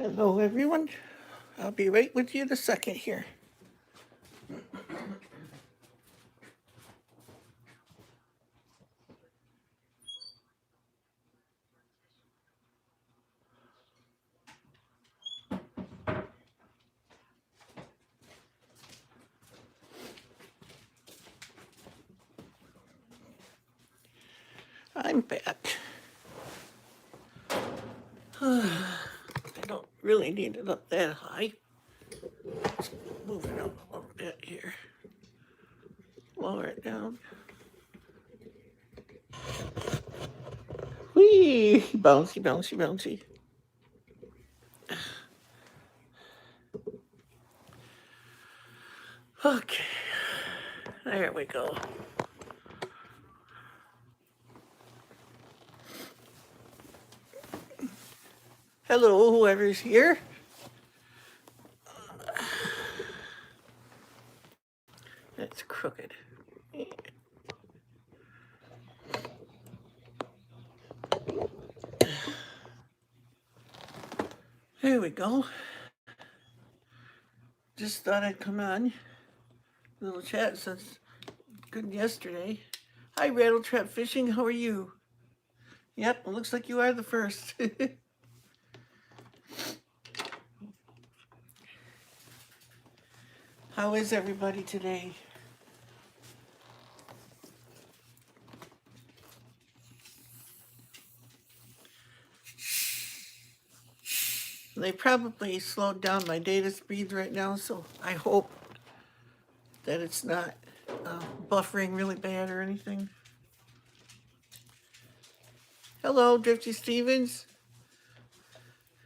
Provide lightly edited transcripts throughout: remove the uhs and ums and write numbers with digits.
Hello, everyone. I'll be right with you in a second here. I'm back. I don't really need it up that high. Let's move it up a little bit here. Lower it down. Whee! Bouncy, bouncy, bouncy. Okay. There we go. Hello, whoever's here. That's crooked. There we go. Just thought I'd come on. Little chat since good yesterday. Hi, Rattle Trap Fishing. How are you? Yep, it looks like you are the first. How is everybody today? They probably slowed down my data speed right now, so I hope that it's not buffering really bad or anything. Hello, Drifty Stevens.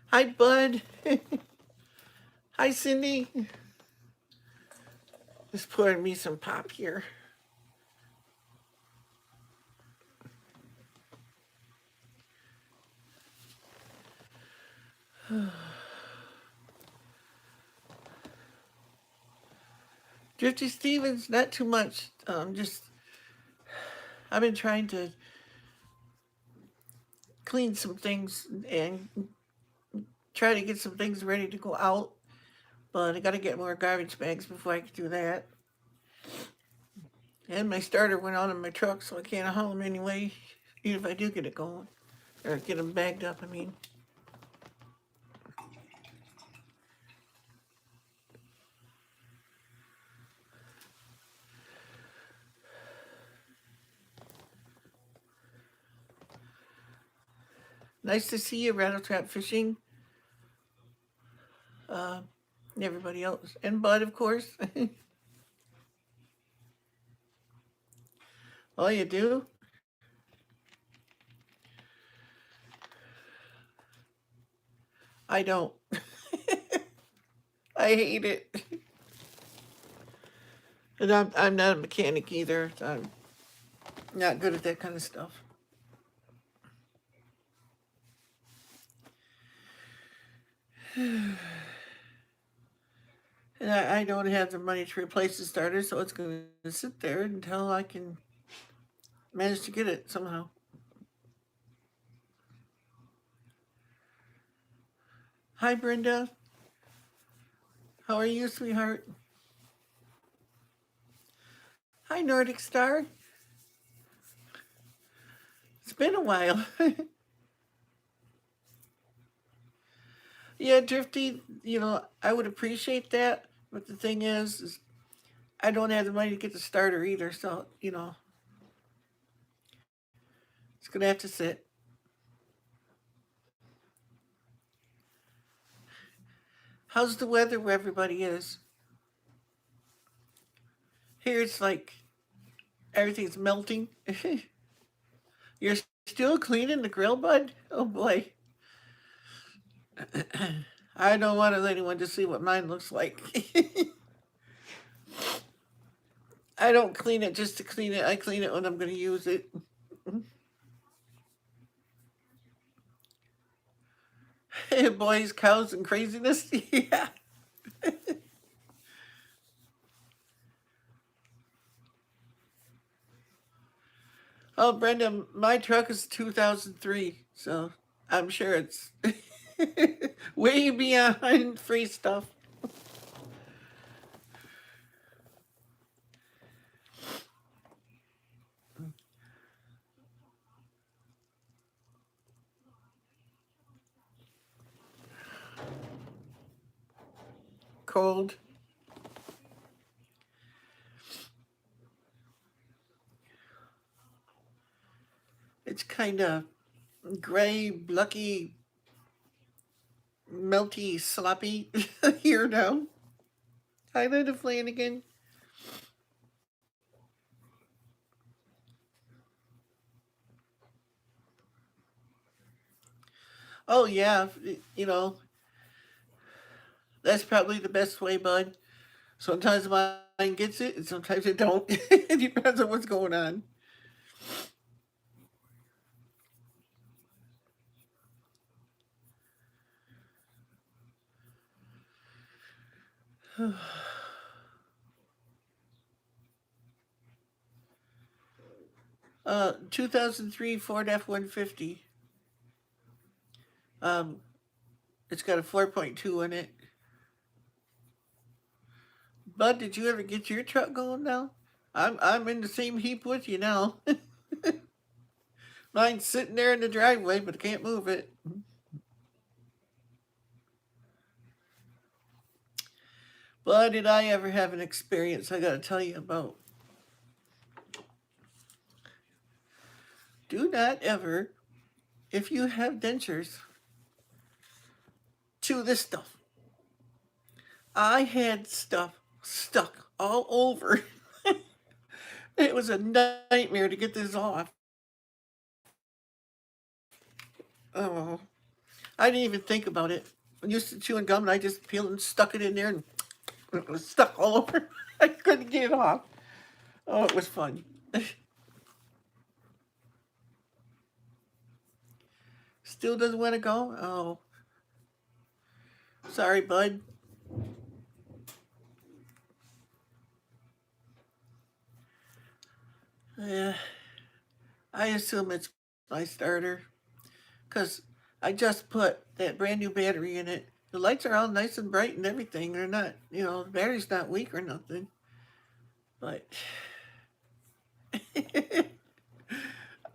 Hi, Bud. Hi, Cindy. Just pouring me some pop here. Drifty Stevens, not too much. Just I've been trying to clean some things and try to get some things ready to go out. But I got to get more garbage bags before I can do that. And my starter went out in my truck, so I can't haul them anyway, even if I do get it going. Or get them bagged up, I mean. Nice to see you, Rattle Trap Fishing. Everybody else. And Bud, of course. Oh, you do? I don't. I hate it. And I'm not a mechanic either. I'm not good at that kind of stuff. And I don't have the money to replace the starter, so it's going to sit there until I can manage to get it somehow. Hi, Brenda. How are you, sweetheart? Hi, Nordic Star. It's been a while. Yeah, Drifty, I would appreciate that. But the thing is I don't have the money to get the starter either, so, it's going to have to sit. How's the weather where everybody is? Here it's like everything's melting. You're still cleaning the grill, Bud? Oh boy. I don't want anyone to see what mine looks like. I don't clean it just to clean it. I clean it when I'm going to use it. Boys, cows, and craziness. Yeah. Oh, Brenda, my truck is 2003, so I'm sure it's Way beyond free stuff. Cold. It's kind of gray, blucky, melty, sloppy here now. Hi, Linda Flanagan. Oh yeah, you know that's probably the best way, bud. Sometimes mine gets it, and sometimes it don't. It depends on what's going on. uh, 2003 Ford F-150. Um, it's got a 4.2 in it. Bud, did you ever get your truck going now? I'm in the same heap with you now. Mine's sitting there in the driveway, but I can't move it. But did I ever have an experience I got to tell you about? Do not ever, if you have dentures, chew this stuff. I had stuff stuck all over. It was a nightmare to get this off. Oh, I didn't even think about it. I used to chewing gum and I just peeled and stuck it in there and it was stuck all over. I couldn't get it off. Oh, it was fun. Still doesn't want to go? Oh, sorry, bud. Yeah, I assume it's my starter because I just put that brand new battery in it. The lights are all nice and bright and everything. They're not, the battery's not weak or nothing. But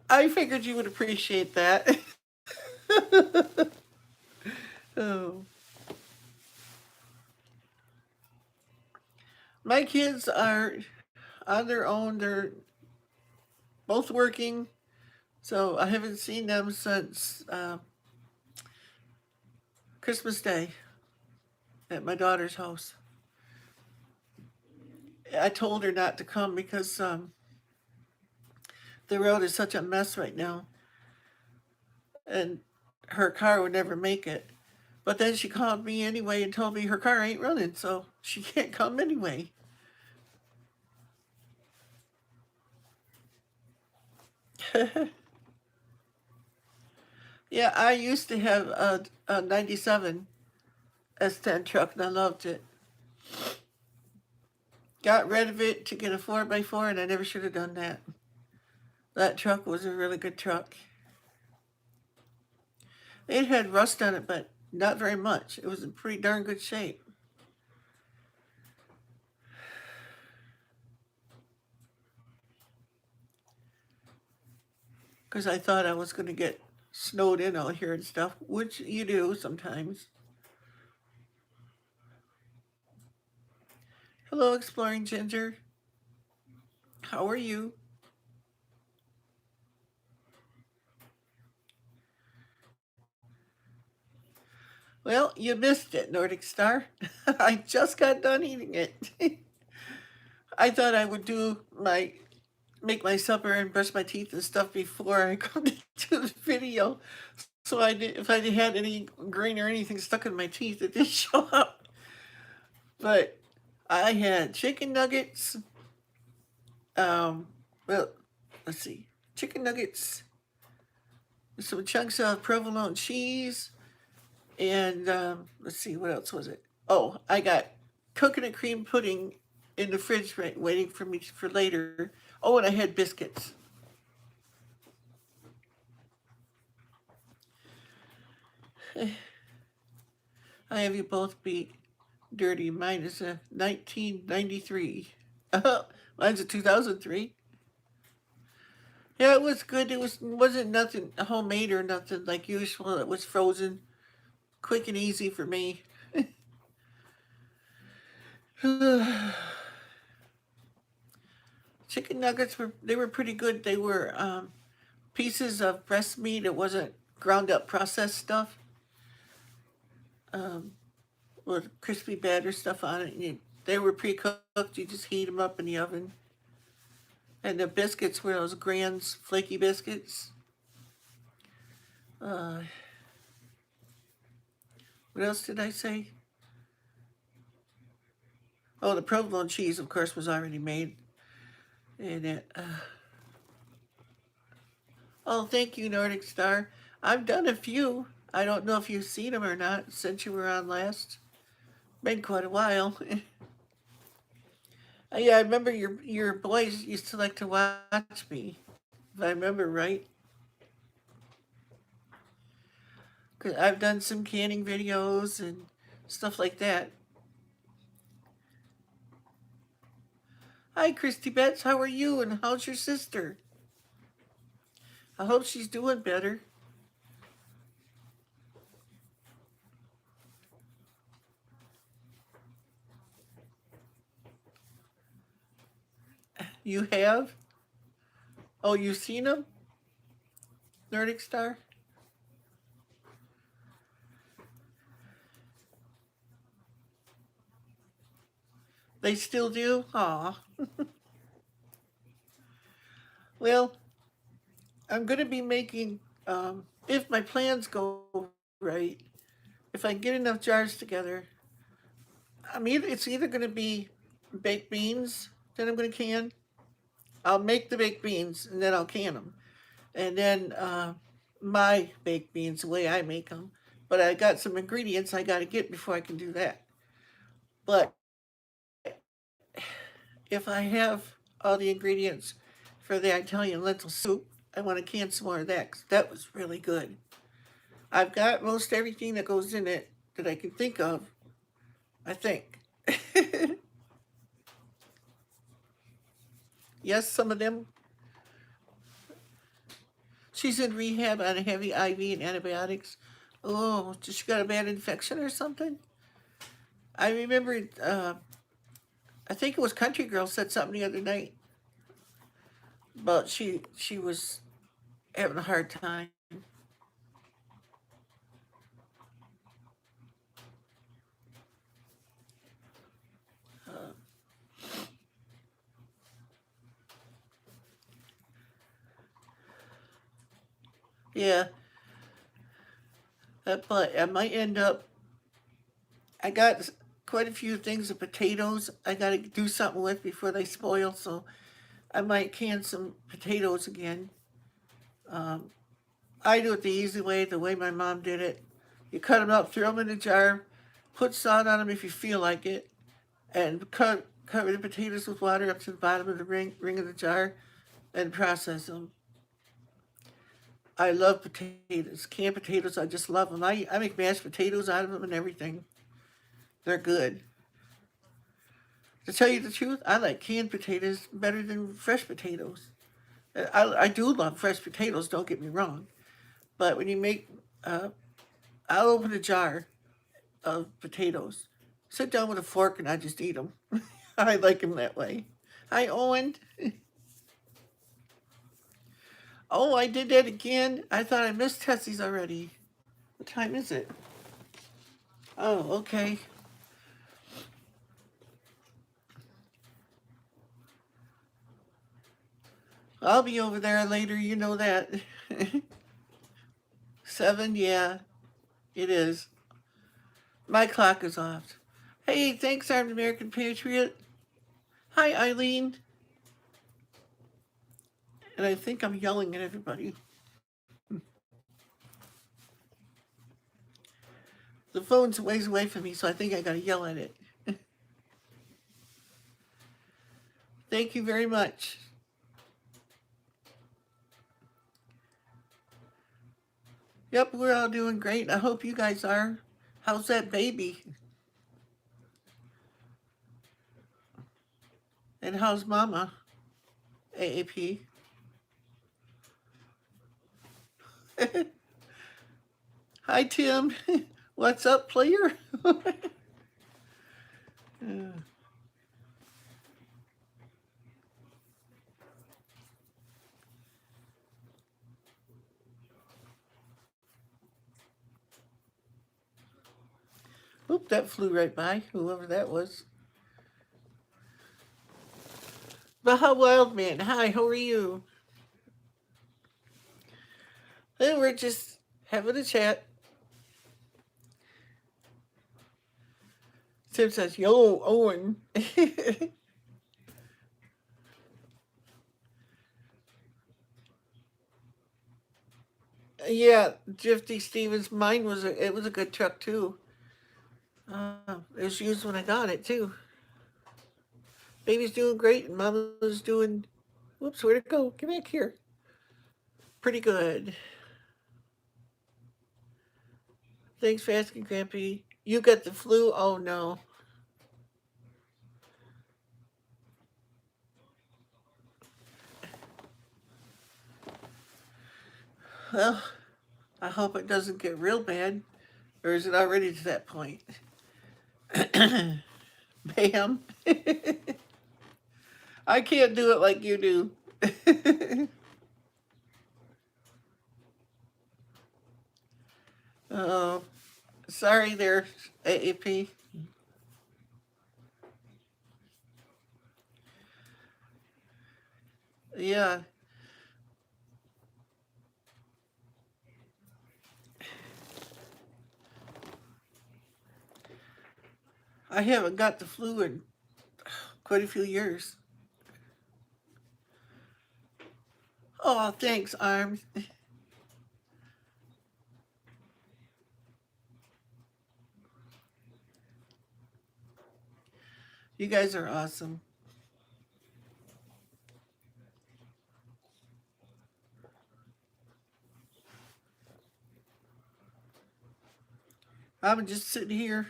I figured you would appreciate that. Oh. My kids are on their own. They're both working, so I haven't seen them since Christmas Day at my daughter's house. I told her not to come because the road is such a mess right now, and her car would never make it. But then she called me anyway and told me her car ain't running, so she can't come anyway. Yeah, I used to have a 97 S10 truck and I loved it. Got rid of it to get a 4x4 and I never should have done that. That truck was a really good truck. It had rust on it, but not very much. It was in pretty darn good shape. Because I thought I was going to get snowed in out here and stuff, which you do sometimes. Hello, Exploring Ginger. How are you? Well, you missed it, Nordic Star. I just got done eating it. I thought I would make my supper and brush my teeth and stuff before I come to do the video. So if I had any grain or anything stuck in my teeth, it didn't show up. But I had chicken nuggets. Um, well, let's see, chicken nuggets, some chunks of provolone cheese, and let's see, what else was it? Oh, I got coconut cream pudding in the fridge waiting for me for later. Oh, and I had biscuits. I have you both beat. Dirty. Mine is a 1993. Mine's a 2003. Yeah, it was good. Wasn't nothing homemade or nothing like usual. It was frozen, quick and easy for me. Chicken nuggets were pretty good. They were pieces of breast meat. It wasn't ground up processed stuff um, with crispy batter stuff on it. They were pre cooked. You just heat them up in the oven. And the biscuits were those Grand's flaky biscuits. Uh, what else did I say? Oh, the provolone cheese, of course, was already made. And oh, thank you, Nordic Star. I've done a few. I don't know if you've seen them or not since you were on last. Been quite a while. Yeah, I remember your boys used to like to watch me, if I remember right. 'Cause I've done some canning videos and stuff like that. Hi, Christy Betts. How are you? And how's your sister? I hope she's doing better. You have? Oh, you've seen them? Nordic Star? They still do? Aw. Well, I'm going to be making, if my plans go right, if I get enough jars together, it's either going to be baked beans that I'm going to can. I'll make the baked beans and then I'll can them. And then my baked beans, the way I make them. But I got some ingredients I got to get before I can do that. But if I have all the ingredients for the Italian lentil soup, I want to can some more of that because that was really good. I've got most everything that goes in it that I can think of, I think. Yes, some of them. She's in rehab on a heavy IV and antibiotics. Oh, she got a bad infection or something? I remember, I think it was Country Girl said something the other night but she was having a hard time. Uh, yeah, but I might end up. I got quite a few things of potatoes I got to do something with before they spoil, so I might can some potatoes again. Um, I do it the easy way, the way my mom did it. You cut them up, throw them in a jar, put salt on them if you feel like it, and cover the potatoes with water up to the bottom of the ring of the jar, and process them. I love potatoes, canned potatoes. I just love them. I make mashed potatoes out of them and everything. They're good. To tell you the truth, I like canned potatoes better than fresh potatoes. I do love fresh potatoes. Don't get me wrong, but when you make, uh, I'll open a jar of potatoes, sit down with a fork, and I just eat them. I like them that way. Hi, Owen. Oh, I did that again. I thought I missed Tessie's already. What time is it? Oh, okay. I'll be over there later. You know that. 7, yeah, it is. My clock is off. Hey, thanks, Armed American Patriot. Hi, Eileen. And I think I'm yelling at everybody. The phone's ways away from me, so I think I gotta yell at it. Thank you very much. Yep, we're all doing great. I hope you guys are. How's that baby? And how's Mama? AAP. Hi, Tim. What's up, player? Oop, that flew right by, whoever that was. Baha Wildman, hi, how are you? Hey, we're just having a chat. Tim says, yo, Owen. Yeah, Drifty Stevens, mine was it was a good truck too. It was used when I got it too. Baby's doing great, and Mama's doing. Whoops, where'd it go? Get back here. Pretty good. Thanks for asking, Grampy. You got the flu? Oh no. Well, I hope it doesn't get real bad, or is it already to that point? Bam. I can't do it like you do. Oh, sorry there, AAP. Yeah, I haven't got the flu in quite a few years. Oh, thanks, Arms. You guys are awesome. I'm just sitting here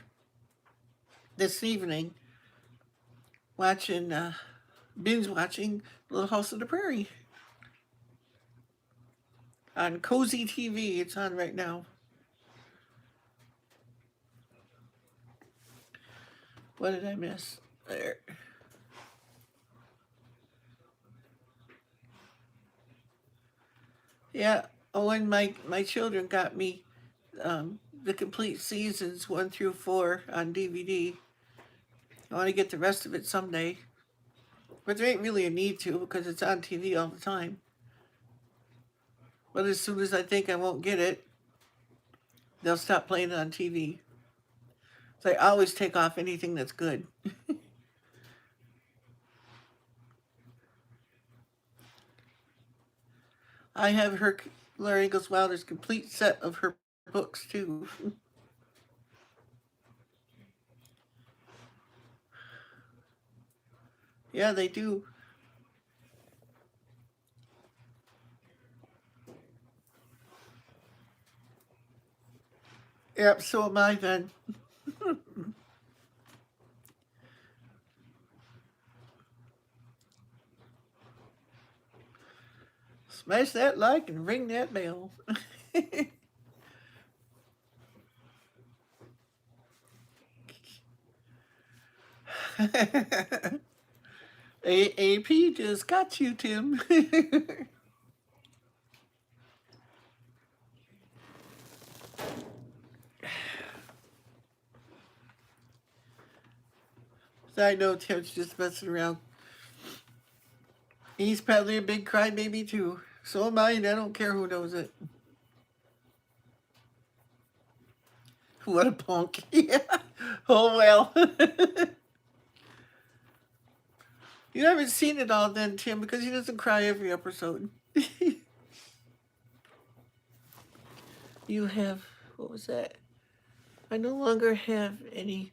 this evening watching, binge watching Little House of the Prairie on Cozy TV. It's on right now. What did I miss? There. Yeah. Oh, and my children got me the complete seasons 1 through 4 on DVD. I want to get the rest of it someday, but there ain't really a need to because it's on TV all the time. But as soon as I think I won't get it, they'll stop playing it on TV. So I always take off anything that's good. I have her Larry Ingalls Wilder's complete set of her books too. Yeah, they do. Yep, so am I then. Smash that like and ring that bell. AAP just got you, Tim. I know Tim's just messing around. He's probably a big crybaby too. So am I, and I don't care who knows it. What a punk. Yeah. Oh well. You haven't seen it all then, Tim, because he doesn't cry every episode. You have, what was that? I no longer have any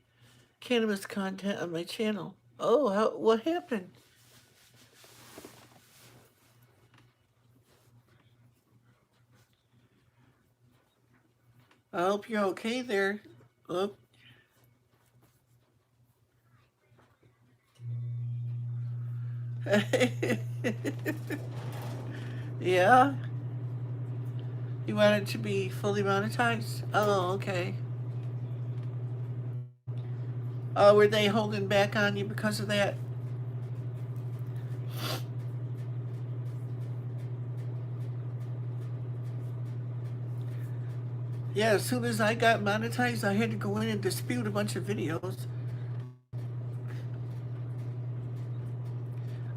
cannabis content on my channel. Oh, what happened? I hope you're okay there. Look. Yeah, you want it to be fully monetized? Oh, okay. Were they holding back on you because of that? Yeah, as soon as I got monetized, I had to go in and dispute a bunch of videos.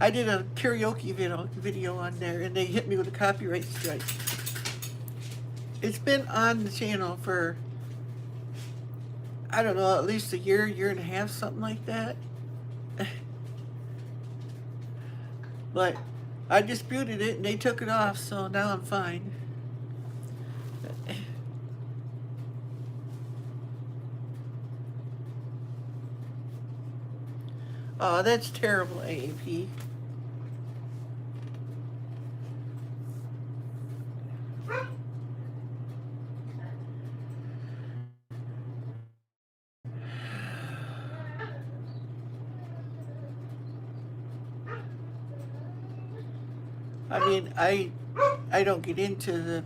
I did a karaoke video on there, and they hit me with a copyright strike. It's been on the channel for, I don't know, at least a year and a half, something like that. But I disputed it, and they took it off, so now I'm fine. Oh, that's terrible, AAP. I mean, I don't get into the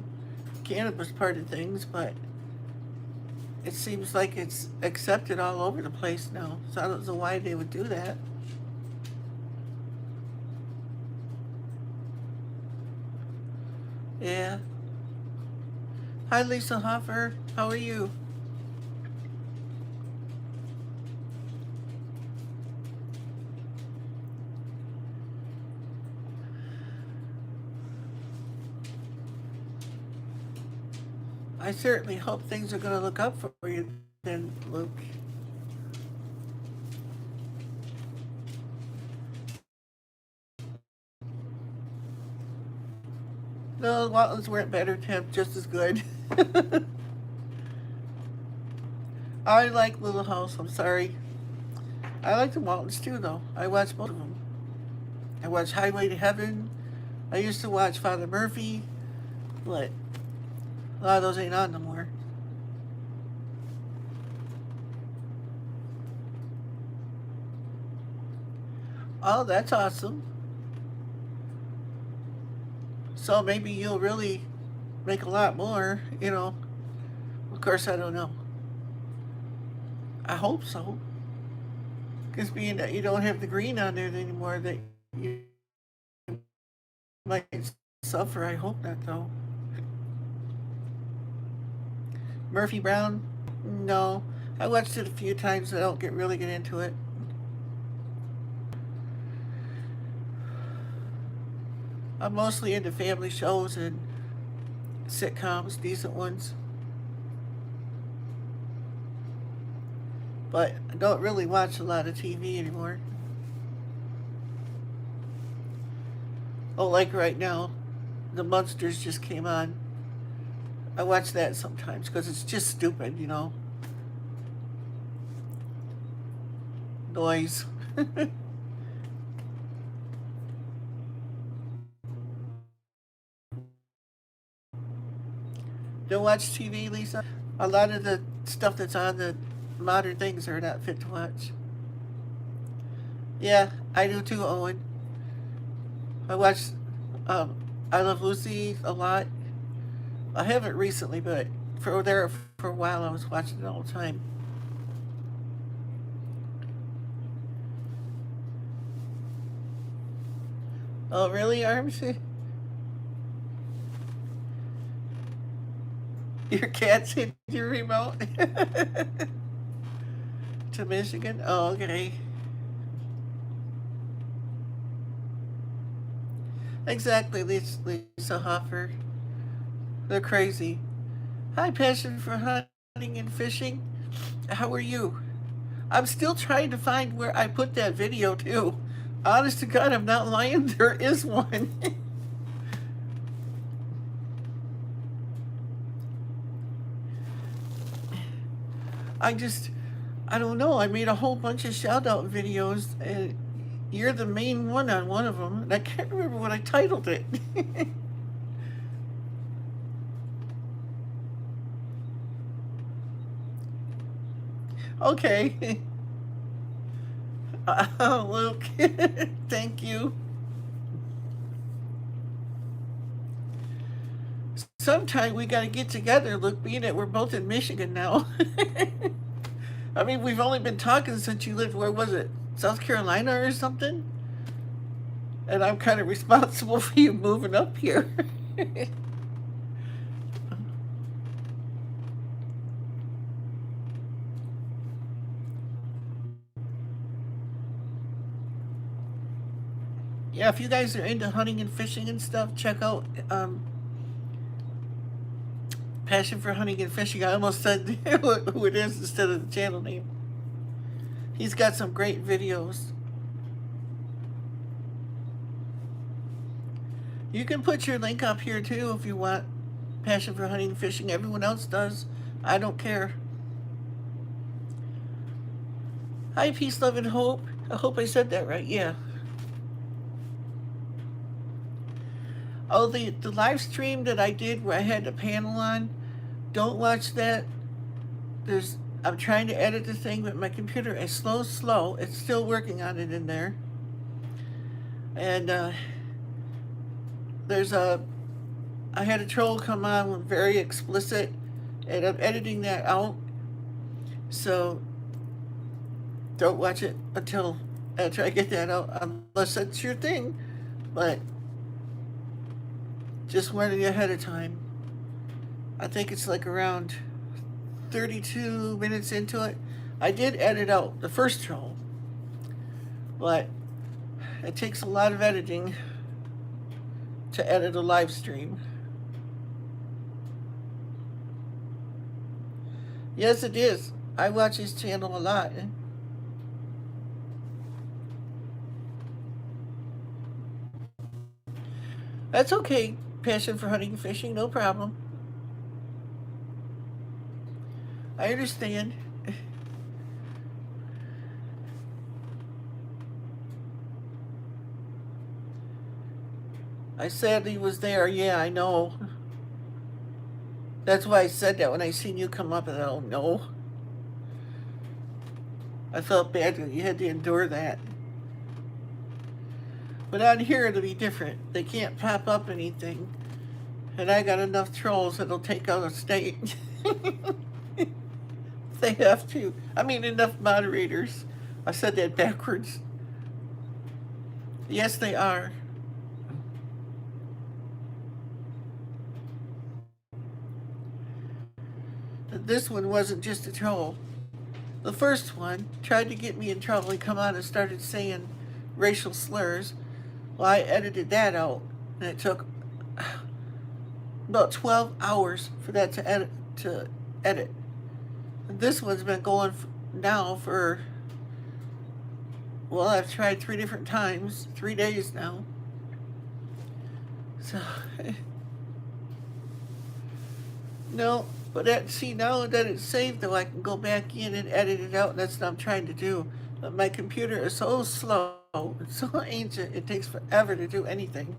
cannabis part of things, but it seems like it's accepted all over the place now. So I don't know why they would do that. Yeah. Hi, Lisa Hoffer. How are you? I certainly hope things are going to look up for you then, Luke. No, the Waltons weren't better, Tim. Just as good. I like Little House. I'm sorry. I like the Waltons too, though. I watch both of them. I watch Highway to Heaven. I used to watch Father Murphy, but a lot of those ain't on no more. Oh, that's awesome. So maybe you'll really make a lot more. Of course, I don't know. I hope so. Because being that you don't have the green on there anymore, that you might suffer. I hope not, though. Murphy Brown? No. I watched it a few times. I don't really get into it. I'm mostly into family shows and sitcoms, decent ones. But I don't really watch a lot of TV anymore. Oh, like right now, The Munsters just came on. I watch that sometimes because it's just stupid. Noise. Don't watch TV, Lisa? A lot of the stuff that's on the modern things are not fit to watch. Yeah, I do too, Owen. I watch um, I Love Lucy a lot. I haven't recently, but for a while I was watching it all the time. Oh, really, Arms? Your cat's hit your remote to Michigan? Oh, okay. Exactly, Lisa Hoffer. They're crazy. Hi, passion for hunting and fishing. How are you? I'm still trying to find where I put that video too. Honest to God, I'm not lying. There is one. I just, I don't know. I made a whole bunch of shout out videos, and you're the main one on one of them. And I can't remember what I titled it. Okay. Luke, thank you. Sometime we got to get together, Luke, being that we're both in Michigan now. I mean, we've only been talking since you lived, where was it? South Carolina or something? And I'm kind of responsible for you moving up here. Yeah, if you guys are into hunting and fishing and stuff, check out Passion for Hunting and Fishing. I almost said who it is instead of the channel name. He's got some great videos. You can put your link up here too if you want. Passion for Hunting and Fishing. Everyone else does. I don't care. Hi, peace, love, and hope. I hope I said that right. Yeah. Oh, the live stream that I did where I had the panel on, don't watch that. I'm trying to edit the thing, but my computer is slow. It's still working on it in there. And I had a troll come on with very explicit, and I'm editing that out. So don't watch it until after I get that out, unless that's your thing. But just warning you ahead of time. I think it's like around 32 minutes into it. I did edit out the first troll, but it takes a lot of editing to edit a live stream. Yes, it is. I watch his channel a lot. That's okay. Passion for hunting and fishing, no problem. I understand. I sadly was there. Yeah, I know. That's why I said that when I seen you come up, and oh no. I felt bad that you had to endure that. But on here it'll be different. They can't pop up anything. And I got enough trolls that'll take out a state. They have to. I mean, enough moderators. I said that backwards. Yes, they are. This one wasn't just a troll. The first one tried to get me in trouble and come on and started saying racial slurs. Well, I edited that out, and it took about 12 hours for that to edit. And this one's been going now for, well, I've tried 3 different times, 3 days now. So, no, but now that it's saved, though, I can go back in and edit it out, and that's what I'm trying to do. But my computer is so slow, it's so ancient, it takes forever to do anything.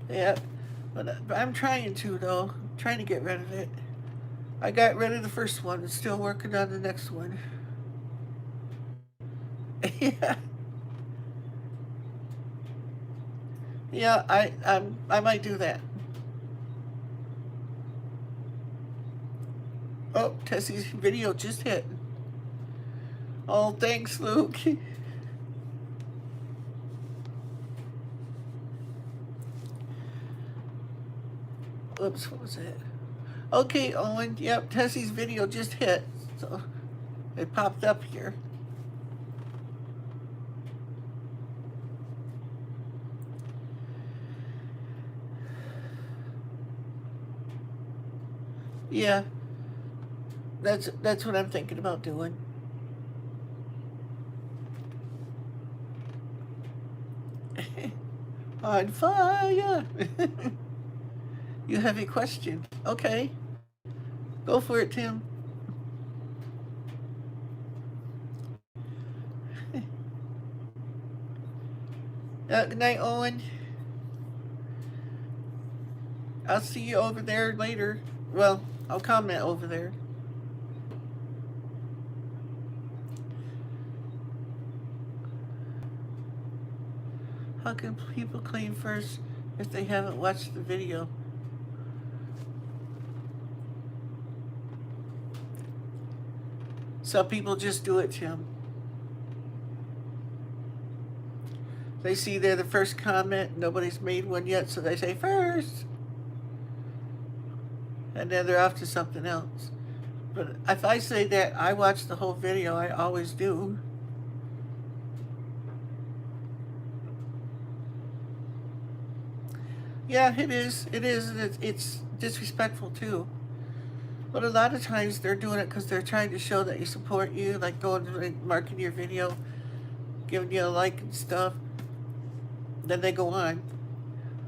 Yeah, but I'm trying to, though. I'm trying to get rid of it. I got rid of the first one and still working on the next one. Yeah. Yeah, I might do that. Oh, Tessie's video just hit. Oh, thanks, Luke. Oops, what was that? Okay, Owen. Yep, Tessie's video just hit, so it popped up here. Yeah, that's what I'm thinking about doing. On fire. You have a question? Okay, go for it, Tim. Good night, Owen. I'll see you over there later. Well, I'll comment over there. How can people claim first if they haven't watched the video? Some people just do it, Tim. They see they're the first comment, nobody's made one yet, so they say first. And then they're off to something else. But if I say that I watch the whole video, I always do. Yeah, it is. It is, and it's disrespectful too. But a lot of times they're doing it because they're trying to show that you support you, like going and marking your video, giving you a like and stuff. Then they go on.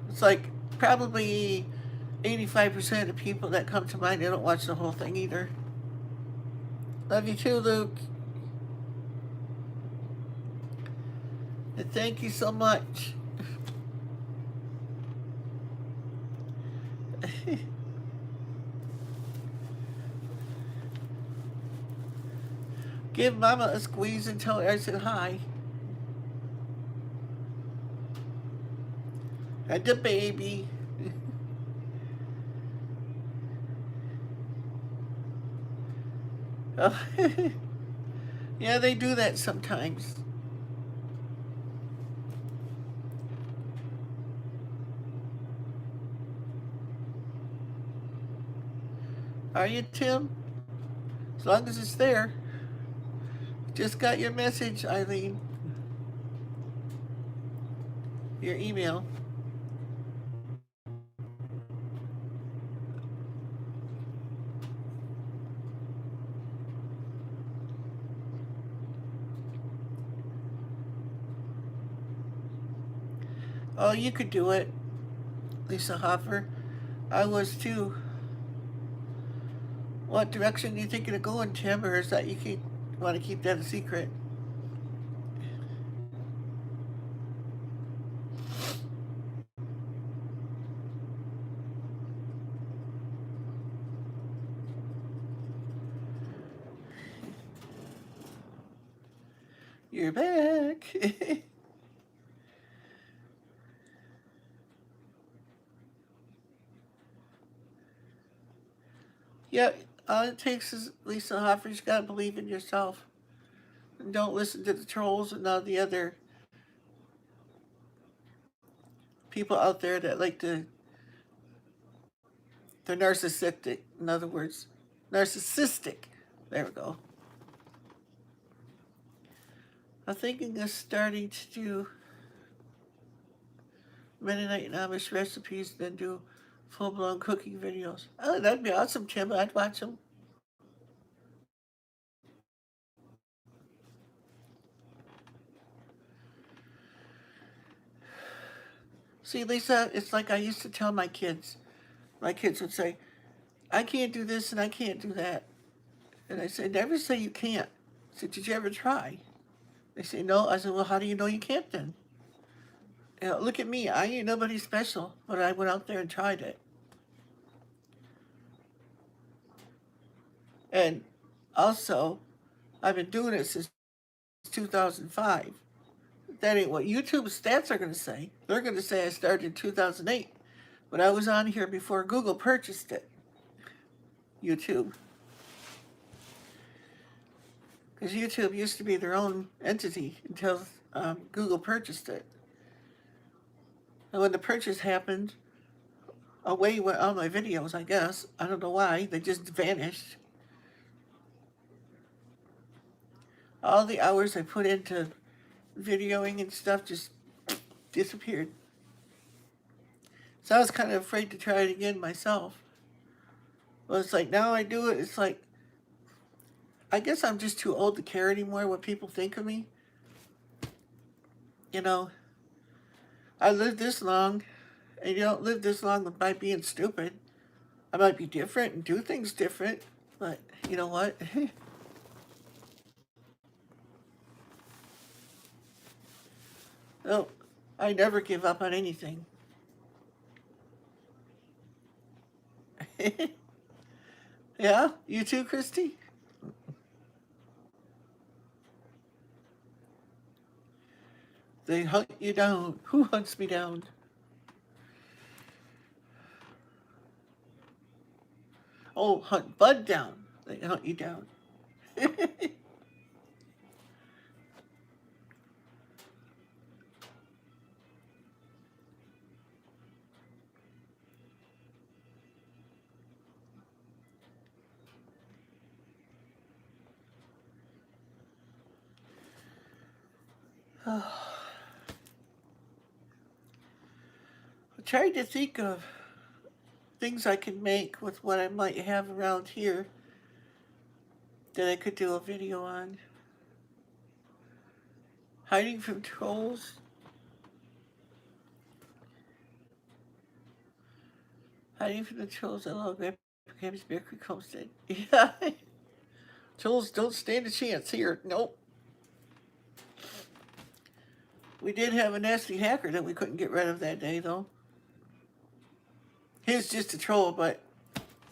It's like probably 85% of people that come to mind, they don't watch the whole thing either. Love you too, Luke. And thank you so much. Give Mama a squeeze and tell her I said hi. And the baby. Oh. Yeah, they do that sometimes. Are you, Tim? As long as it's there. Just got your message, Eileen. Your email. Oh, you could do it, Lisa Hoffer. I was too. What direction are you thinking of going, Tim, or is that you want to keep that a secret? You're back. Yeah, all it takes is Lisa Hoffer. You gotta believe in yourself. And don't listen to the trolls and all the other people out there that like to. They're narcissistic. In other words, narcissistic. There we go. I'm thinking of starting to do Mennonite and Amish recipes, then do full-blown cooking videos. Oh, that'd be awesome, Tim. I'd watch them. See, Lisa, it's like I used to tell my kids. My kids would say, I can't do this and I can't do that. And I said, never say you can't. I said, did you ever try? They say, no. I said, well, how do you know you can't then? You know, look at me. I ain't nobody special, but I went out there and tried it. And also, I've been doing it since 2005. That ain't what YouTube stats are going to say. They're going to say I started in 2008, but I was on here before Google purchased it. YouTube. Because YouTube used to be their own entity until Google purchased it. And when the purchase happened, away went all my videos, I guess. I don't know why. They just vanished. All the hours I put into videoing and stuff just disappeared. So I was kind of afraid to try it again myself. Well, it's like now I do it, it's like, I guess I'm just too old to care anymore what people think of me. You know, I lived this long, and you don't live this long by being stupid. I might be different and do things different, but you know what? Oh, I never give up on anything. Yeah, you too, Christy? They hunt you down. Who hunts me down? Oh, hunt Bud down. They hunt you down. I tried to think of things I could make with what I might have around here that I could do a video on. Hiding from trolls. Hiding from the trolls. I love Grandpa's Bear Creek Homestead. Yeah. Trolls don't stand a chance here. Nope. We did have a nasty hacker that we couldn't get rid of that day, though. He was just a troll, but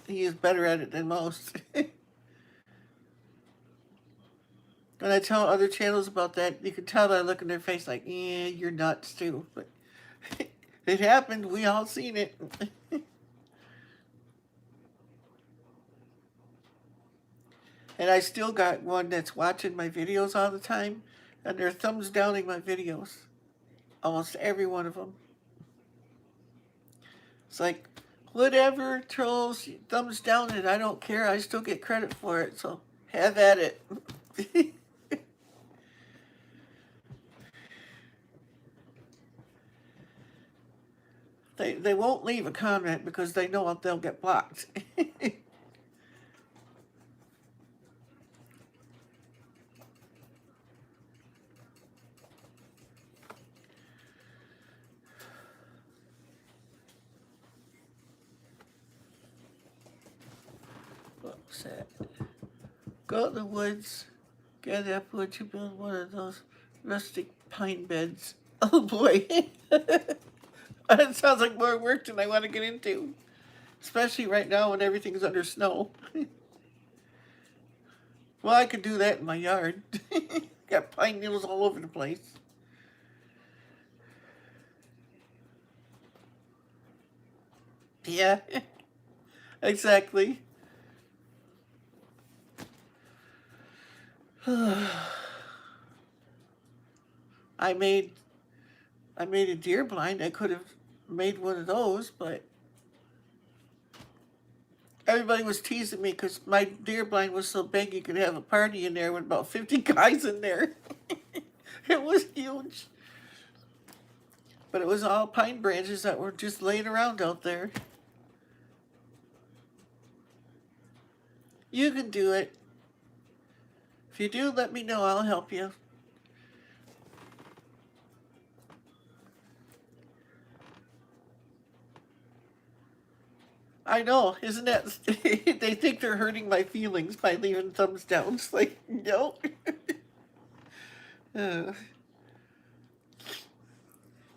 he is better at it than most. When I tell other channels about that, you can tell that I look in their face like, yeah, you're nuts too. But it happened. We all seen it. And I still got one that's watching my videos all the time, and they're thumbs downing my videos. Almost every one of them. It's like, whatever, trolls, thumbs down it. I don't care. I still get credit for it, so have at it. They won't leave a comment because they know they'll get blocked. What was that? Go in the woods, gather up wood to build one of those rustic pine beds. Oh boy. That sounds like more work than I want to get into. Especially right now when everything's under snow. Well, I could do that in my yard. Got pine needles all over the place. Yeah, exactly. I made I made a deer blind. I could have made one of those, but everybody was teasing me because my deer blind was so big you could have a party in there with about 50 guys in there. It was huge. But it was all pine branches that were just laying around out there. You can do it. If you do, let me know. I'll help you. I know, isn't that? They think they're hurting my feelings by leaving thumbs down. It's like, no. Uh,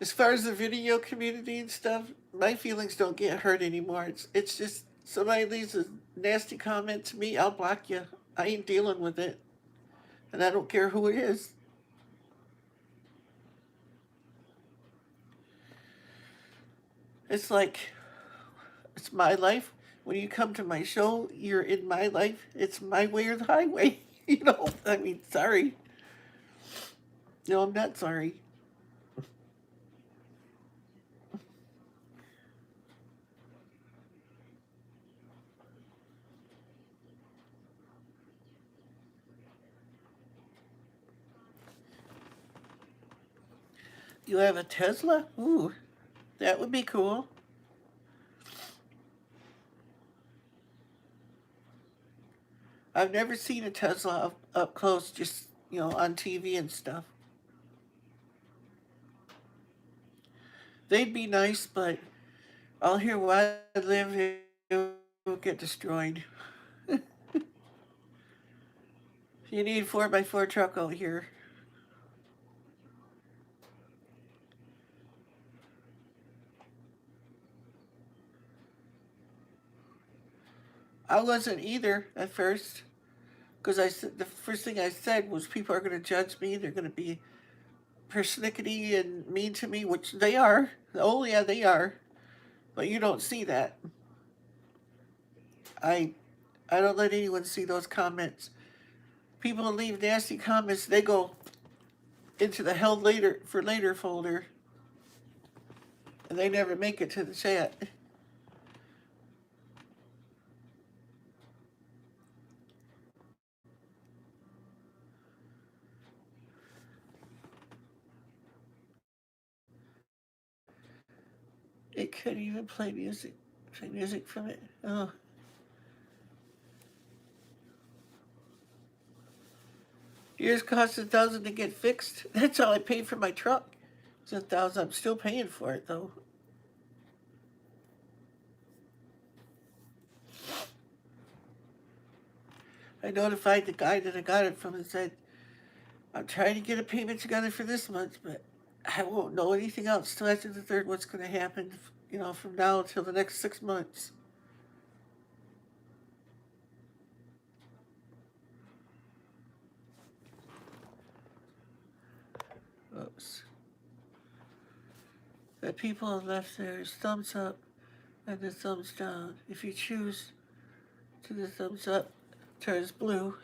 as far as the video community and stuff, my feelings don't get hurt anymore. It's just somebody leaves a nasty comment to me, I'll block you. I ain't dealing with it, and I don't care who it is. It's like it's my life. When you come to my show, you're in my life. It's my way or the highway. You know, I mean, sorry. No, I'm not sorry. You have a Tesla? Ooh, that would be cool. I've never seen a Tesla up close, just, on TV and stuff. They'd be nice, but out here where I live, it will get destroyed. You need 4x4 truck out here. I wasn't either at first, because I said the first thing I said was people are going to judge me. They're going to be persnickety and mean to me, which they are. Oh yeah, they are. But you don't see that. I I don't let anyone see those comments. People leave nasty comments. They go into the held later for later folder, and they never make it to the chat. It couldn't even play music. Play music from it. Oh. Yours cost $1,000 to get fixed. That's all I paid for my truck. It's $1,000. I'm still paying for it though. I notified the guy that I got it from and said, I'm trying to get a payment together for this month, but I won't know anything else till after the third what's going to happen, from now until the next 6 months. Oops. The people left there is thumbs up and the thumbs down. If you choose to the thumbs up, turns blue.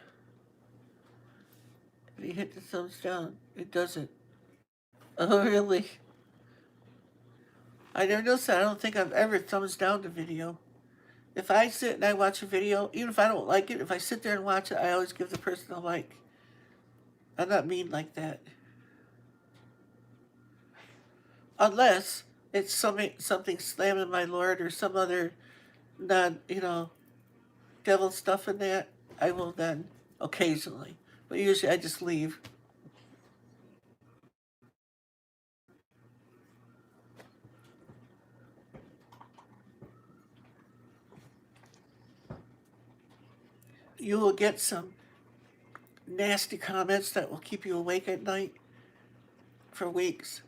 If you hit the thumbs down, it doesn't. Oh, really? I never noticed that. I don't think I've ever thumbs down the video. If I sit and I watch a video, even if I don't like it, if I sit there and watch it, I always give the person a like. I'm not mean like that. Unless it's something slamming my Lord or some other devil stuff in that, I will then occasionally. But usually I just leave. You will get some nasty comments that will keep you awake at night for weeks.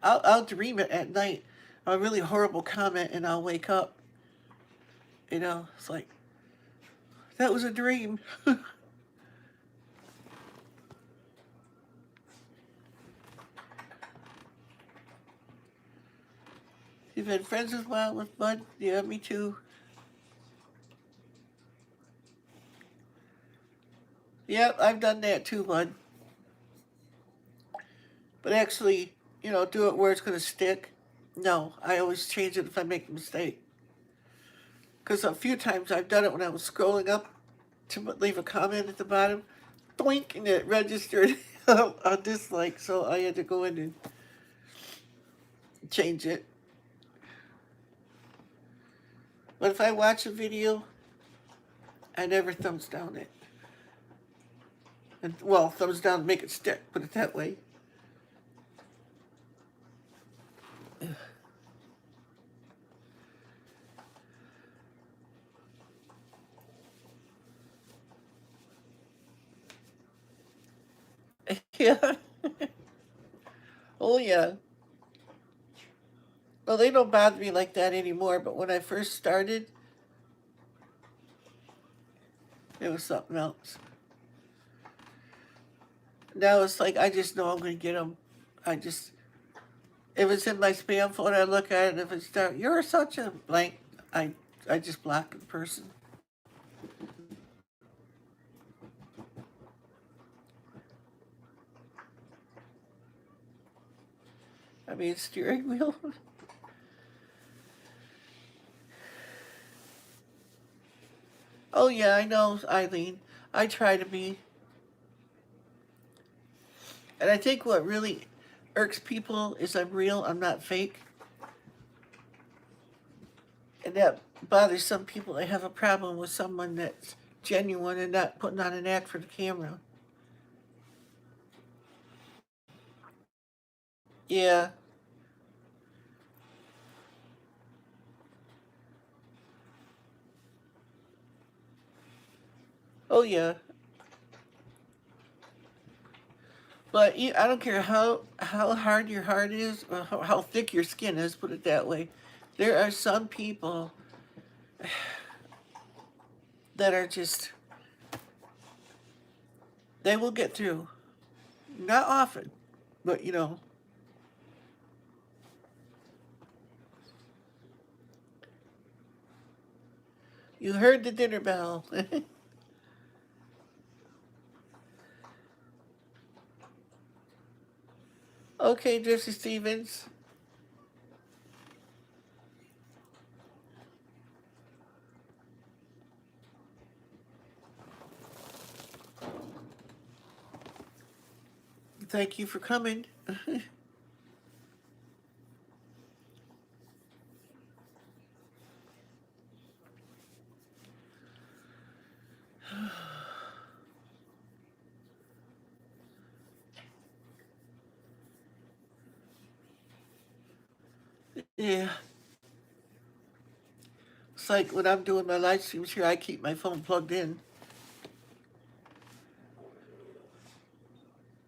I'll dream it at night, a really horrible comment, and I'll wake up. It's like, that was a dream. You've been friends with Wild with Bud? Yeah, me too. Yep, I've done that too, Bud. But actually, do it where it's going to stick. No, I always change it if I make a mistake. Because a few times I've done it when I was scrolling up to leave a comment at the bottom, doink, and it registered a dislike, so I had to go in and change it. But if I watch a video, I never thumbs down it. And, well, thumbs down to make it stick, put it that way. Yeah. Oh, yeah. Well, they don't bother me like that anymore, but when I first started, it was something else. Now it's like, I just know I'm going to get them. If it's in my spam folder, I look at it, and if it's down, you're such a blank, I just block the person. I mean, steering wheel. Oh, yeah, I know, Eileen. I try to be. And I think what really irks people is I'm real, I'm not fake. And that bothers some people. They have a problem with someone that's genuine and not putting on an act for the camera. Yeah. Oh, yeah. But I don't care how hard your heart is or how thick your skin is, put it that way. There are some people that are just, they will get through. Not often, but you know. You heard the dinner bell. Okay, Jesse Stevens. Thank you for coming. Yeah. It's like when I'm doing my live streams here, I keep my phone plugged in.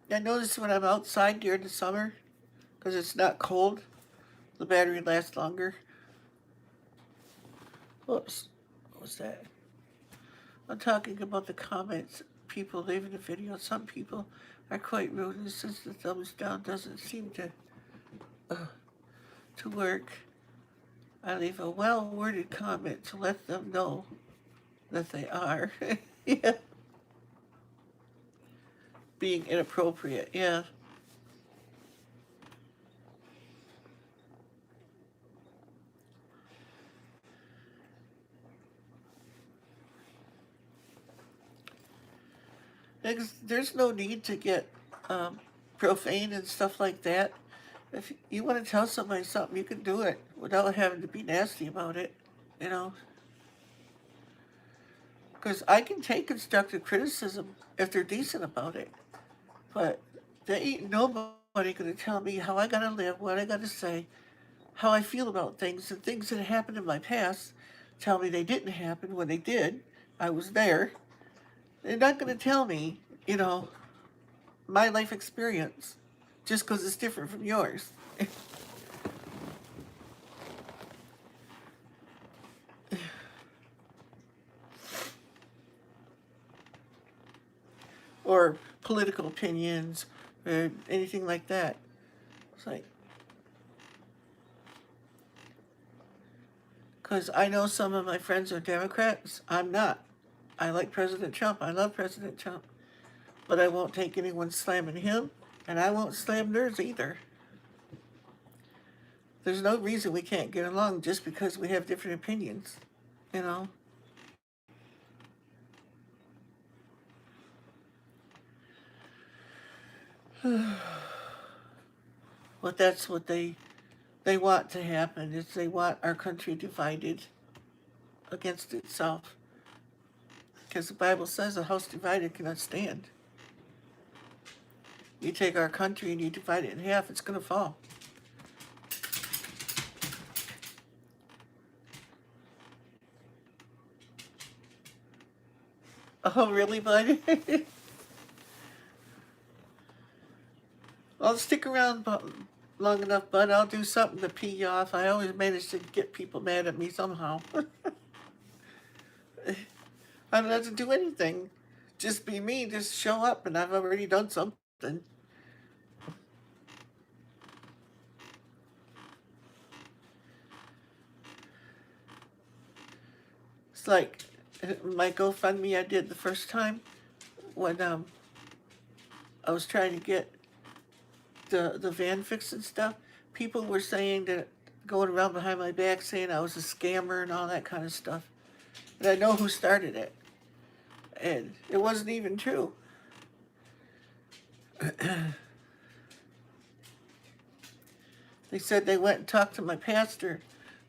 I notice when I'm outside during the summer, because it's not cold, the battery lasts longer. Whoops. What was that? I'm talking about the comments people leave in the video. Some people are quite rude, and since the thumbs down doesn't seem to work, I leave a well-worded comment to let them know that they are. Yeah, being inappropriate. Yeah. There's no need to get um, profane and stuff like that. If you want to tell somebody something, you can do it without having to be nasty about it. You know, because I can take constructive criticism if they're decent about it. But there ain't nobody gonna tell me how I gotta live, what I gotta say, how I feel about things, and things that happened in my past. Tell me they didn't happen when they did. I was there. They're not gonna tell me, you know, my life experience just because it's different from yours. Or political opinions or anything like that. It's like, because I know some of my friends are Democrats. I'm not. I like President Trump. I love President Trump. But I won't take anyone slamming him, and I won't slam theirs either. There's no reason we can't get along just because we have different opinions, you know? But that's what they want to happen is they want our country divided against itself. Because the Bible says a house divided cannot stand. You take our country and you divide it in half, it's going to fall. Oh, really, bud? I'll stick around long enough, bud. I'll do something to pee you off. I always manage to get people mad at me somehow. I don't have to do anything. Just be me, just show up, and I've already done something. It's like my GoFundMe I did the first time when I was trying to get the van fixed and stuff. People were saying that, going around behind my back saying I was a scammer and all that kind of stuff. And I know who started it. And it wasn't even true. They said they went and talked to my pastor.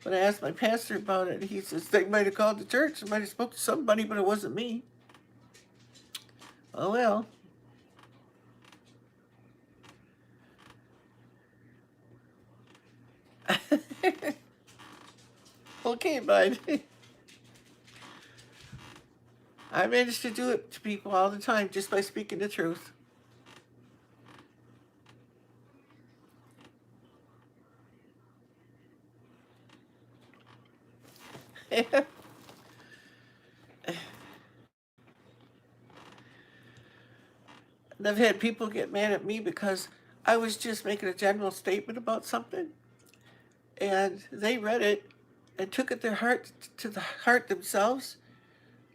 But I asked my pastor about it, and he says they might have called the church, they might have spoke to somebody, but it wasn't me. Oh well. Okay, bud. I manage to do it to people all the time just by speaking the truth. I've had people get mad at me because I was just making a general statement about something, and they read it and took it to the heart themselves,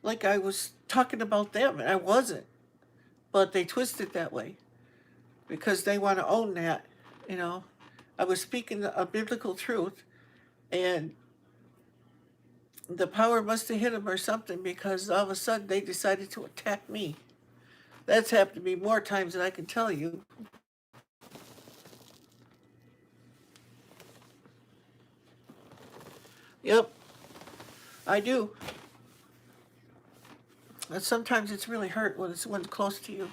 like I was talking about them, and I wasn't. But they twist it that way because they want to own that. You know, I was speaking a biblical truth, and the power must have hit them or something because all of a sudden they decided to attack me. That's happened to me more times than I can tell you. Yep, I do. And sometimes it's really hurt when it's one's close to you.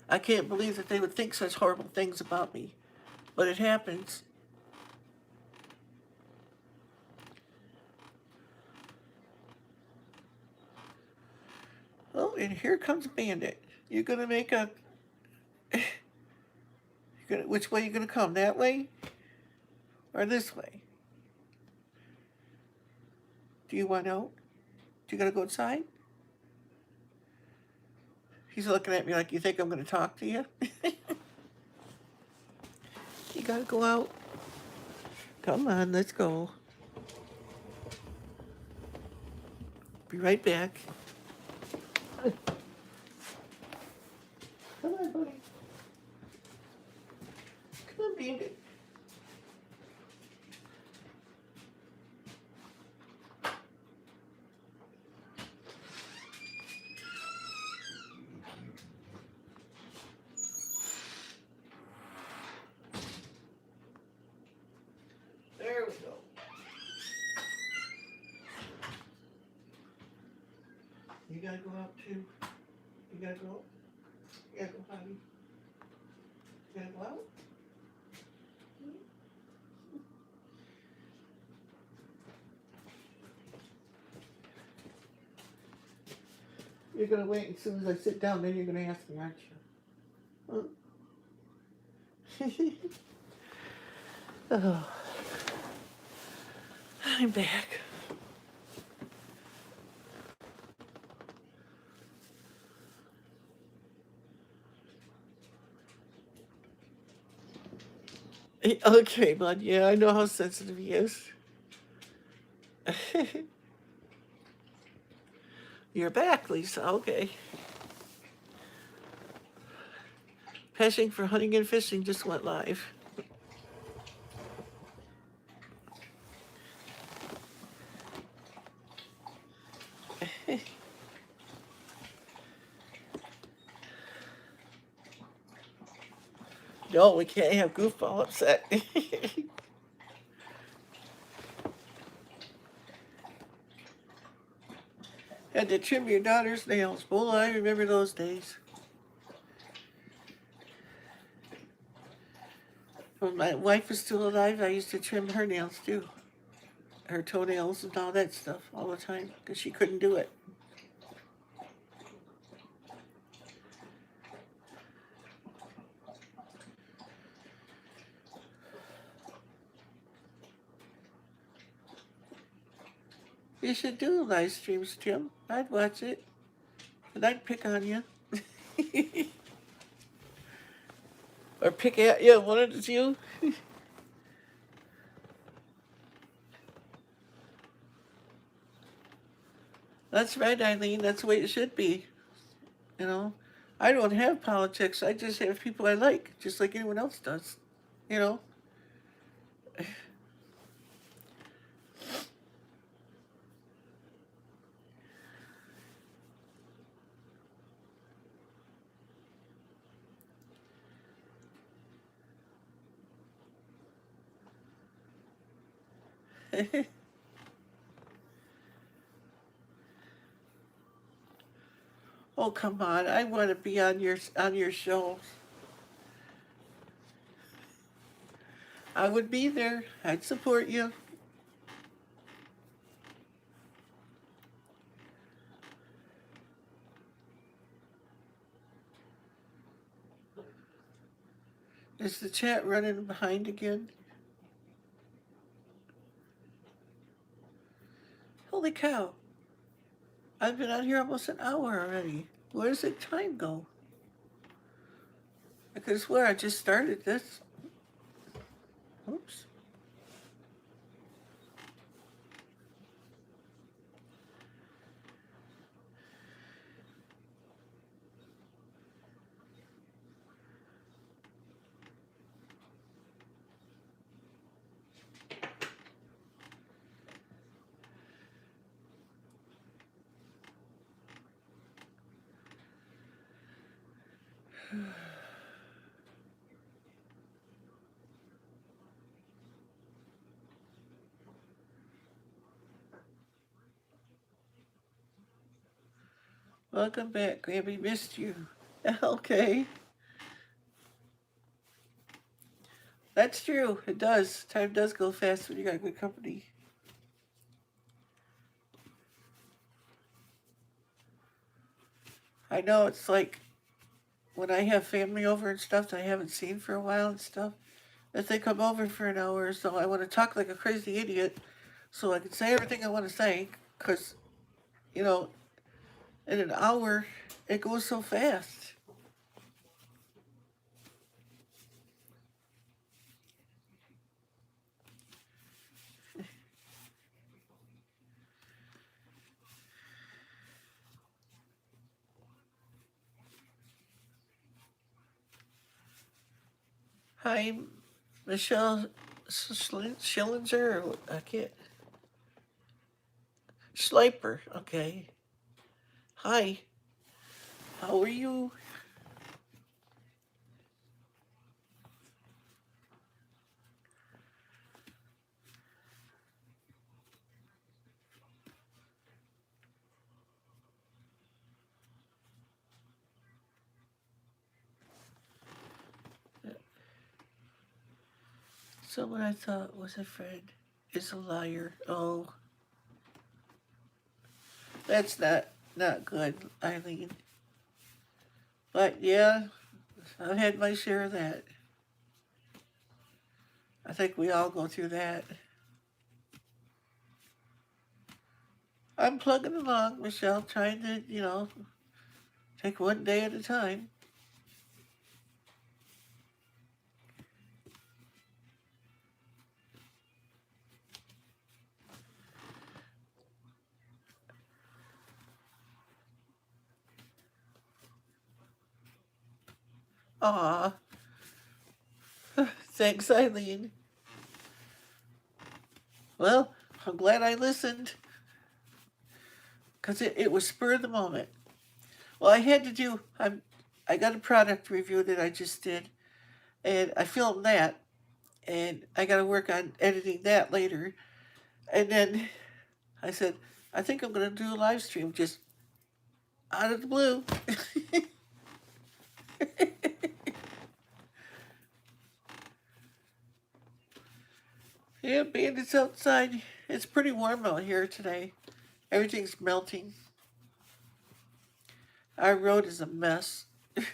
I can't believe that they would think such horrible things about me, but it happens. Oh, and here comes Bandit. You're gonna make a. Which way you gonna come? That way or this way? Do you want out? Do you gotta go inside? He's looking at me like, you think I'm gonna talk to you? You gotta go out. Come on, let's go. Be right back. Come on, buddy. Come on, Bandit. There we go. You gotta go out too. You gotta go. You gotta go, honey. You gotta go out. You're gonna wait as soon as I sit down, then you're gonna ask me, aren't you? Huh? Oh, I'm back. Okay, bud. Yeah, I know how sensitive he is. You're back, Lisa. Okay. Passing for hunting and fishing just went live. No, we can't have Goofball upset. Had to trim your daughter's nails. Boy, I remember those days. When my wife was still alive, I used to trim her nails too. Her toenails and all that stuff all the time because she couldn't do it. You should do live streams, Tim. I'd watch it. And I'd pick on you. Or pick at you, one of the two. That's right, Eileen. That's the way it should be. You know, I don't have politics. I just have people I like, just like anyone else does. You know. Oh, come on! I want to be on your show. I would be there. I'd support you. Is the chat running behind again? Holy cow! I've been on here almost an hour already. Where does the time go? I could swear I just started this. Oops. Welcome back, Grammy. Missed you. Okay. That's true. It does. Time does go fast when you got good company. I know it's like when I have family over and stuff that I haven't seen for a while and stuff. If they come over for an hour or so, I want to talk like a crazy idiot so I can say everything I want to say. Because, you know, in an hour, it goes so fast. Hi, Michelle Schillinger. I can't. Schleiper. Okay. Hi. How are you? Someone I thought was a friend is a liar. Oh, that's not good, Eileen. But yeah, I've had my share of that. I think we all go through that. I'm plugging along, Michelle, trying to, take one day at a time. Aw, thanks, Eileen. Well, I'm glad I listened because it was spur of the moment. Well, I got a product review that I just did, and I filmed that, and I got to work on editing that later. And then I said, I think I'm going to do a live stream just out of the blue. Yeah, being it's outside, it's pretty warm out here today. Everything's melting. Our road is a mess. It's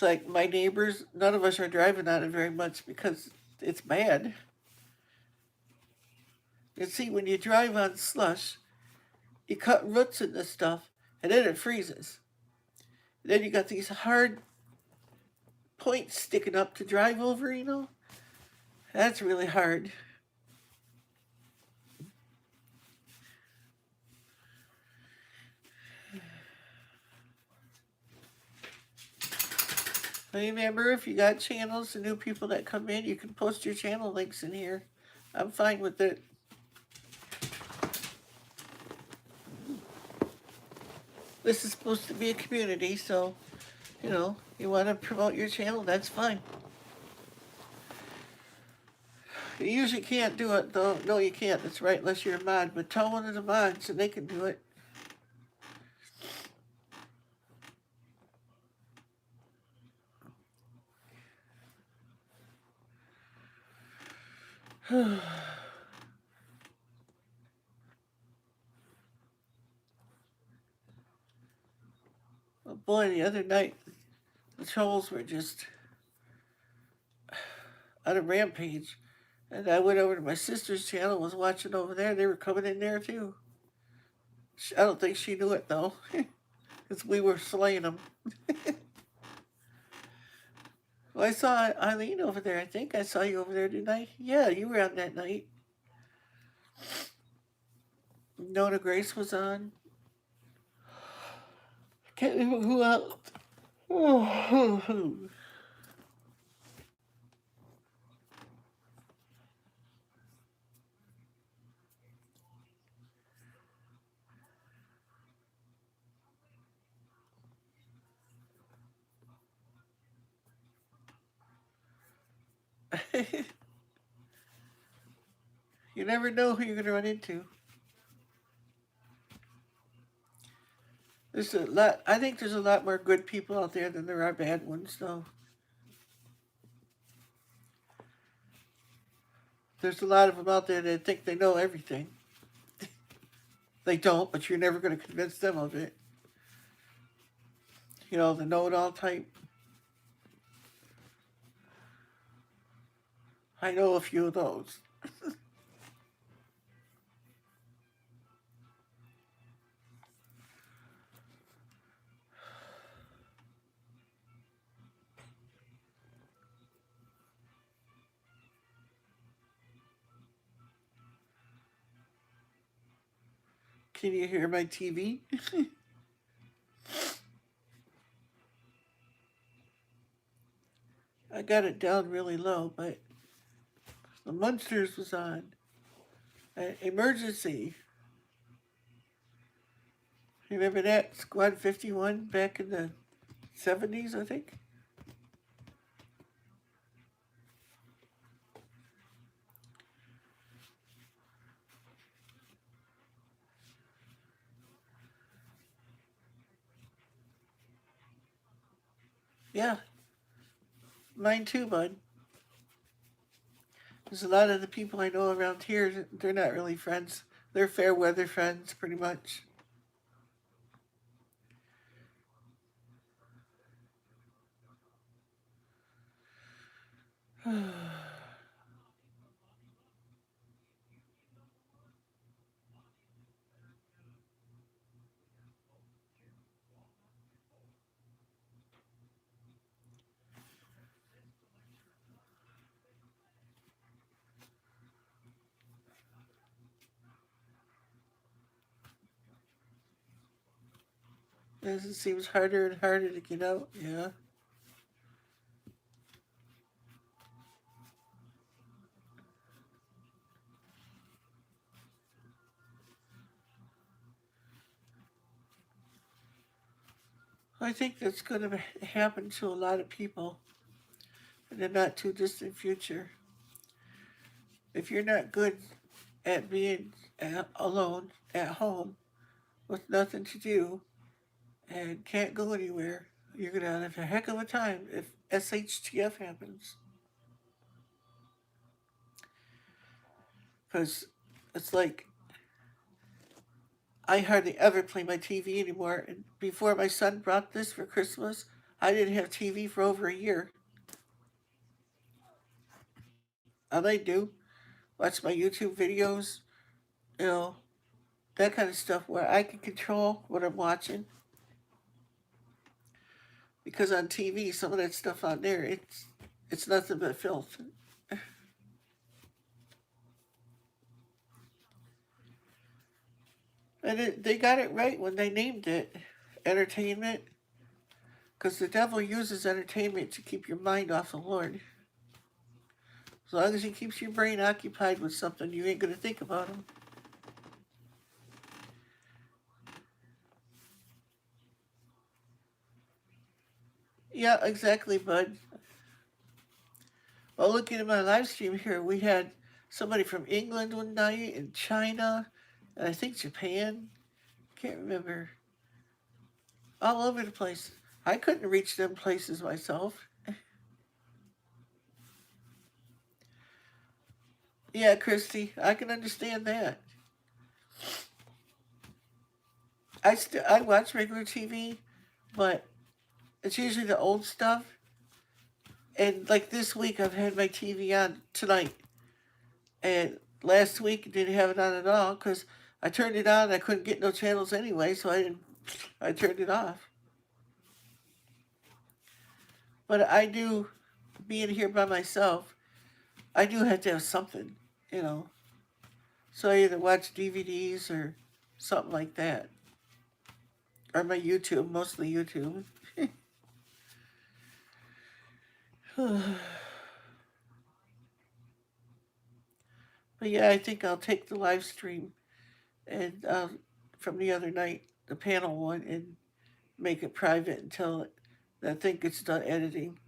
like my neighbors, none of us are driving on it very much because it's bad. You see, when you drive on slush, you cut roots in this stuff, and then it freezes. Then you got these hard points sticking up to drive over. That's really hard. Remember, if you got channels and new people that come in, you can post your channel links in here. I'm fine with it. This is supposed to be a community, so, you want to promote your channel, that's fine. You usually can't do it, though. No, you can't. That's right, unless you're a mod. But tell one of the mods and they can do it. Oh boy, the other night, the trolls were just on a rampage. And I went over to my sister's channel, was watching over there. They were coming in there too. I don't think she knew it though, because we were slaying them. Well, I saw Eileen over there. I think I saw you over there tonight. Yeah, you were on that night. Nona Grace was on. Can't remember who else. Oh, you never know who you're going to run into. There's a lot. I think there's a lot more good people out there than there are bad ones, though. There's a lot of them out there that think they know everything. They don't, but you're never going to convince them of it. You know, the know-it-all type. I know a few of those. Can you hear my TV? I got it down really low, but the Munsters was on. Emergency. Remember that? Squad 51 back in the 70s, I think? Yeah, mine too, bud. There's a lot of the people I know around here, they're not really friends. They're fair weather friends, pretty much. As it seems harder and harder to get out, yeah. I think that's going to happen to a lot of people in the not too distant future. If you're not good at being alone at home with nothing to do and can't go anywhere, you're going to have a heck of a time if SHTF happens. Because it's like I hardly ever play my TV anymore. And before my son brought this for Christmas, I didn't have TV for over a year. All I do, watch my YouTube videos, you know, that kind of stuff where I can control what I'm watching. Because on TV, some of that stuff on there, it's nothing but filth. And they got it right when they named it entertainment, because the devil uses entertainment to keep your mind off the Lord. As long as he keeps your brain occupied with something, you ain't gonna think about him. Yeah, exactly, bud. Well, looking at my live stream here, we had somebody from England one night, and China, and I think Japan. Can't remember. All over the place. I couldn't reach them places myself. Yeah, Christy, I can understand that. I watch regular TV, but it's usually the old stuff. And like this week, I've had my TV on tonight, and last week didn't have it on at all because I turned it on. I couldn't get no channels anyway, so I turned it off. But I do, being here by myself, I do have to have something, you know. So I either watch DVDs or something like that, or my YouTube, mostly YouTube. But yeah, I think I'll take the live stream and from the other night, the panel one, and make it private until I think it's done editing.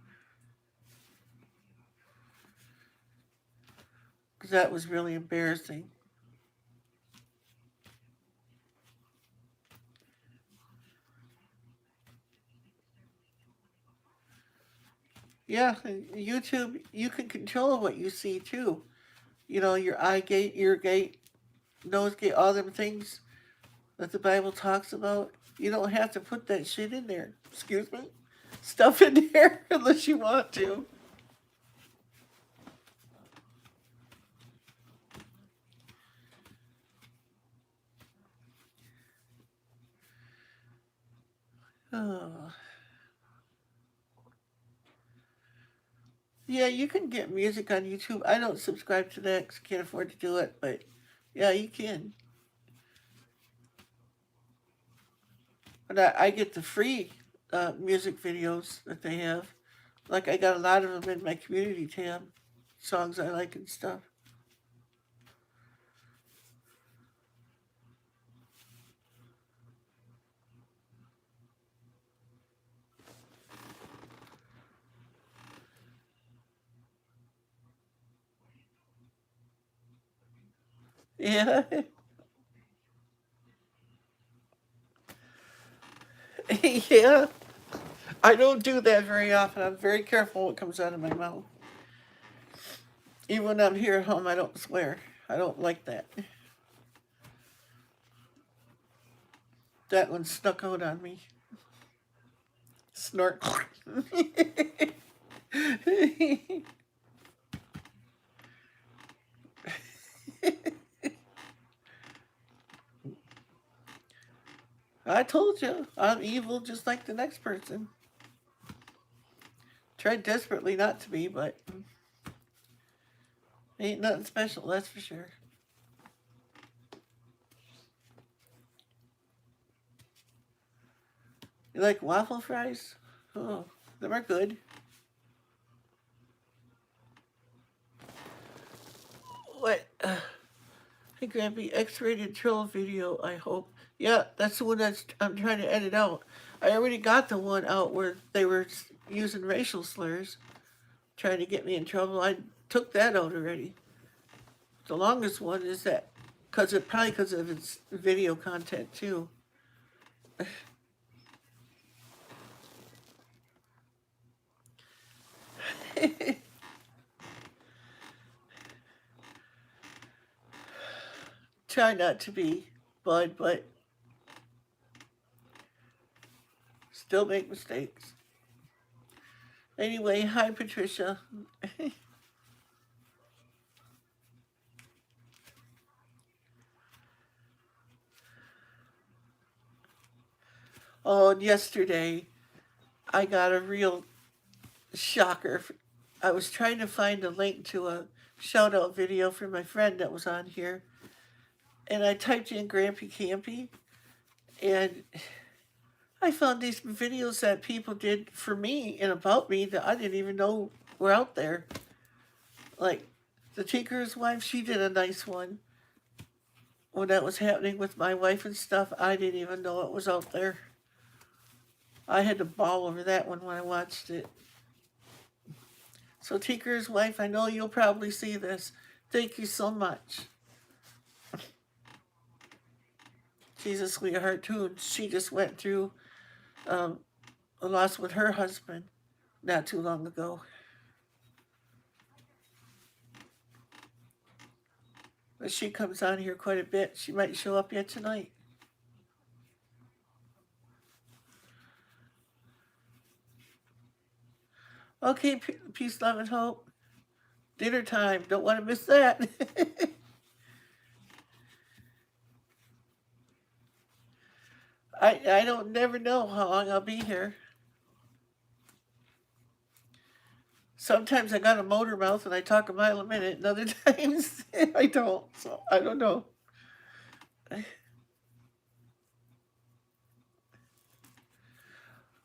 Because that was really embarrassing. Yeah, YouTube, you can control what you see too. You know, your eye gate, ear gate, nose gate, all them things that the Bible talks about. You don't have to put that shit in there. Excuse me? Stuff in there unless you want to. Oh. Yeah, you can get music on YouTube. I don't subscribe to that 'cause I can't afford to do it, but yeah, you can. And I get the free music videos that they have. Like I got a lot of them in my community tab, songs I like and stuff. Yeah, yeah. I don't do that very often. I'm very careful what comes out of my mouth. Even when I'm here at home, I don't swear. I don't like that. That one snuck out on me. Snort. I told you, I'm evil just like the next person. Tried desperately not to be, but ain't nothing special, that's for sure. You like waffle fries? Oh, them are good. What? Hey, Grampy, X-rated troll video, I hope. Yeah, that's the one I'm trying to edit out. I already got the one out where they were using racial slurs, trying to get me in trouble. I took that out already. The longest one is that, probably because of its video content too. Try not to be, Bud, but still make mistakes. Anyway, hi Patricia. Oh, and yesterday I got a real shocker. I was trying to find a link to a shout out video for my friend that was on here, and I typed in Grampy Campy, and I found these videos that people did for me and about me that I didn't even know were out there. Like the Tinker's wife, she did a nice one when that was happening with my wife and stuff. I didn't even know it was out there. I had to bawl over that one when I watched it. So Tinker's wife, I know you'll probably see this. Thank you so much. She's a sweetheart too. And she just went through um, a loss with her husband not too long ago. But she comes on here quite a bit. She might show up yet tonight. Okay, peace, love, and hope. Dinner time. Don't want to miss that. I don't never know how long I'll be here. Sometimes I got a motor mouth and I talk a mile a minute, and other times I don't. So I don't know.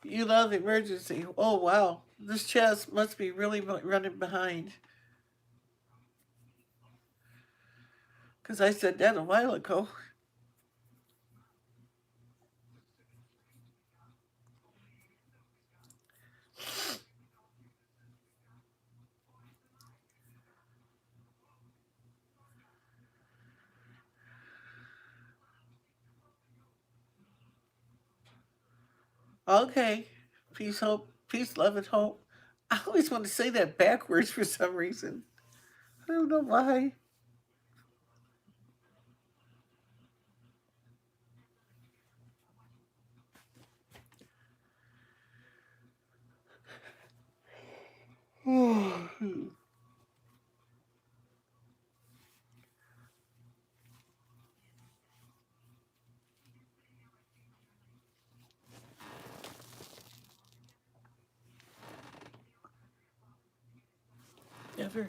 You love emergency. Oh wow, this chest must be really running behind. Because I said that a while ago. Okay. Peace, hope, peace, love, and hope. I always want to say that backwards for some reason. I don't know why. Never.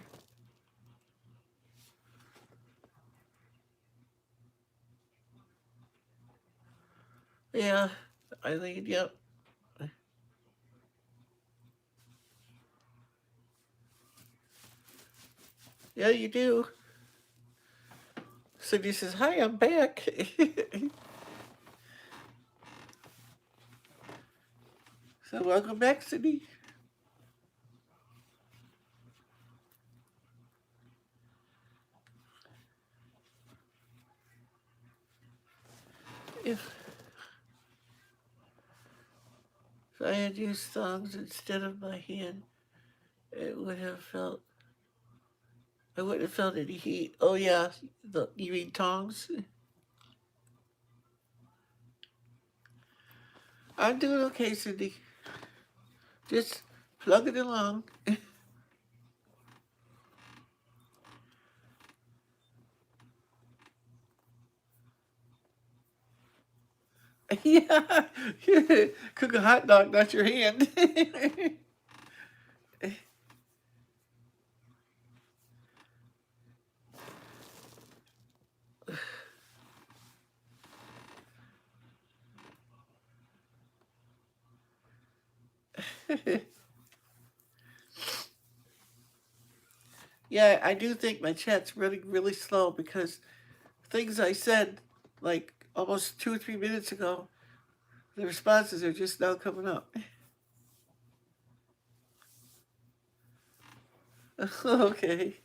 Yeah, Eileen, yep. Yeah, you do. Cindy says, "Hi, I'm back." So welcome back, Cindy. If I had used thongs instead of my hand, it would have felt. I wouldn't have felt any heat. Oh yeah, you mean tongs? I'm doing okay, Cindy. Just plugging along. Yeah, cook a hot dog, not your hand. Yeah, I do think my chat's running really slow because things I said like almost 2 or 3 minutes ago, the responses are just now coming up. Okay.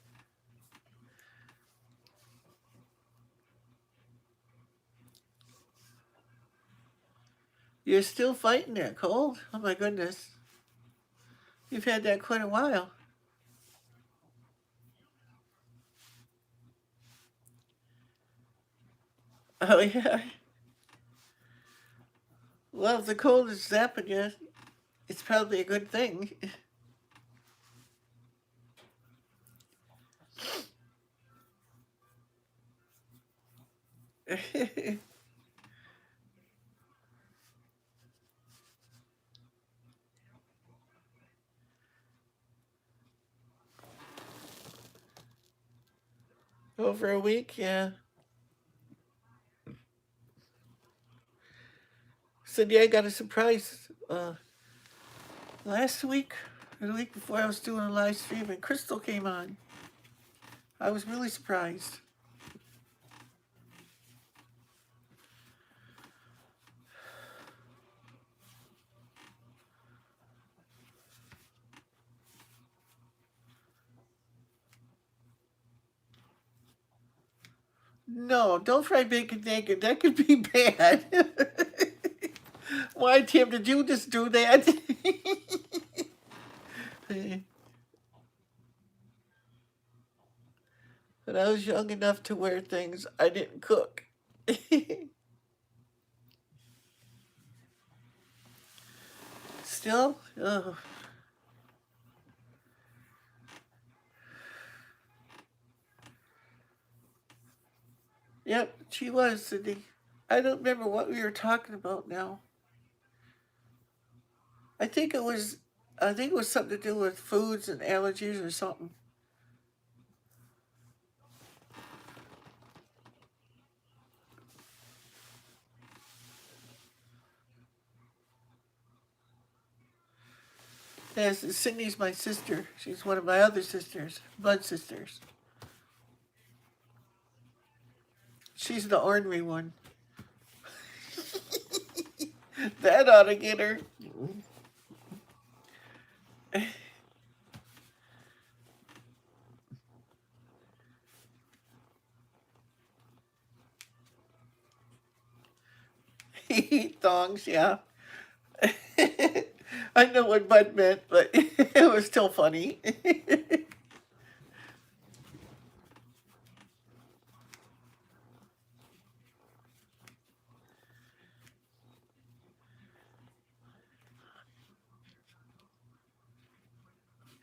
You're still fighting that cold? Oh my goodness. You've had that quite a while. Oh yeah. Well, if the cold is zapping you, it's probably a good thing. Over a week, yeah. Cindy, I got a surprise last week or the week before. I was doing a live stream and Crystal came on. I was really surprised. No, don't try bacon naked. That could be bad. Why, Tim, did you just do that? When I was young enough to wear things, I didn't cook. Still? Oh. Yep, she was, Cindy. I don't remember what we were talking about now. I think it was I think it was something to do with foods and allergies or something. Yes, Sydney's my sister. She's one of my other sisters, blood sisters. She's the ornery one. That ought to get her. Thongs, yeah. I know what Bud meant, but it was still funny.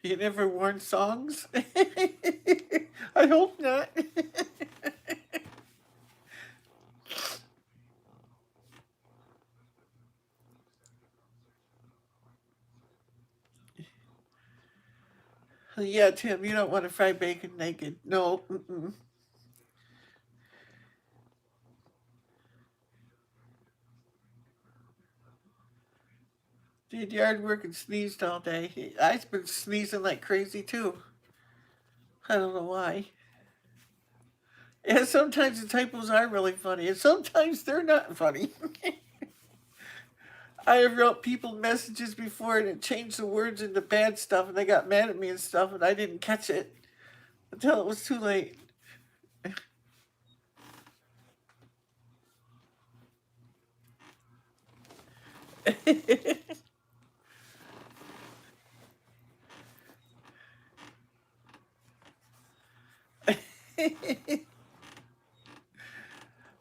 You never worn songs? I hope not. Yeah, Tim, you don't want to fry bacon naked. No. Mm-mm. Did yard work and sneezed all day. I've been sneezing like crazy too. I don't know why. And sometimes the typos are really funny, and sometimes they're not funny. I have wrote people messages before and it changed the words into bad stuff, and they got mad at me and stuff, and I didn't catch it until it was too late.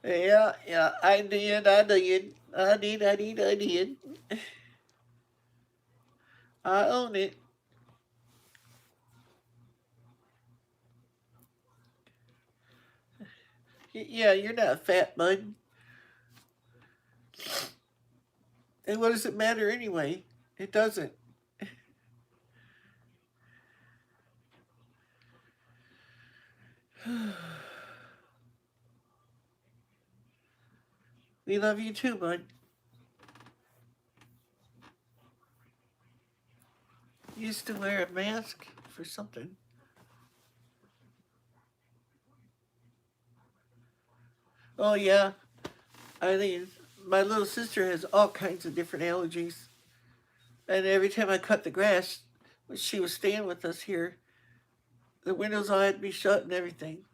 Yeah, yeah, I did. I own it. Yeah, you're not fat, bud. And what does it matter anyway? It doesn't. We love you too, bud. You used to wear a mask for something. Oh, yeah. I mean, my little sister has all kinds of different allergies. And every time I cut the grass, when she was staying with us here, the windows all had to be shut and everything.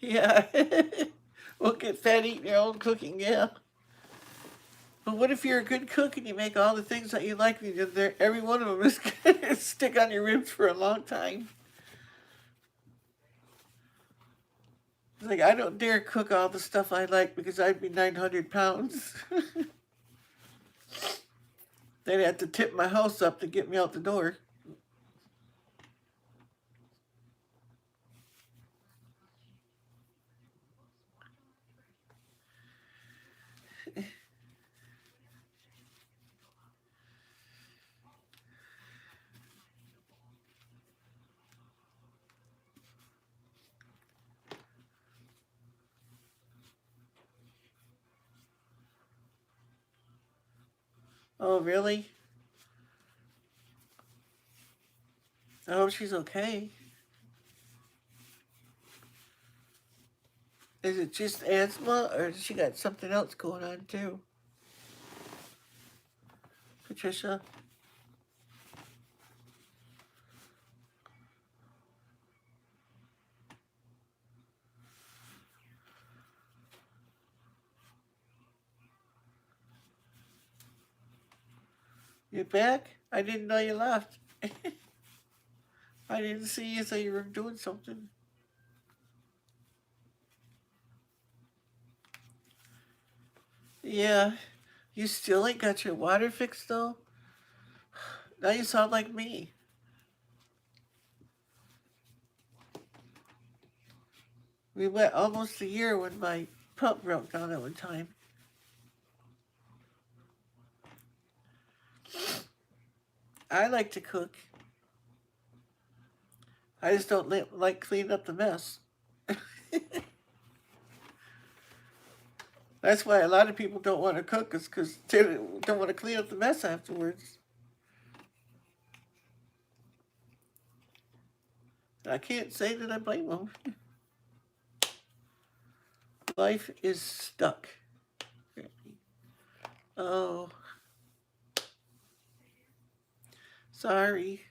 Yeah. We'll get fat eating your own cooking, yeah. But what if you're a good cook and you make all the things that you like, and every one of them is gonna stick on your ribs for a long time? It's like, I don't dare cook all the stuff I like because I'd be 900 pounds. They'd have to tip my house up to get me out the door. Oh, really? I hope she's okay. Is it just asthma or has she got something else going on too? Patricia? You back? I didn't know you left. I didn't see you, so you were doing something. Yeah. You still ain't got your water fixed though? Now you sound like me. We went almost a year when my pump broke down at one time. I like to cook. I just don't like cleaning up the mess. That's why a lot of people don't want to cook, is because they don't want to clean up the mess afterwards. I can't say that I blame them. Life is stuck. Oh, sorry.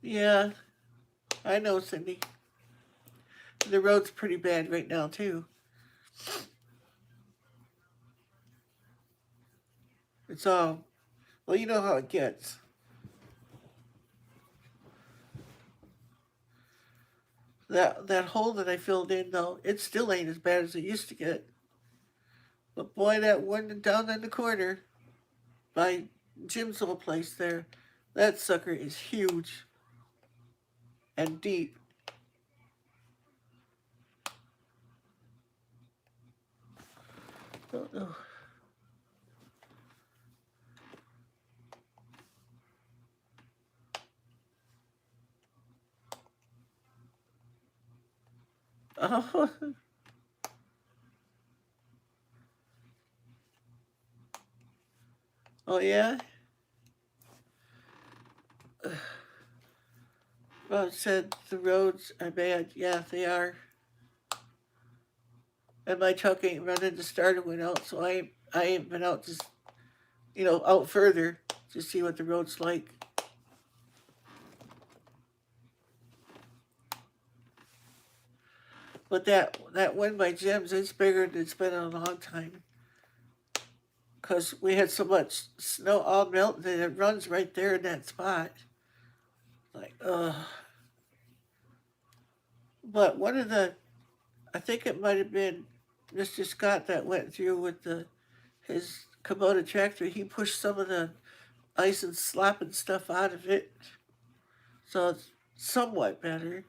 Yeah, I know, Cindy. The road's pretty bad right now, too. It's all, well, you know how it gets. That hole that I filled in, though, it still ain't as bad as it used to get. But boy, that one down in the corner by Jim's old place there, that sucker is huge and deep. Oh, no. Oh, oh yeah? Well, it said the roads are bad. Yeah, they are. And my truck ain't running. The starter went out, so I ain't been out just out further to see what the road's like. But that one by Jim's, it's bigger than it's been in a long time. Cause we had so much snow all melting and it runs right there in that spot. Like, But one of the, I think it might have been Mr. Scott that went through with his Kubota tractor. He pushed some of the ice and slop and stuff out of it, so it's somewhat better.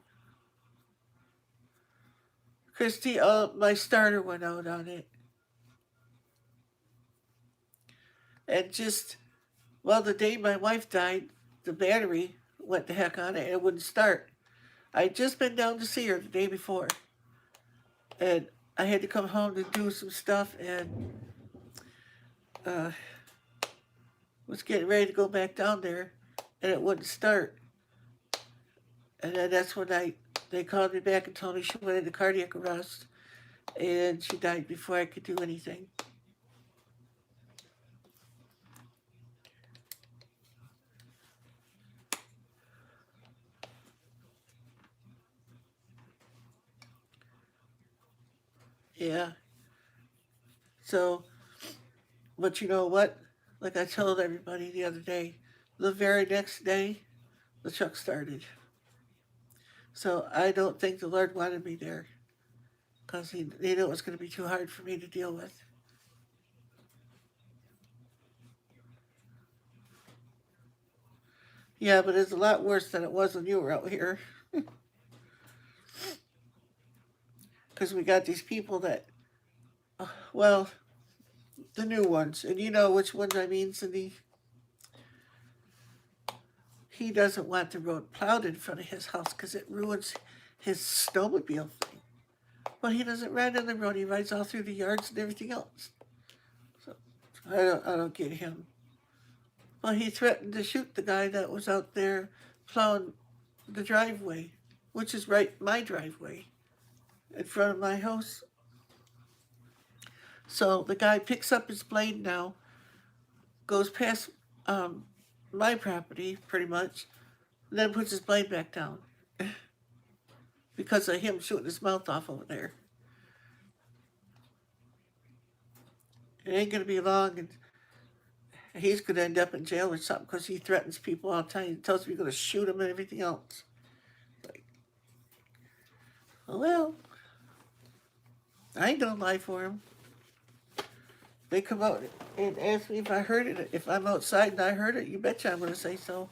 Christy, my starter went out on it, and just well, the day my wife died, the battery went the heck on it, and it wouldn't start. I'd just been down to see her the day before, and I had to come home to do some stuff, and uh, was getting ready to go back down there, and it wouldn't start. And then that's when they called me back and told me she went into cardiac arrest, and she died before I could do anything. Yeah. So, but you know what? Like I told everybody the other day, the very next day, the truck started. So I don't think the Lord wanted me there because he knew it was going to be too hard for me to deal with. Yeah, but it's a lot worse than it was when you were out here because we got these people that, well, the new ones, and you know which ones I mean, Cindy. He doesn't want the road plowed in front of his house because it ruins his snowmobile thing. But he doesn't ride on the road. He rides all through the yards and everything else. So I don't get him. Well, he threatened to shoot the guy that was out there plowing the driveway, which is right my driveway in front of my house. So the guy picks up his blade now, goes past um, my property pretty much, and then puts his blade back down because of him shooting his mouth off over there. It ain't gonna be long, he's going to end up in jail or something because he threatens people all the time. He tells them he's going to shoot them and everything else. Like, well, I ain't gonna lie for him. They come out and ask me if I heard it. If I'm outside and I heard it, you betcha I'm gonna say so.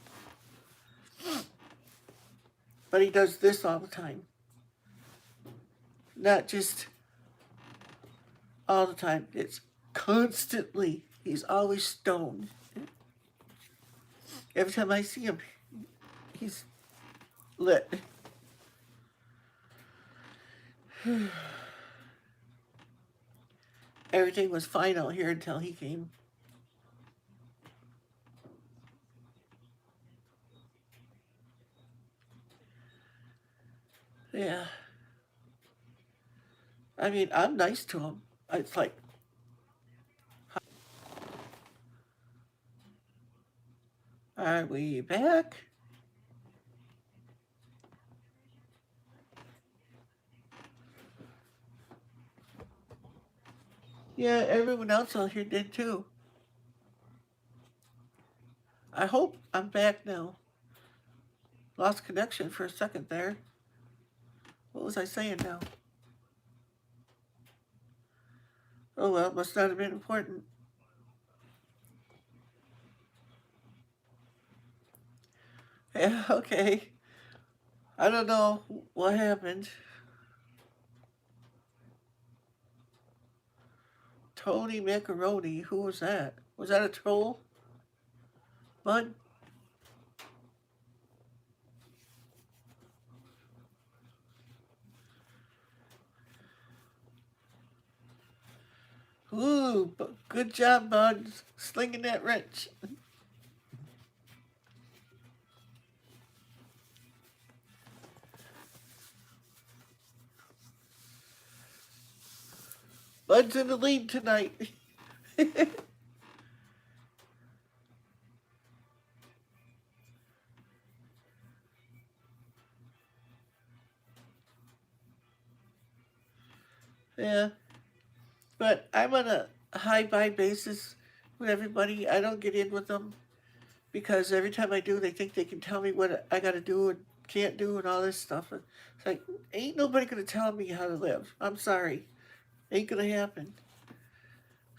But he does this all the time. Not just all the time. It's constantly. He's always stoned. Every time I see him, he's lit. Everything was fine out here until he came. Yeah. I mean, I'm nice to him. It's like, are we back? Yeah, everyone else out here did too. I hope I'm back now. Lost connection for a second there. What was I saying now? Oh well, must not have been important. Yeah, okay. I don't know what happened. Tony Macaroni, who was that? Was that a troll? Bud? Ooh, good job, Bud, slinging that wrench. Bud's in the lead tonight. Yeah, but I'm on a high-buy basis with everybody. I don't get in with them because every time I do, they think they can tell me what I got to do and can't do and all this stuff. It's like, ain't nobody gonna tell me how to live. I'm sorry, ain't gonna happen.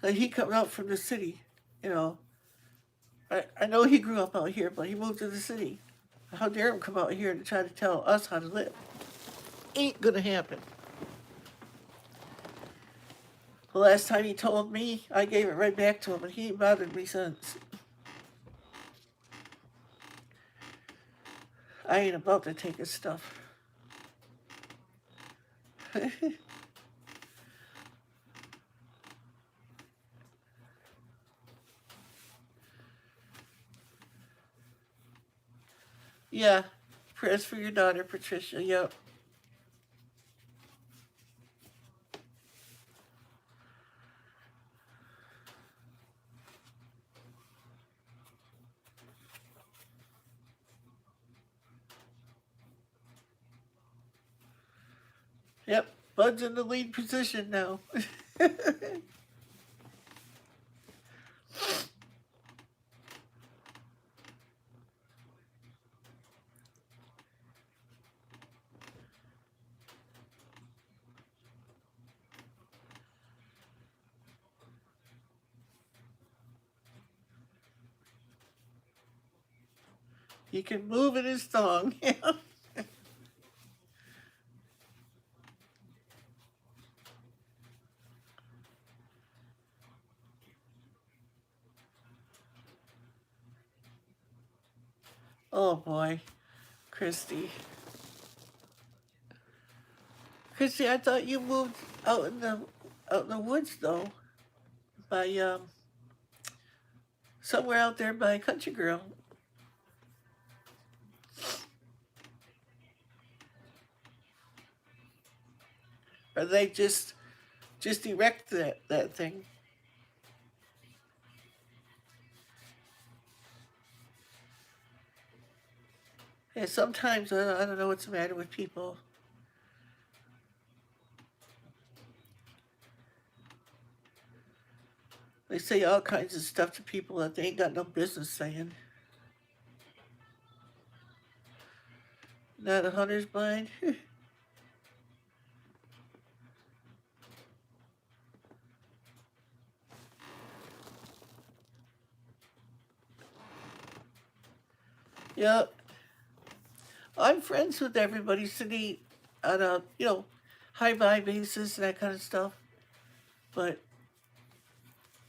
Like he coming out from the city, you know. I know he grew up out here, but he moved to the city. How dare him come out here and try to tell us how to live? Ain't gonna happen. The last time he told me, I gave it right back to him, and he ain't bothered me since. I ain't about to take his stuff. Yeah, prayers for your daughter, Patricia. Yep. Yep. Bud's in the lead position now. He can move in his thong. Oh boy, Christy. Christy, I thought you moved out in the woods though, by somewhere out there by Country Girl. Or they just erect that thing. Yeah, sometimes I don't know what's the matter with people. They say all kinds of stuff to people that they ain't got no business saying. Not a hunter's blind. Yep. I'm friends with everybody, Cindy, on a high vibe basis and that kind of stuff. But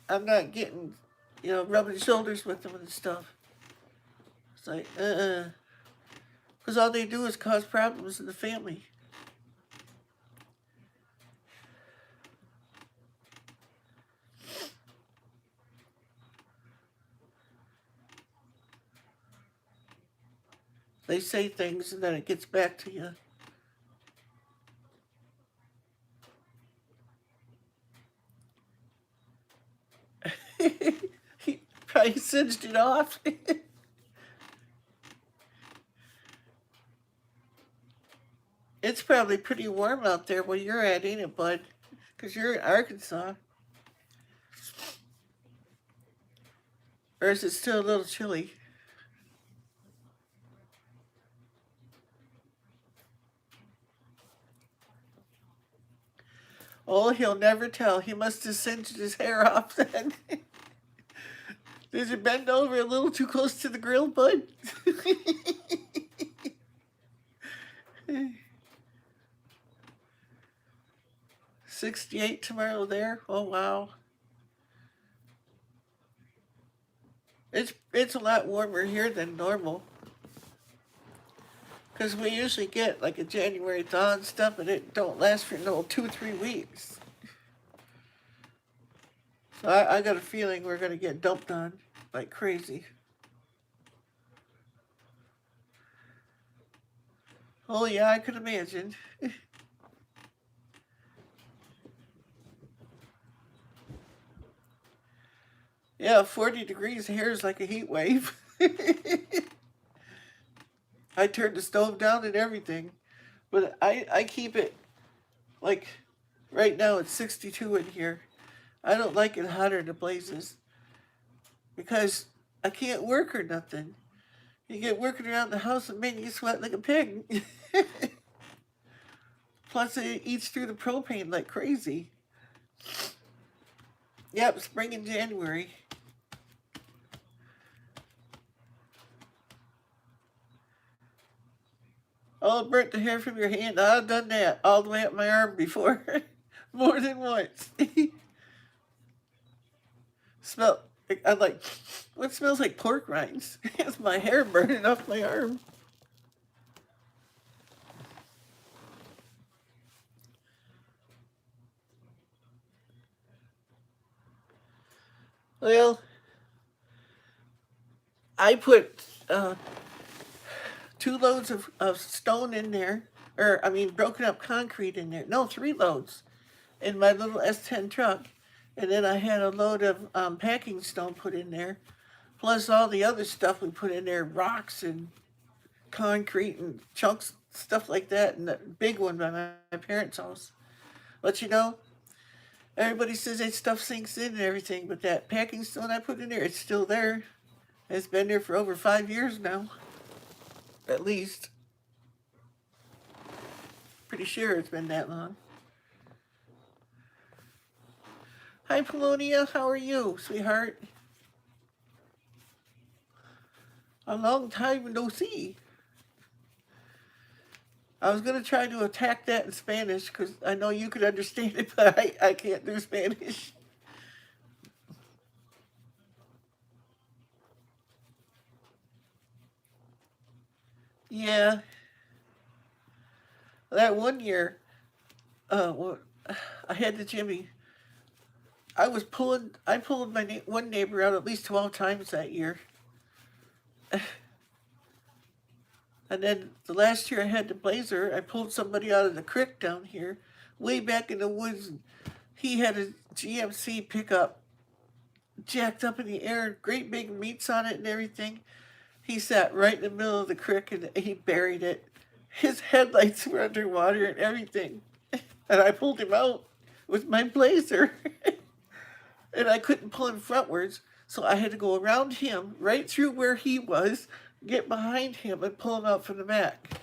I'm not getting rubbing shoulders with them and stuff. It's like because all they do is cause problems in the family. They say things and then it gets back to you. He probably singed it off. It's probably pretty warm out there where you're at, ain't it, bud? Because you're in Arkansas. Or is it still a little chilly? Oh, he'll never tell. He must have singed his hair off then. Did you bend over a little too close to the grill, bud? 68 tomorrow there. Oh wow. It's a lot warmer here than normal. Because we usually get like a January thaw and stuff, and it don't last for no 2 3 weeks. So I got a feeling we're gonna get dumped on like crazy. Oh yeah, I could imagine. Yeah, 40 degrees here is like a heat wave. I turned the stove down and everything, but I keep it like right now it's 62 in here. I don't like it hotter than blazes because I can't work or nothing. You get working around the house and man, you sweat like a pig. Plus, it eats through the propane like crazy. Yep, spring and January. Oh, it burnt the hair from your hand. I've done that all the way up my arm before. More than once. Smell. I'm like, what smells like pork rinds? It's my hair burning off my arm. Well, I put 2 loads of stone in there, or I mean, broken up concrete in there. No, 3 loads in my little S10 truck. And then I had a load of packing stone put in there, plus all the other stuff we put in there, rocks and concrete and chunks, stuff like that, and that big one by my parents' house. But everybody says that stuff sinks in and everything, but that packing stone I put in there, it's still there. It's been there for over 5 years now, at least. Pretty sure it's been that long. Hi, Polonia. How are you, sweetheart? A long time no see. I was gonna try to attack that in Spanish because I know you could understand it, but I can't do Spanish. Yeah, that one year, well, I had the Jimmy. I pulled my one neighbor out at least 12 times that year, and then the last year I had the Blazer. I pulled somebody out of the creek down here, way back in the woods. And he had a GMC pickup, jacked up in the air, great big meats on it and everything. He sat right in the middle of the creek and he buried it. His headlights were underwater and everything. And I pulled him out with my Blazer. and I couldn't pull him frontwards, so I had to go around him, right through where he was, get behind him, and pull him out from the back.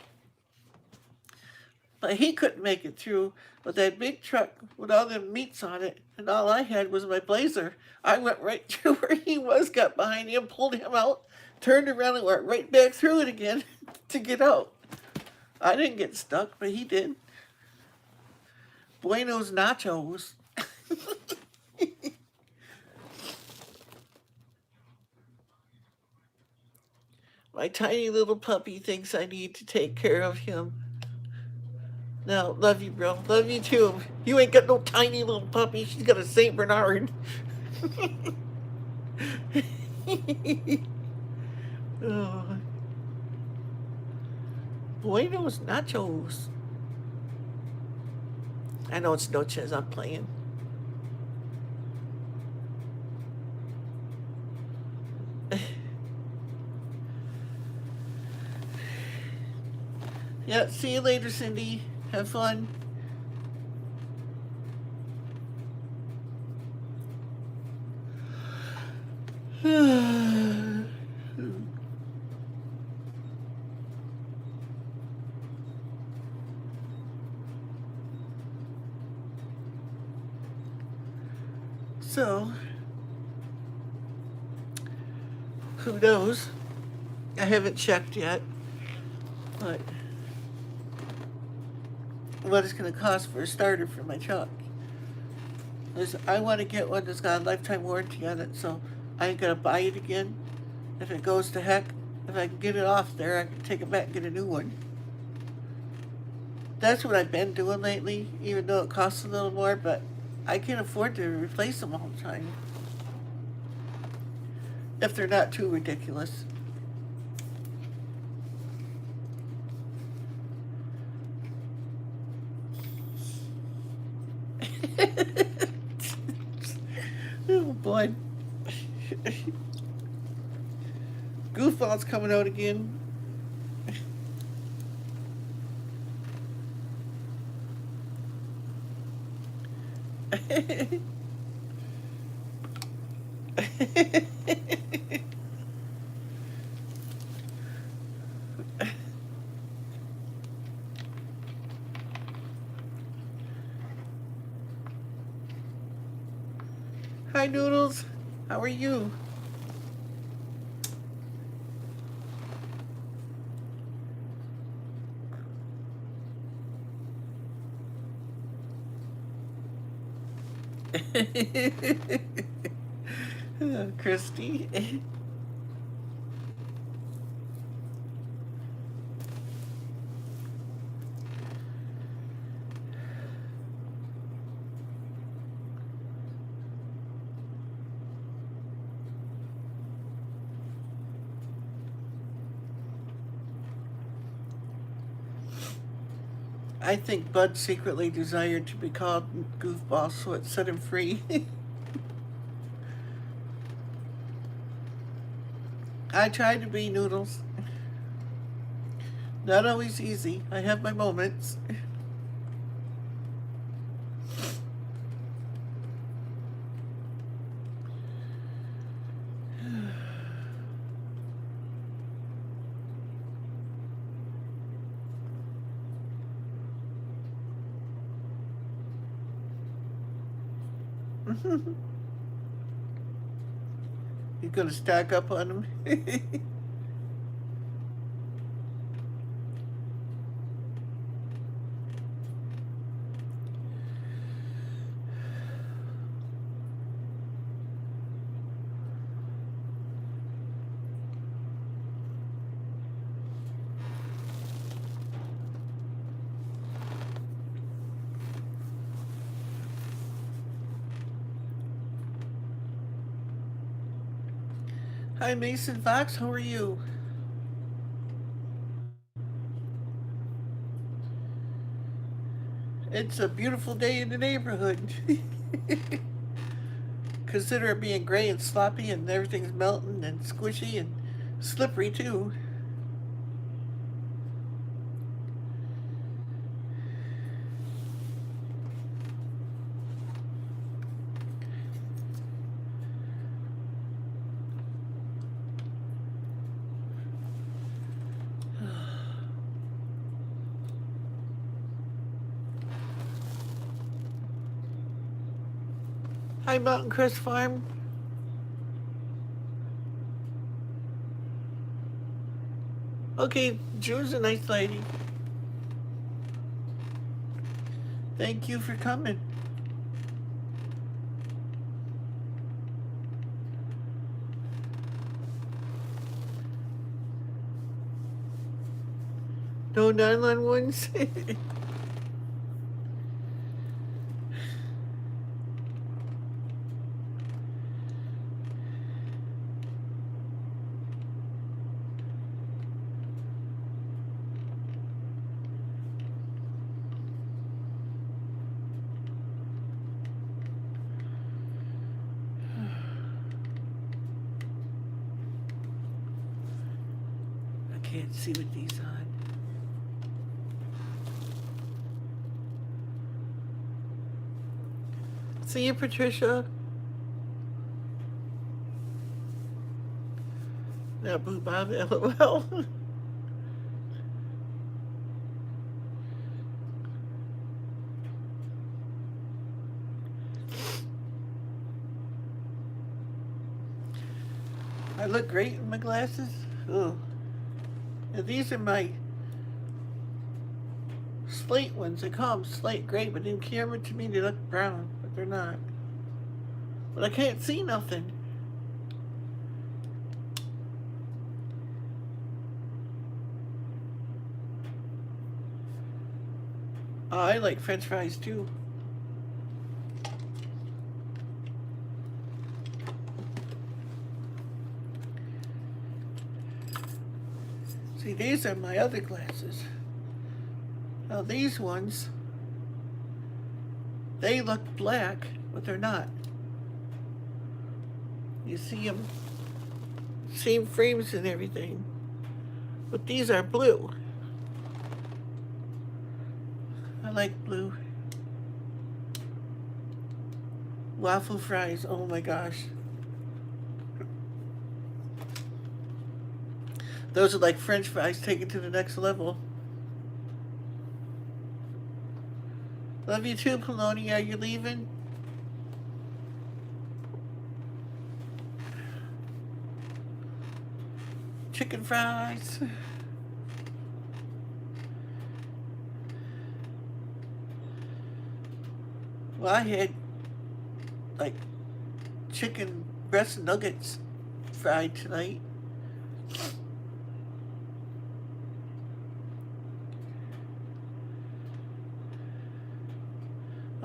But he couldn't make it through with that big truck with all them meats on it, and all I had was my blazer. I went right through where he was, got behind him, pulled him out, turned around, and went right back through it again to get out. I didn't get stuck, but he did. Buenos nachos. My tiny little puppy thinks I need to take care of him. No, love you, bro. Love you too. You ain't got no tiny little puppy. She's got a Saint Bernard. Oh. Buenos nachos. I know it's noches. I'm playing. Yeah, see you later, Cindy. Have fun. So, who knows? I haven't checked yet, but what it's going to cost for a starter for my truck. I want to get one that's got a lifetime warranty on it, so I ain't going to buy it again. If it goes to heck, if I can get it off there, I can take it back and get a new one. That's what I've been doing lately, even though it costs a little more, but I can't afford to replace them all the time. If they're not too ridiculous. Oh boy. Goofball's coming out again. Hi, Noodles. How are you? Oh, Christy. I think Bud secretly desired to be called Goofball, so it set him free. I tried to be, Noodles. Not always easy. I have my moments. You gonna stack up on him? Hi, Mason Fox. How are you? It's a beautiful day in the neighborhood. Consider it being gray and sloppy and everything's melting and squishy and slippery too. Hi, Mountain Crest Farm. Okay, Drew's a nice lady. Thank you for coming. No nylon ones? I can't see with these on. See you, Patricia. Now, Boo Bob, LOL. I look great in my glasses. Oh, now, these are my slate ones. They call them slate gray, but in camera to me they look brown, but they're not. But I can't see nothing. Oh, I like French fries too. See, these are my other glasses. Now these ones, they look black, but they're not. You see them, same frames and everything, but these are blue. I like blue. Waffle fries, oh my gosh. Those are like French fries taken to the next level. Love you too, Poloni. Are you leaving? Chicken fries. Well, I had like chicken breast nuggets fried tonight.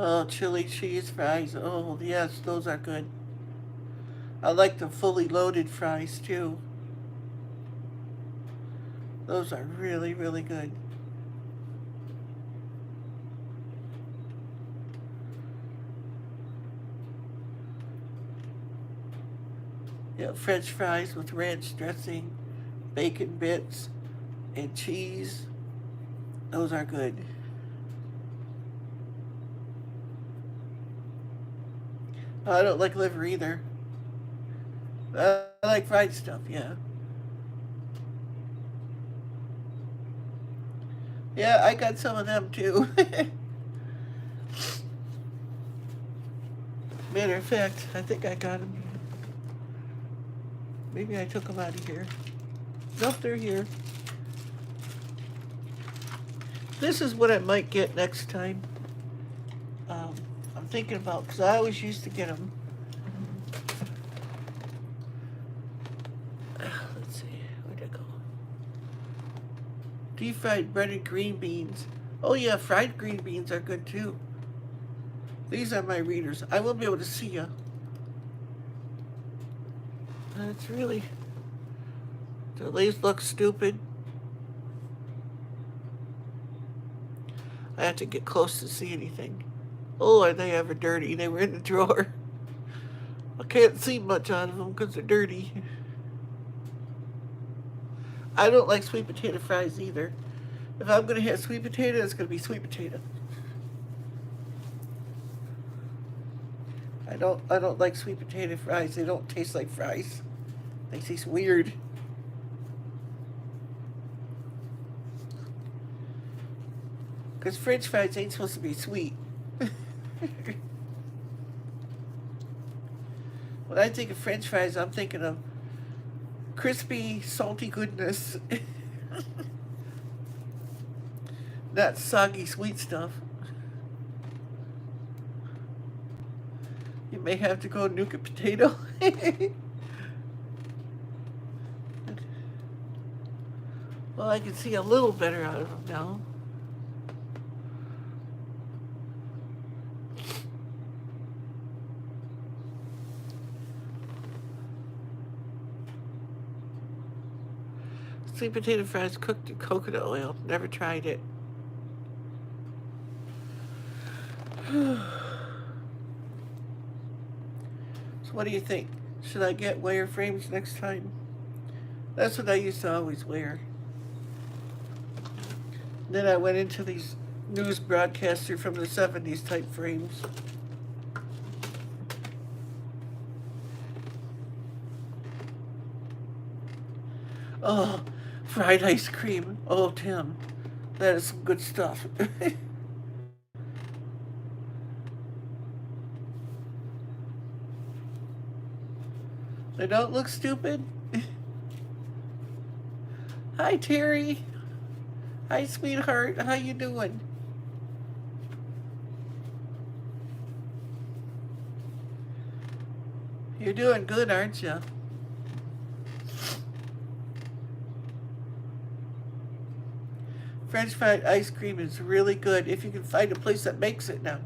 Oh, chili cheese fries. Oh, yes, those are good. I like the fully loaded fries too. Those are really, really good. Yeah, French fries with ranch dressing, bacon bits, and cheese. Those are good. I don't like liver either. I like fried stuff, yeah. Yeah, I got some of them too. Matter of fact, I think I got them. Maybe I took them out of here. Nope, they're here. This is what I might get next time. I'm thinking about, because I always used to get them. Let's see, where'd it go? Deep fried breaded green beans. Oh yeah, fried green beans are good too. These are my readers. I won't be able to see you. It's really, the leaves look stupid. I have to get close to see anything. Oh, are they ever dirty? They were in the drawer. I can't see much out of them because they're dirty. I don't like sweet potato fries either. If I'm gonna have sweet potato, it's gonna be sweet potato. I don't like sweet potato fries. They don't taste like fries. They taste weird. Because French fries ain't supposed to be sweet. When I think of French fries, I'm thinking of crispy, salty goodness, not soggy, sweet stuff. You may have to go nuke a potato. Well, I can see a little better out of them now. Sweet potato fries cooked in coconut oil. Never tried it. So what do you think? Should I get wireframes next time? That's what I used to always wear. Then I went into these news broadcaster from the 70s type frames. Oh, fried ice cream. Oh, Tim, that is some good stuff. They don't look stupid. Hi, Terry. Hi, sweetheart. How you doing? You're doing good, aren't you? French fried ice cream is really good if you can find a place that makes it now.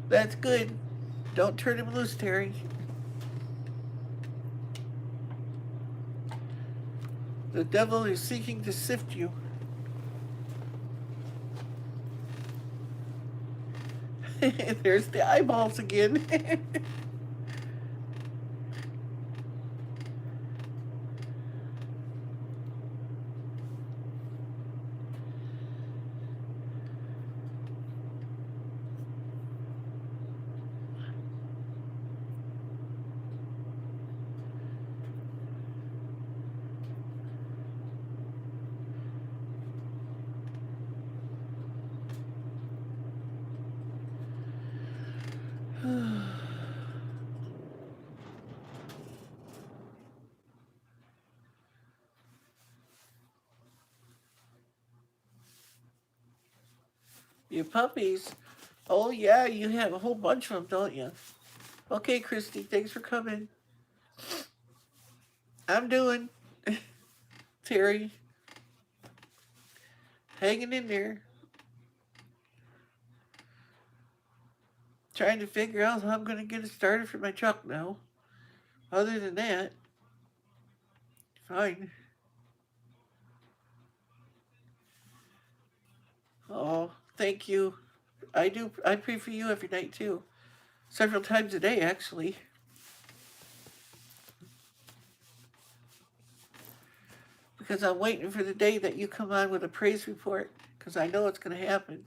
That's good. Don't turn him loose, Terry. The devil is seeking to sift you. There's the eyeballs again. Your puppies. Oh, yeah, you have a whole bunch of them, don't you? Okay, Christy, thanks for coming. I'm doing. Terry, hanging in there. Trying to figure out how I'm going to get it started for my truck now. Other than that, fine. Oh, thank you. I do. I pray for you every night too. Several times a day, actually. Because I'm waiting for the day that you come on with a praise report. Because I know it's going to happen.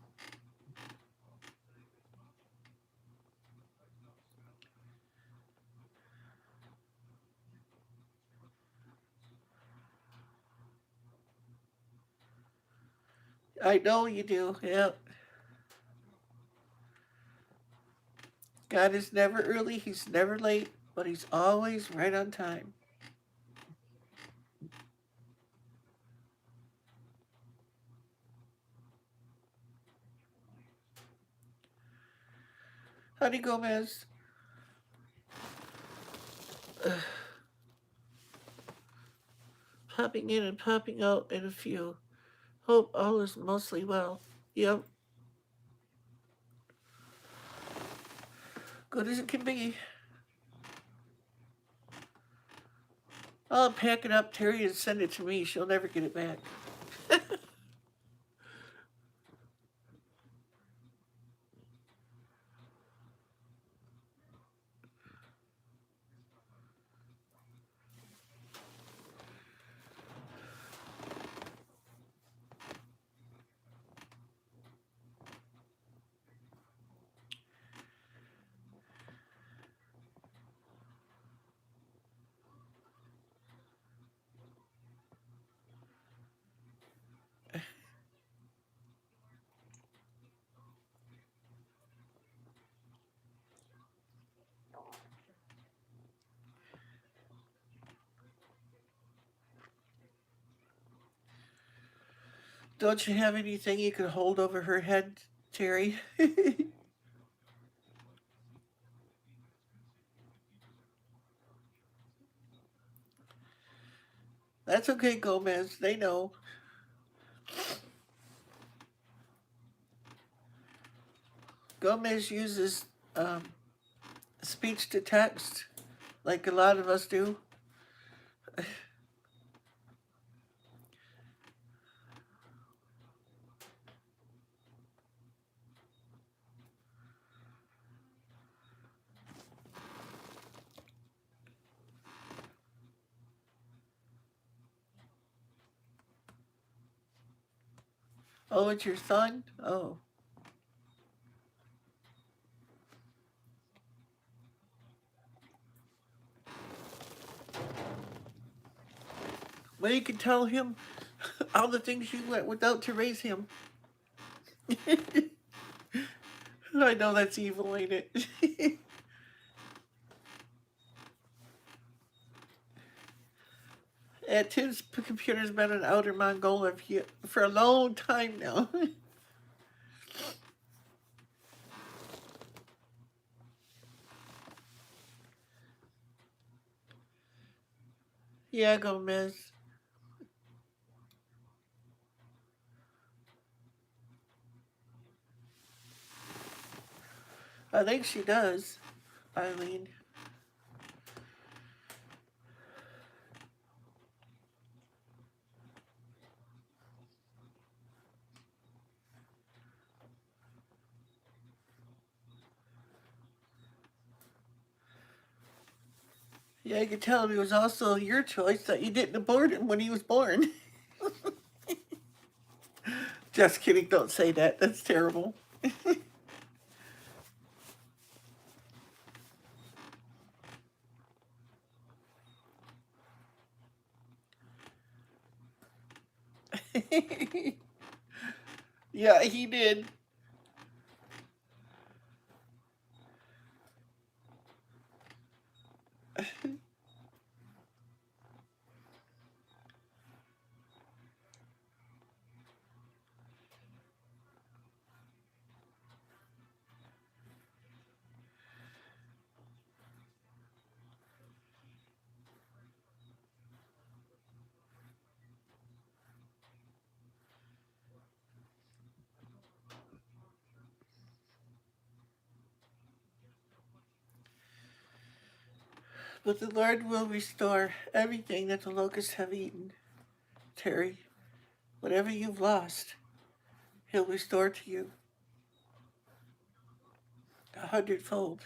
I know you do. Yep. God is never early. He's never late. But he's always right on time. Honey Gomez. Popping in and popping out in a few. Hope all is mostly well. Yep. Good as it can be. I'll pack it up, Terry, and send it to me. She'll never get it back. Don't you have anything you could hold over her head, Terry? That's okay, Gomez. They know. Gomez uses um, speech to text like a lot of us do. Oh, it's your son? Oh. Well, you can tell him all the things you went without to raise him. I know that's evil, ain't it? Tim's computer's been in Outer Mongolia for a long time now. Yeah, Gomez. I think she does, Eileen. Yeah, I could tell him it was also your choice that you didn't abort him when he was born. Just kidding, don't say that. That's terrible. Yeah, he did. But the Lord will restore everything that the locusts have eaten, Terry. Whatever you've lost, He'll restore to you 100-fold.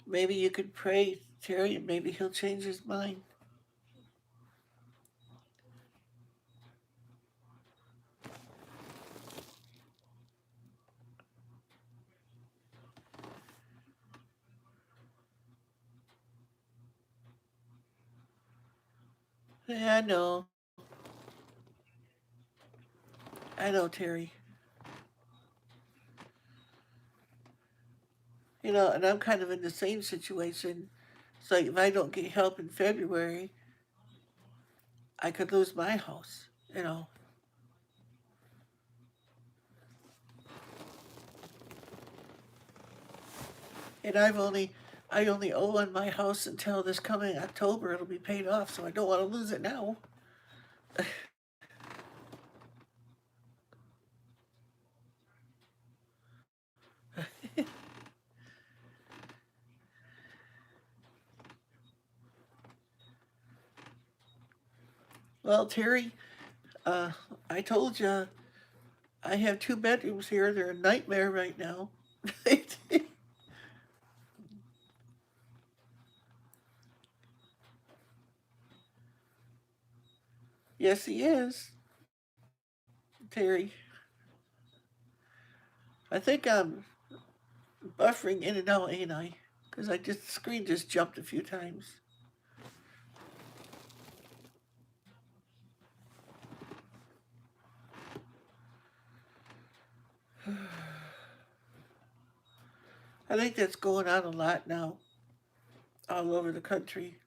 Maybe you could pray, Terry, and maybe He'll change His mind. Yeah, I know. I know, Terry. And I'm kind of in the same situation. It's like if I don't get help in February, I could lose my house. You know, and I only owe on my house until this coming October. It'll be paid off, so I don't want to lose it now. Well, Terry, uh, I told you I have 2 bedrooms here. They're a nightmare right now. Yes, he is, Terry. I think I'm buffering in and out, ain't I? Because the screen just jumped a few times. I think that's going on a lot now, all over the country.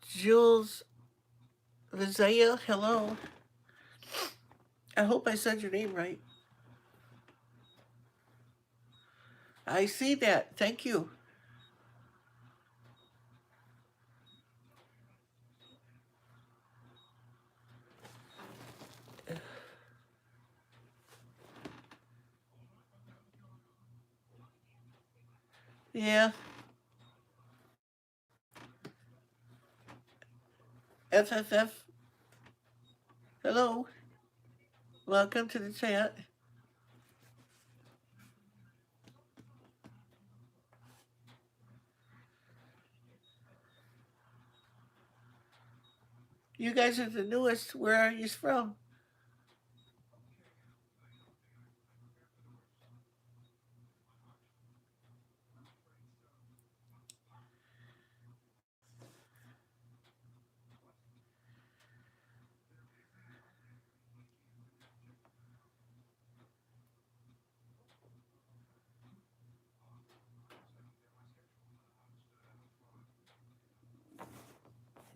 Jules Vizaya, hello. I hope I said your name right. I see that. Thank you. Yeah. FFF, hello. Welcome to the chat. You guys are the newest. Where are you from?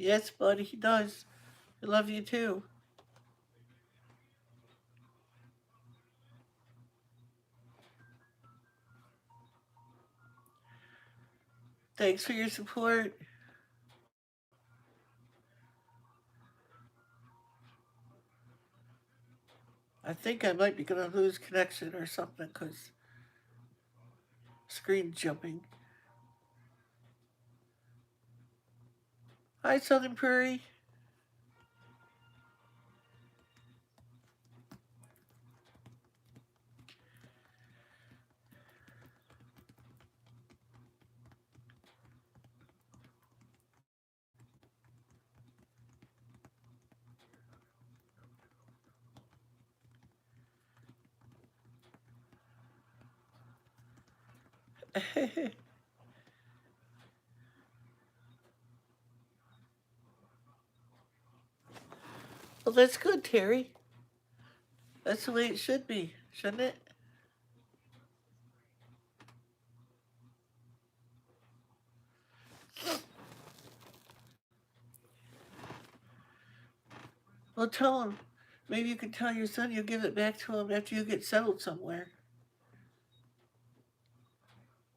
Yes, buddy, he does. I love you too. Thanks for your support. I think I might be gonna lose connection or something because screen jumping. Hi, Southern Prairie. Well, that's good, Terry. That's the way it should be, shouldn't it? Well, tell him. Maybe you can tell your son you'll give it back to him after you get settled somewhere.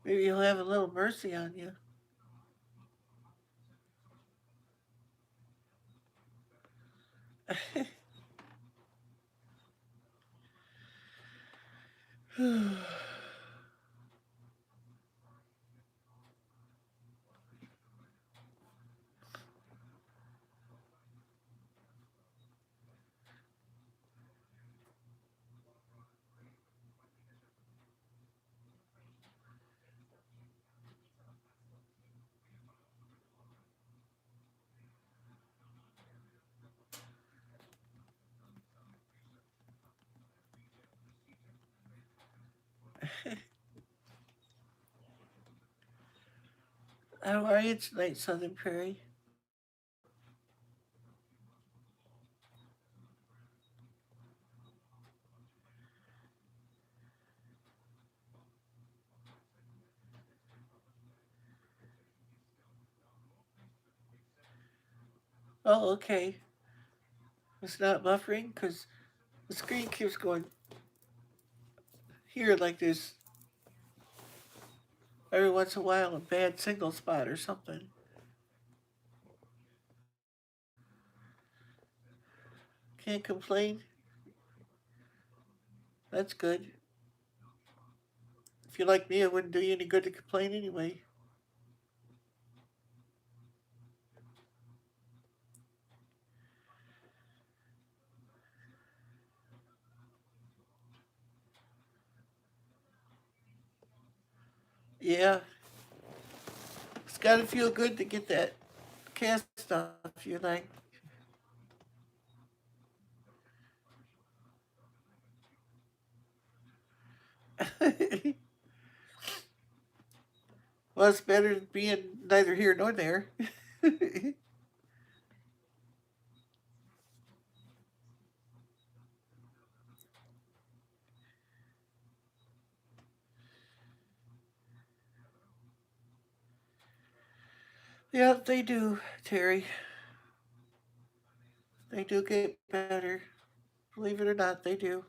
Maybe he'll have a little mercy on you. How are you tonight, Southern Prairie? Oh, okay. It's not buffering because the screen keeps going here like this every once in a while a bad signal spot or something. Can't complain. That's good. If you like me, it wouldn't do you any good to complain anyway. Yeah, it's gotta feel good to get that cast off you like. Well, it's better than being neither here nor there. Yeah, they do, Terry. They do get better. Believe it or not, they do.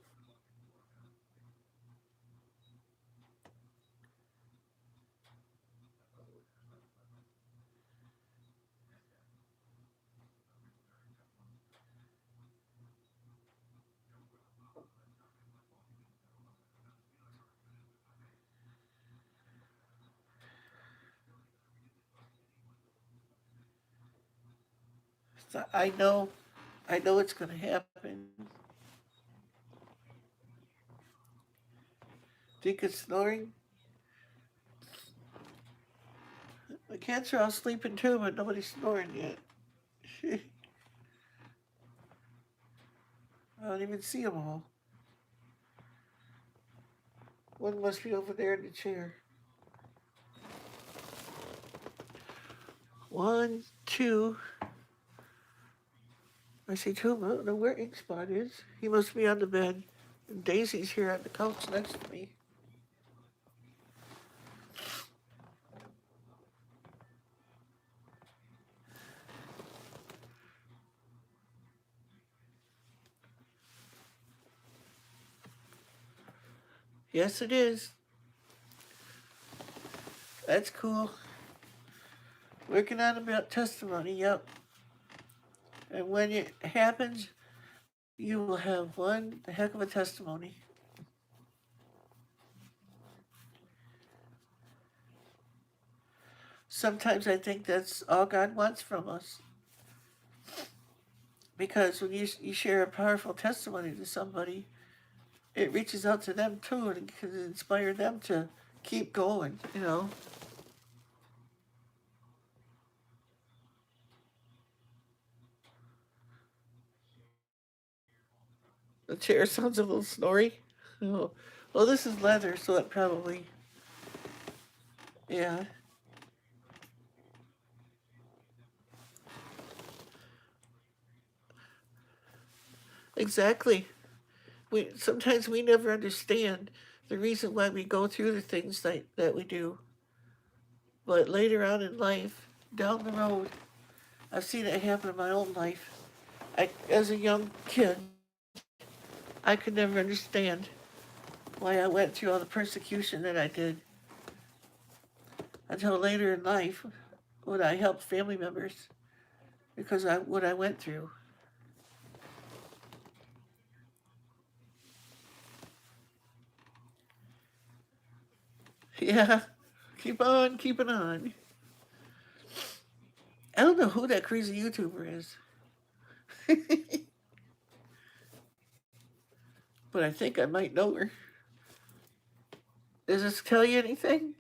So I know it's going to happen. Think it's snoring? The cats are all sleeping too, but nobody's snoring yet. I don't even see them all. One must be over there in the chair. One, two. I see two. I don't know where Ink Spot is. He must be on the bed. And Daisy's here on the couch next to me. Yes, it is. That's cool. Working on about testimony, yep. And when it happens, you will have one heck of a testimony. Sometimes I think that's all God wants from us. Because when you share a powerful testimony to somebody, it reaches out to them too and can inspire them to keep going, you know. The chair sounds a little snory. Oh. Well, this is leather, so it probably, yeah, exactly. We sometimes we never understand the reason why we go through the things that we do. But later on in life, down the road, I've seen it happen in my own life. As a young kid, I could never understand why I went through all the persecution that I did until later in life when I helped family members because I what I went through. Yeah, keep on keeping on. I don't know who that crazy YouTuber is, but I think I might know her. Does this tell you anything?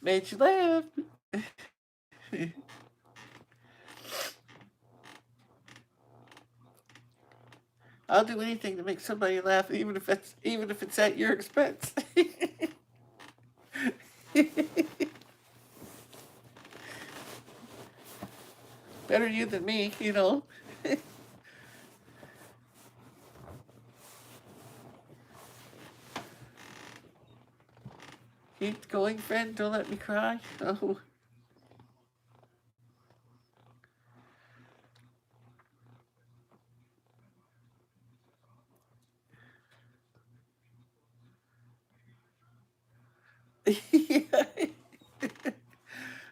Made you laugh. I'll do anything to make somebody laugh, even if it's at your expense. Better you than me, you know. Keep going, friend. Don't let me cry. Oh, yeah.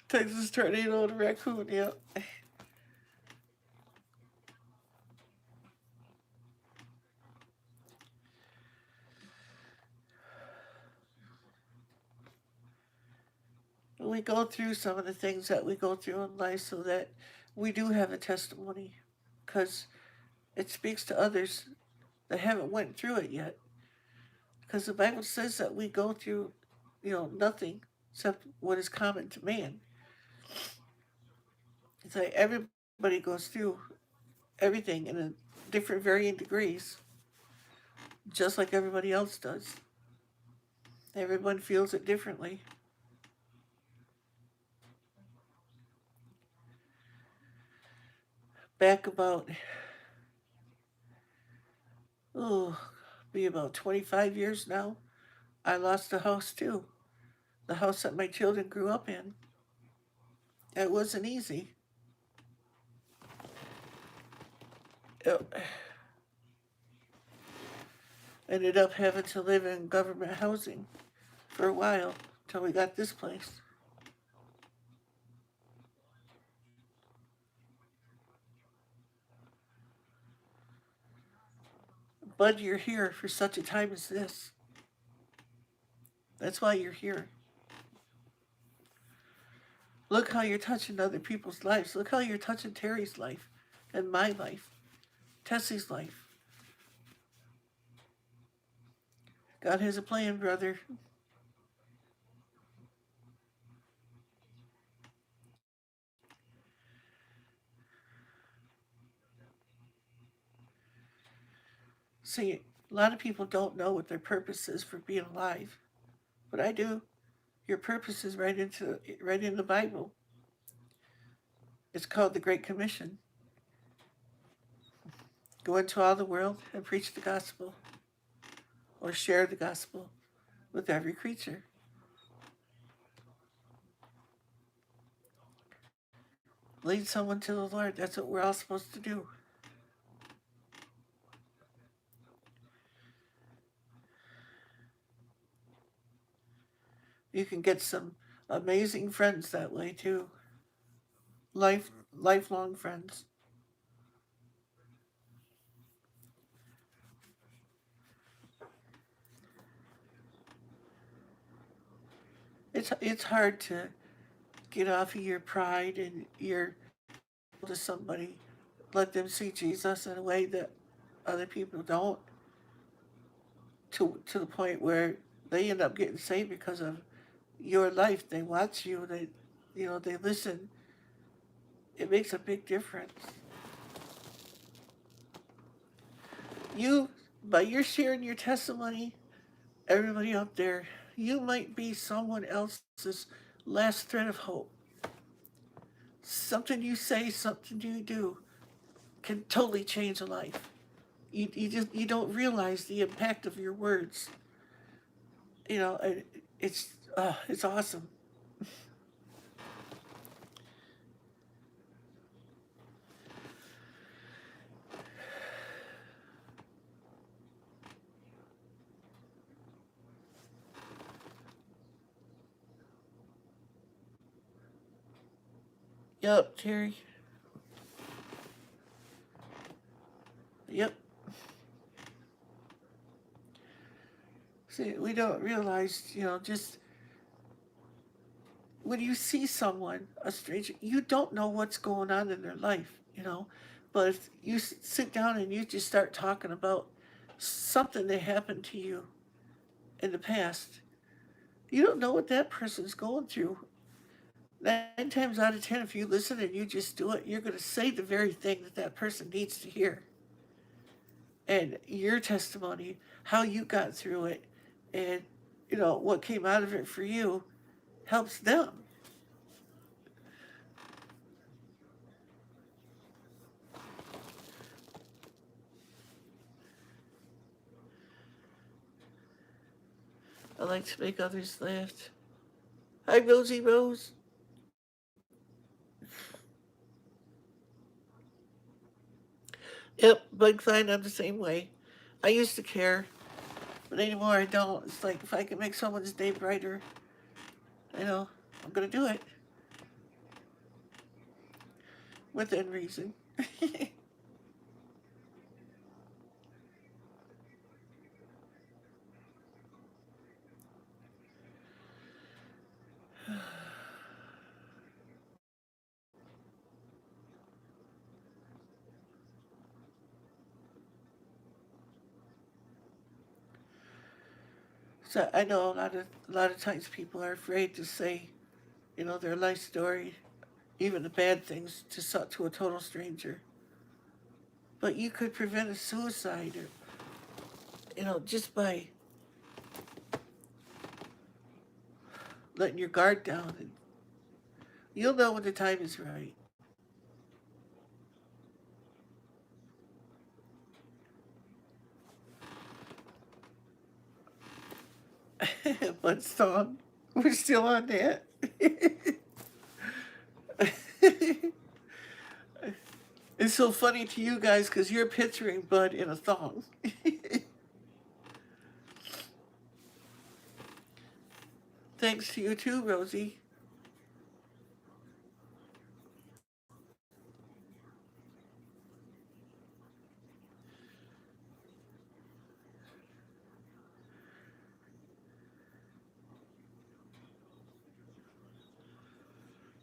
Texas tornado and raccoon. Yeah. We go through some of the things that we go through in life so that we do have a testimony, because it speaks to others that haven't went through it yet. Because the Bible says that we go through, nothing except what is common to man. It's like everybody goes through everything in a different varying degrees. just like everybody else does. Everyone feels it differently. Back about, oh, be about 25 years now, I lost a house too. The house that my children grew up in. It wasn't easy. It ended up having to live in government housing for a while till we got this place. Bud, you're here for such a time as this. That's why you're here. Look how you're touching other people's lives. Look how you're touching Terry's life and my life, Tessie's life. God has a plan, brother. See, a lot of people don't know what their purpose is for being alive, but I do. Your purpose is right in the Bible. It's called the Great Commission. Go into all the world and preach the gospel, or share the gospel with every creature. Lead someone to the Lord. That's what we're all supposed to do. You can get some amazing friends that way too. Lifelong friends. It's hard to get off of your pride and your to somebody, let them see Jesus in a way that other people don't, to the point where they end up getting saved because of your life. They watch you. They listen. It makes a big difference. You by your sharing your testimony, everybody out there, you might be someone else's last thread of hope. Something you say, something you do can totally change a life. You don't realize the impact of your words. You know, it's awesome. Yep, Terry. Yep. See, we don't realize, just when you see someone, a stranger, you don't know what's going on in their life. But if you sit down and you just start talking about something that happened to you in the past, you don't know what that person's going through. 9 times out of 10, if you listen and you just do it, you're going to say the very thing that that person needs to hear. And your testimony, how you got through it, and what came out of it for you helps them. I like to make others laugh. Hi, Rosie Rose. Yep, Bug Klein, I'm the same way. I used to care, but anymore I don't. It's like if I can make someone's day brighter, you know, I'm gonna do it within reason. So I know a lot of times people are afraid to say, their life story, even the bad things, to a total stranger. But you could prevent a suicide just by letting your guard down, and you'll know when the time is right. One song. We're still on that. It's so funny to you guys because you're picturing Bud in a thong. Thanks to you too, Rosie.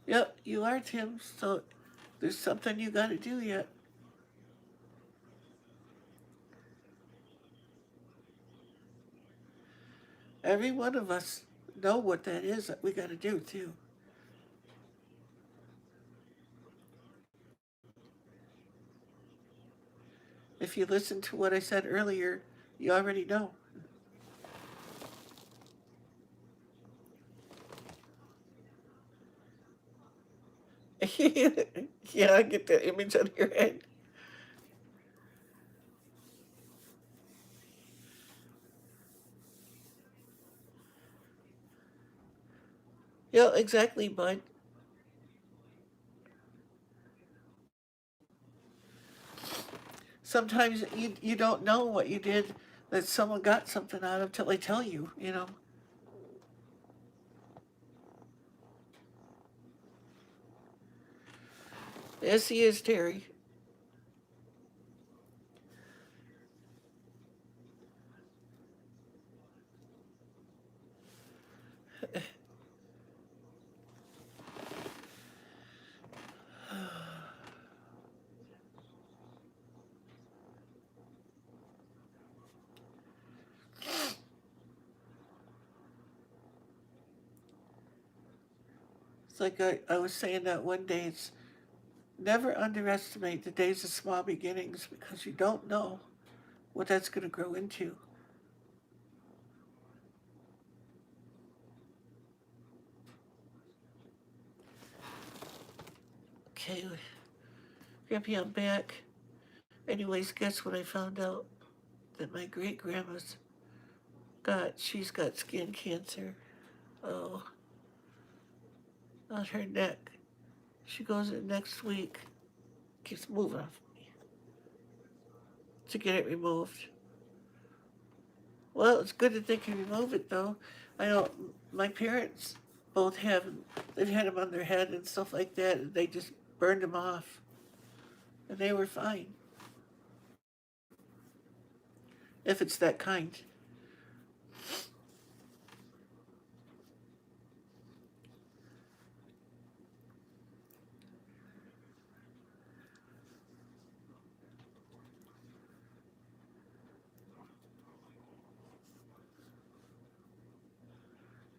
Yep, you are, Tim. So there's something you got to do yet. Every one of us know what that is that we got to do too. If you listen to what I said earlier, you already know. Yeah, I get that image on your head. Yeah, exactly, bud. Sometimes you don't know what you did that someone got something out of till they tell you. Yes, he is, Terry. It's like I was saying that one day, it's never underestimate the days of small beginnings because you don't know what that's going to grow into. Okay, Grampy, I'm back. Anyways, guess what I found out? That my great grandma's she's got skin cancer. Oh, on her neck. She goes in next week. Keeps moving off me to get it removed. Well, it's good that they can remove it though. I know my parents both have, they've had them on their head and stuff like that, and they just burned them off, and they were fine if it's that kind.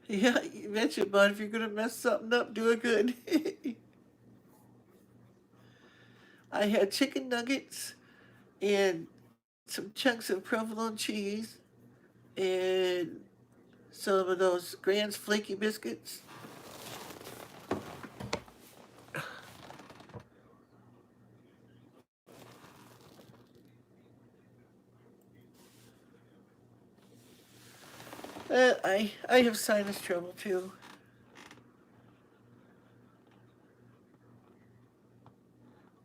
Yeah, you mentioned, bud, if you're gonna mess something up, do it good. I had chicken nuggets and some chunks of provolone cheese and some of those Grand's flaky biscuits. I have sinus trouble too.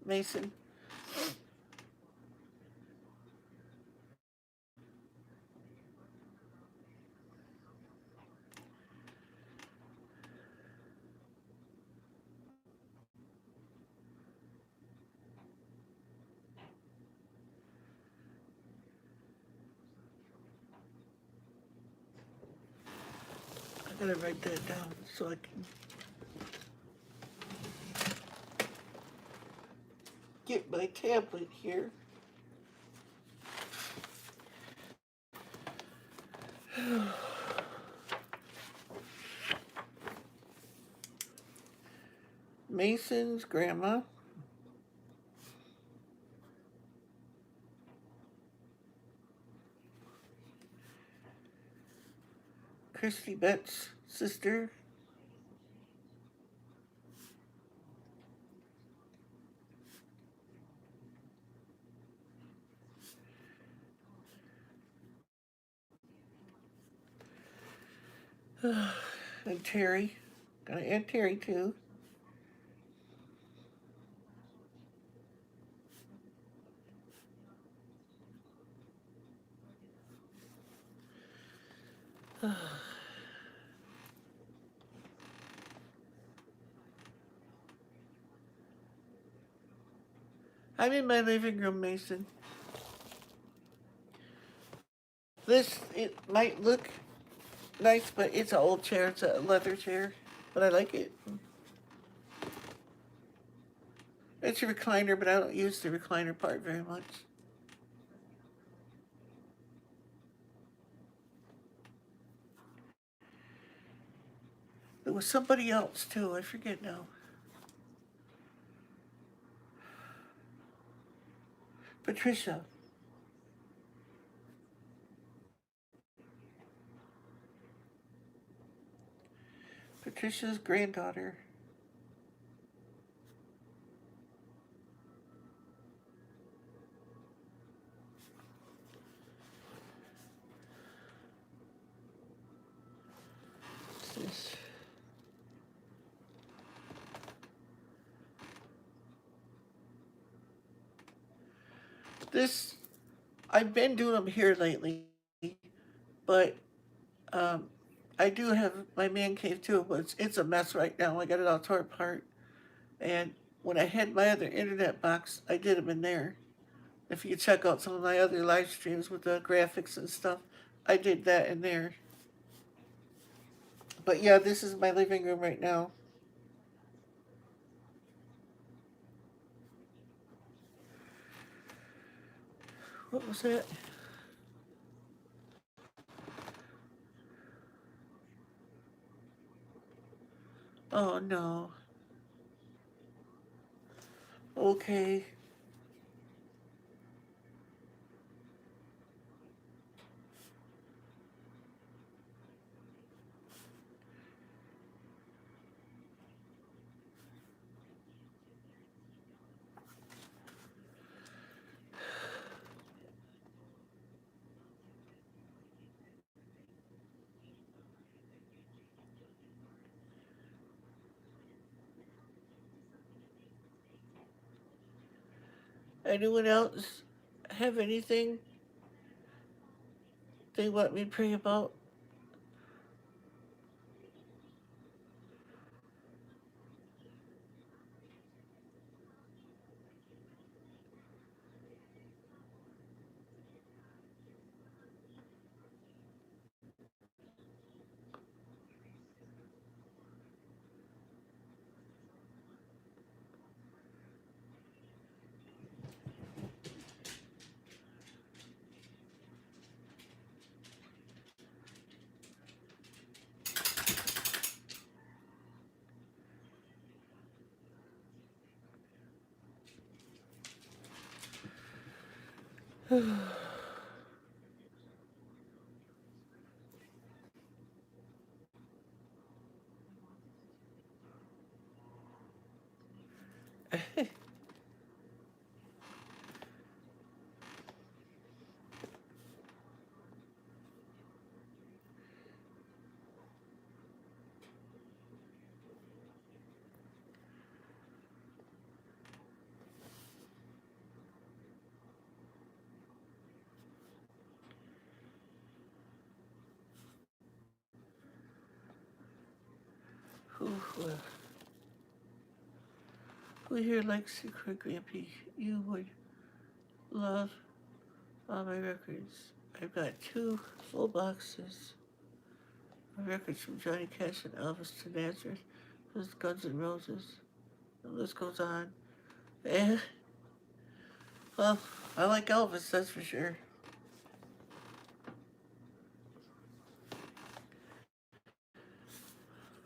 Mason. I gotta write that down so I can get my tablet here. Mason's grandma. Christy Betts' sister. And Terry. Gotta add Terry too. I'm in my living room, Mason. This, it might look nice, but it's an old chair. It's a leather chair, but I like it. It's a recliner, but I don't use the recliner part very much. There was somebody else too. I forget now. Patricia. Patricia's granddaughter. What's this? This, I've been doing them here lately, but um, I do have my man cave too, but it's a mess right now. I got it all torn apart. And when I had my other internet box, I did them in there. If you check out some of my other live streams with the graphics and stuff, I did that in there. But yeah, this is my living room right now. What was that? Oh no. Okay. Anyone else have anything they want me to pray about? Who here likes Secret Grampy? You would love all my records. I've got two full boxes of records from Johnny Cash and Elvis to Nazareth. There's Guns N' Roses. The list goes on. And, well, I like Elvis, that's for sure.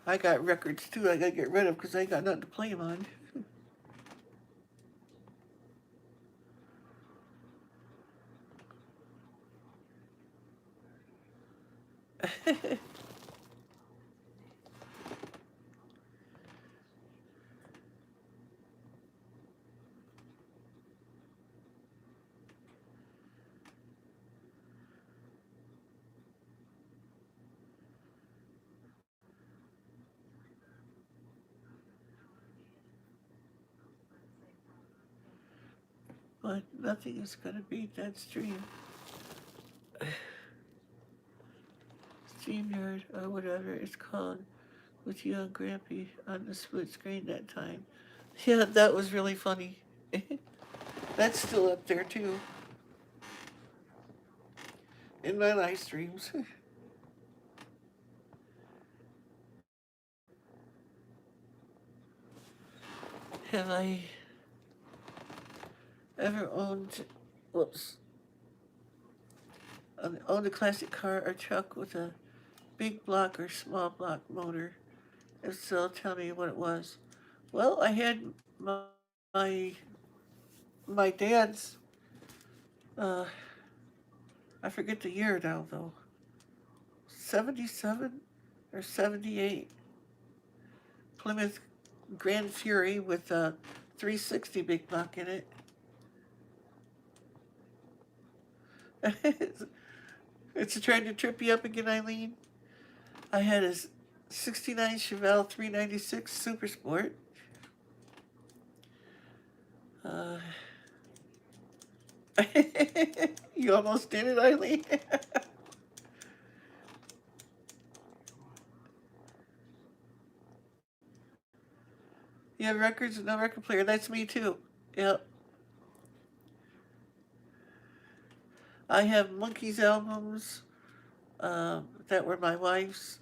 I got records too I gotta get rid of because I ain't got nothing to play them on. but nothing is going to beat that stream. StreamYard, or whatever it's called, with you and Grampy on the split screen that time. Yeah, that was really funny. That's still up there too, in my live streams. Have I ever whoops, owned a classic car or truck with a big block or small block motor? If so, tell me what it was. Well, I had my my dad's. Uh, I forget the year now though. 77 or 78 Plymouth Grand Fury with a 360 big block in it. It's trying to trip you up again, Eileen. I had a 69 Chevelle 396 Super Sport. Uh, you almost did it, Eileen. You have records and no record player. That's me too. Yep. I have Monkeys albums that were my wife's.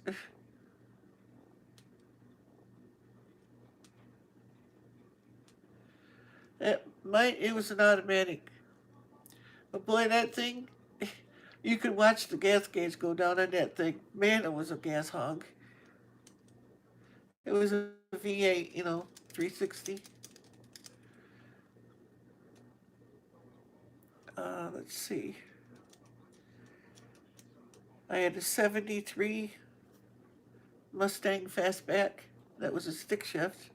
It was an automatic. But boy, that thing, you could watch the gas gauge go down on that thing. Man, it was a gas hog. It was a V8, 360. Let's see. I had a 73 Mustang Fastback. That was a stick shift.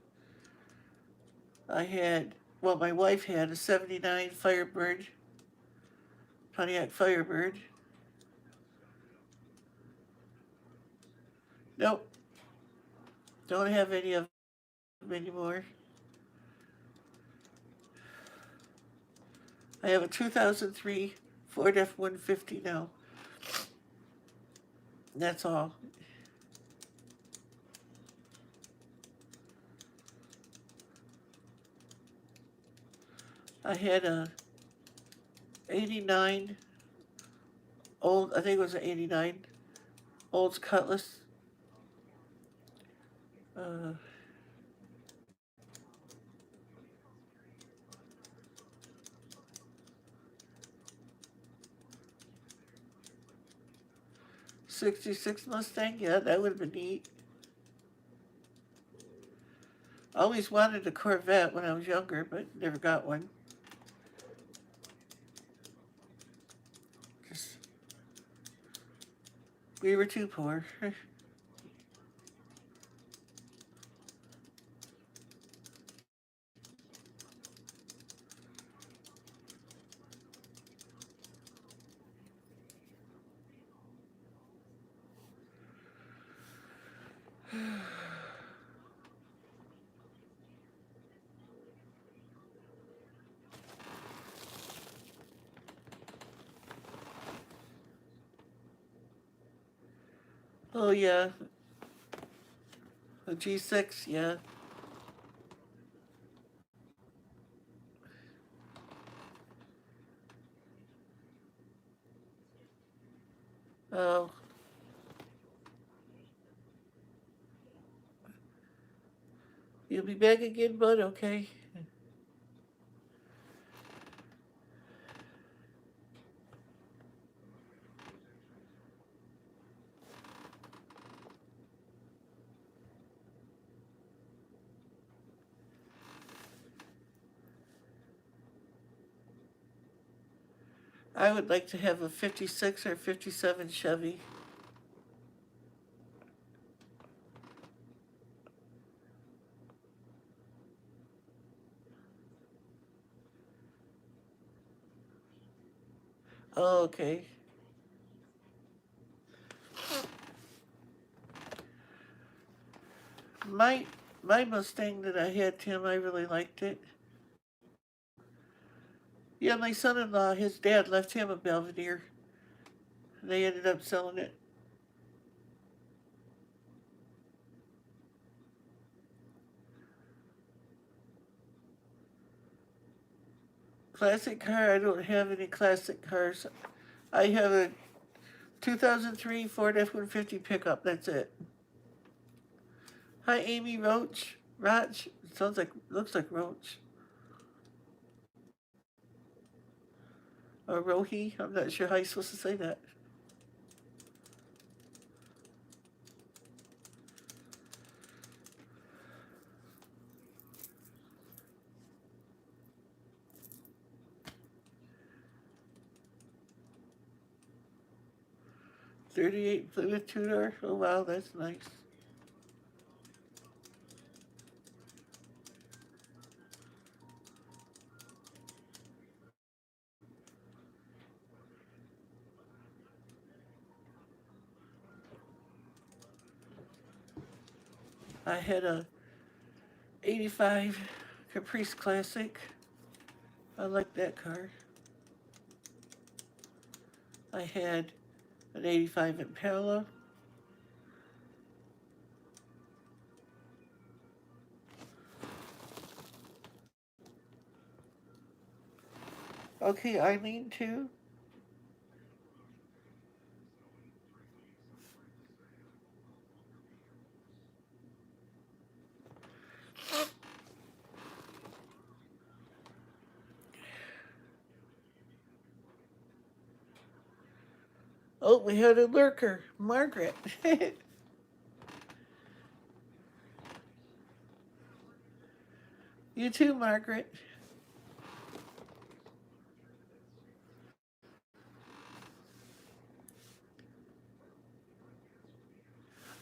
My wife had a 79 Firebird, Pontiac Firebird. Nope, don't have any of them anymore. I have a 2003 Ford F-150 now. That's all. I had a 89 I think it was an 89 Olds Cutlass. Uh, '66 Mustang, yeah, that would have been neat. I always wanted a Corvette when I was younger, but never got one. Just, we were too poor. Oh yeah, a G6, yeah. Oh, you'll be back again, bud? Okay. I would like to have a 56 or 57 Chevy. Oh, okay. My my Mustang that I had, Tim, I really liked it. Yeah, my son-in-law, his dad left him a Belvedere. They ended up selling it. Classic car, I don't have any classic cars. I have a 2003 Ford F-150 pickup, that's it. Hi, Amy Roach. Roach? Sounds like, looks like Roach. Or Rohi, I'm not sure how you're supposed to say that. '38 Plymouth Tudor. Oh wow, that's nice. I had a '85 Caprice Classic. I like that car. I had an '85 Impala. Okay, Eileen too. Oh, we had a lurker, Margaret. You too, Margaret.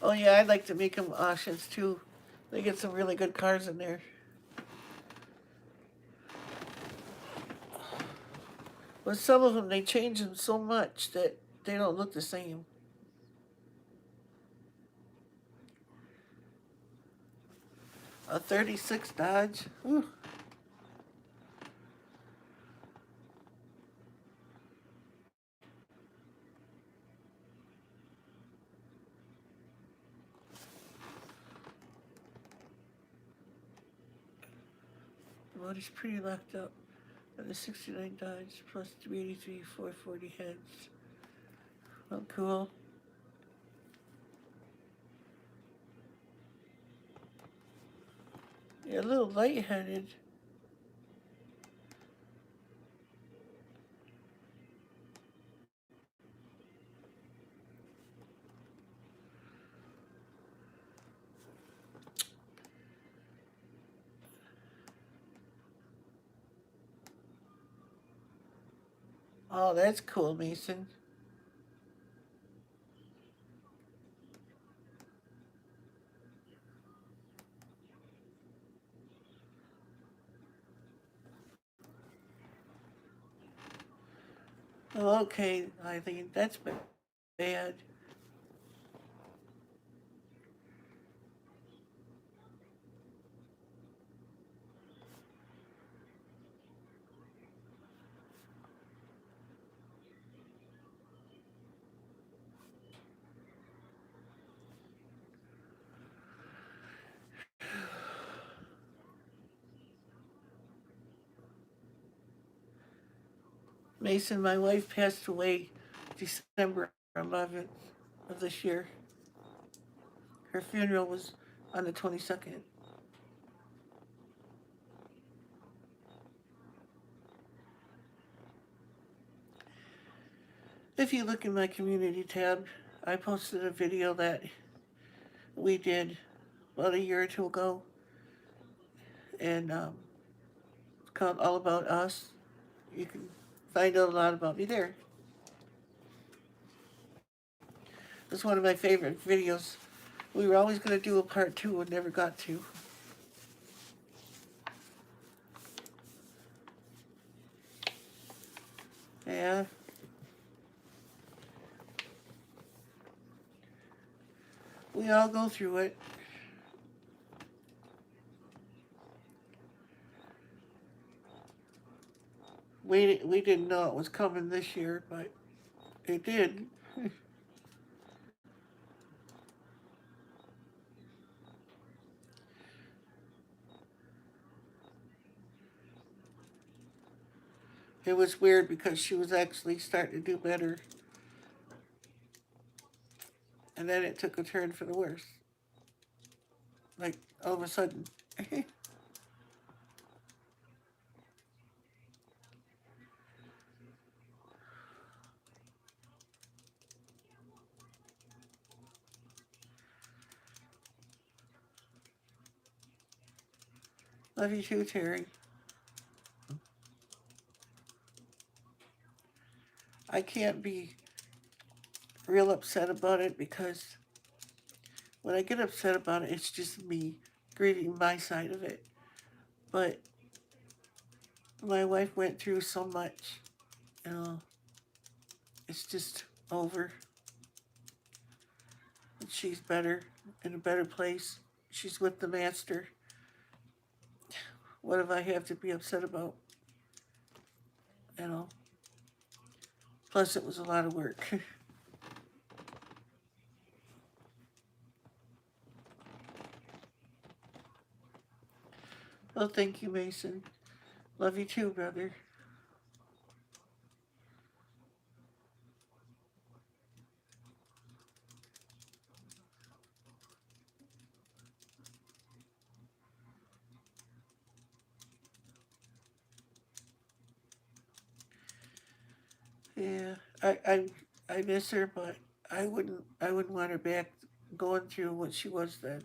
Oh yeah, I'd like to make them auctions too. They get some really good cars in there. But some of them, they change them so much that they don't look the same. A '36 Dodge. Whew. The motor's pretty locked up. And the '69 Dodge plus 383 440 heads. Oh, cool. Yeah, a little lightheaded. Oh, that's cool, Mason. Oh, okay, I think that's bad. Mason, my wife passed away December 11th of this year. Her funeral was on the 22nd. If you look in my community tab, I posted a video that we did about a year or two ago, and it's called All About Us. You can find out a lot about me there. It's one of my favorite videos. We were always going to do a part two and never got to. Yeah. We all go through it. We didn't know it was coming this year, but it did. It was weird because she was actually starting to do better, and then it took a turn for the worse. Like all of a sudden. Love you too, Terry. I can't be real upset about it because when I get upset about it, it's just me grieving my side of it. But my wife went through so much, you know, it's just over. And she's better, in a better place. She's with the master. What if I have to be upset about? You know. Plus, it was a lot of work. Well, thank you, Mason. Love you too, brother. Yeah, I miss her, but I wouldn't want her back going through what she was then.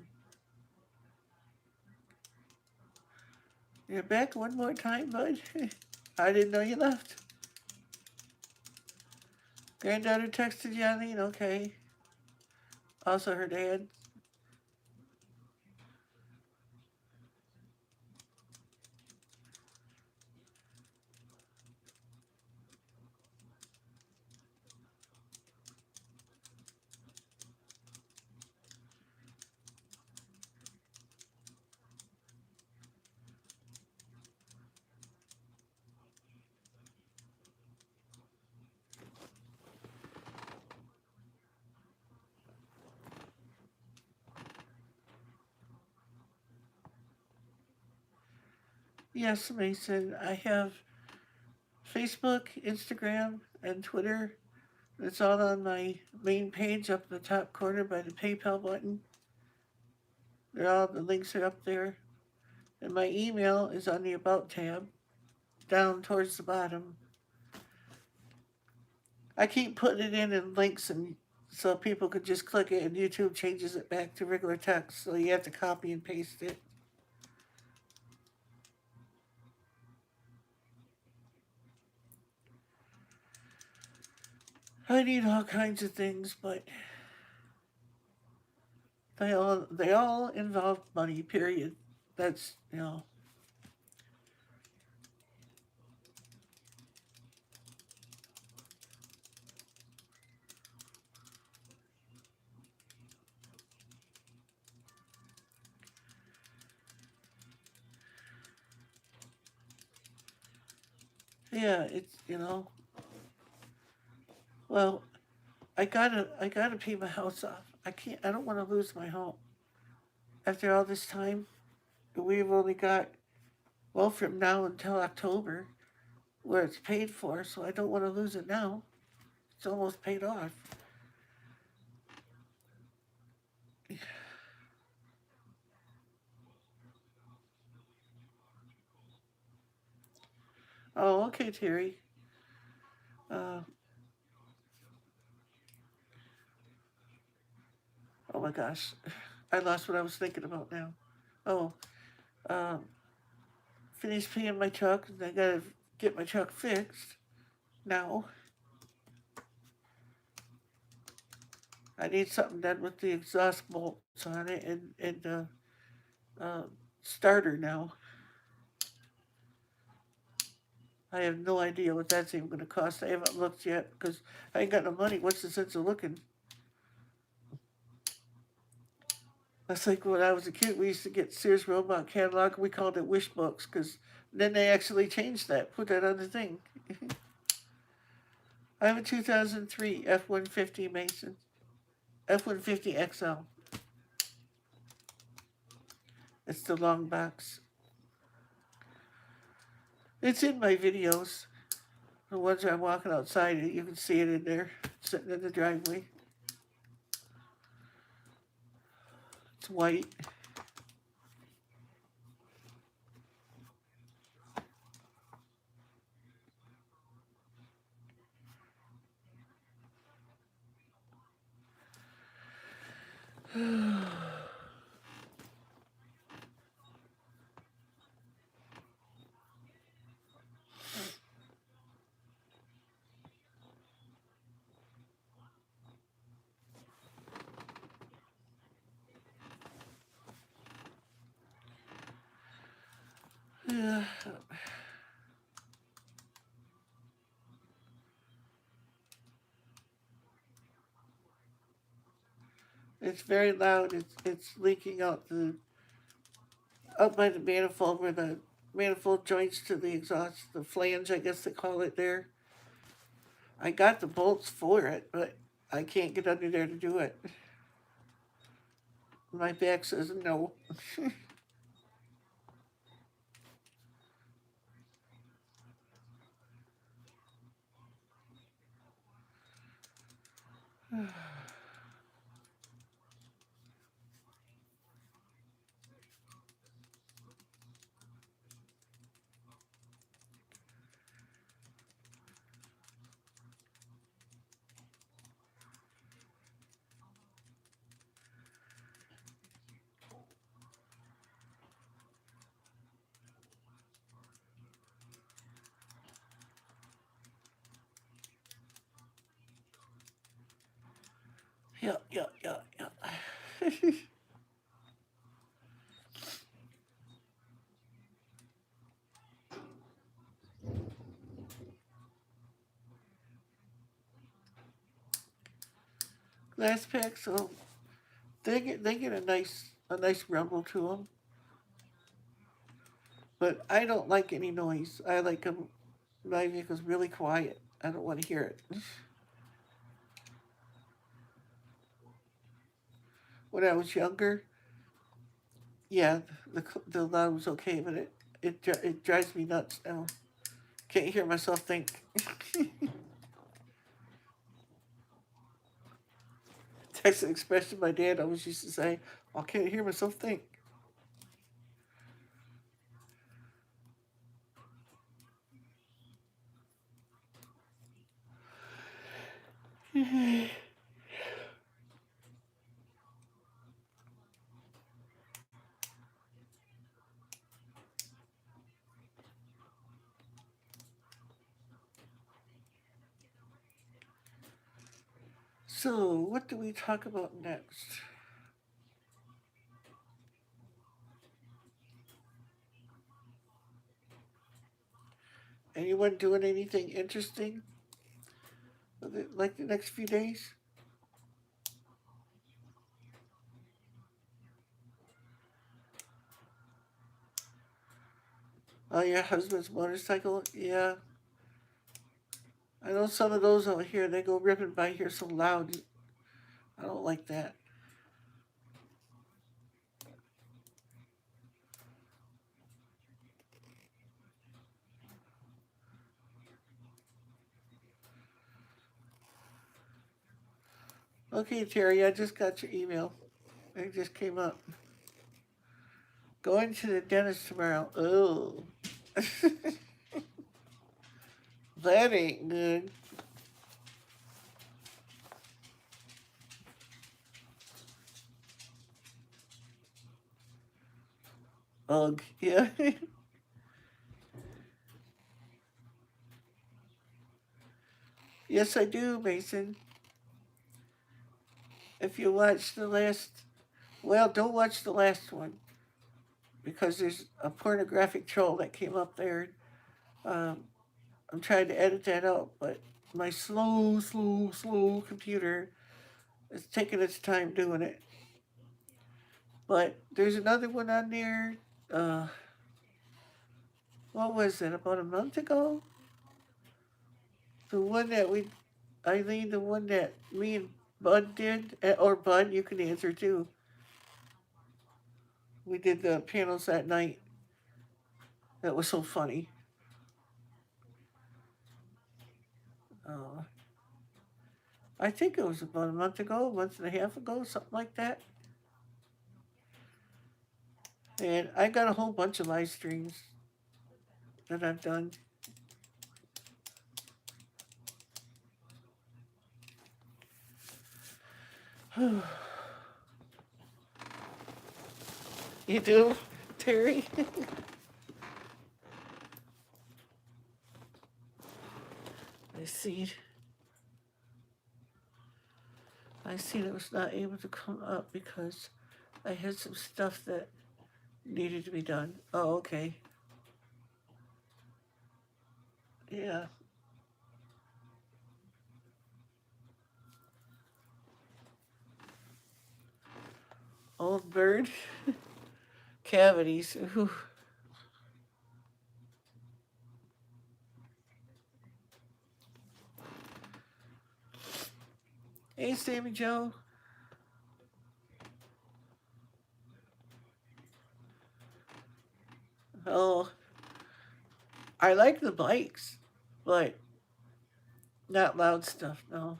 You're back one more time, bud. I didn't know you left. Granddaughter texted you, Eileen. Okay. Also, her dad. Yes, Mason. I have Facebook, Instagram, and Twitter. It's all on my main page up in the top corner by the PayPal button. The links are up there. And my email is on the About tab, down towards the bottom. I keep putting it in links and so people could just click it and YouTube changes it back to regular text, so you have to copy and paste it. I need all kinds of things, but they all involve money, period. That's yeah, it's well, I gotta pay my house off. I don't wanna lose my home. After all this time, we've only got well from now until October where it's paid for, so I don't wanna lose it now. It's almost paid off. Oh, okay, Terry. Uh, oh my gosh, I lost what I was thinking about now. Oh, um, finished paying my truck, and I gotta get my truck fixed now. I need something done with the exhaust bolts on it and starter now. I have no idea what that's even going to cost. I haven't looked yet because I ain't got no money. What's the sense of looking? That's like when I was a kid, we used to get Sears Robot catalog. We called it wish books because then they actually changed that, put that on the thing. I have a 2003 F-150 Mason. F-150 XL. It's the long box. It's in my videos. The ones where I'm walking outside, you can see it in there, sitting in the driveway. It's white. Yeah. It's very loud. It's leaking out the up by the manifold where the manifold joints to the exhaust, the flange, I guess they call it there. I got the bolts for it, but I can't get under there to do it. My back says no. Yeah, yeah, yeah, yeah. Glass packs, so they get a nice rumble to them. But I don't like any noise. I like them. My vehicle's really quiet. I don't want to hear it. When I was younger, yeah, the loud was okay, but it drives me nuts now. Can't hear myself think. That's an expression my dad always used to say. I can't hear myself think. So, what do we talk about next? Anyone doing anything interesting like the next few days? Oh, your husband's motorcycle? Yeah. I know some of those out here, they go ripping by here so loud. I don't like that. Okay, Terry, I just got your email. It just came up. Going to the dentist tomorrow. Oh. That ain't good. Ugh. Yeah. Yes, I do, Mason. If you watch the last, well, don't watch the last one because there's a pornographic troll that came up there. Um, I'm trying to edit that out, but my slow computer is taking its time doing it. But there's another one on there. Uh, what was it? About a month ago? The one that Eileen, the one that me and Bud did, or Bud, you can answer too. We did the panels that night. That was so funny. Uh, I think it was about a month ago, a month and a half ago, something like that. And I got a whole bunch of live streams that I've done. You do, Terry? I see. I see that was not able to come up because I had some stuff that needed to be done. Oh, okay. Yeah. Old bird. Cavities. Ooh. Hey, Sammy Joe. Oh, I like the bikes, but not loud stuff, no.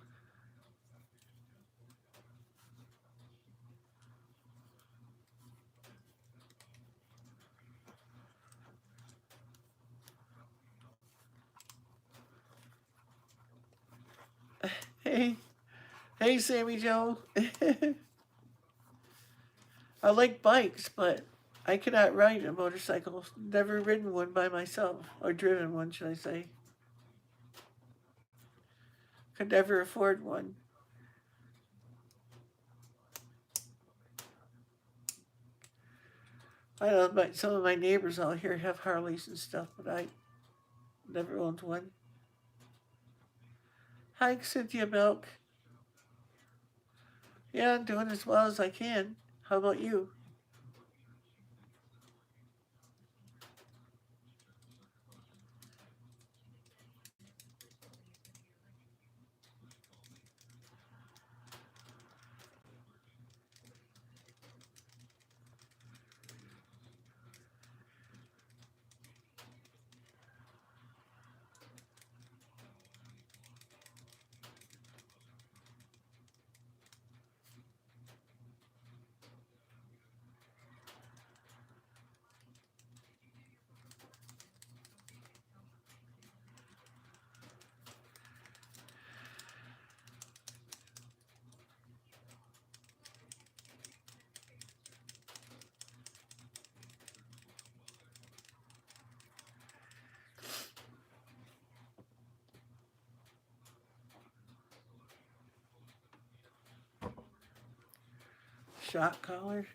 Hey, hey, Sammy Joe. I like bikes, but I cannot ride a motorcycle. Never ridden one by myself, or driven one, should I say. Could never afford one. I know some of my neighbors out here have Harleys and stuff, but I never owned one. Hi, Cynthia Milk. Yeah, I'm doing as well as I can. How about you? Shot collar?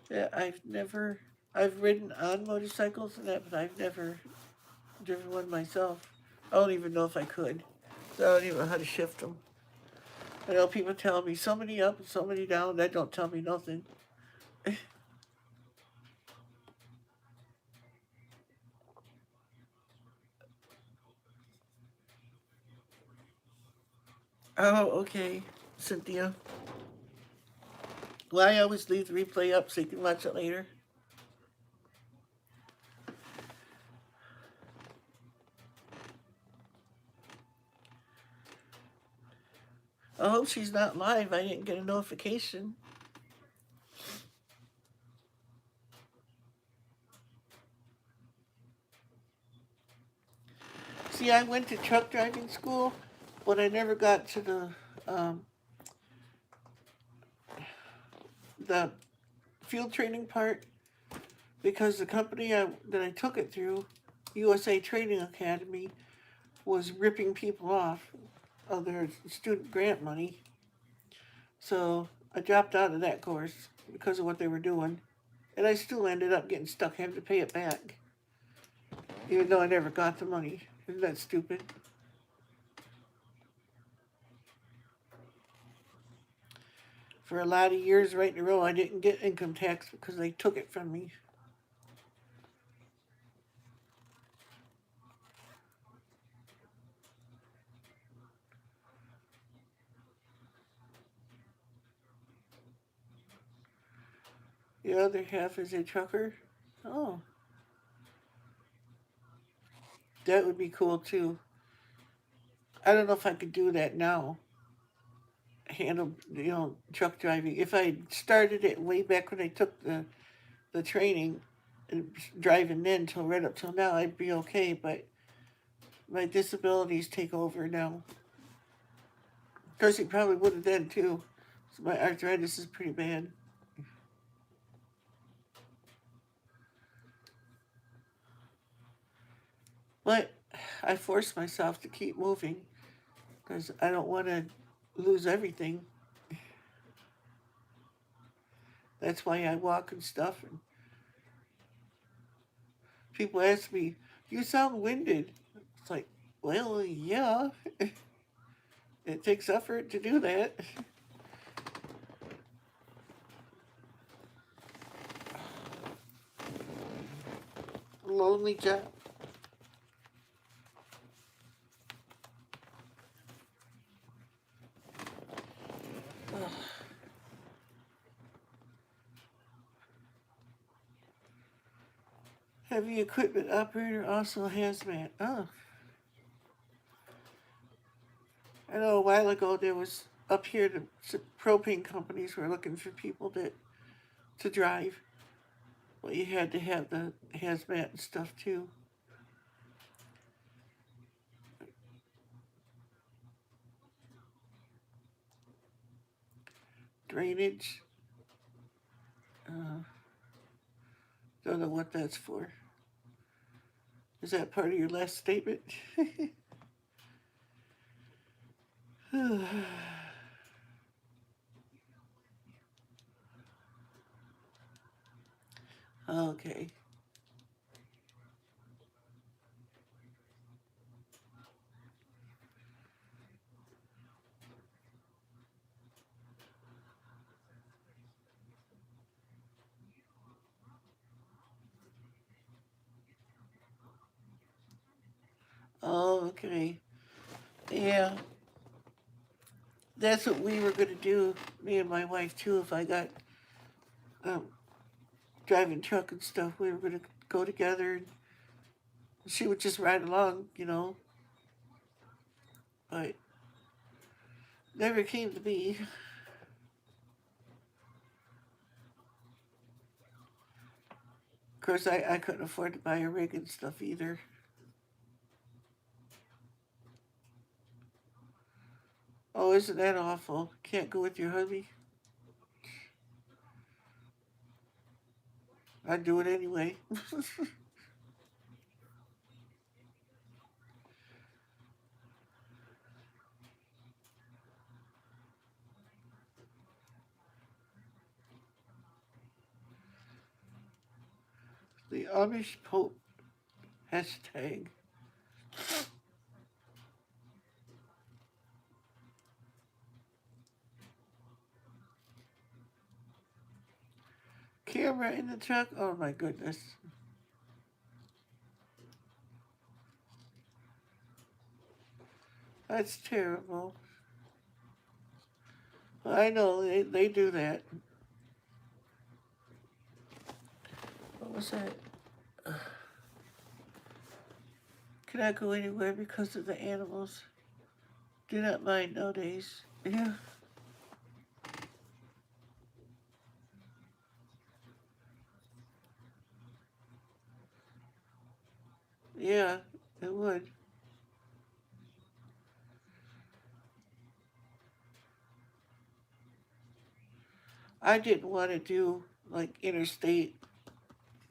Yeah, I've ridden on motorcycles and that, but I've never driven one myself. I don't even know if I could. So I don't even know how to shift them. I know people tell me so many up and so many down. That don't tell me nothing. Oh, okay, Cynthia. Well, I always leave the replay up so you can watch it later. I hope she's not live. I didn't get a notification. See, I went to truck driving school, but I never got to um, the field training part because the company that I took it through, USA Training Academy, was ripping people off. of their student grant money. So I dropped out of that course because of what they were doing. And I still ended up getting stuck having to pay it back, even though I never got the money. Isn't that stupid? For a lot of years right in a row, I didn't get income tax because they took it from me. The other half is a trucker. Oh, that would be cool too. I don't know if I could do that now. Handle, truck driving. If I started it way back when I took the training and driving then till right up till now, I'd be okay. But my disabilities take over now. Of course, he probably would have then too. So my arthritis is pretty bad. But I force myself to keep moving because I don't want to lose everything. That's why I walk and stuff. And people ask me, "You sound winded." It's like, well, yeah, it takes effort to do that. Lonely job. Heavy equipment operator, also hazmat. Oh, I know a while ago there was up here the propane companies were looking for people to drive. Well, you had to have the hazmat and stuff too. Drainage. Uh, don't know what that's for. Is that part of your last statement? Okay. Oh, okay. Yeah, that's what we were gonna do, me and my wife too. If I got um, driving truck and stuff, we were gonna go together, and she would just ride along. But never came to be. Of course, I couldn't afford to buy a rig and stuff either. Oh, isn't that awful? Can't go with your hubby? I'd do it anyway. The Amish Pope hashtag. Camera in the truck? Oh my goodness. That's terrible. I know they do that. What was that? Cannot go anywhere because of the animals. Do not mind nowadays. Yeah, yeah, it would. I didn't want to do like interstate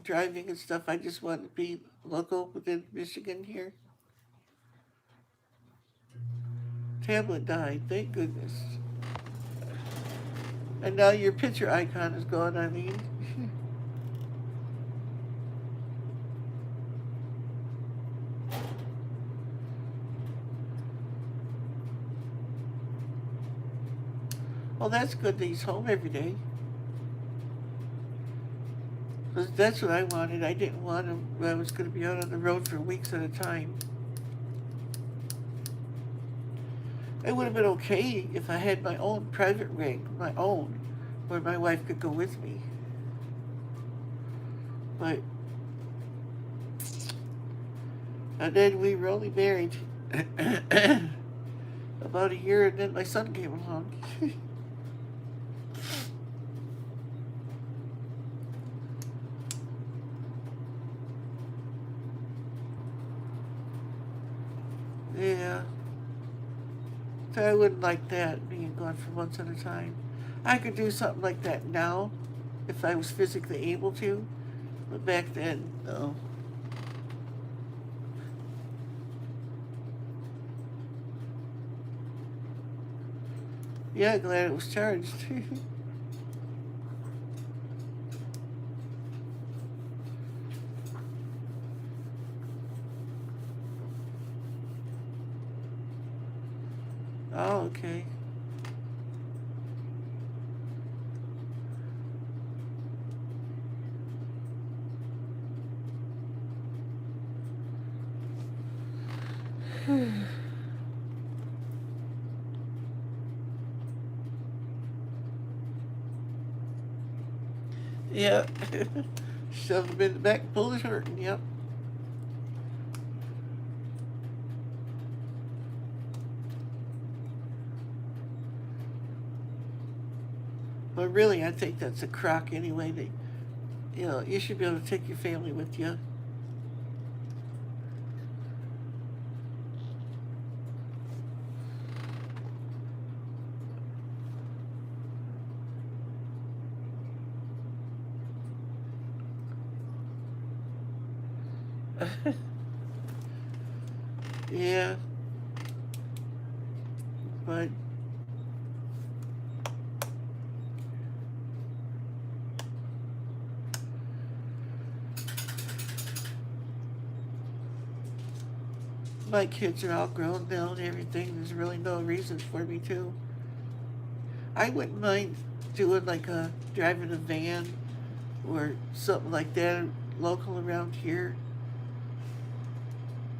driving and stuff. I just wanted to be local within Michigan here. tablet died. Thank goodness. And now your picture icon is gone, Eileen. Well, that's good that he's home every day. 'Cause that's what I wanted. I didn't want him. I was going to be out on the road for weeks at a time. It would have been okay if I had my own private rig, my own, where my wife could go with me. But, and then we were only married about a year, and then my son came along. Yeah. So I wouldn't like that, being gone for months at a time. I could do something like that now, if I was physically able to, but back then, no. Yeah, glad it was charged. Oh, okay. Yeah. Shoved him in the back, pulled his hurting, yep. But really, I think that's a crock anyway. You should be able to take your family with you. Yeah, but my kids are all grown now and everything. There's really no reason for me to. I wouldn't mind doing like driving a van or something like that local around here,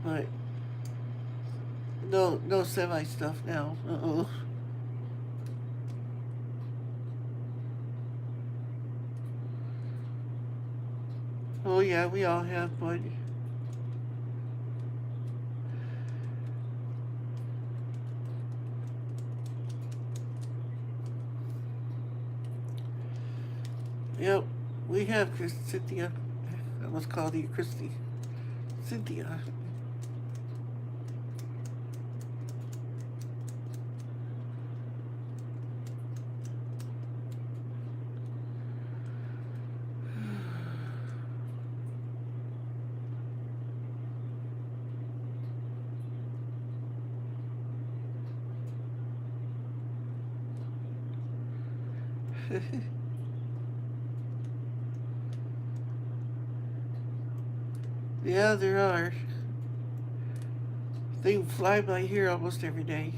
but no semi stuff now. Uh-oh. Oh yeah, we all have, but yep, we have Cynthia. I almost called you Christy. Cynthia. Yeah, there are. They fly by here almost every day.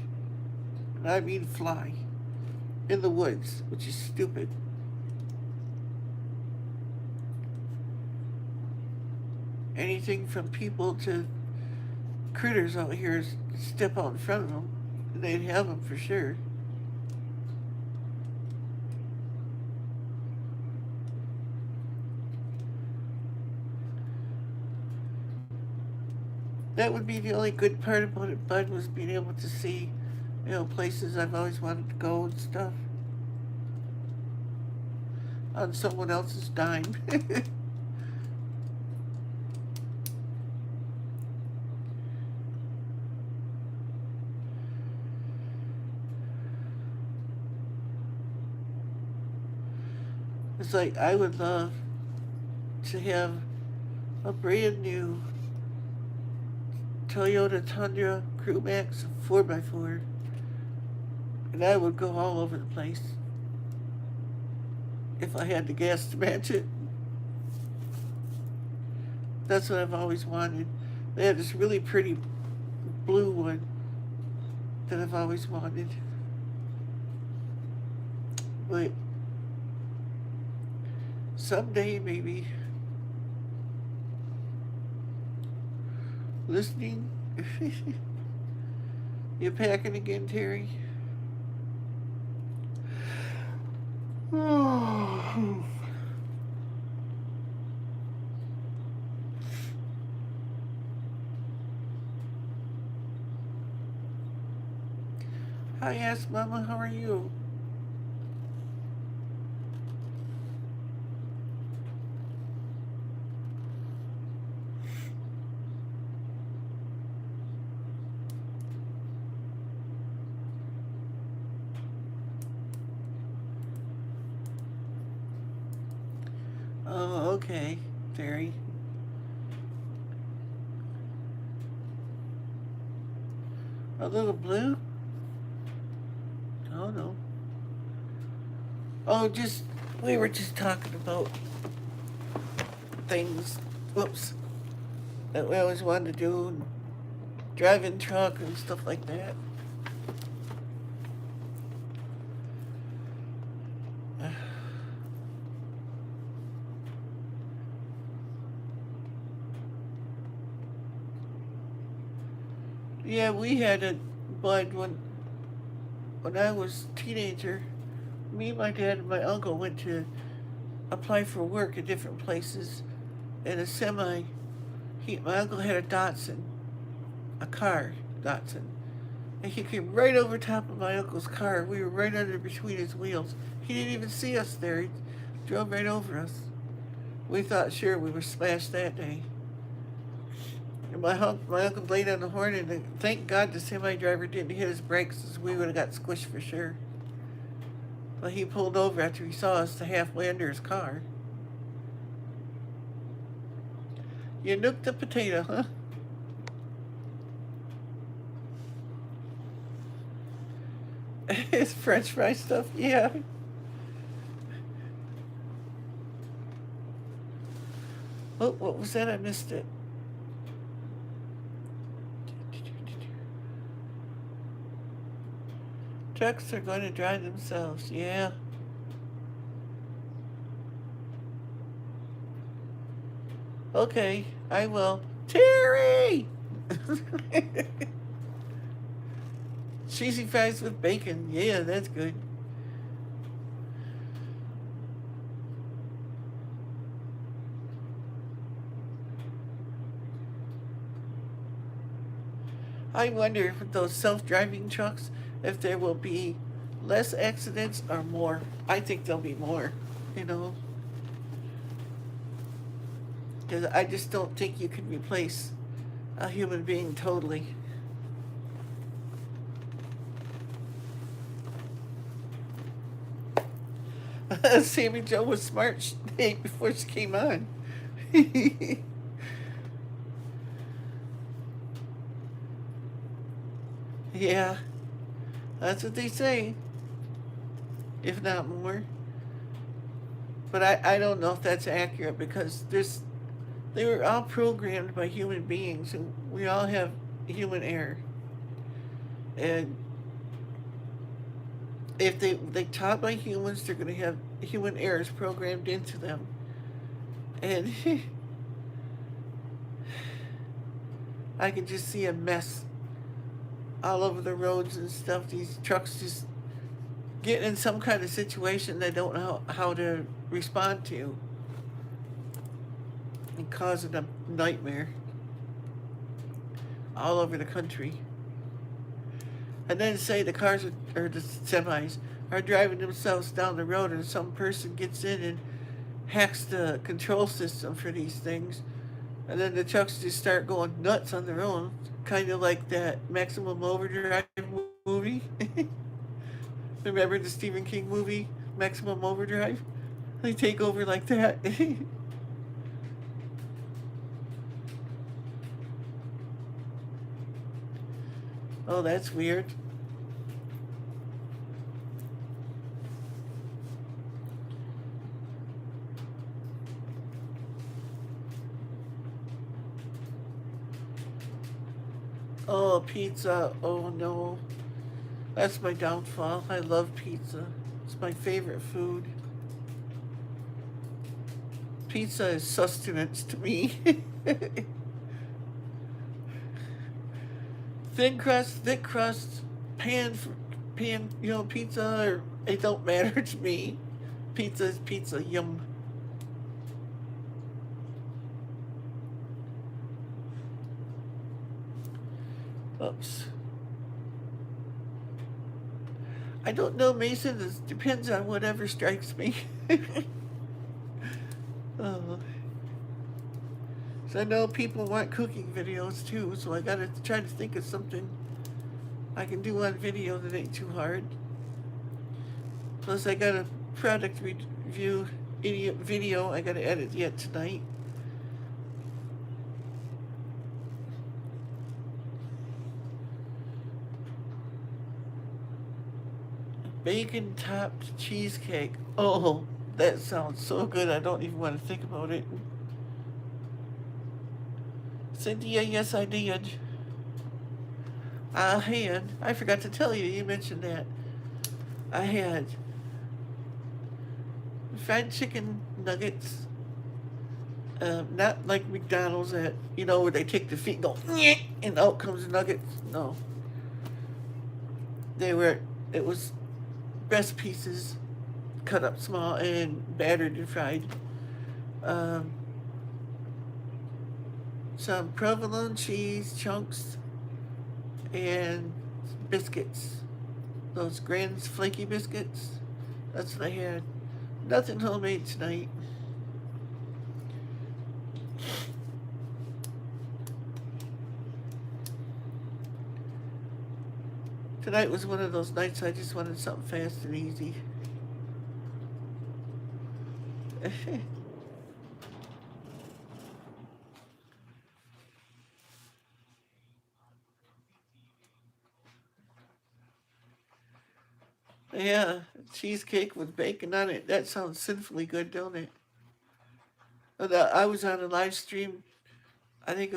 And I mean fly. In the woods, which is stupid. Anything from people to critters out here step out in front of them. They'd have them for sure. That would be the only good part about it, Bud, was being able to see, places I've always wanted to go and stuff on someone else's dime. It's like I would love to have a brand new Toyota Tundra Crew Max 4x4 And I would go all over the place if I had the gas to match it. That's what I've always wanted. They had this really pretty blue one that I've always wanted. But someday, maybe. Listening? You packing again, Terry? Hi, Ask Mama, how are you? Oh, okay, Terry. A little blue? Oh, no. Oh, we were just talking about things, whoops, that we always wanted to do, and driving truck and stuff like that. Yeah, we had a bud when I was a teenager. Me, my dad, and my uncle went to apply for work at different places in a semi. My uncle had a Datsun, a car, Datsun, and he came right over top of my uncle's car. We were right under between his wheels. He didn't even see us there. He drove right over us. We thought sure we were smashed that day. And my uncle laid on the horn, and thank God the semi driver didn't hit his brakes, as we would have got squished for sure. But he pulled over after he saw us to halfway under his car. You nooked the potato, huh? It's French fry stuff, yeah. Oh, what was that? I missed it. Trucks are going to drive themselves, yeah. Okay, I will. Terry! Cheesy fries with bacon, yeah, that's good. I wonder if those self-driving trucks, if there will be less accidents or more. I think there'll be more, you know. Because I just don't think you can replace a human being totally. Sammy Jo was smart before she came on. Yeah, that's what they say, if not more. But I don't know if that's accurate because they were all programmed by human beings, and we all have human error. And if they taught by humans, they're going to have human errors programmed into them. And I can just see a mess all over the roads and stuff. These trucks just getting in some kind of situation they don't know how to respond to, and causing a nightmare all over the country. And then say the cars or the semis are driving themselves down the road, and some person gets in and hacks the control system for these things, and then the trucks just start going nuts on their own, kind of like that Maximum Overdrive movie. Remember the Stephen King movie, Maximum Overdrive? They take over like that. Oh, that's weird. Oh, pizza. Oh no. That's my downfall. I love pizza. It's my favorite food. Pizza is sustenance to me. Thin crust, thick crust, pan, pizza, or it don't matter to me. Pizza is pizza. Yum. Oops. I don't know, Mason. It depends on whatever strikes me. Oh. So I know people want cooking videos too, so I gotta try to think of something I can do on video that ain't too hard. Plus, I got a product review idiot video I gotta edit yet tonight. Bacon topped cheesecake. Oh, that sounds so good. I don't even want to think about it. Cynthia, yes, I did. I had. I forgot to tell you. You mentioned that. I had fried chicken nuggets. Not like McDonald's that, where they take the feet and go, "Nyeh," and out comes the nuggets. No. It was breast pieces cut up small and battered and fried. Um, some provolone cheese chunks and biscuits. Those Grand's flaky biscuits. That's what I had. Nothing homemade tonight. Tonight was one of those nights I just wanted something fast and easy. Yeah, cheesecake with bacon on it. That sounds sinfully good, don't it? And, I was on a live stream, I think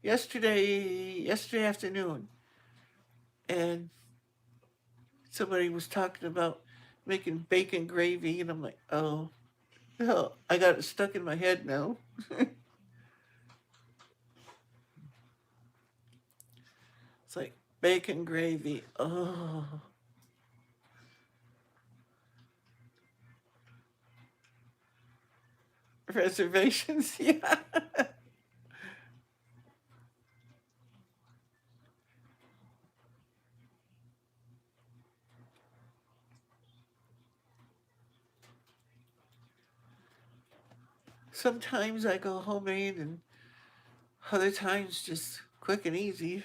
yesterday afternoon, and somebody was talking about making bacon gravy, and I'm like, oh, no, I got it stuck in my head now. It's like bacon gravy. Oh, reservations. Yeah. Sometimes I go homemade, and other times just quick and easy.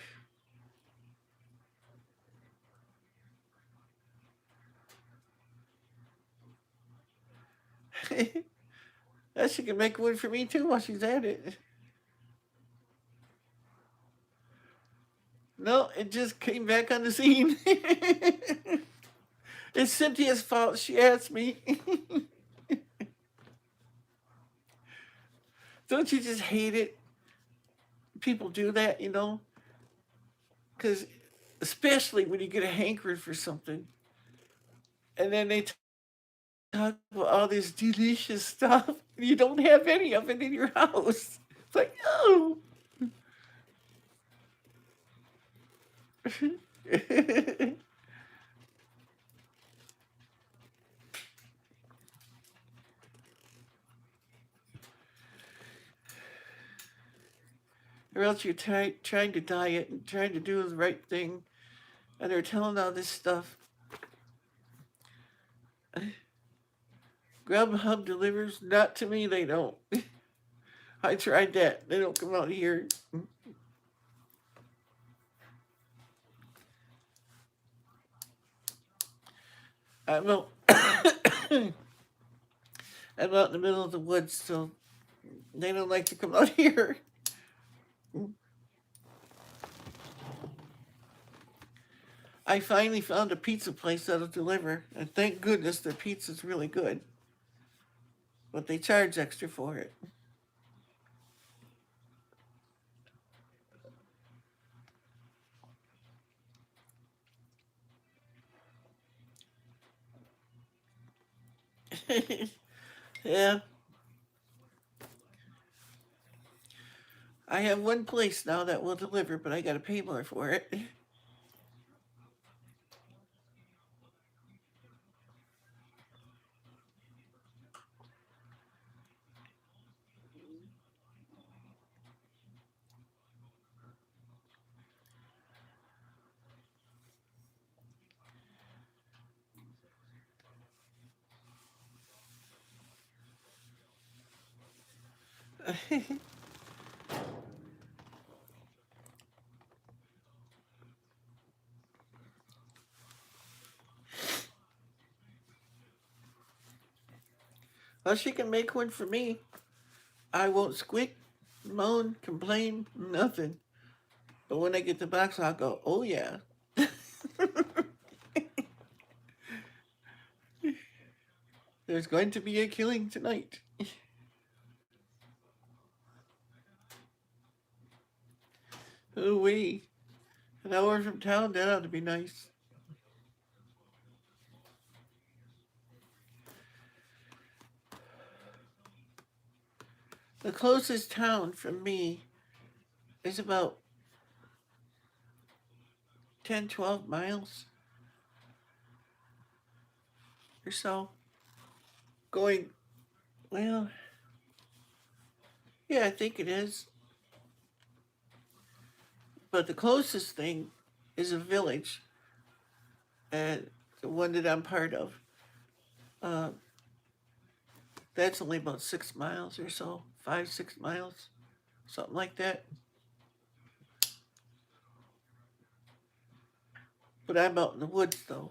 That she can make one for me too while she's at it. No, it just came back on the scene. It's Cynthia's fault. She asked me. Don't you just hate it? People do that, Because especially when you get a hankering for something, and then they talk about all this delicious stuff, and you don't have any of it in your house. It's like, no. Or else you're trying to diet and trying to do the right thing, and they're telling all this stuff. Grubhub delivers? Not to me, they don't. I tried that. They don't come out here. I'm out, I'm out in the middle of the woods, so they don't like to come out here. I finally found a pizza place that'll deliver, and thank goodness their pizza's really good. But they charge extra for it. Yeah, I have one place now that will deliver, but I gotta pay more for it. Well, she can make one for me. I won't squeak, moan, complain, nothing. But when I get the box, I'll go, oh yeah. There's going to be a killing tonight. Oh, wee. An hour from town, that ought to be nice. The closest town from me is about 10, 12 miles or so. Going, well, yeah, I think it is. But the closest thing is a village, and the one that I'm part of. Uh, that's only about 6 miles or so, 5, 6 miles, something like that. But I'm out in the woods though.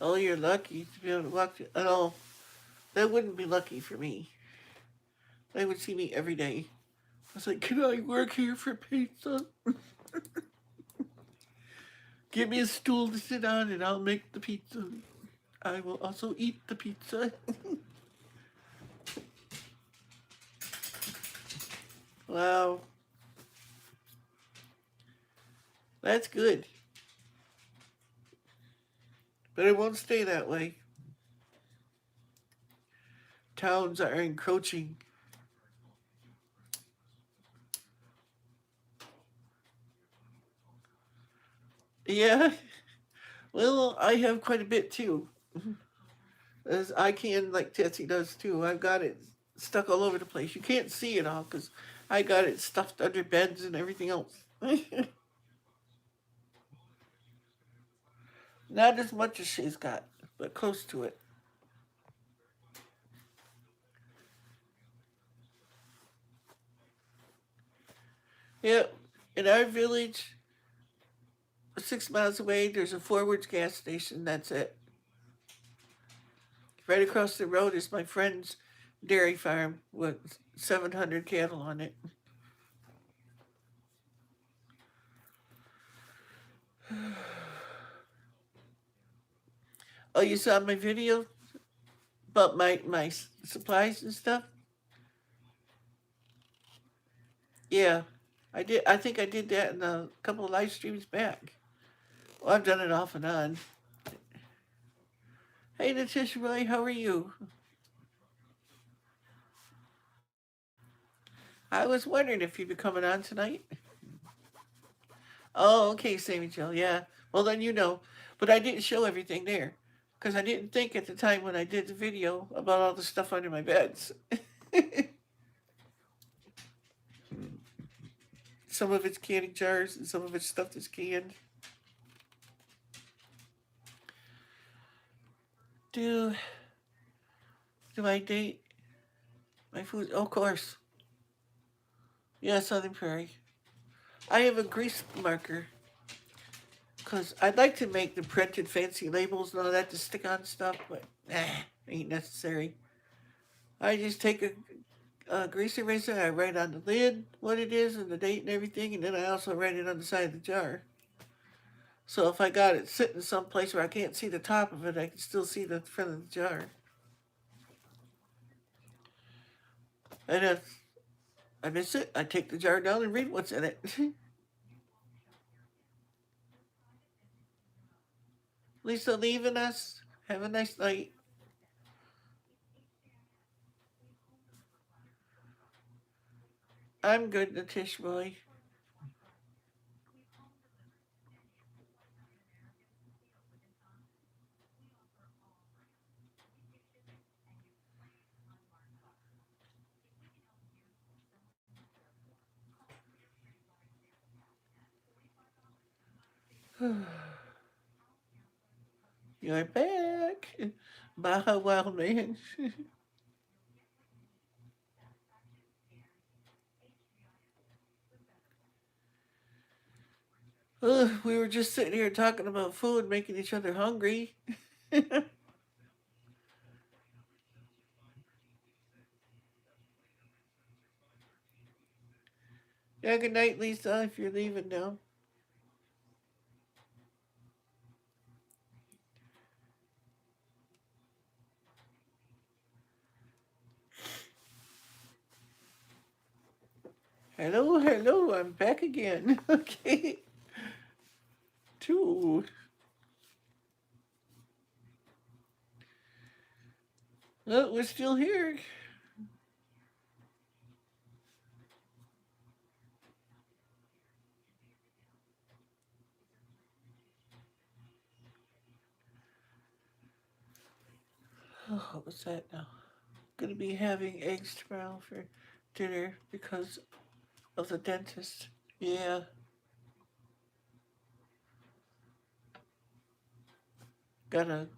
Oh, you're lucky to be able to walk. Oh, that wouldn't be lucky for me. They would see me every day. I was like, can I work here for pizza? Give me a stool to sit on and I'll make the pizza. I will also eat the pizza. Wow, that's good. But it won't stay that way. Towns are encroaching. Yeah, well, I have quite a bit too. As I can, like Tetsu does too. I've got it stuck all over the place. You can't see it all because I got it stuffed under beds and everything else. Not as much as she's got, but close to it. Yeah, in our village, 6 miles away, there's a Forwards gas station. That's it. Right across the road is my friend's dairy farm with 700 cattle on it. Oh, you saw my video about my supplies and stuff? Yeah, I did. I think I did that in a couple of live streams back. Well, I've done it off and on. Hey, Natasha Roy, how are you? I was wondering if you'd be coming on tonight. Oh, okay, Sammy Jill. Yeah. Well, then you know. But I didn't show everything there because I didn't think at the time when I did the video about all the stuff under my beds. Some of it's canning jars and some of it's stuff that's canned. Do do I date my food? Oh, of course. Yeah, Southern Prairie. I have a grease marker because I'd like to make the printed fancy labels and all that to stick on stuff, but ain't necessary. I just take a grease eraser, I write on the lid what it is and the date and everything, and then I also write it on the side of the jar. So if I got it sitting someplace where I can't see the top of it, I can still see the front of the jar. And I miss it. I take the jar down and read what's in it. Lisa leaving us. Have a nice night. I'm good, Natish boy. You're back. Baha wow man. We were just sitting here talking about food, making each other hungry. Yeah, good night, Lisa, if you're leaving now. Hello, hello, I'm back again. Okay. Two. Well, we're still here. Oh, what was that now? Gonna be having eggs tomorrow for dinner because of the dentist. Yeah. Got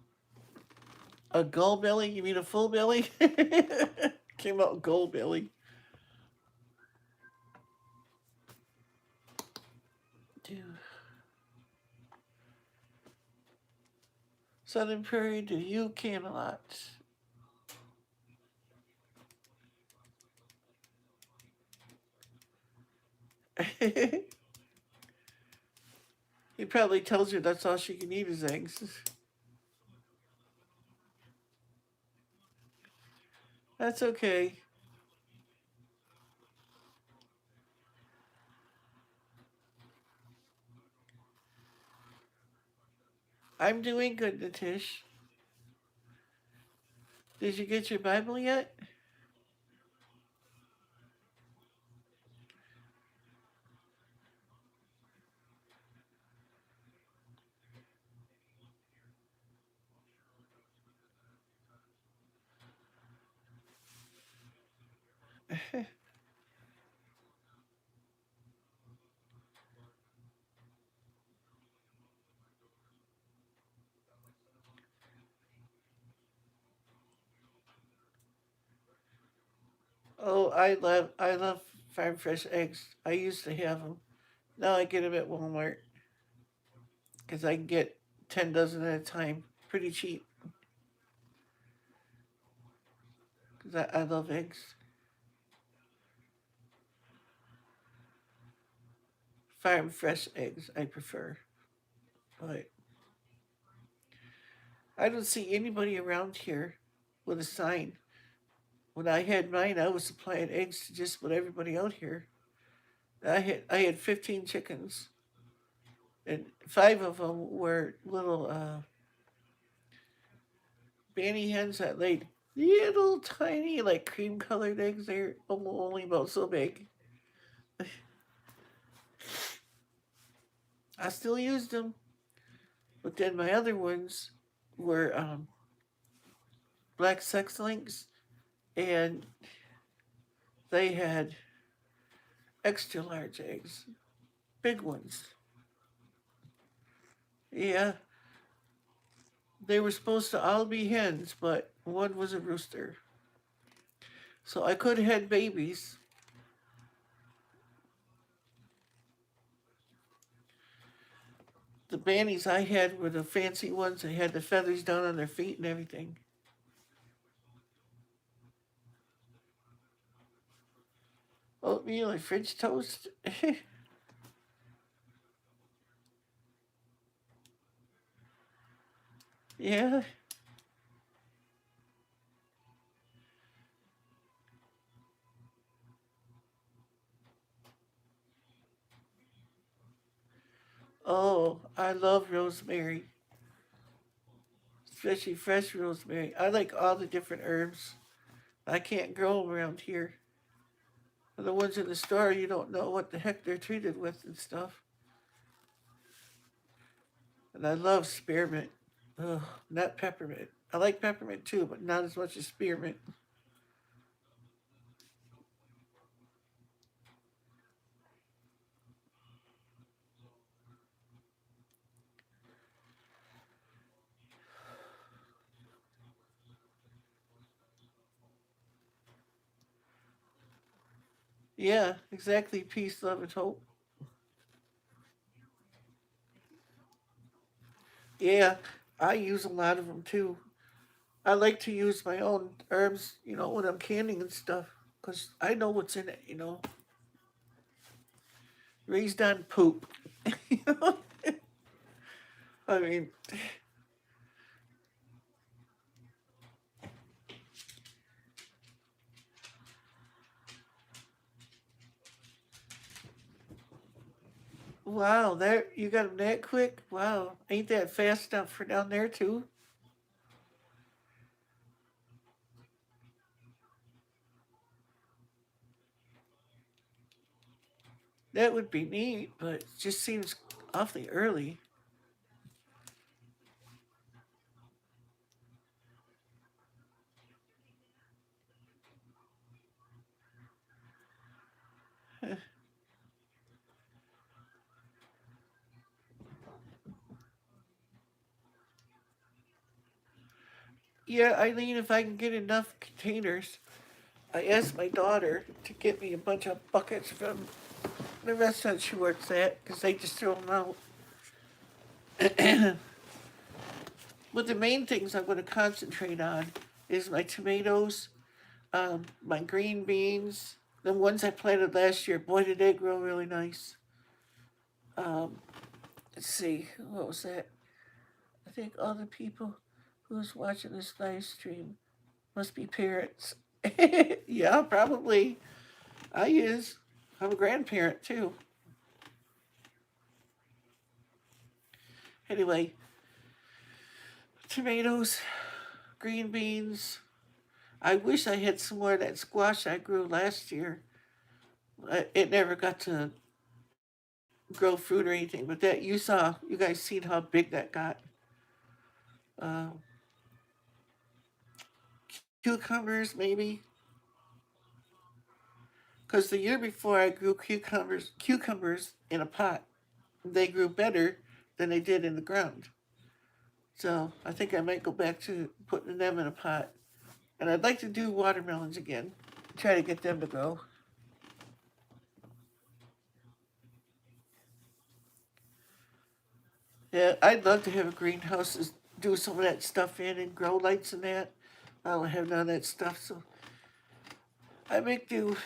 a gull belly? You mean a full belly? Came out gull belly. Dude. Southern Prairie to you, Camelot. He probably tells her that's all she can eat is eggs. That's okay. I'm doing good, Natish. Did you get your Bible yet? Oh, I love farm fresh eggs. I used to have them. Now I get them at Walmart because I can get 10 dozen at a time, pretty cheap. Because I love eggs. Farm fresh eggs I prefer, but I don't see anybody around here with a sign. When I had mine, I was supplying eggs to just about everybody out here. I had 15 chickens, and five of them were little banny hens that laid little tiny, like cream colored eggs. They're only about so big. I still used them, but then my other ones were black sex links, and they had extra large eggs, big ones. Yeah, they were supposed to all be hens, but one was a rooster. So I could have had babies. The bannies I had were the fancy ones. They had the feathers down on their feet and everything. Oatmeal and French toast. Yeah. Oh, I love rosemary, especially fresh rosemary. I like all the different herbs. I can't grow them around here. The ones in the store, you don't know what the heck they're treated with and stuff. And I love spearmint. Ugh, not peppermint. I like peppermint too, but not as much as spearmint. Yeah, exactly. Peace, love, and hope. Yeah, I use a lot of them too. I like to use my own herbs, when I'm canning and stuff, because I know what's in it. Raised on poop. you know? I mean, wow, there you got them that quick? Wow, ain't that fast enough for down there too? That would be neat, but it just seems awfully early. Yeah, Eileen, if I can get enough containers, I asked my daughter to get me a bunch of buckets from the restaurant she works at because they just throw them out. But the main things I'm going to concentrate on is my tomatoes, my green beans, the ones I planted last year. Boy, did they grow really nice. Um, let's see, what was that? I think all the people who's watching this live stream must be parents. Yeah, probably. I is. I'm a grandparent too. Anyway, tomatoes, green beans. I wish I had some more of that squash I grew last year. It never got to grow fruit or anything, but that you guys seen how big that got. Uh, Cucumbers, maybe, because the year before I grew cucumbers in a pot. They grew better than they did in the ground. So I think I might go back to putting them in a pot. And I'd like to do watermelons again. Try to get them to grow. Yeah, I'd love to have a greenhouse to do some of that stuff in and grow lights and that. I don't have none of that stuff, so I make do.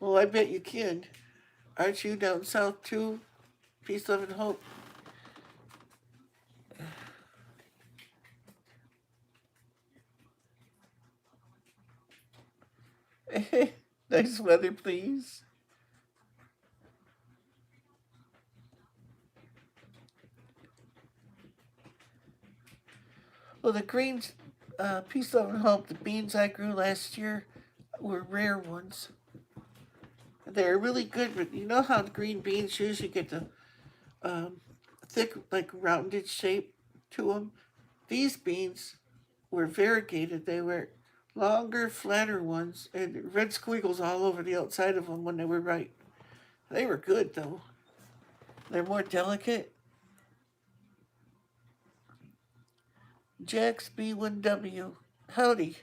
Well, I bet you can. Aren't you down south too? Peace, love, and hope. Nice weather, please. Well, the greens, peace, love, and hope. The beans I grew last year were rare ones. They're really good, but you know how the green beans usually get the um, thick, like rounded shape to them. These beans were variegated. They were longer, flatter ones, and red squiggles all over the outside of them when they were ripe. They were good though. They're more delicate. Jax B1W. Howdy.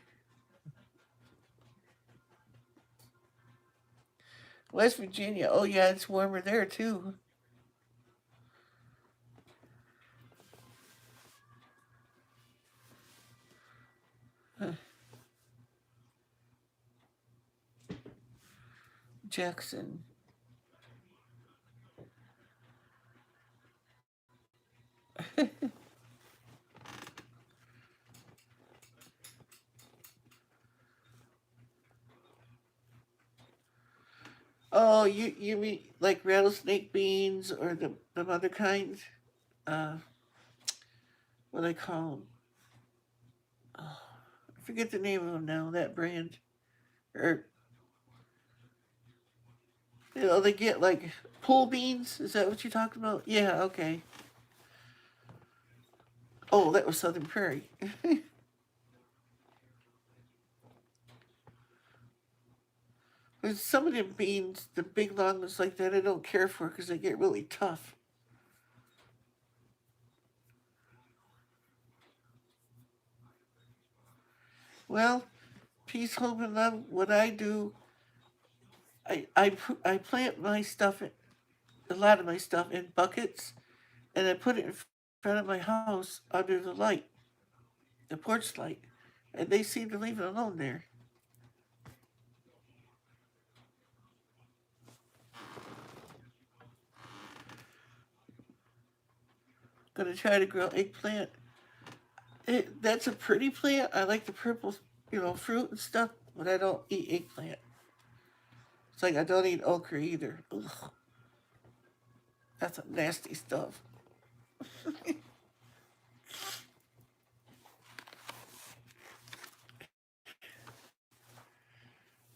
West Virginia. Oh yeah, it's warmer there too. Huh. Jackson. Oh, you mean like rattlesnake beans or the other kinds? Uh, what do I call them? Oh, I forget the name of them now. That brand, or they get like pool beans. Is that what you're talking about? Yeah. Okay. Oh, that was Southern Prairie. There's some of them beans, the big long ones like that, I don't care for because they get really tough. Well, peace, hope, and love. What I do, I plant my stuff, a lot of my stuff in buckets, and I put it in front of my house under the light, the porch light, and they seem to leave it alone there. Gonna try to grow eggplant. That's a pretty plant. I like the purple, fruit and stuff, but I don't eat eggplant. It's like I don't eat okra either. Ugh, that's some nasty stuff.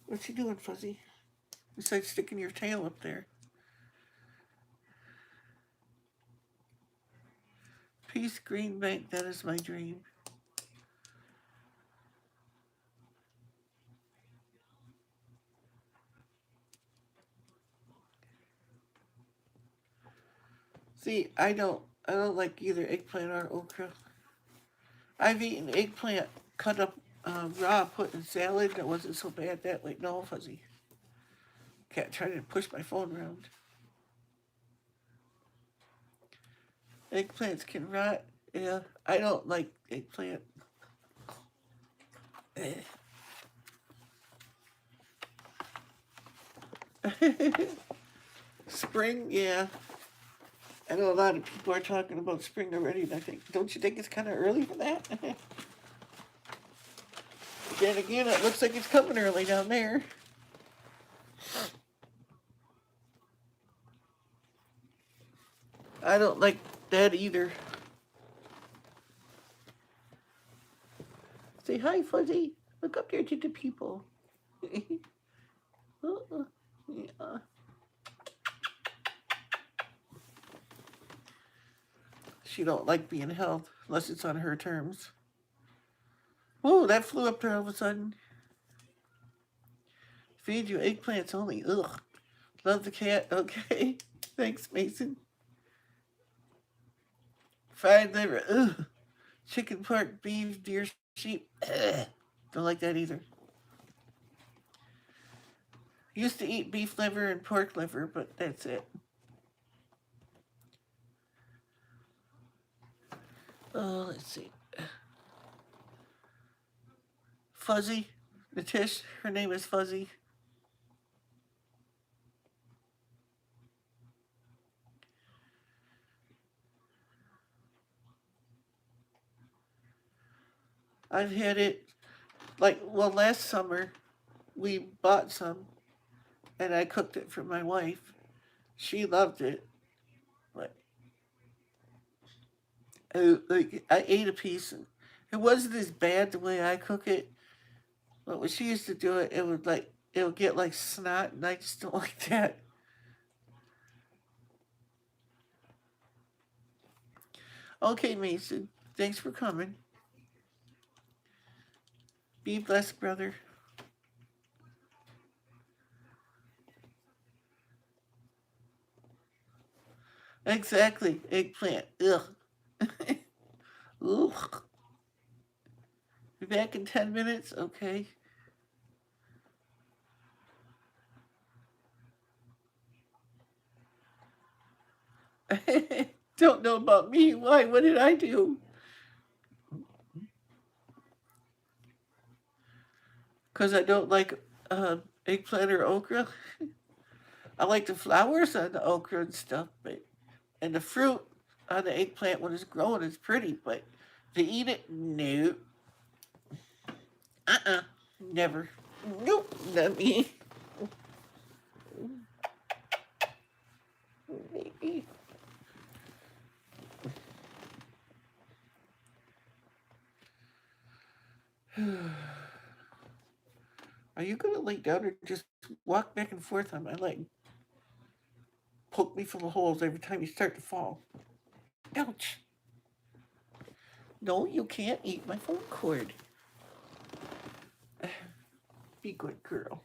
What's he doing, Fuzzy? Besides sticking your tail up there. Peace, Green Bank, that is my dream. See, I don't like either eggplant or okra. I've eaten eggplant cut up raw, put in salad. That wasn't so bad that way. No, Fuzzy. Cat trying to push my phone around. Eggplants can rot. Yeah, I don't like eggplant. Spring, yeah. I know a lot of people are talking about spring already, and I think, don't you think it's kind of early for that? Then again, it looks like it's coming early down there. I don't like that either. Say hi, Fuzzy. Look up there to the people. Yeah. She don't like being held unless it's on her terms. Whoa, that flew up there all of a sudden. Feed you eggplants only. Ugh. Love the cat. Okay. Thanks, Mason. Fried liver. Ugh. Chicken, pork, beef, deer, sheep. Ugh. Don't like that either. Used to eat beef liver and pork liver, but that's it. Oh, let's see. Fuzzy. Natish. Her name is Fuzzy. I've had it last summer we bought some and I cooked it for my wife. She loved it, but I ate a piece and it wasn't as bad the way I cook it. But when she used to do it, it would get like snot, and I just don't like that. Okay, Mason, thanks for coming. Be blessed, brother. Exactly, eggplant. Ugh. Ugh. Be back in 10 minutes. Okay. Don't know about me. Why? What did I do? Because I don't like eggplant or okra. I like the flowers on the okra and stuff, but and the fruit on the eggplant when it's growing is pretty, but to eat it, no. Never. Nope, not me. Are you gonna lay down or just walk back and forth on my leg? Poke me full of holes every time you start to fall. Ouch. No, you can't eat my phone cord. Be good girl.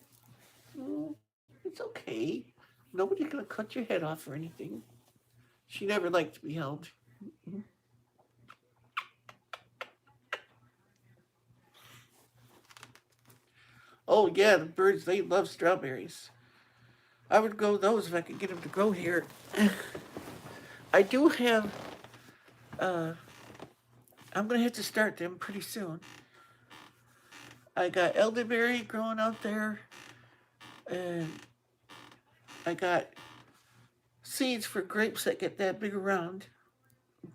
It's okay. Nobody's gonna cut your head off or anything. She never liked to be held. Oh yeah, the birds, they love strawberries. I would grow those if I could get them to grow here. I do have, uh, I'm gonna have to start them pretty soon. I got elderberry growing out there, and I got seeds for grapes that get that big around,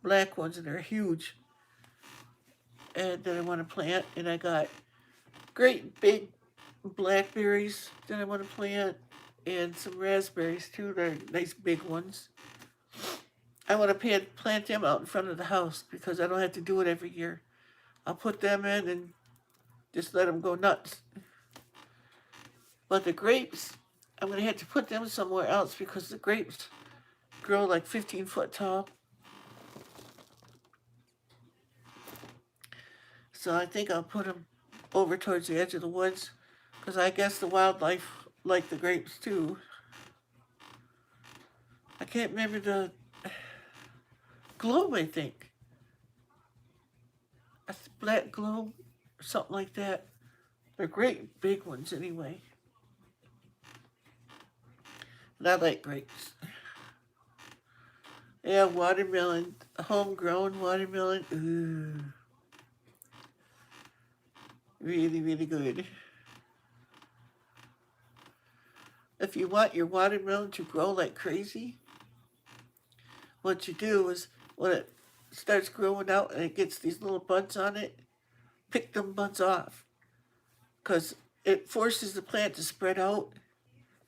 black ones, and they're huge, and that I want to plant. And I got great big blackberries that I want to plant, and some raspberries too. They're nice big ones. I want to plant them out in front of the house because I don't have to do it every year. I'll put them in and just let them go nuts. But the grapes, I'm going to have to put them somewhere else because the grapes grow like 15 foot tall. So I think I'll put them over towards the edge of the woods because I guess the wildlife like the grapes too. I can't remember the globe, I think. A black globe or something like that. They're great big ones anyway. And I like grapes. Yeah, watermelon, homegrown watermelon. Ooh, really, really good. If you want your watermelon to grow like crazy, what you do is when it starts growing out and it gets these little buds on it, pick them buds off because it forces the plant to spread out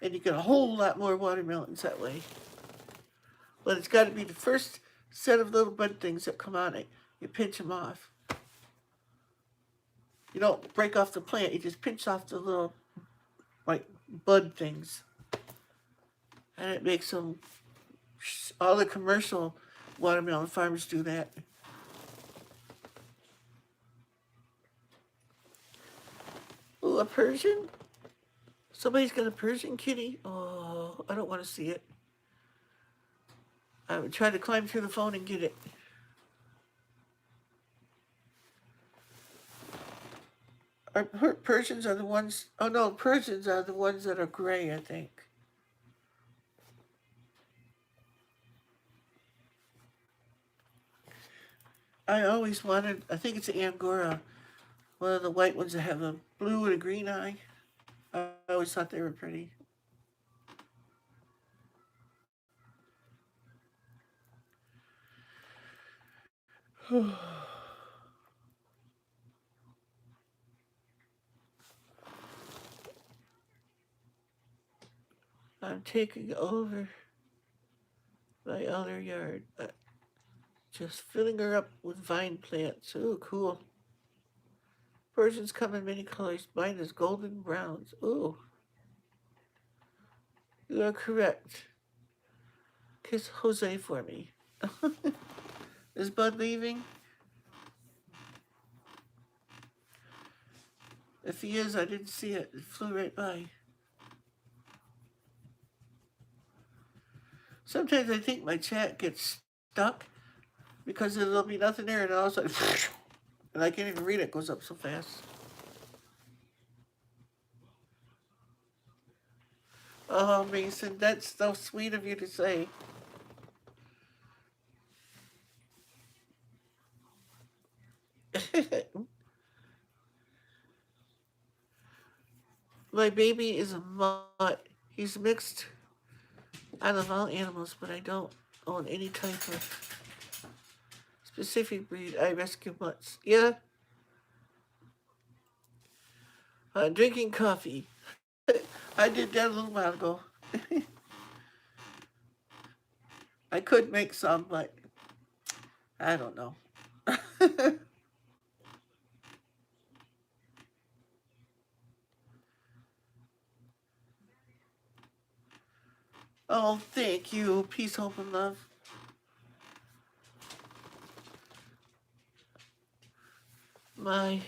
and you get a whole lot more watermelons that way. But it's got to be the first set of little bud things that come on it. You pinch them off. You don't break off the plant, you just pinch off the little, like, bud things. And it makes them, all the commercial watermelon farmers do that. Ooh, a Persian? Somebody's got a Persian kitty? Oh, I don't want to see it. I would try to climb through the phone and get it. Persians are the ones, oh no, Persians are the ones that are gray, I think. I always wanted, I think it's Angora, one of the white ones that have a blue and a green eye. I always thought they were pretty. I'm taking over my other yard, just filling her up with vine plants. Ooh, cool. Persians come in many colors. Mine is golden browns. Ooh, you are correct. Kiss Jose for me. Is Bud leaving? If he is, I didn't see it. It flew right by. Sometimes I think my chat gets stuck because there'll be nothing there and all of a sudden, and I can't even read it. It goes up so fast. Oh, Mason, that's so sweet of you to say. My baby is a mutt. He's mixed out of all animals, but I don't own any type of specific breed. I rescue mutts. Yeah, drinking coffee. I did that a little while ago. I could make some, but I don't know. Oh, thank you. Peace, hope, and love. My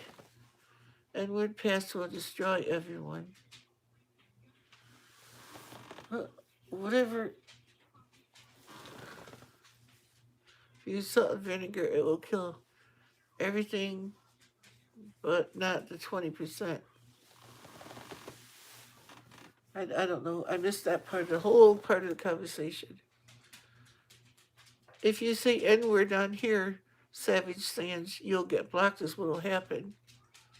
Edward Pass will destroy everyone. Whatever. If you use salt and vinegar, it will kill everything, but not the 20%. I don't know. I missed that part, the whole part of the conversation. If you say N word on here, Savage Sands, you'll get blocked, is what will happen.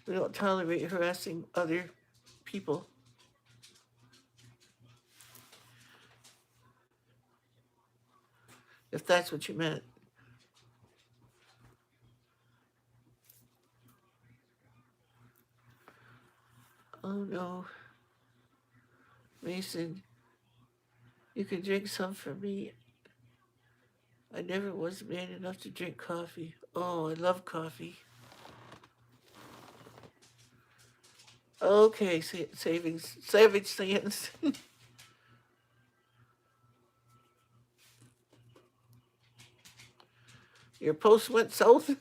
We don't tolerate harassing other people. If that's what you meant. Oh no. Mason, you can drink some for me. I never was man enough to drink coffee. Oh, I love coffee. Okay, Savage Sands. Your post went south.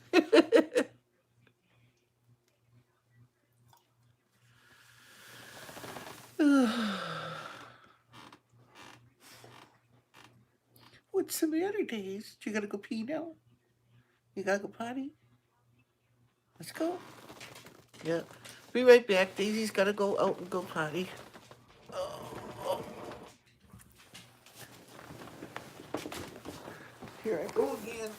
What's the matter, Days? You gotta go pee now? You gotta go potty? Let's go. Yeah. Be right back. Daisy's gotta go out and go potty. Oh, here I go again.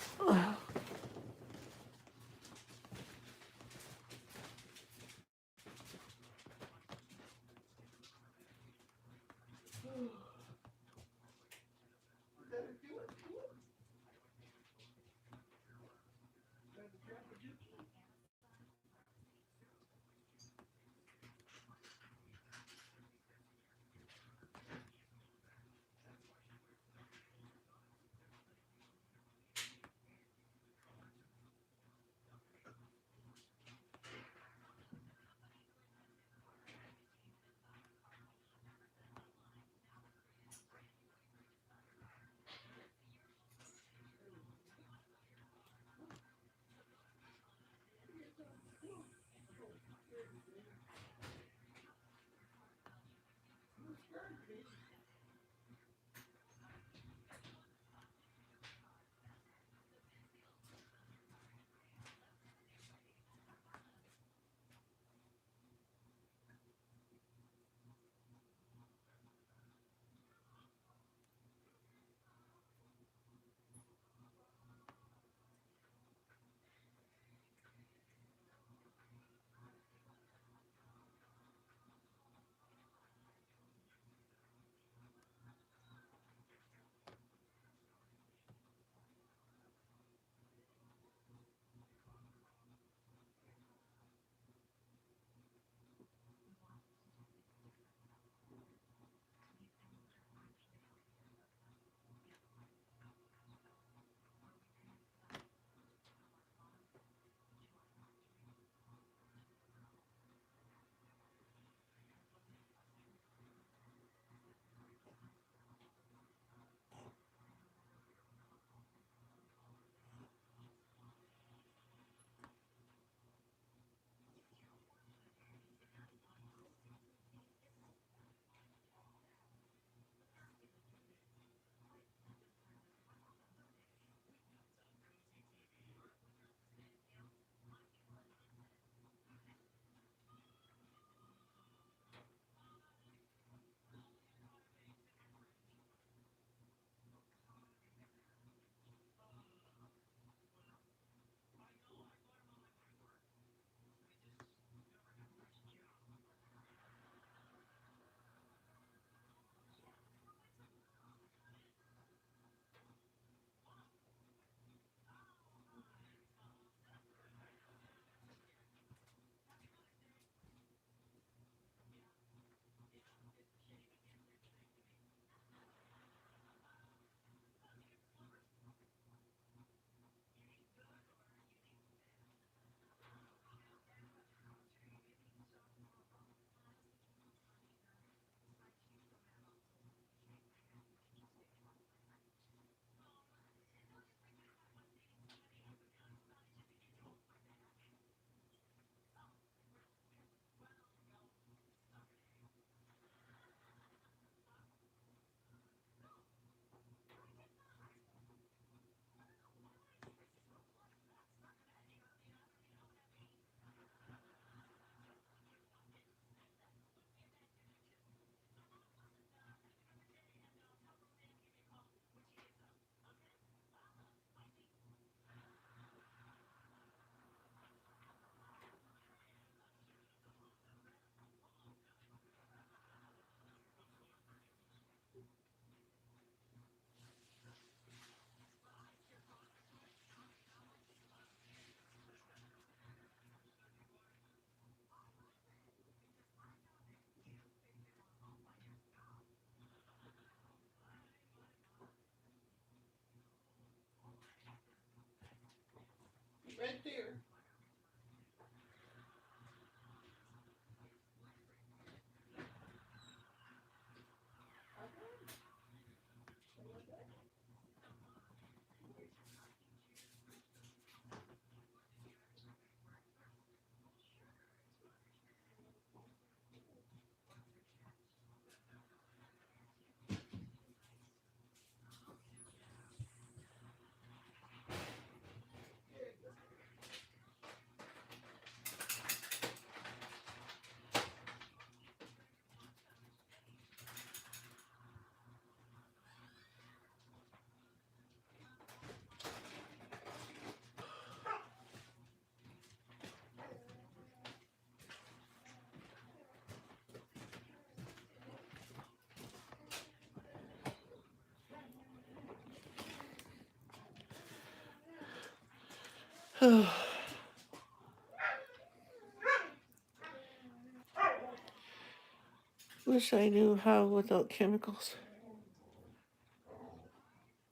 Wish I knew how without chemicals.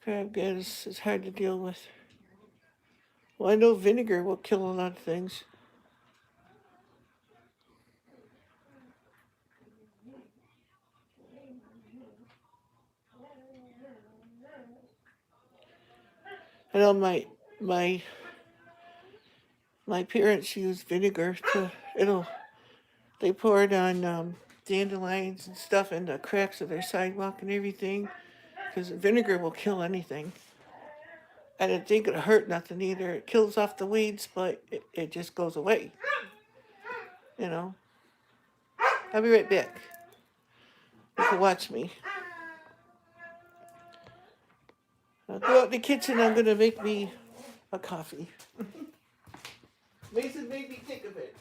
Crab gas is hard to deal with. Well, I know vinegar will kill a lot of things. I know my my parents use vinegar to it'll they pour it on dandelions and stuff in the cracks of their sidewalk and everything because vinegar will kill anything. And it ain't gonna hurt nothing either. It kills off the weeds, but it just goes away. You know. I'll be right back. You can watch me. I'll go out in the kitchen. I'm gonna make me a coffee. Mason made me think of it.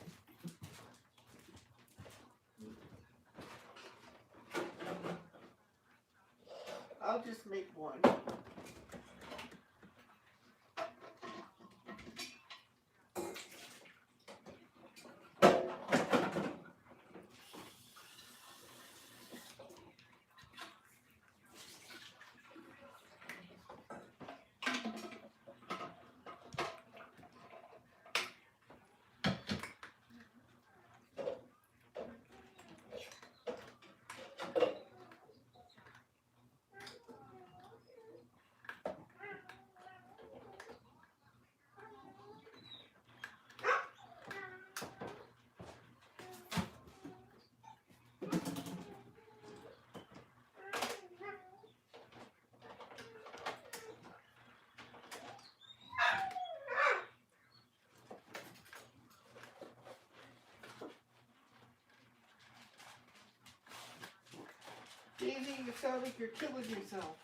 I'll just make one. Daisy, you sound like you're killing yourself.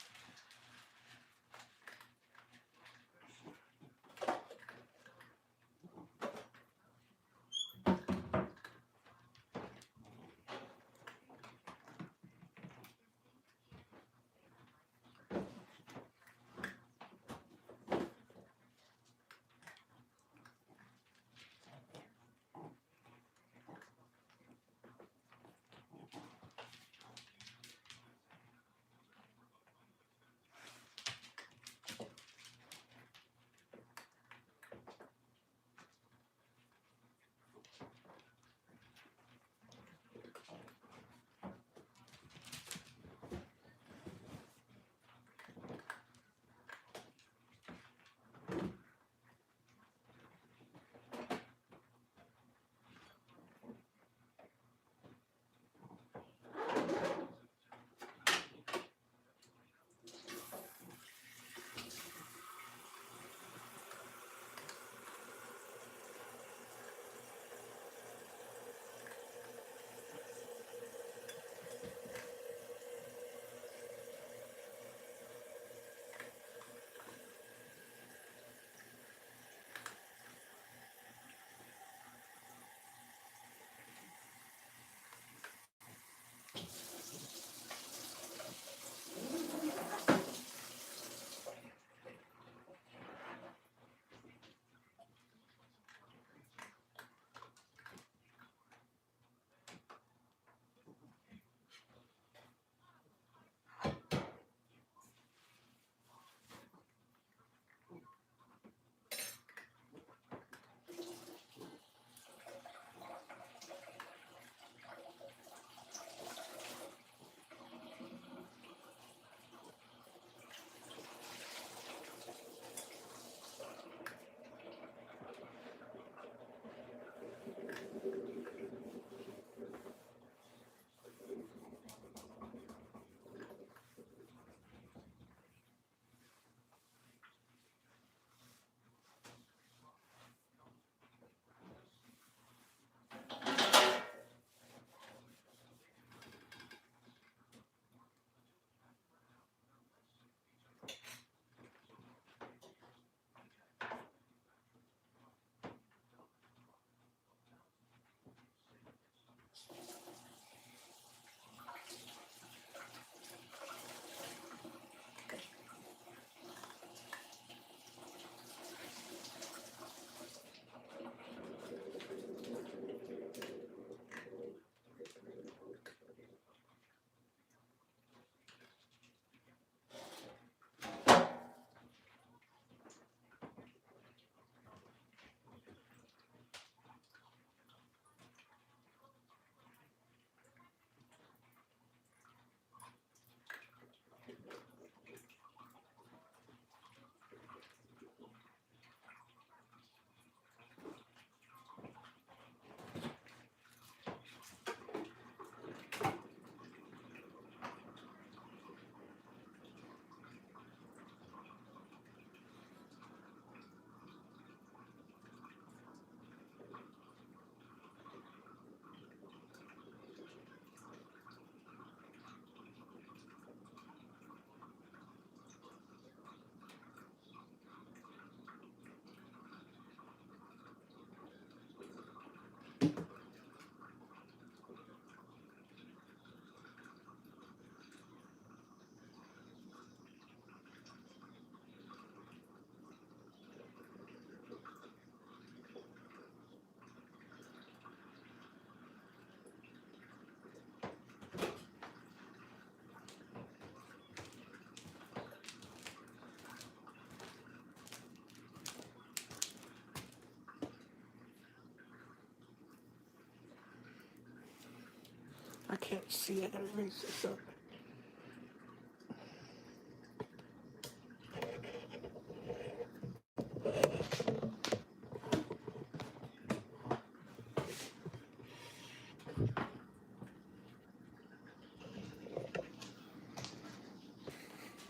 can't see. I gotta raise this up.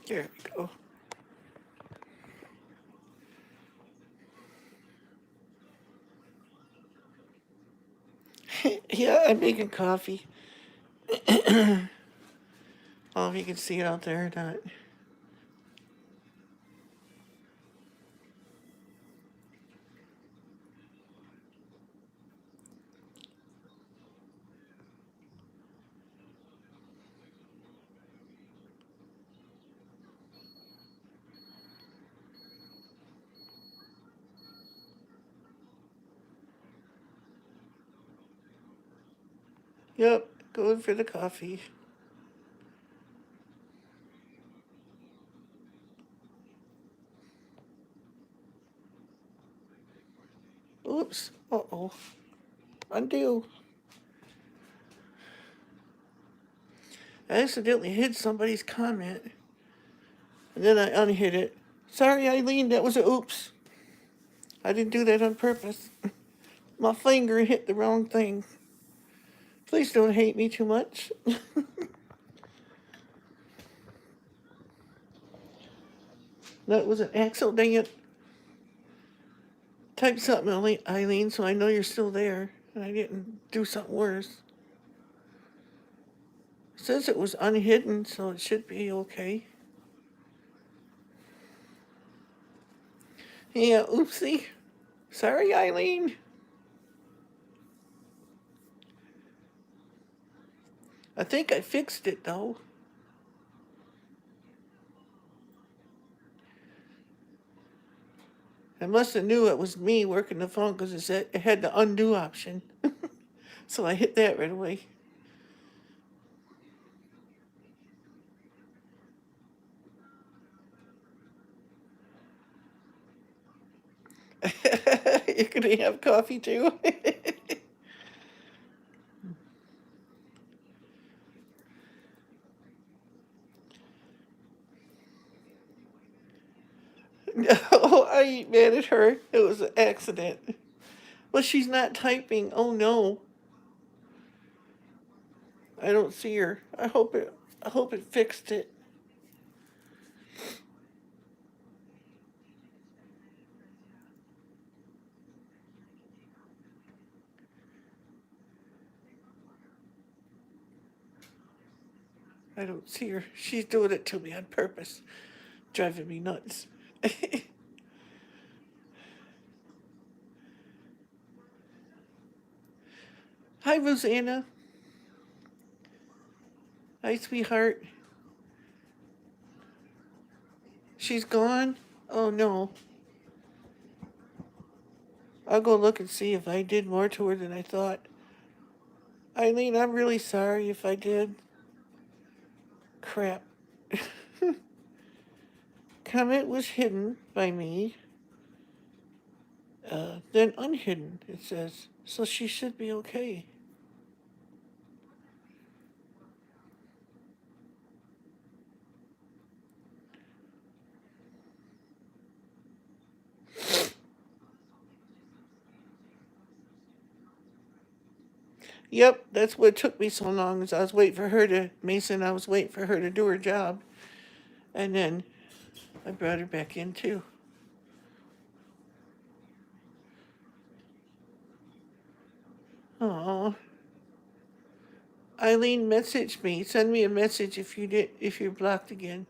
There we go. Yeah, I'm making coffee. I don't know if you can see it out there or not. Yep, going for the coffee. Oops. Uh-oh. Undo. I accidentally hid somebody's comment, and then I unhid it. Sorry, Eileen, that was a oops. I didn't do that on purpose. My finger hit the wrong thing. Please don't hate me too much. That was an accident. Type something, Eileen, so I know you're still there, and I didn't do something worse. It says it was unhidden, so it should be okay. Yeah, oopsie. Sorry, Eileen. I think I fixed it, though. I must have knew it was me working the phone because it had the undo option. So I hit that right away. You're going to have coffee too? No, I ain't mad at her. It was an accident. Well, she's not typing. Oh no. I don't see her. I hope it fixed it. I don't see her. She's doing it to me on purpose. Driving me nuts. Hi, Rosanna. Hi, sweetheart. She's gone? Oh no. I'll go look and see if I did more to her than I thought. Eileen, I'm really sorry if I did. Crap. Comment was hidden by me, then unhidden, it says. So she should be okay. Yep, that's what took me so long, is I was waiting for her to, Mason, I was waiting for her to do her job. And then I brought her back in too. Oh, Eileen, message me. Send me a message if you're blocked again.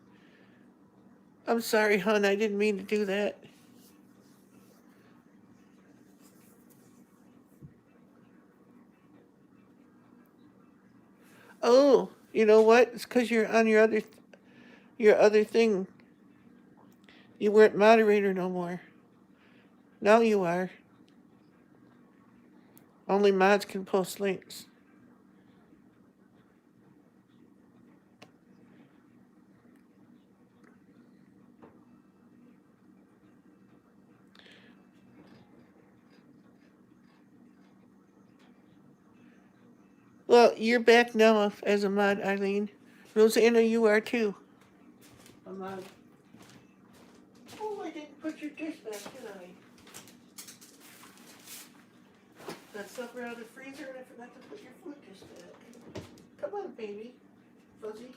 I'm sorry, hon. I didn't mean to do that. Oh, you know what? It's because you're on your other thing. You weren't moderator no more. Now you are. Only mods can post links. Well, you're back now as a mod, Eileen. Rosanna, you are too. A mod. Oh, I didn't put your dish back, did I? Got supper out of the freezer and I forgot to put your food dish back. Come on, baby. Fuzzy.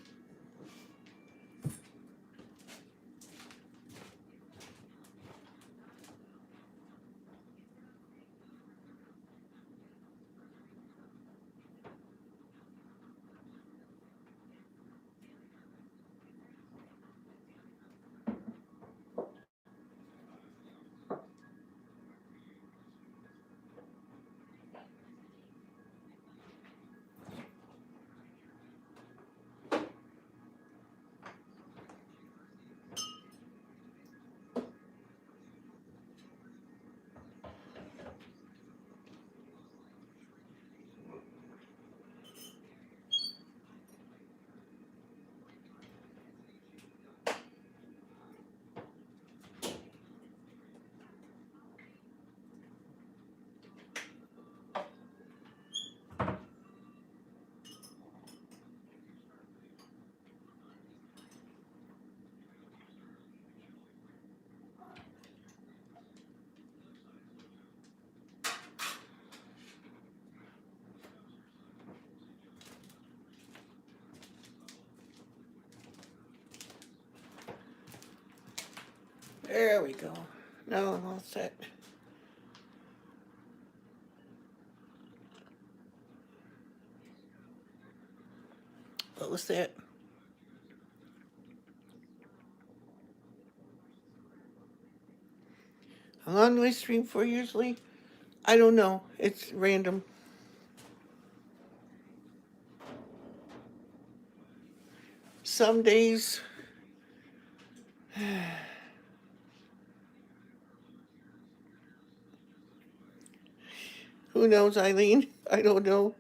There we go. Now I'm all set. What was that? How long do I stream for usually? I don't know. It's random. Some days. Who knows, Eileen? I don't know.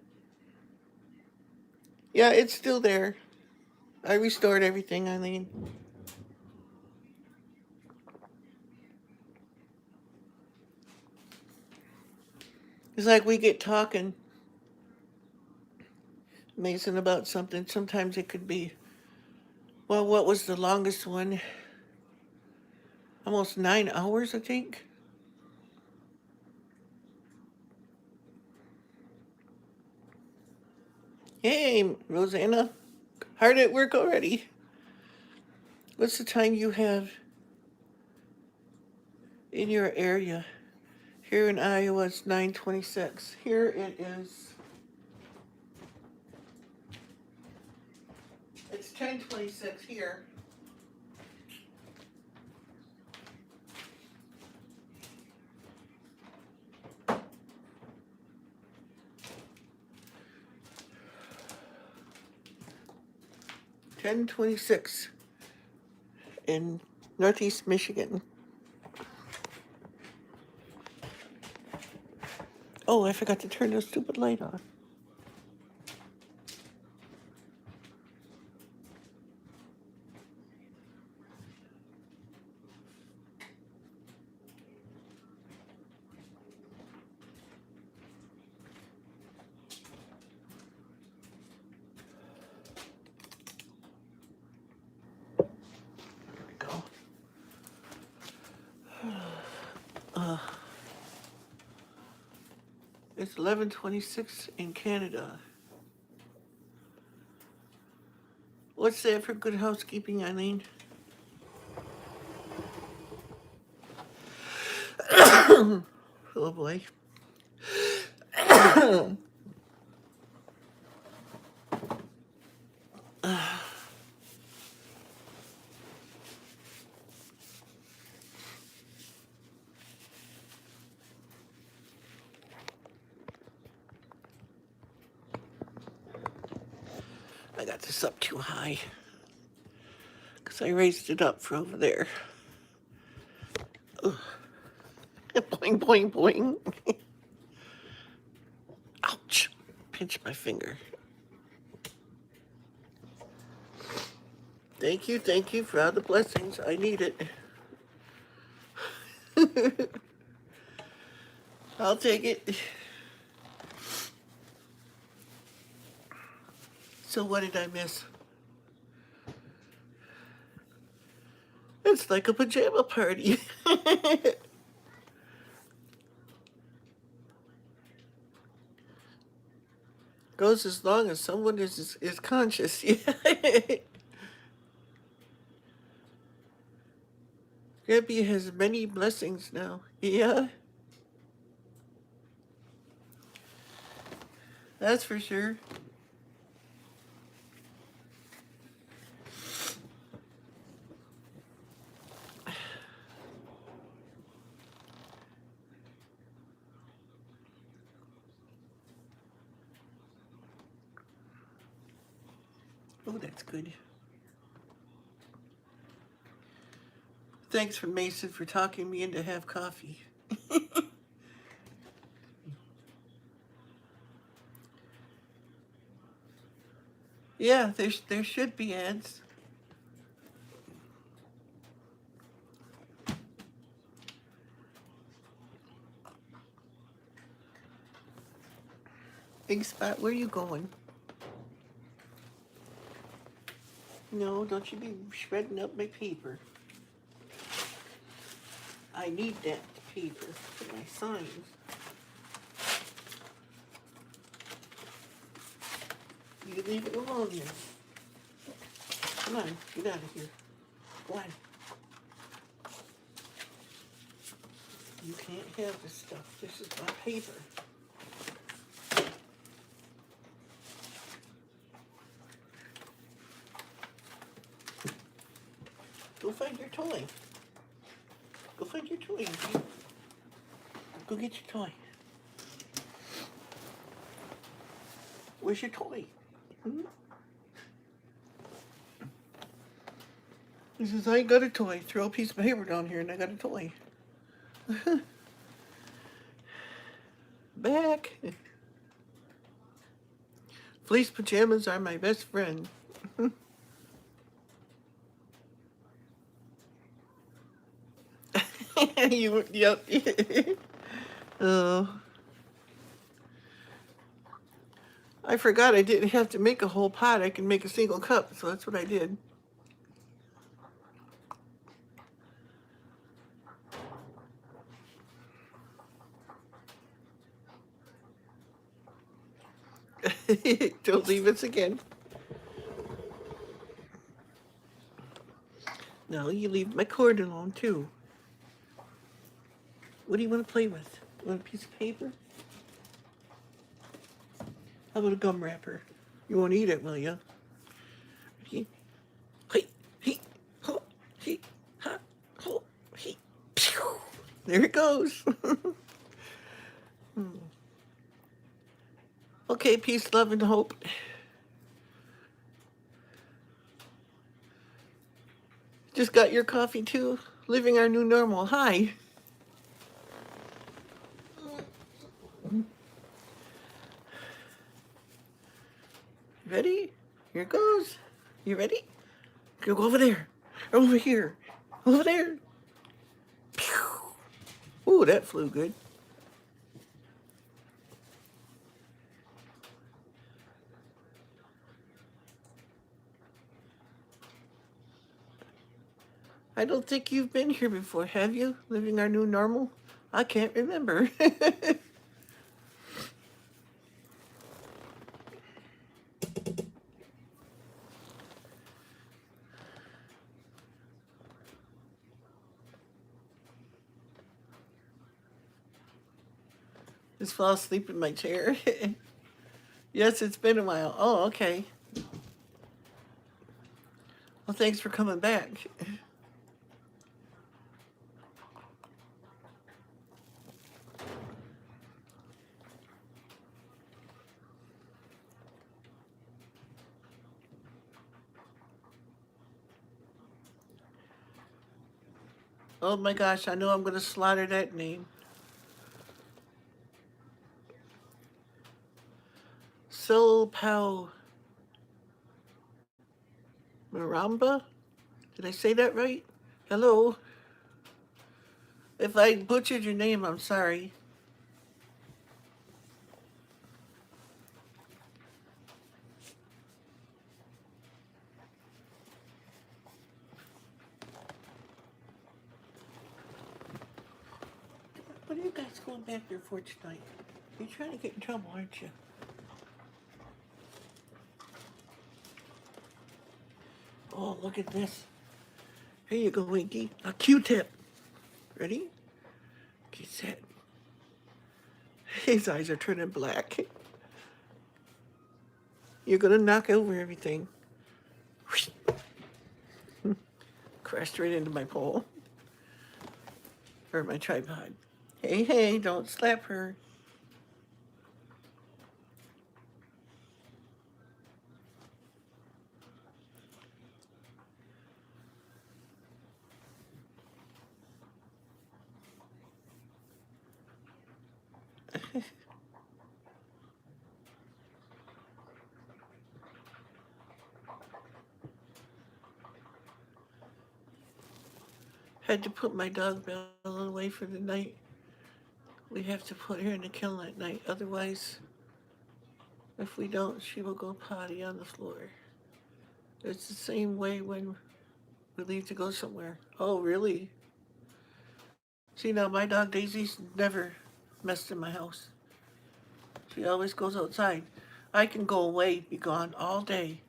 Yeah, it's still there. I restored everything, Eileen. It's like we get talking, Mason, about something. Sometimes it could be, well, what was the longest one? Almost 9 hours, I think. Hey, Rosanna. Hard at work already. What's the time you have in your area? Here in Iowa, it's 9:26. Here it is. It's 10:26 here. $10:26 in Northeast Michigan. Oh, I forgot to turn the stupid light on. There we go. It's 11:26 in Canada. What's that for good housekeeping, Eileen? Oh boy. I got this up too high because I raised it up for over there. Ugh. Boing, boing, boing. Ouch. Pinch my finger. Thank you for all the blessings. I need it. I'll take it. So what did I miss? It's like a pajama party. Goes as long as someone is conscious. Yeah. Gabby has many blessings now. Yeah, that's for sure. Oh, that's good. Thanks for Mason for talking me into have coffee. Yeah, there should be ads. Big Spot, where you going? No, don't you be shredding up my paper. I need that paper for my signs. You leave it alone then. Come on, get out of here. Go on. You can't have this stuff. This is my paper. Go find your toy. Go find your toy. Go get your toy. Where's your toy? Hmm? He says, I ain't got a toy. Throw a piece of paper down here and I got a toy. Back. Fleece pajamas are my best friend. Yep. Oh. I forgot I didn't have to make a whole pot. I can make a single cup, so that's what I did. Don't leave us again. No, you leave my cord alone too. What do you want to play with? You want a piece of paper? How about a gum wrapper? You won't eat it, will you? He, ho, he, ha, ho, he, pew. There it goes. Okay, peace, love, and hope. Just got your coffee too? Living our new normal. Hi. Ready? Here goes. You ready? Go over there. Over here. Over there. Pew. Ooh, that flew good. I don't think you've been here before, have you? Living our new normal? I can't remember. Just fall asleep in my chair. Yes, it's been a while. Oh, okay. Well, thanks for coming back. Oh my gosh, I know I'm going to slaughter that name. Silpao Maramba? Did I say that right? Hello? If I butchered your name, I'm sorry. are you guys going back there for tonight? You're trying to get in trouble, aren't you? Oh, look at this. Here you go, Winky. A Q-tip. Ready? Get set. His eyes are turning black. You're gonna knock over everything. Crashed right into my pole. Or my tripod. Hey, hey, don't slap her. Had to put my dog Bella away for the night. We have to put her in the kennel at night. Otherwise, if we don't, she will go potty on the floor. It's the same way when we leave to go somewhere. Oh, really? See, now my dog Daisy's never messed in my house. She always goes outside. I can go away, be gone all day.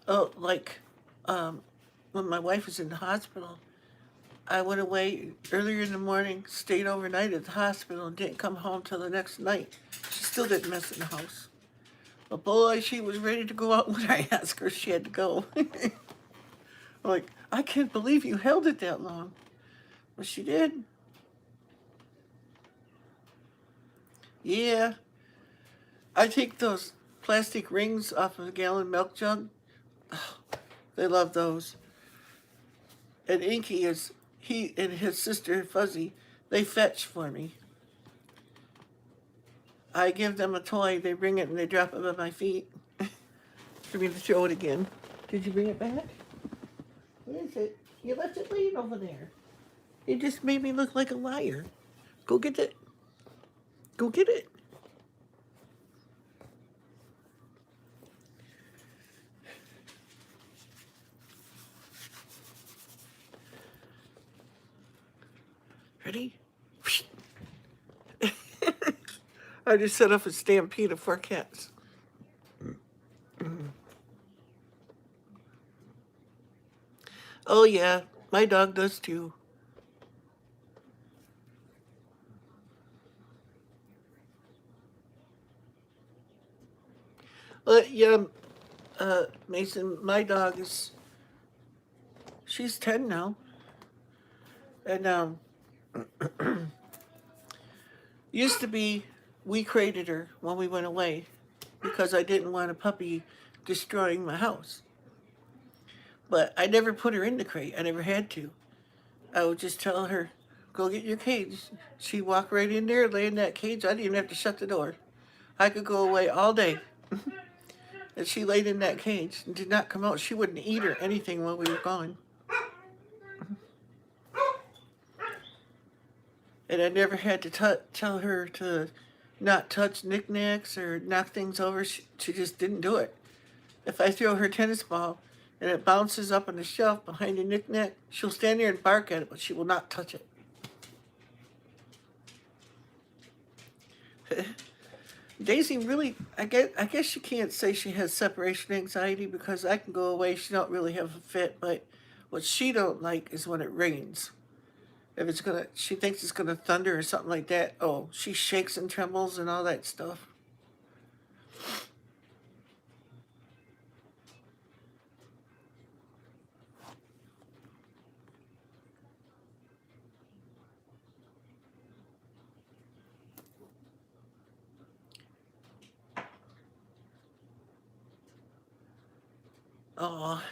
Oh, like when my wife was in the hospital, I went away earlier in the morning, stayed overnight at the hospital, and didn't come home till the next night. She still didn't mess in the house. But boy, she was ready to go out when I asked her. She had to go. Like, I can't believe you held it that long. But she did. Yeah. I take those plastic rings off of a gallon milk jug. Oh, they love those. And Inky he and his sister Fuzzy, they fetch for me. I give them a toy, they bring it and they drop it at my feet for me to throw it again. Did you bring it back? Where is it? You left it laying over there. It just made me look like a liar. Go get it. Go get it. Ready? I just set off a stampede of 4 cats. Oh yeah, my dog does too. Yeah, Mason, my dog she's 10 now. And used to be, we crated her when we went away because I didn't want a puppy destroying my house. But I never put her in the crate. I never had to. I would just tell her, go get your cage. She'd walk right in there, lay in that cage. I didn't even have to shut the door. I could go away all day. And she laid in that cage and did not come out. She wouldn't eat or anything while we were gone. And I never had to tell her to not touch knickknacks or knock things over. She just didn't do it. If I throw her tennis ball and it bounces up on the shelf behind a knickknack, she'll stand there and bark at it, but she will not touch it. Daisy really, I guess she can't say she has separation anxiety because I can go away. She don't really have a fit, but what she don't like is when it rains. If she thinks it's gonna thunder or something like that. Oh, she shakes and trembles and all that stuff. Oh,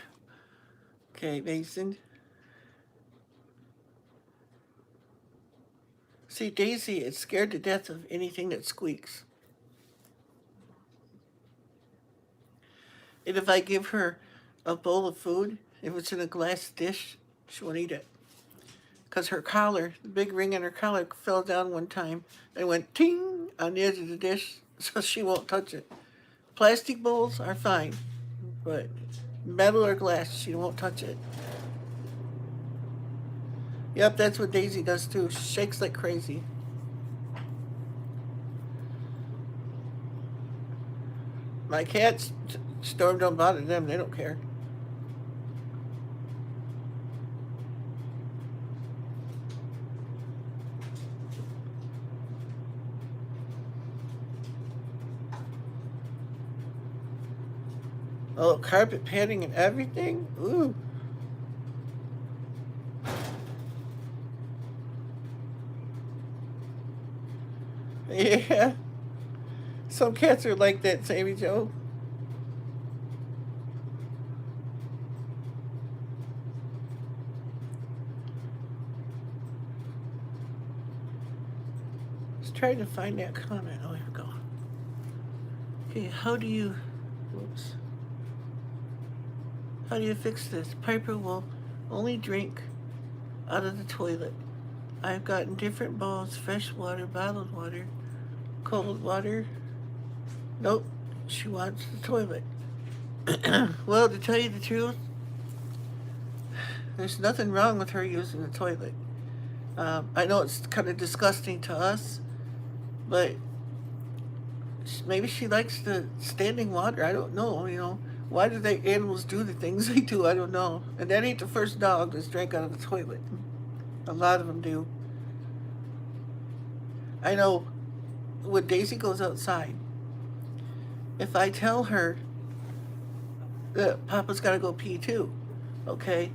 okay, Mason. See, Daisy is scared to death of anything that squeaks. And if I give her a bowl of food, if it's in a glass dish, she won't eat it. Because her collar, the big ring in her collar, fell down one time and went ting on the edge of the dish, so she won't touch it. Plastic bowls are fine, but metal or glass, she won't touch it. Yep, that's what Daisy does too. She shakes like crazy. My cats, Storm don't bother them. They don't care. Oh, carpet padding and everything? Ooh. Yeah. Some cats are like that, Sammy Joe. Just trying to find that comment. Oh, here we go. Okay, how do you... Oops. How do you fix this? Piper will only drink out of the toilet. I've gotten different bowls, fresh water, bottled water, cold water. Nope, she wants the toilet. Well, to tell you the truth, there's nothing wrong with her using the toilet. I know it's kind of disgusting to us, but maybe she likes the standing water. I don't know, you know. Why do they animals do the things they do? I don't know. And that ain't the first dog that's drank out of the toilet. A lot of them do. I know when Daisy goes outside, if I tell her that Papa's got to go pee too, okay,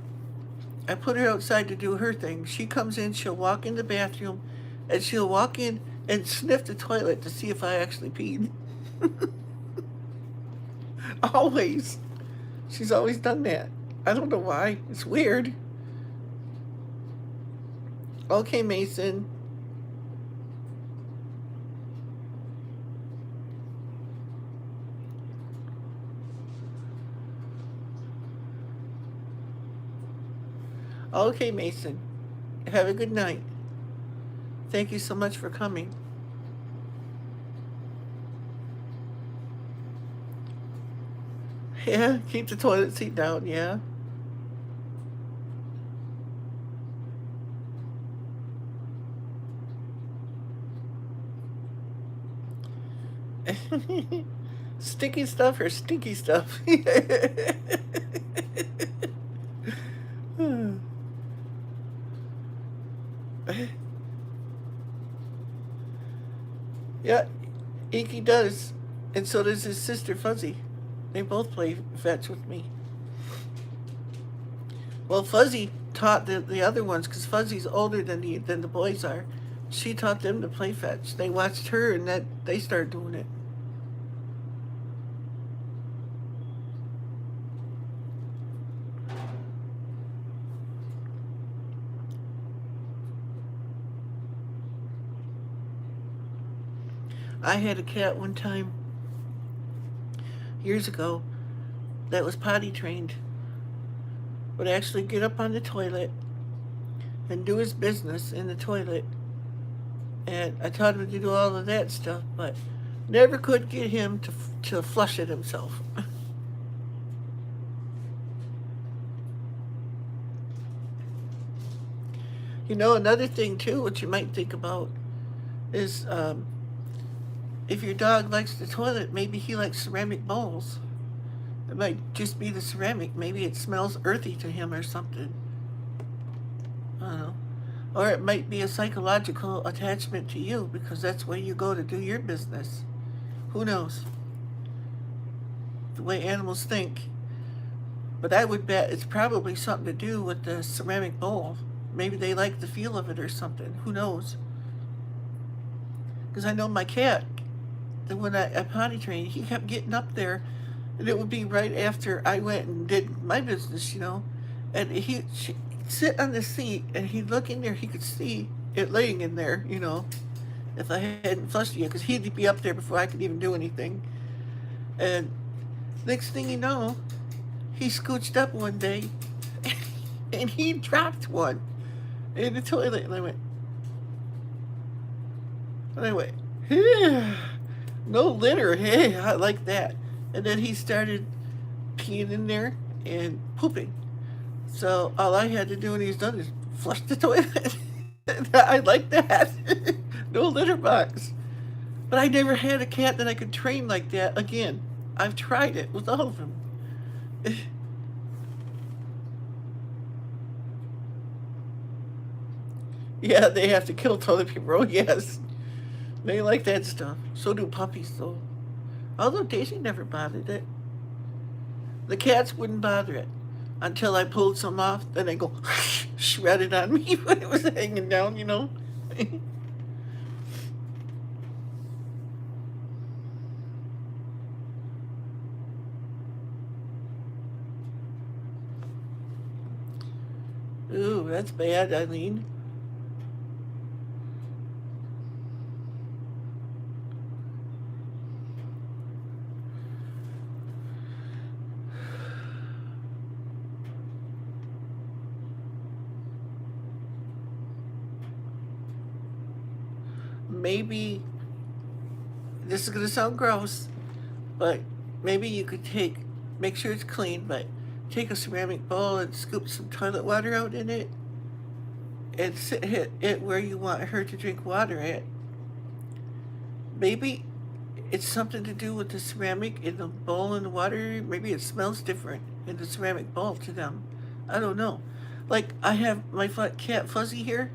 I put her outside to do her thing. She comes in, she'll walk in the bathroom, and she'll walk in and sniff the toilet to see if I actually peed. Always. She's always done that. I don't know why. It's weird. Okay, Mason. Okay, Mason. Have a good night. Thank you so much for coming. Yeah, keep the toilet seat down, yeah. Sticky stuff or stinky stuff? Yeah, Inky does. And so does his sister Fuzzy. They both play fetch with me. Well, Fuzzy taught the other ones because Fuzzy's older than the boys are. She taught them to play fetch. They watched her and that they started doing it. I had a cat one time years ago that was potty trained, would actually get up on the toilet and do his business in the toilet. And I taught him to do all of that stuff, but never could get him to flush it himself. You know, another thing too, which you might think about, is if your dog likes the toilet, maybe he likes ceramic bowls. It might just be the ceramic. Maybe it smells earthy to him or something. I don't know. Or it might be a psychological attachment to you because that's where you go to do your business. Who knows? The way animals think. But I would bet it's probably something to do with the ceramic bowl. Maybe they like the feel of it or something. Who knows? Because I know my cat, when I potty trained, he kept getting up there, and it would be right after I went and did my business, you know. And he'd sit on the seat, and he'd look in there. He could see it laying in there, you know, if I hadn't flushed it yet, because he'd be up there before I could even do anything. And next thing you know, he scooched up one day, and he dropped one in the toilet, and I went, yeah, no litter, hey, I like that. And then he started peeing in there and pooping. So all I had to do when he's done is flush the toilet. I like that. No litter box. But I never had a cat that I could train like that again. I've tried it with all of them. Yeah, they have to kill toilet paper. Oh, yes. They like that stuff. So do puppies, though. Although Daisy never bothered it. The cats wouldn't bother it until I pulled some off. Then they go shred it on me when it was hanging down, you know. Ooh, that's bad, Eileen. Maybe this is gonna sound gross, but maybe you could make sure it's clean, but take a ceramic bowl and scoop some toilet water out in it and hit it where you want her to drink water at. Maybe it's something to do with the ceramic in the bowl and the water. Maybe it smells different in the ceramic bowl to them. I don't know. Like, I have my cat Fuzzy here.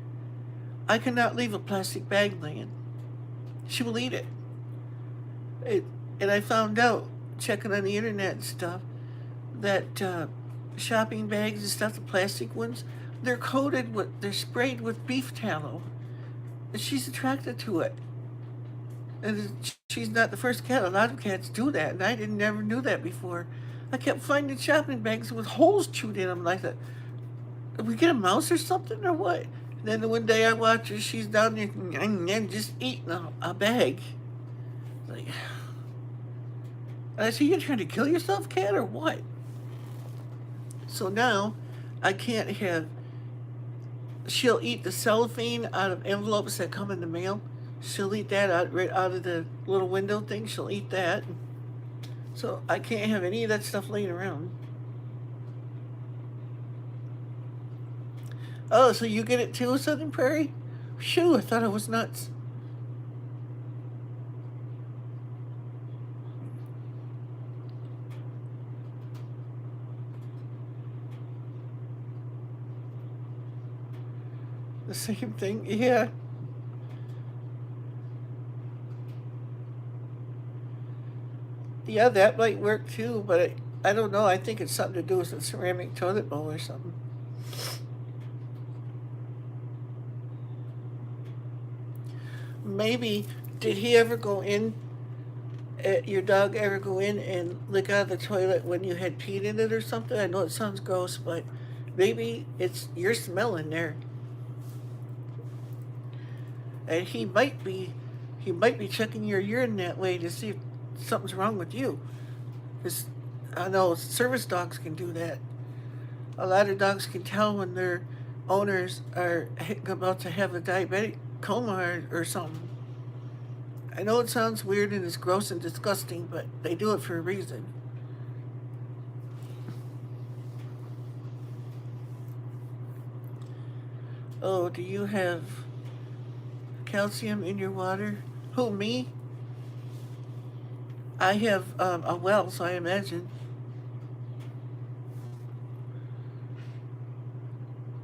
I cannot leave a plastic bag laying. She will eat it. it and I found out, checking on the internet and stuff, that shopping bags and stuff, the plastic ones, they're sprayed with beef tallow. And she's attracted to it. And she's not the first cat. A lot of cats do that, and I didn't never knew that before. I kept finding shopping bags with holes chewed in them, like that. Did we get a mouse or something, or what? And then one day I watch her, she's down there and just eating a bag. Like, and I said, "You trying to kill yourself, cat, or what?" So now, I can't have. She'll eat the cellophane out of envelopes that come in the mail. She'll eat that right out of the little window thing. She'll eat that. So I can't have any of that stuff laying around. Oh, so you get it too, Southern Prairie? Shoo, I thought I was nuts. The same thing? Yeah. Yeah, that might work too, but I don't know. I think it's something to do with the ceramic toilet bowl or something. Maybe, did he ever go in, your dog ever go in and lick out of the toilet when you had peed in it or something? I know it sounds gross, but maybe it's your smell in there. And he might be checking your urine that way to see if something's wrong with you. Because I know service dogs can do that. A lot of dogs can tell when their owners are about to have a diabetic coma or something. I know it sounds weird and it's gross and disgusting, but they do it for a reason. Oh, do you have calcium in your water? Who, me? I have a well, so I imagine.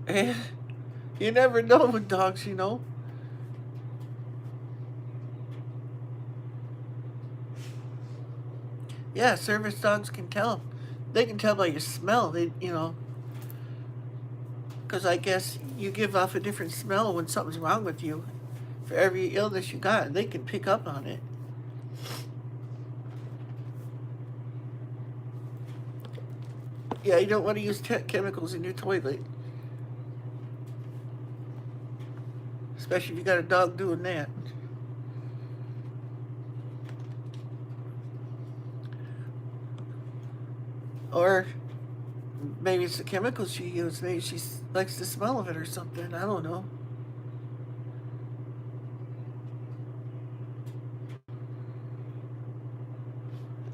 You never know with dogs, you know. Yeah, service dogs can tell. They can tell by your smell. Because I guess you give off a different smell when something's wrong with you. For every illness you got, they can pick up on it. Yeah, you don't want to use chemicals in your toilet, especially if you got a dog doing that. Or maybe it's the chemicals she used. Maybe she likes the smell of it or something. I don't know.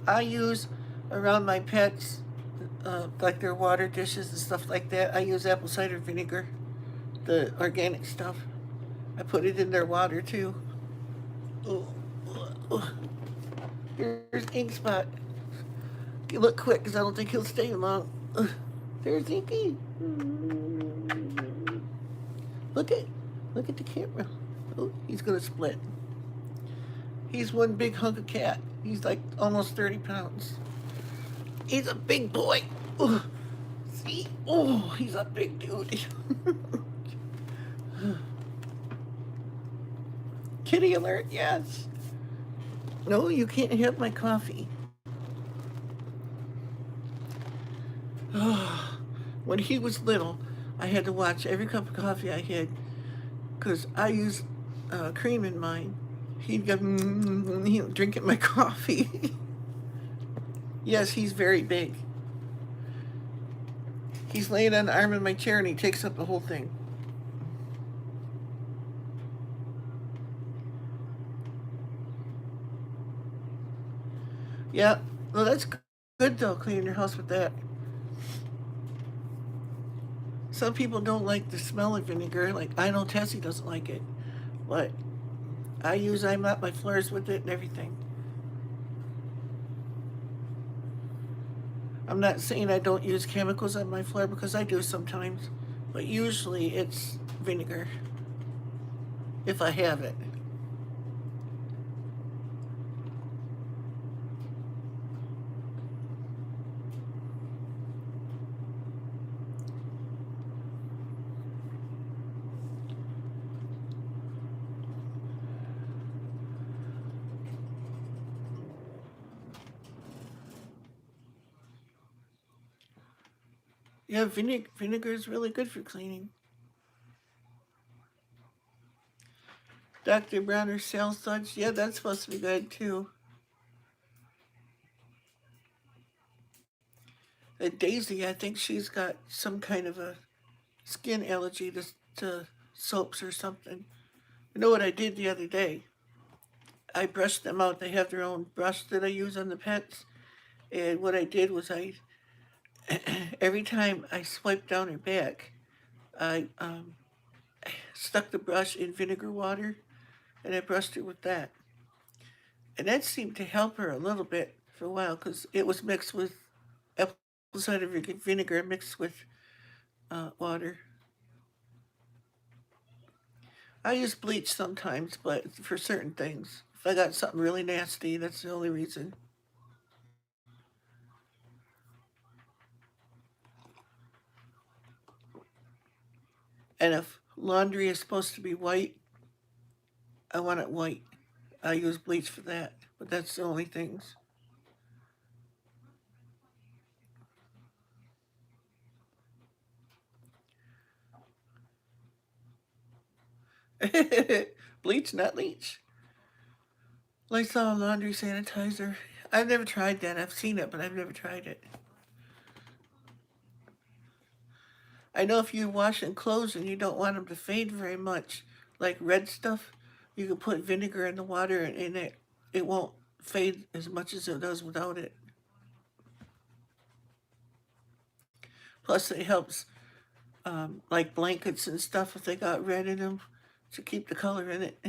I use around my pets, like their water dishes and stuff like that. I use apple cider vinegar, the organic stuff. I put it in their water too. Oh, oh, here's ink spot. Look quick, because I don't think he'll stay long. There's Inky. Look at, look at the camera. Oh, he's gonna split. He's one big hunk of cat. He's like almost 30 pounds. He's a big boy. Oh, see? Oh, he's a big dude. Kitty alert, yes. No, you can't have my coffee. When he was little, I had to watch every cup of coffee I had because I use cream in mine. He'd go, he'd drink my coffee. Yes, he's very big. He's laying on the arm of my chair and he takes up the whole thing. Yeah, well, that's good though, cleaning your house with that. Some people don't like the smell of vinegar. Like, I know Tessie doesn't like it. But I mop my floors with it and everything. I'm not saying I don't use chemicals on my floor because I do sometimes. But usually it's vinegar. If I have it. Yeah, vinegar is really good for cleaning. Dr. Bronner's sales suds, yeah, that's supposed to be good too. Daisy, I think she's got some kind of a skin allergy to soaps or something. You know what I did the other day? I brushed them out. They have their own brush that I use on the pets. And what I did was every time I swiped down her back, I stuck the brush in vinegar water and I brushed her with that. And that seemed to help her a little bit for a while because it was mixed with apple cider vinegar mixed with water. I use bleach sometimes, but for certain things. If I got something really nasty, that's the only reason. And if laundry is supposed to be white, I want it white. I use bleach for that, but that's the only things. Bleach, not leach. Lysol laundry sanitizer. I've never tried that. I've seen it, but I've never tried it. I know if you're washing clothes and you don't want them to fade very much, like red stuff, you can put vinegar in the water and it won't fade as much as it does without it. Plus, it helps like blankets and stuff if they got red in them to keep the color in it.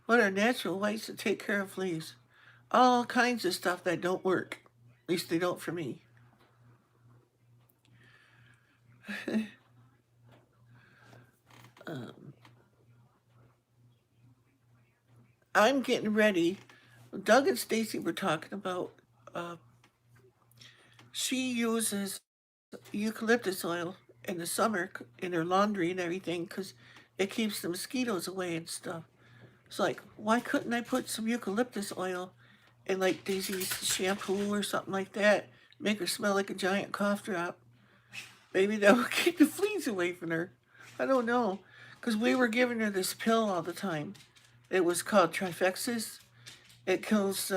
What are natural ways to take care of fleas? All kinds of stuff that don't work. At least they don't for me. Um, I'm getting ready. Doug and Stacy were talking about. Uh, she uses eucalyptus oil in the summer in her laundry and everything because it keeps the mosquitoes away and stuff. It's like, why couldn't I put some eucalyptus oil in like Daisy's shampoo or something like that? Make her smell like a giant cough drop. Maybe that would keep the fleas away from her. I don't know. Because we were giving her this pill all the time. It was called Trifexis. It kills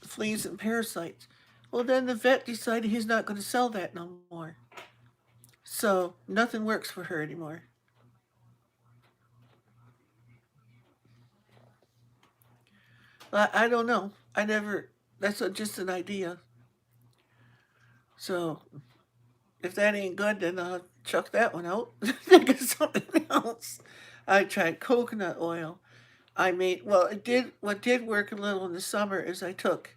fleas and parasites. Well, then the vet decided he's not going to sell that no more. So nothing works for her anymore. I don't know. I never. Just an idea. So if that ain't good, then I'll chuck that one out. Think of something else. I tried coconut oil. I made well. It did what did work a little in the summer is I took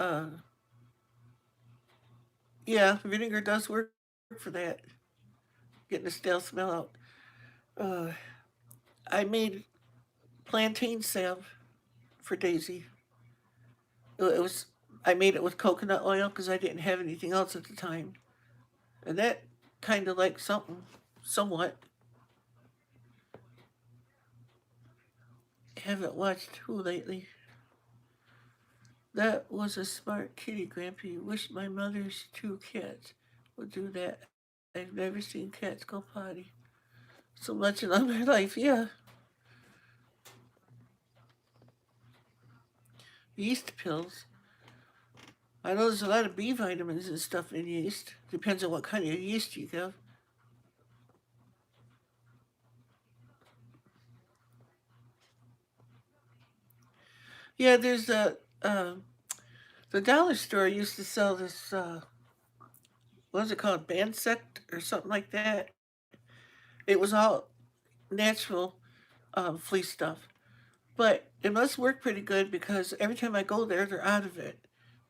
Uh, yeah, vinegar does work for that, getting the stale smell out. Uh, I made plantain salve for Daisy. It was I made it with coconut oil because I didn't have anything else at the time, and that kind of like something, somewhat. Haven't watched who lately. That was a smart kitty, Grampy. Wish my mother's two cats would do that. I've never seen cats go potty so much in all my life. Yeah, yeast pills. I know there's a lot of B vitamins and stuff in yeast. Depends on what kind of yeast you have. Yeah, there's the dollar store used to sell this. What was it called? Bansect or something like that. It was all natural flea stuff, but it must work pretty good because every time I go there, they're out of it.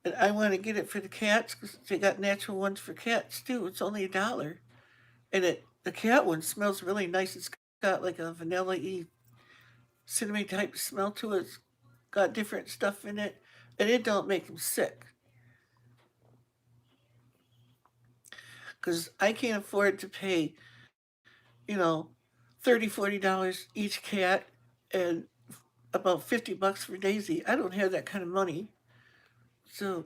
And I want to get it for the cats because they got natural ones for cats too. It's only $1, and the cat one smells really nice. It's got like a vanilla y cinnamon type smell to it. It's got different stuff in it, and it don't make them sick. Because I can't afford to pay, you know, $30, $40 each cat, and about $50 for Daisy. I don't have that kind of money, so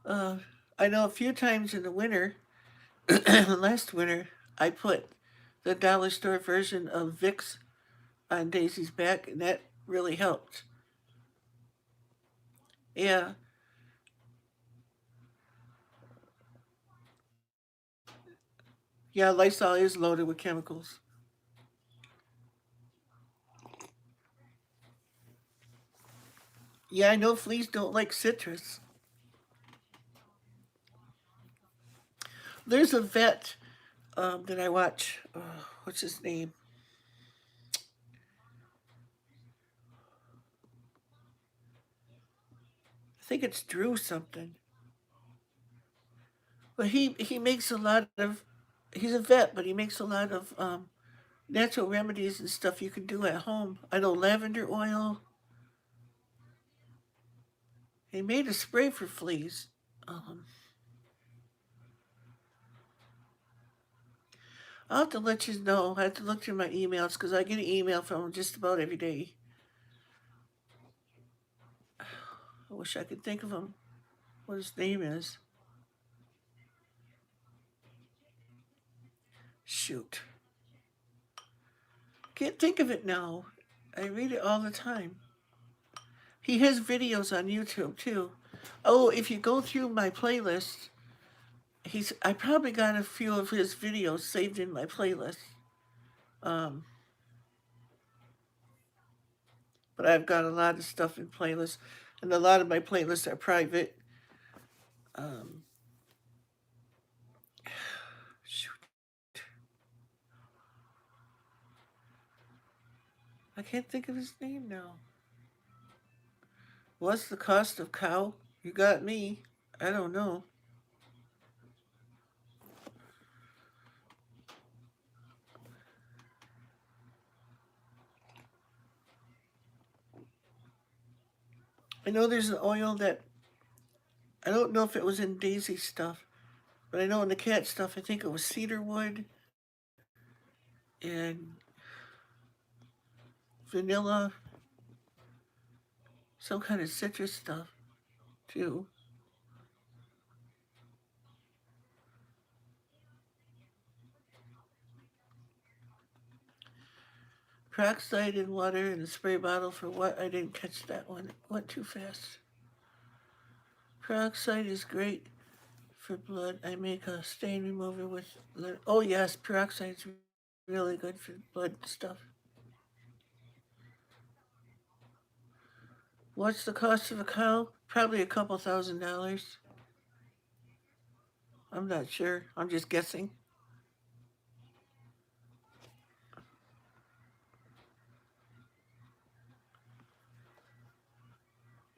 uh, I know a few times in the winter, last winter, I put the dollar store version of Vicks on Daisy's back, and that really helped. Yeah, yeah, Lysol is loaded with chemicals. Yeah, I know fleas don't like citrus. There's a vet that I watch. What's his name? I think it's Drew something. But he makes a lot of. He's a vet, but he makes a lot of natural remedies and stuff you can do at home. I know lavender oil. He made a spray for fleas. Um, I'll have to let you know. I have to look through my emails because I get an email from him just about every day. I wish I could think of him. What his name is. Shoot. Can't think of it now. I read it all the time. He has videos on YouTube too. Oh, if you go through my playlist, I probably got a few of his videos saved in my playlist. Um, but I've got a lot of stuff in playlists, and a lot of my playlists are private. Um, Shoot, I can't think of his name now. What's the cost of cow? You got me. I don't know. I know there's an oil that I don't know if it was in Daisy stuff, but I know in the cat stuff I think it was cedar wood and vanilla, some kind of citrus stuff too. Peroxide in water in a spray bottle for what? I didn't catch that one. It went too fast. Peroxide is great for blood. I make a stain remover with. Oh yes, peroxide's really good for blood stuff. What's the cost of a cow? Probably a couple $1,000. I'm not sure. I'm just guessing.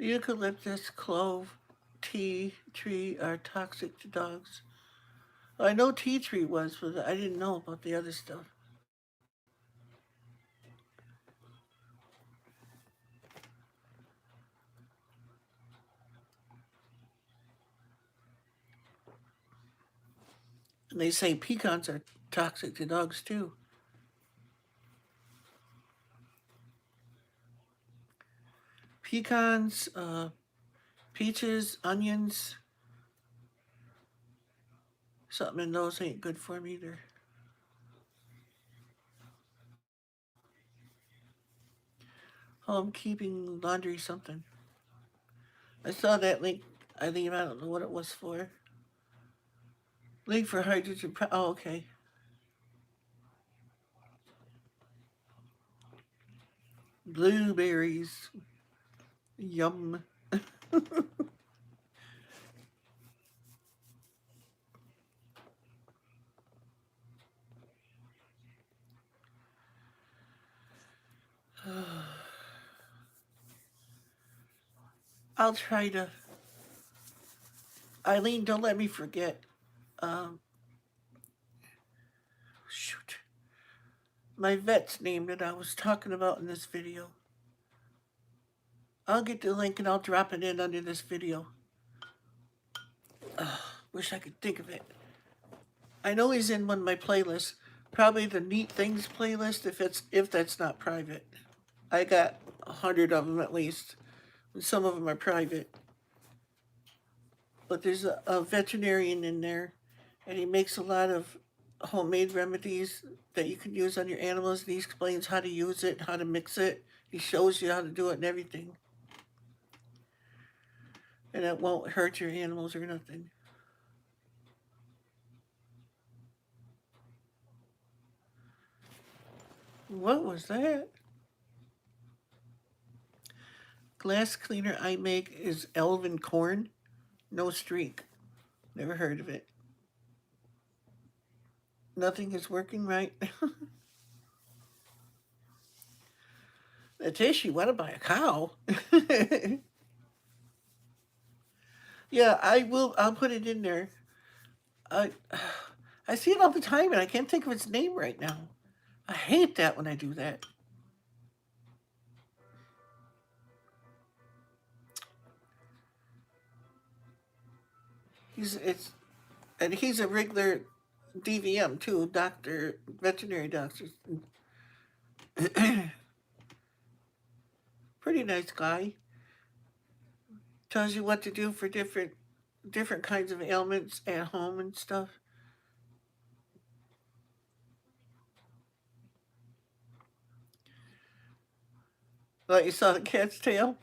Eucalyptus, clove, tea tree are toxic to dogs. I know tea tree was, but I didn't know about the other stuff. And they say pecans are toxic to dogs too. Pecans, peaches, onions, something in those ain't good for me either. Homekeeping, laundry, something. I saw that link. I don't know what it was for. Link for hydrogen. Oh, okay. Blueberries. Yum. I'll try to. Eileen, don't let me forget. Um, shoot. My vet's name that I was talking about in this video. I'll get the link and I'll drop it in under this video. Wish I could think of it. I know he's in one of my playlists. Probably the Neat Things playlist if that's not private. I got 100 of them at least. And some of them are private. But there's a veterinarian in there, and he makes a lot of homemade remedies that you can use on your animals, and he explains how to use it, how to mix it. He shows you how to do it and everything. And it won't hurt your animals or nothing. What was that? Glass cleaner I make is Elven Corn. No streak. Never heard of it. Nothing is working right. Tish, you want to buy a cow? Yeah, I will. I'll put it in there. I I see it all the time, and I can't think of its name right now. I hate that when I do that. He's a regular DVM too, doctor, veterinary doctor. Pretty nice guy. Tells you what to do for different kinds of ailments at home and stuff. Like you saw the cat's tail.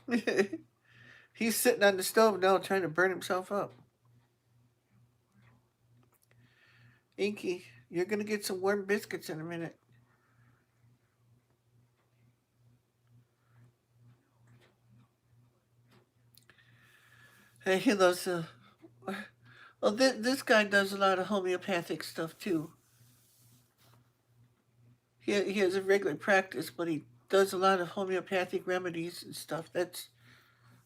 He's sitting on the stove now trying to burn himself up. Inky, you're gonna get some warm biscuits in a minute. Hey, he loves well, this guy does a lot of homeopathic stuff too. He has a regular practice, but he does a lot of homeopathic remedies and stuff. That's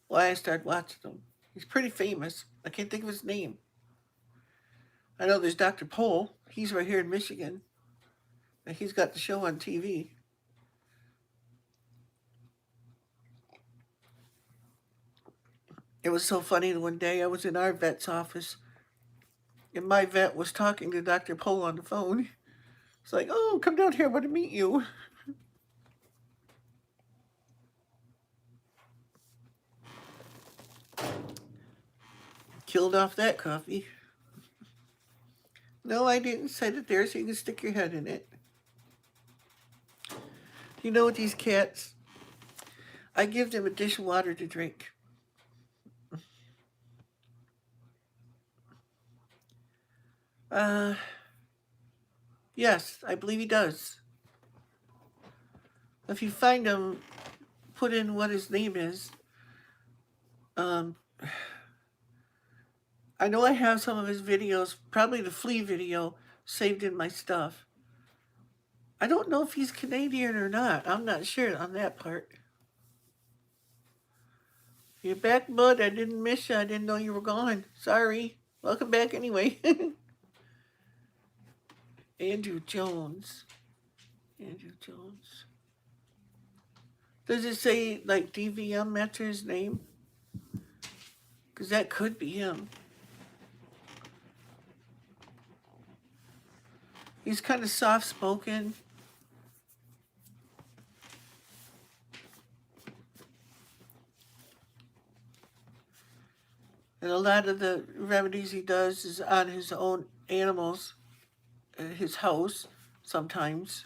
why I started watching him. He's pretty famous. I can't think of his name. I know there's Dr. Pole. He's right here in Michigan. And he's got the show on TV. It was so funny one day I was in our vet's office and my vet was talking to Dr. Pole on the phone. It's like, oh, come down here, I want to meet you. Killed off that coffee. No, I didn't set it there so you can stick your head in it. You know what these cats, I give them a dish of water to drink. Uh, yes, I believe he does. If you find him, put in what his name is. Um, I know I have some of his videos, probably the flea video, saved in my stuff. I don't know if he's Canadian or not. I'm not sure on that part. You're back, bud. I didn't miss you. I didn't know you were gone. Sorry. Welcome back anyway. Andrew Jones. Andrew Jones. Does it say like DVM after his name? Because that could be him. He's kind of soft spoken. And a lot of the remedies he does is on his own animals, his house, sometimes.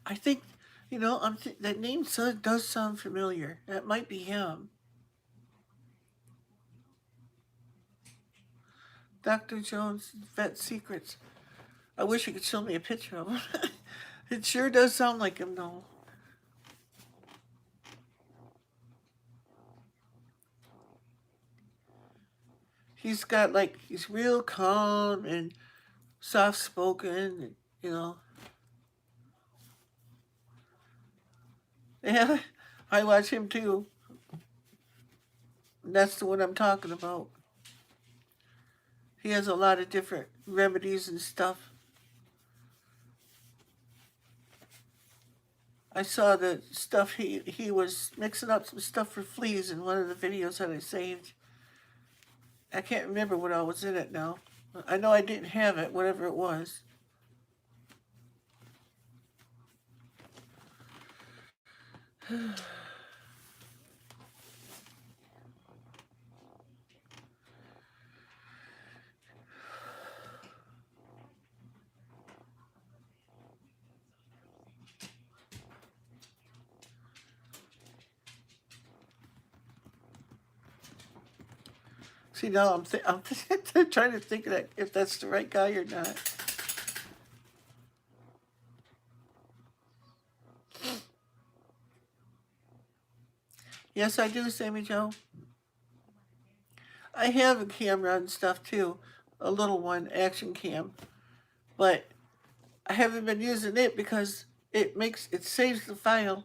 I think, that name does sound familiar. That might be him. Dr. Jones, Vet Secrets. I wish you could show me a picture of him. It sure does sound like him, though. He's real calm and soft spoken, and. Yeah, I watch him too. That's the one I'm talking about. He has a lot of different remedies and stuff. I saw the stuff he was mixing up some stuff for fleas in one of the videos that I saved. I can't remember what all was in it now. I know I didn't have it, whatever it was. See, now I'm trying to think that if that's the right guy or not. Yes, I do, Sammy Joe. I have a camera and stuff too, a little one, action cam, but I haven't been using it because it saves the file,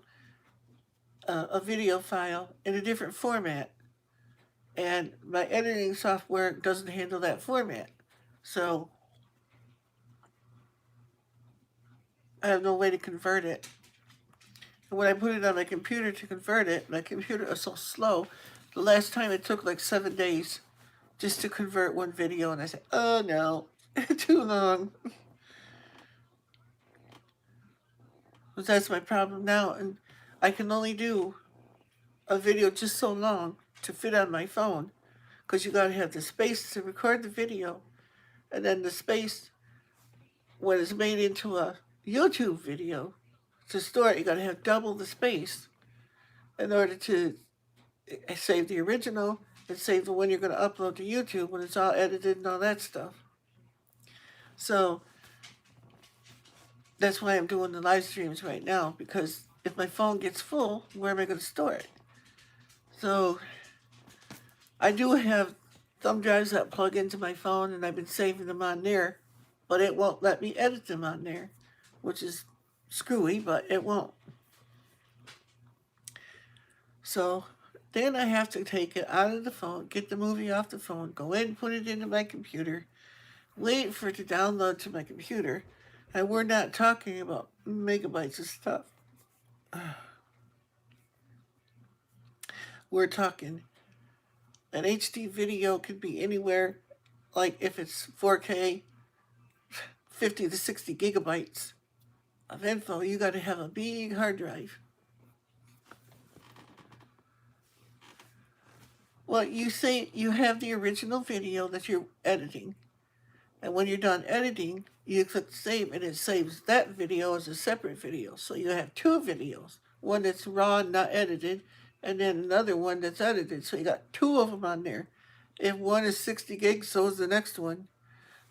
a video file, in a different format, and my editing software doesn't handle that format, so I have no way to convert it. And when I put it on my computer to convert it, my computer is so slow. The last time it took like 7 days just to convert one video, and I said, "Oh no, too long." But that's my problem now, and I can only do a video just so long to fit on my phone, because you gotta have the space to record the video, and then the space when it's made into a YouTube video to store it. You gotta have double the space in order to save the original and save the one you're gonna upload to YouTube when it's all edited and all that stuff. So that's why I'm doing the live streams right now, because if my phone gets full, where am I going to store it? So I do have thumb drives that plug into my phone, and I've been saving them on there, but it won't let me edit them on there, which is screwy, but it won't. So then I have to take it out of the phone, get the movie off the phone, go in, put it into my computer, wait for it to download to my computer, and we're not talking about megabytes of stuff. We're talking an HD video could be anywhere, like if it's 4K, 50 to 60 gigabytes of info. You got to have a big hard drive. Well, you say you have the original video that you're editing, and when you're done editing, you click save, and it saves that video as a separate video. So you have two videos, one that's raw and not edited, and then another one that's edited. So you got two of them on there. If one is 60 gigs, so is the next one.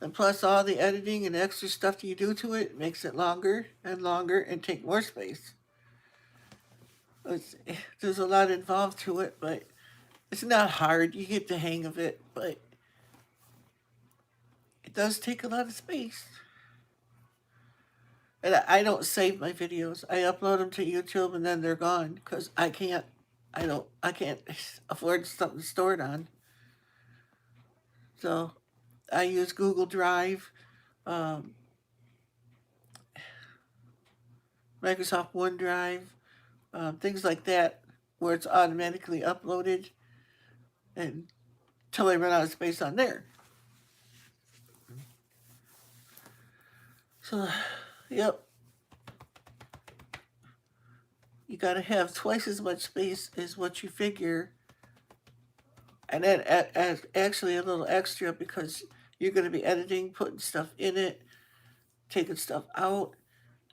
And plus all the editing and extra stuff that you do to it makes it longer and take more space. There's a lot involved to it, but it's not hard. You get the hang of it, but it does take a lot of space. And I don't save my videos. I upload them to YouTube and then they're gone because I can't afford something stored on. So I use Google Drive, um, Microsoft OneDrive, things like that, where it's automatically uploaded until I run out of space on there. So, yep, you got to have twice as much space as what you figure, and then actually a little extra because you're going to be editing, putting stuff in it, taking stuff out.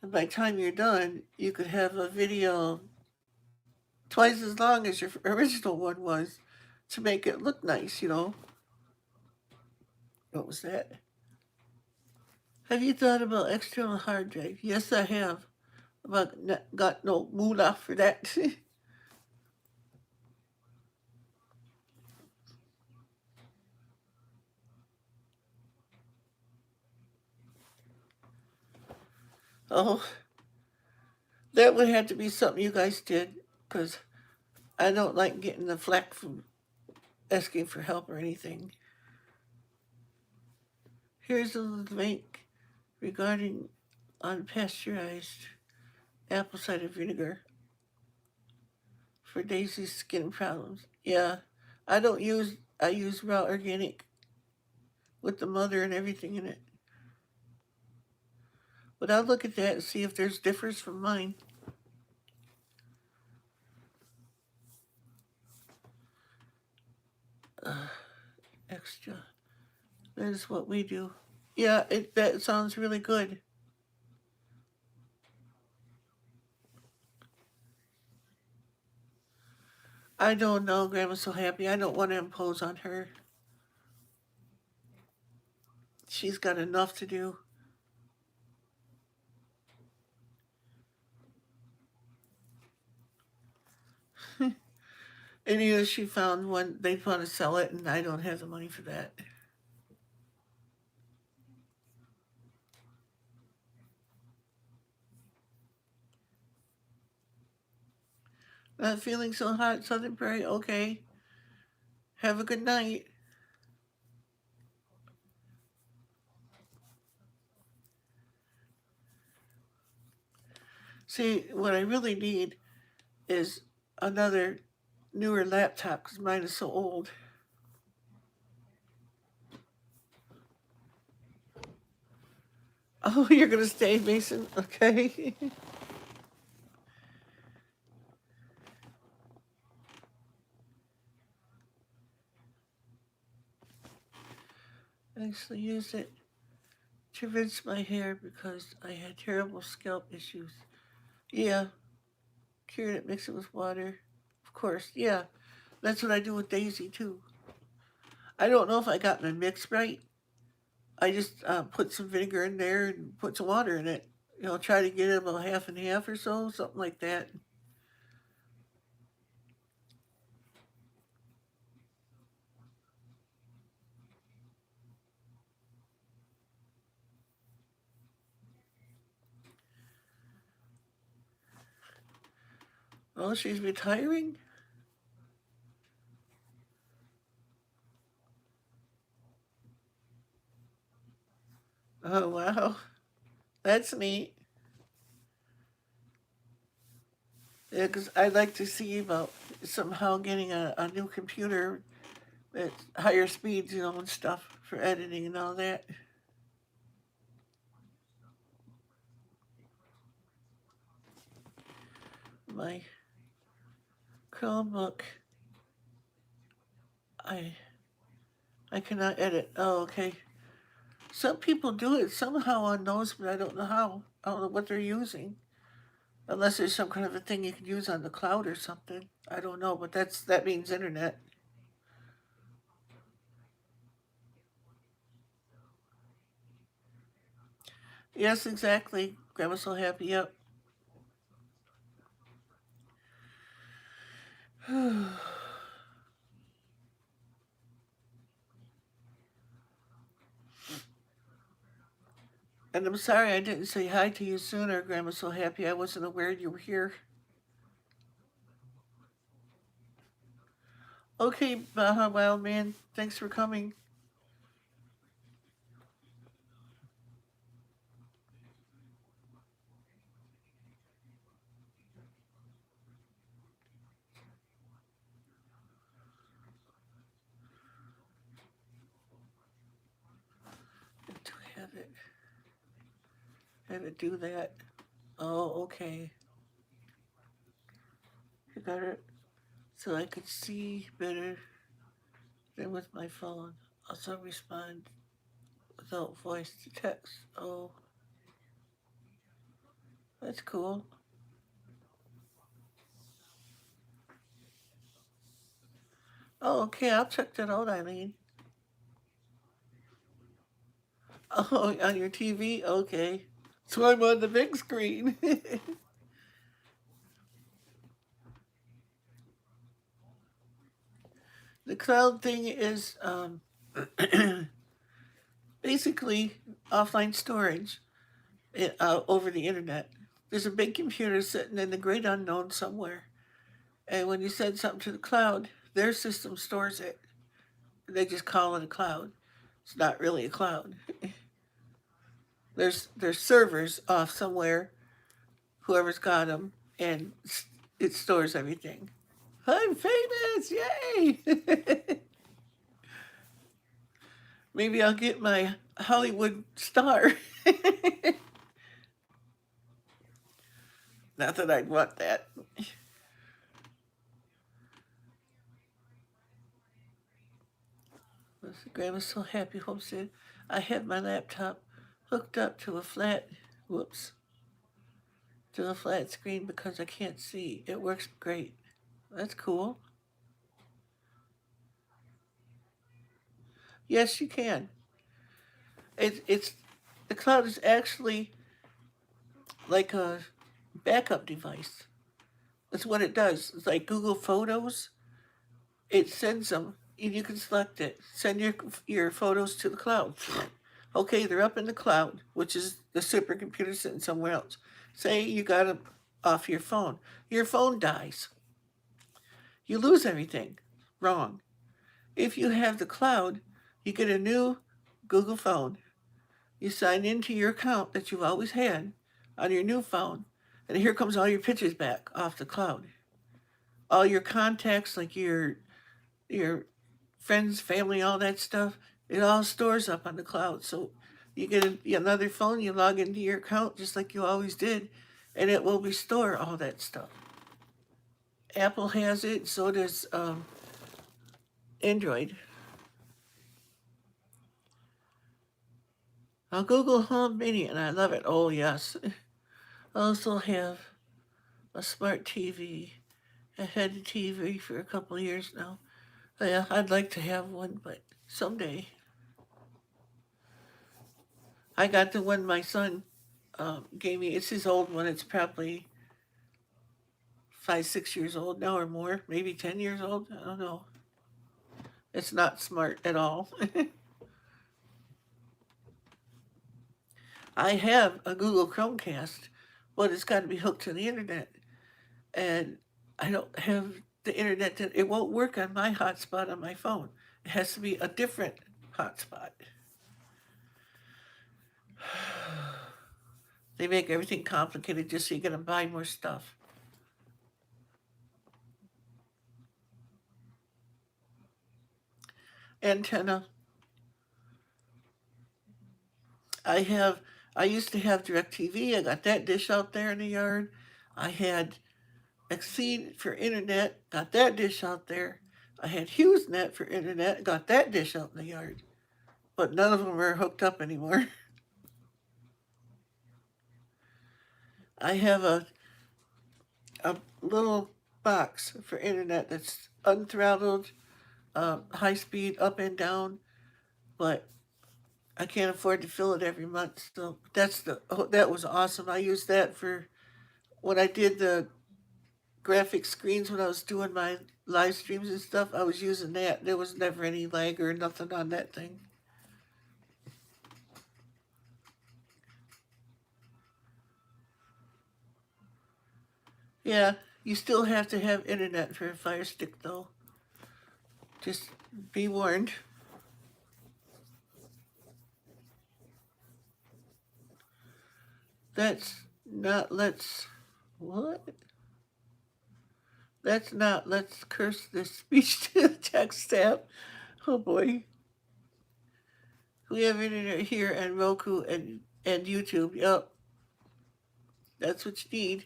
And by the time you're done, you could have a video twice as long as your original one was to make it look nice, you know. What was that? Have you thought about external hard drive? Yes, I have. But got no moolah for that. Oh, that would have to be something you guys did, because I don't like getting the flack from asking for help or anything. Here's a link regarding unpasteurized apple cider vinegar for Daisy's skin problems. Yeah, I use raw organic with the mother and everything in it. But I'll look at that and see if there's difference from mine. Extra. That is what we do. Yeah, that sounds really good. I don't know. Grandma's so happy. I don't want to impose on her. She's got enough to do. And you know, she found one. They want to sell it, and I don't have the money for that. Not feeling so hot, Southern Prairie. Okay. Have a good night. See, what I really need is another newer laptop because mine is so old. Oh, you're gonna stay, Mason? Okay. I actually used it to rinse my hair because I had terrible scalp issues. Yeah, cured it, mix it with water. Of course, yeah. That's what I do with Daisy too. I don't know if I got my mix right. I just put some vinegar in there and put some water in it. You know, try to get it about half and half or so, something like that. Oh, she's retiring? Oh, wow. That's neat. Yeah, because I'd like to see about somehow getting a new computer at higher speeds, you know, and stuff for editing and all that. My Chromebook, I I cannot edit. Oh, okay. Some people do it somehow on those, but I don't know how. I don't know what they're using. Unless there's some kind of a thing you can use on the cloud or something. I don't know, but that means internet. Yes, exactly. Grandma's so happy. Yep. And And I'm sorry I didn't say hi to you sooner, Grandma. So happy I wasn't aware you were here. Okay, Baja Wild Man, thanks for coming. To have it do that. Oh, okay. You got it. So I could see better than with my phone. Also respond without voice to text. Oh, that's cool. Oh, okay. I'll check that out, Eileen. Oh, on your TV? Okay. So I'm on the big screen. The cloud thing is basically offline storage over the internet. There's a big computer sitting in the great unknown somewhere. And when you send something to the cloud, their system stores it. They just call it a cloud. It's not really a cloud. There's servers off somewhere, whoever's got them, and it stores everything. I'm famous! Yay! Maybe I'll get my Hollywood star. Not that I'd want that. Grandma's so happy. Hope said, I have my laptop hooked up to a flat, whoops, to a flat screen because I can't see. It works great. That's cool. Yes, you can. It's the cloud is actually like a backup device. That's what it does. It's like Google Photos. It sends them, and you can select it. Send your photos to the cloud. Okay, they're up in the cloud, which is the supercomputer sitting somewhere else. Say you got them off your phone. Your phone dies. You lose everything. Wrong. If you have the cloud, you get a new Google phone. You sign into your account that you've always had on your new phone, and here comes all your pictures back off the cloud. All your contacts, like your friends, family, all that stuff, it all stores up on the cloud. So you get another phone, you log into your account just like you always did, and it will restore all that stuff. Apple has it, so does Android. Google Home Mini, and I love it. Oh, yes. I also have a smart TV. I've had a TV for a couple of years now. Yeah, I'd like to have one, but someday. I got the one my son gave me. It's his old one. It's probably 5, 6 years old now or more, maybe 10 years old. I don't know. It's not smart at all. I have a Google Chromecast, but it's got to be hooked to the internet, and I don't have the internet. That it won't work on my hotspot on my phone. It has to be a different hotspot. They make everything complicated just so you gotta buy more stuff. Antenna. I have. I used to have DirecTV. I got that dish out there in the yard. I had Exceed for internet. Got that dish out there. I had HughesNet for internet. Got that dish out in the yard. But none of them are hooked up anymore. I have a little box for internet that's unthrottled, high speed, up and down, but I can't afford to fill it every month. So that was awesome. I used that for when I did the graphic screens when I was doing my live streams and stuff. I was using that. There was never any lag or nothing on that thing. Yeah, you still have to have internet for a Fire Stick, though. Just be warned. That's not let's. What? That's not let's curse this speech to text app. Oh boy. We have internet here and Roku and YouTube. Yep, that's what you need.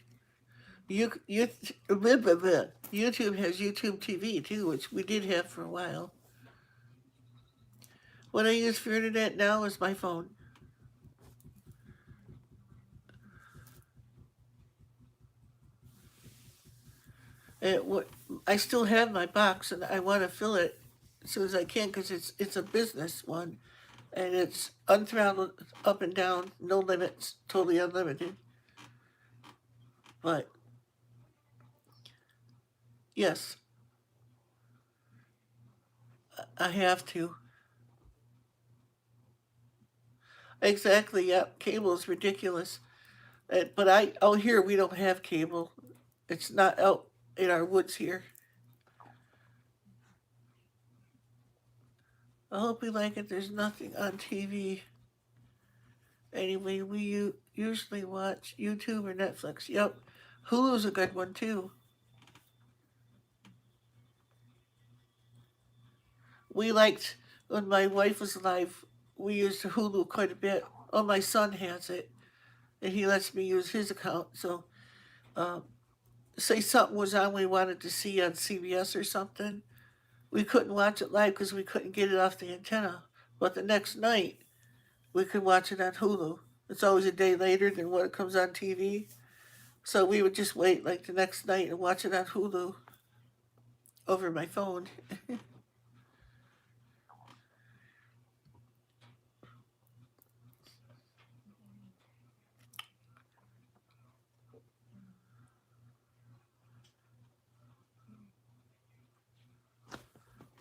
YouTube has YouTube TV too, which we did have for a while. What I use for internet now is my phone. What I still have my box, and I want to fill it as soon as I can because it's a business one, and it's unthrottled, up and down, no limits, totally unlimited. But yes, I have to. Exactly. Yep. Cable is ridiculous. But out here we don't have cable. It's not out in our woods here. I hope we like it. There's nothing on TV. Anyway, we usually watch YouTube or Netflix. Yep. Hulu's a good one too. We liked, when my wife was alive, we used Hulu quite a bit. Oh, my son has it, and he lets me use his account. So, um, say something was on we wanted to see on CBS or something, we couldn't watch it live because we couldn't get it off the antenna. But the next night, we could watch it on Hulu. It's always a day later than what it comes on TV. So we would just wait like the next night and watch it on Hulu over my phone.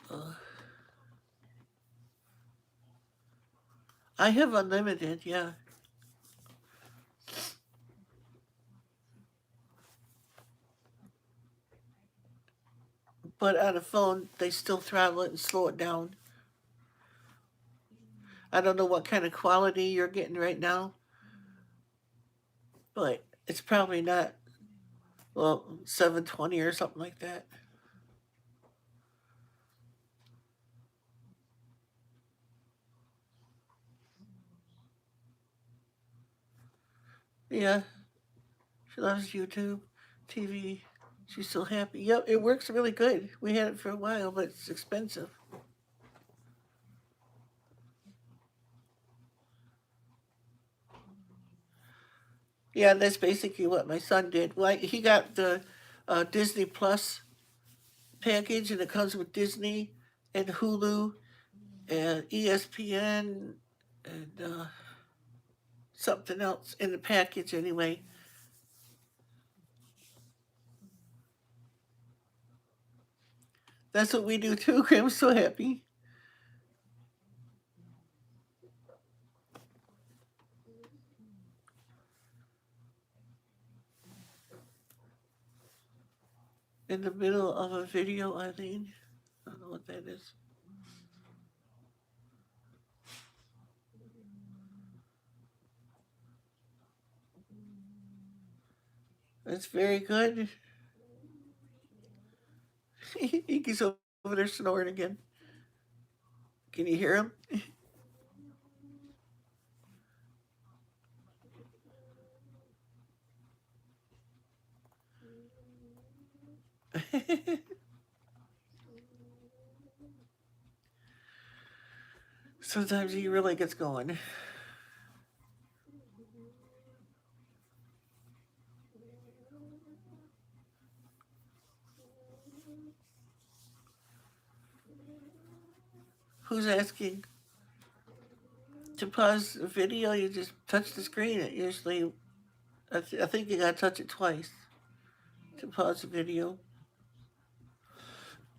Uh, I have unlimited, yeah. But on a phone, they still throttle it and slow it down. I don't know what kind of quality you're getting right now, but it's probably not, well, 720 or something like that. Yeah, she loves YouTube, TV. She's so happy. Yep, it works really good. We had it for a while, but it's expensive. Yeah, that's basically what my son did. Well, he got the Disney Plus package, and it comes with Disney and Hulu and ESPN and something else in the package anyway. That's what we do too. I'm so happy. In the middle of a video, Eileen. I don't know what that is. That's very good. He's over there snoring again. Can you hear him? Sometimes he really gets going. Who's asking to pause the video? You just touch the screen. It usually, I think you gotta touch it twice to pause the video.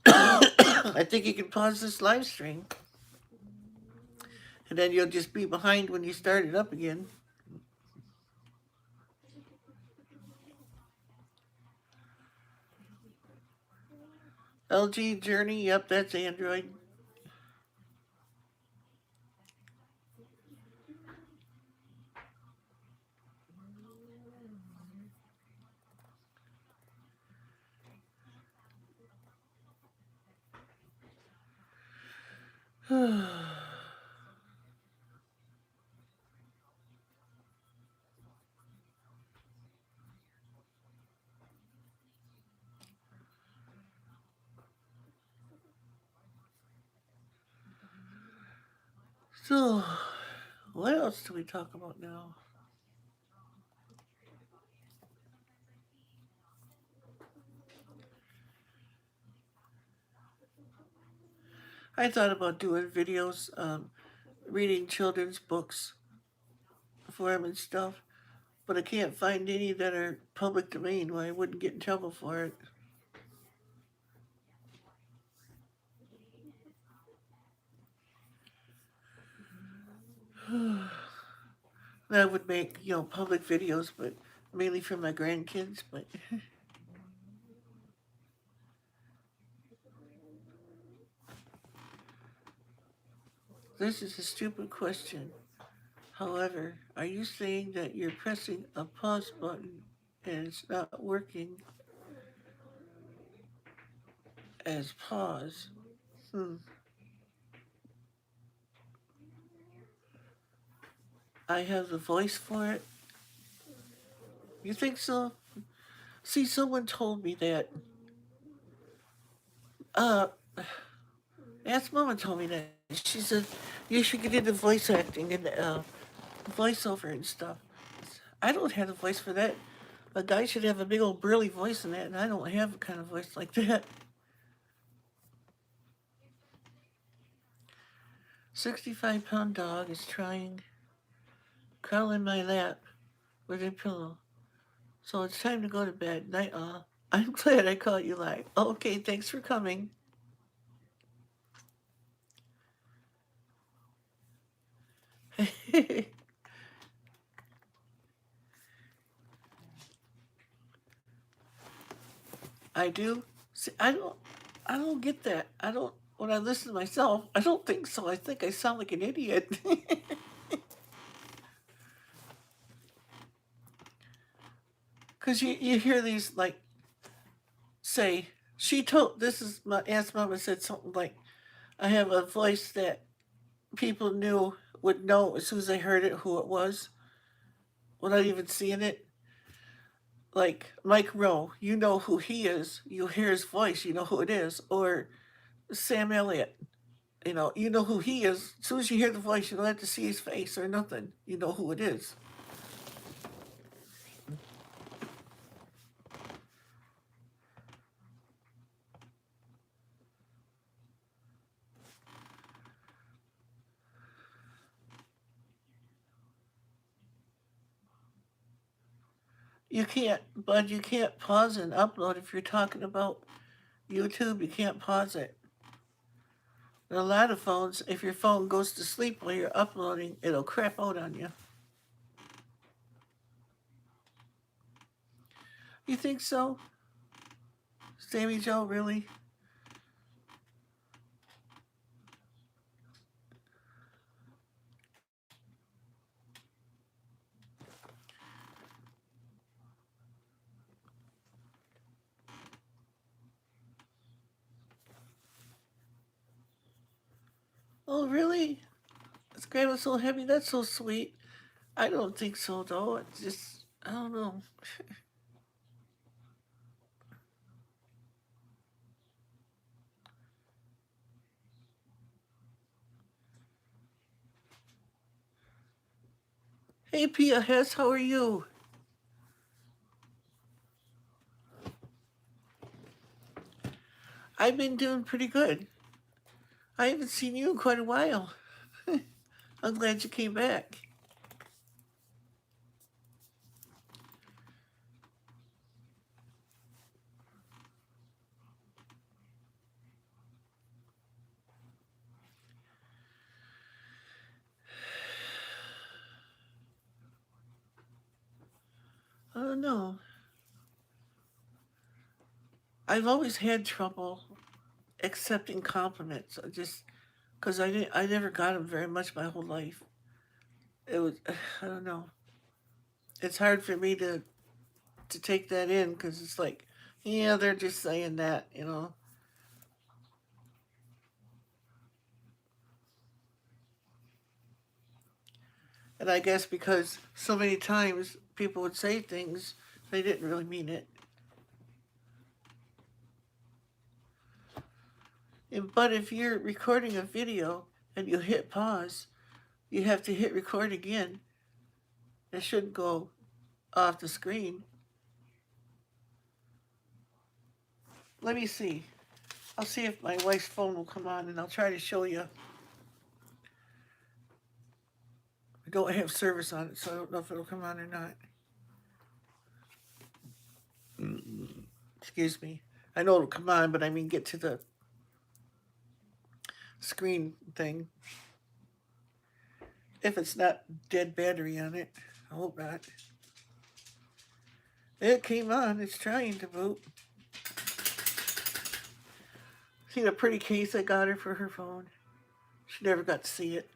I think you can pause this live stream, and then you'll just be behind when you start it up again. LG Journey, yep, that's Android. So, what else do we talk about now? I thought about doing videos, reading children's books for them and stuff, but I can't find any that are public domain where I wouldn't get in trouble for it. That would make, public videos, but mainly for my grandkids. But this is a stupid question. However, are you saying that you're pressing a pause button and it's not working as pause? Hmm. I have the voice for it. You think so? See, someone told me that. Uh, Aunt's mama told me that. She said you should get into voice acting and voiceover and stuff. I don't have the voice for that. A guy should have a big old burly voice in that, and I don't have a kind of voice like that. 65-pound dog is trying curl in my lap with a pillow. So it's time to go to bed. Night all. I'm glad I caught you live. Okay, thanks for coming. I do. See, I don't get that. I don't. When I listen to myself, I don't think so. I think I sound like an idiot. Because you hear these like say she told this is my aunt's mama said something like I have a voice that people knew would know as soon as they heard it who it was without even seeing it. Like Mike Rowe, you know who he is. You hear his voice, you know who it is. Or Sam Elliott, you know who he is. As soon as you hear the voice, you don't have to see his face or nothing. You know who it is. You can't, Bud. You can't pause and upload if you're talking about YouTube. You can't pause it. And a lot of phones, if your phone goes to sleep while you're uploading, it'll crap out on you. You think so, Sammy Joe? Really? Oh, really? This grandma's so heavy. That's so sweet. I don't think so, though. It's just, I don't know. Hey, Pia Hess, how are you? I've been doing pretty good. I haven't seen you in quite a while. I'm glad you came back. I don't know. I've always had trouble. accepting compliments. I just because I never got them very much my whole life. It was I don't know. It's hard for me to take that in because it's like, yeah, they're just saying that, you know. And I guess because so many times people would say things, they didn't really mean it. But if you're recording a video and you hit pause, you have to hit record again. It shouldn't go off the screen. Let me see. I'll see if my wife's phone will come on and I'll try to show you. I don't have service on it, so I don't know if it'll come on or not. Excuse me. I know it'll come on, but I mean get to the screen thing. If it's not dead battery on it, I hope not. It came on. It's trying to boot. See the pretty case I got her for her phone? She never got to see it.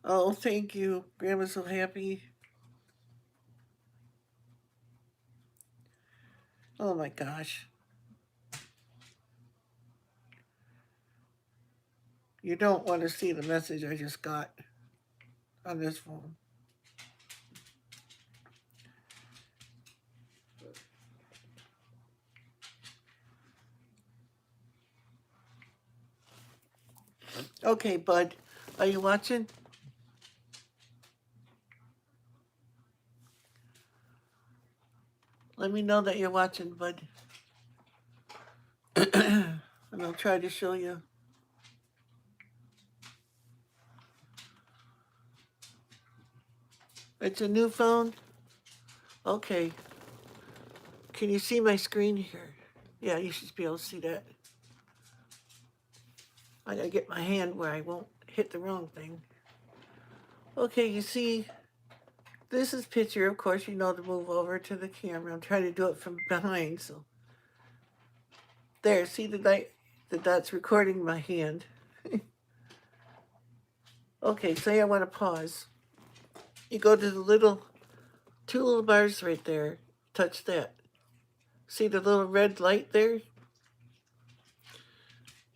Oh, thank you. Grandma's so happy. Oh my gosh. You don't want to see the message I just got on this phone. Okay, bud. Are you watching? Let me know that you're watching, bud. And I'll try to show you. It's a new phone? Okay. Can you see my screen here? Yeah, you should be able to see that. I gotta get my hand where I won't hit the wrong thing. Okay, you see, this is picture. Of course, you know to move over to the camera. I'm trying to do it from behind, so. There, see that's recording my hand. Okay, say I want to pause. You go to the two little bars right there. Touch that. See the little red light there?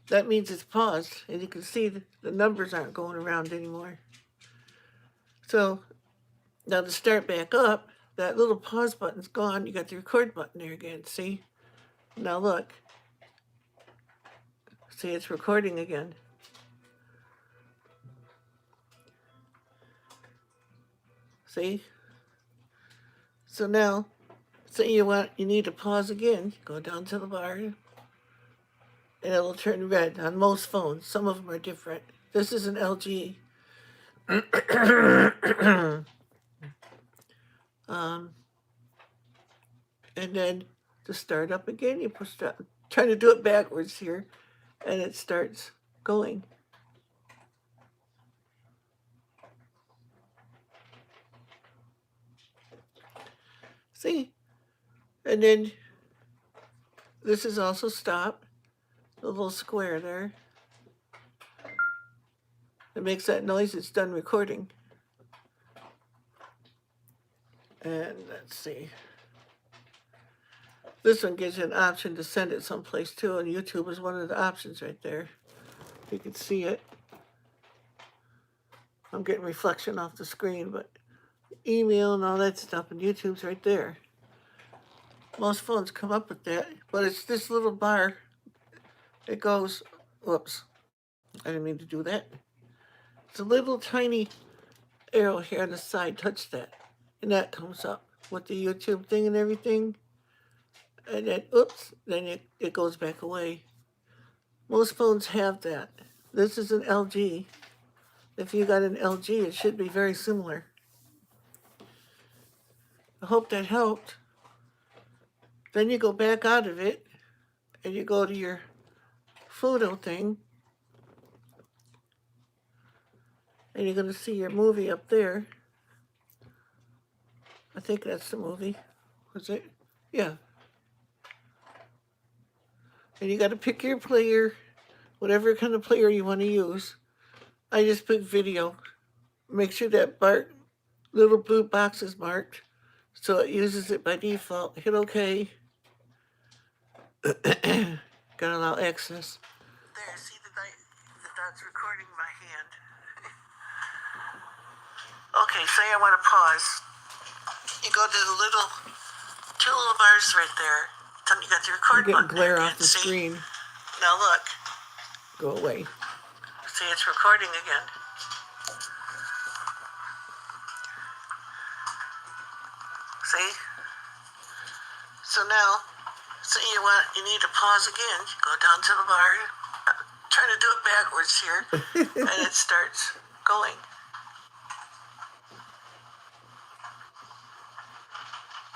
That means it's paused, and you can see the numbers aren't going around anymore. So now to start back up, that little pause button's gone. You got the record button there again, see? Now look. See, it's recording again. See? So now, say you need to pause again, go down to the bar, and it'll turn red on most phones. Some of them are different. This is an LG. And then to start up again, you push that. Trying to do it backwards here, and it starts going. See? And then this is also stop. The little square there. It makes that noise, it's done recording. And let's see. This one gives you an option to send it someplace too, and YouTube is one of the options right there. You can see it. I'm getting reflection off the screen, but email and all that stuff, and YouTube's right there. Most phones come up with that, but it's this little bar. It goes, whoops, I didn't mean to do that. It's a little tiny arrow here on the side, touch that, and that comes up with the YouTube thing and everything. And then, oops, then it goes back away. Most phones have that. This is an LG. If you got an LG, it should be very similar. I hope that helped. Then you go back out of it and you go to your photo thing and you're going to see your movie up there. I think that's the movie. Was it? Yeah. And you got to pick your player, whatever kind of player you want to use. I just pick video. Make sure that little blue box is marked so it uses it by default. Hit OK. Gotta allow access. There, see the dot's recording my hand. Okay, say I want to pause. You go to the two little bars right there. You got the record button. Getting glare off the screen. Now look. Go away. See, it's recording again. See? So now, say you need to pause again. You go down to the bar. Trying to do it backwards here, and it starts going.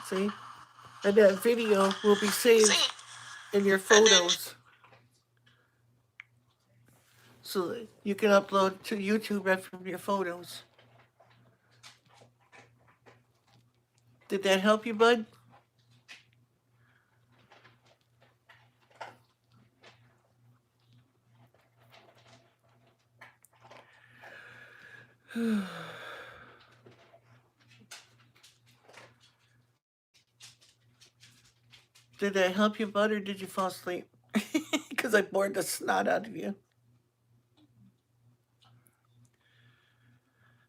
See? And that video will be saved in your photos. So that you can upload to YouTube right from your photos. Did that help you, bud? Did that help you, bud, or did you fall asleep? Because I bored the snot out of you.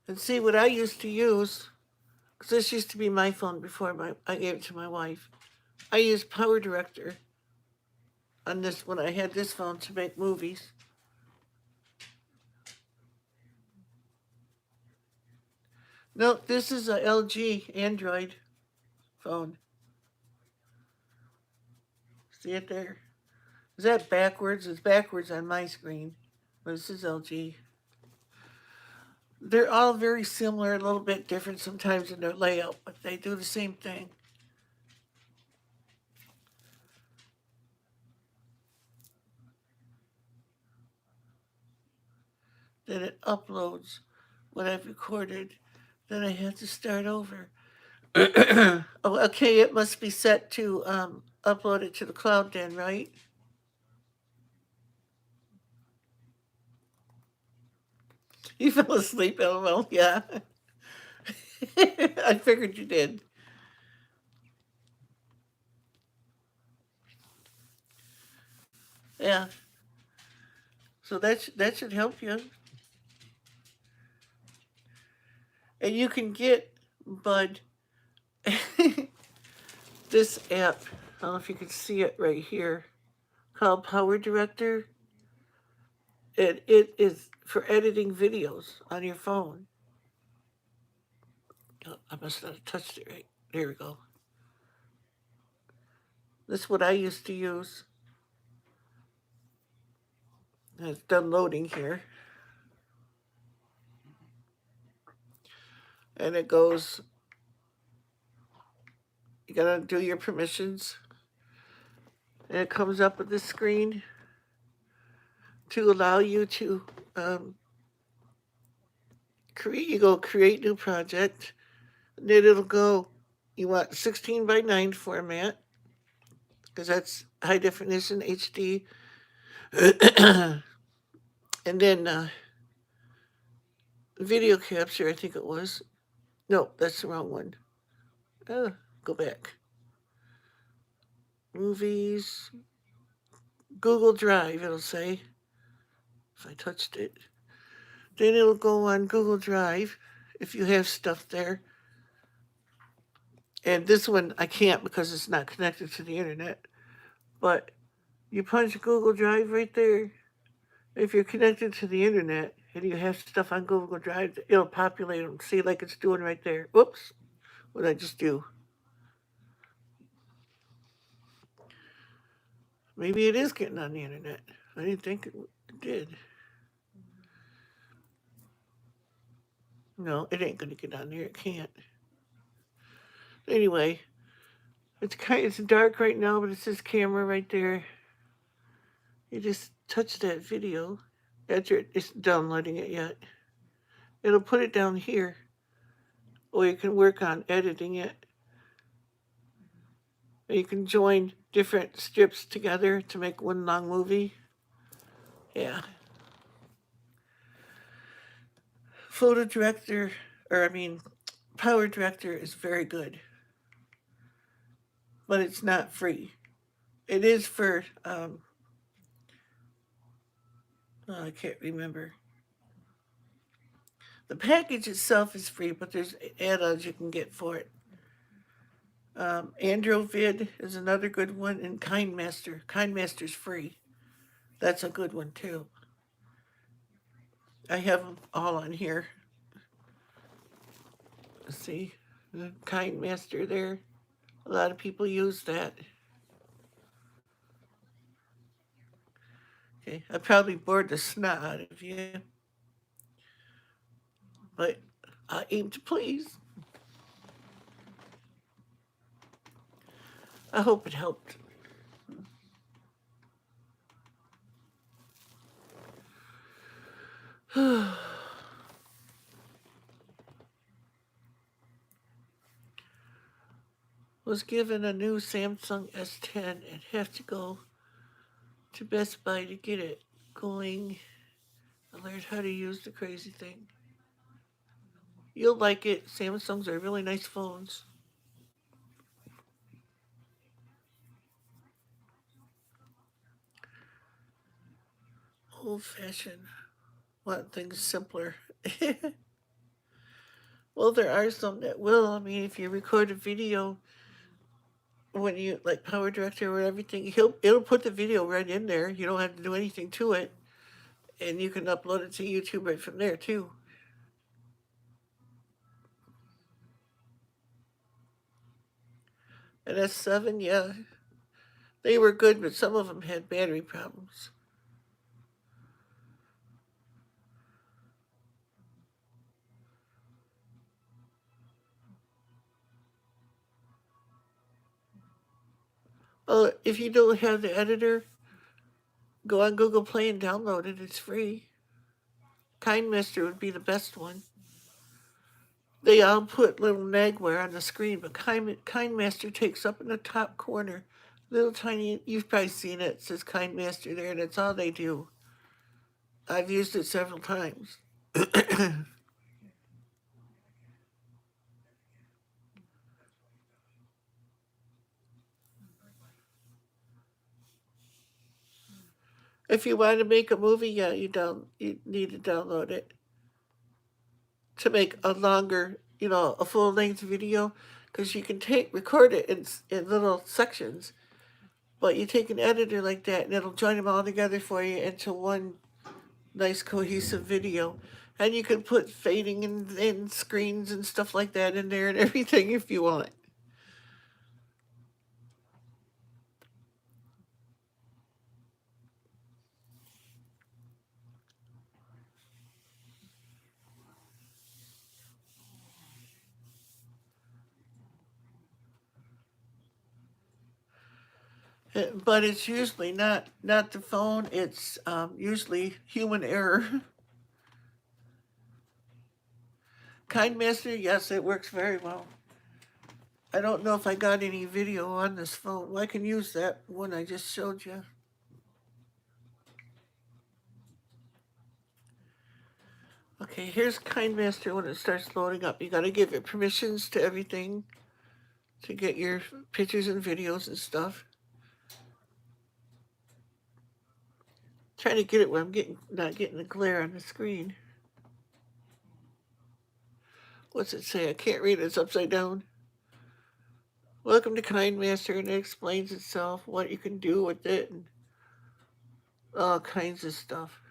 And see, what I used to use, because this used to be my phone before I gave it to my wife. I used Power Director on this when I had this phone to make movies. No, this is a LG Android phone. See it there? Is that backwards? It's backwards on my screen. But this is LG. They're all very similar, a little bit different sometimes in their layout, but they do the same thing. Then it uploads what I've recorded. Then I have to start over. Oh, okay, it must be set to upload it to the cloud then, right? You fell asleep, LOL, yeah. I figured you did. Yeah. So that should help you. And you can get, Bud, this app. I don't know if you can see it right here, called Power Director. And it is for editing videos on your phone. Oh, I must not have touched it right. There we go. This is what I used to use. And it's done loading here. And it goes, you gotta do your permissions. And it comes up with this screen to allow you to create new project. And then it'll go, you want 16 by 9 format, because that's high definition HD. And then video capture, I think it was. No, that's the wrong one. Go back. Movies. Google Drive, it'll say. If I touched it. Then it'll go on Google Drive if you have stuff there. And this one I can't because it's not connected to the internet. But you punch Google Drive right there. If you're connected to the internet and you have stuff on Google Drive, it'll populate them. See, like it's doing right there. Whoops. What did I just do? Maybe it is getting on the internet. I didn't think it did. No, it ain't going to get on there. It can't. Anyway, It's dark right now, but it says camera right there. You just touch that video. After it's downloading it yet. It'll put it down here. Or you can work on editing it. Or you can join different strips together to make one long movie. Yeah. Photo director, Power Director is very good. But it's not free. It is for, I can't remember. The package itself is free, but there's add-ons you can get for it. Androvid is another good one, and KindMaster. KindMaster's free. That's a good one too. I have them all on here. See, the KindMaster there. A lot of people use that. Okay, I probably bored the snot out of you, but I aim to please. I hope it helped. Was given a new Samsung S10 and have to go to Best Buy to get it going. I learned how to use the crazy thing. You'll like it. Samsungs are really nice phones. Old fashioned. Want things simpler. Well, there are some that will. I mean, if you record a video when you like Power Director or everything, it'll put the video right in there. You don't have to do anything to it, and you can upload it to YouTube right from there too. And S7, yeah, they were good, but some of them had battery problems. If you don't have the editor, go on Google Play and download it. It's free. KindMaster would be the best one. They all put little nagware on the screen, but KindMaster takes up in the top corner, little tiny. You've probably seen it. It says KindMaster there, and that's all they do. I've used it several times. If you want to make a movie, yeah, you need to download it to make a longer, a full length video, because you can record it in little sections, but you take an editor like that and it'll join them all together for you into one nice cohesive video. And you can put fading and screens and stuff like that in there and everything if you want. But it's usually not the phone. It's usually human error. KindMaster, yes, it works very well. I don't know if I got any video on this phone. Well, I can use that one I just showed you. Okay, here's KindMaster when it starts loading up. You gotta give it permissions to everything to get your pictures and videos and stuff. Trying to get it where I'm not getting the glare on the screen. What's it say? I can't read it. It's upside down. Welcome to KindMaster, and it explains itself, what you can do with it, and all kinds of stuff.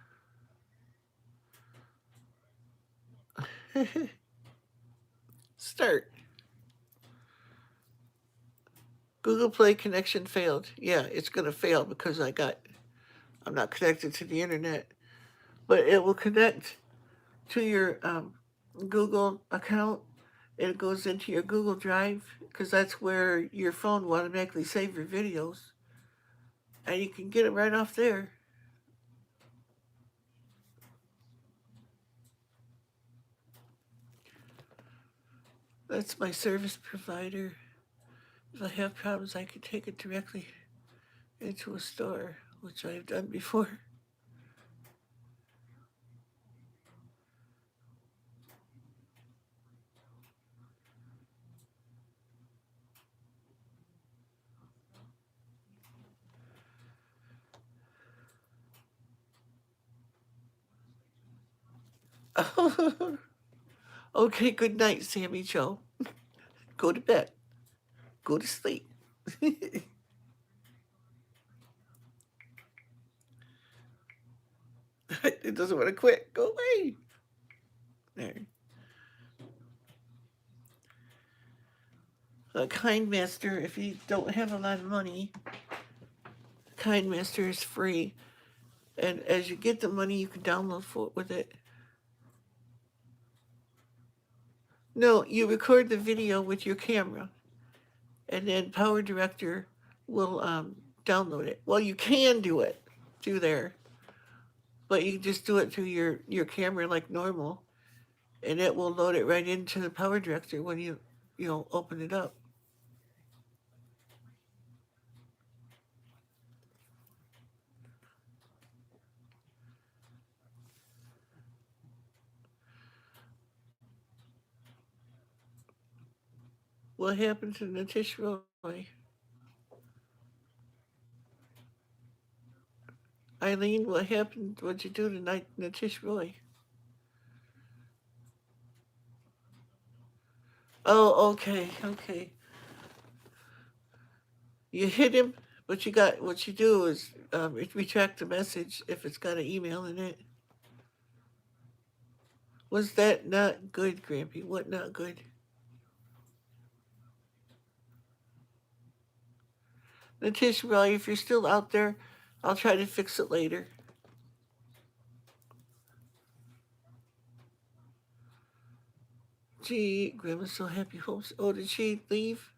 Start. Google Play connection failed. Yeah, it's going to fail because I'm not connected to the internet. But it will connect to your Google account, and it goes into your Google Drive because that's where your phone will automatically save your videos, and you can get it right off there. That's my service provider. If I have problems, I can take it directly into a store, which I've done before. Okay, good night, Sammy Joe. Go to bed. Go to sleep. It doesn't want to quit. Go away. There. A Kind Master, if you don't have a lot of money, Kind Master is free. And as you get the money, you can download with it. No, you record the video with your camera, and then Power Director will download it. Well, you can do it through there, but you can just do it through your camera like normal, and it will load it right into the Power Director when you open it up. What happened to Natish Roy? Eileen, what happened? What'd you do tonight, Natish Roy? Oh, okay, okay. You hit him, but what you do is retract the message if it's got an email in it. Was that not good, Grampy? What not good? Natish Roy, if you're still out there, I'll try to fix it later. Gee, Grandma's so happy. Hopes. Oh, did she leave?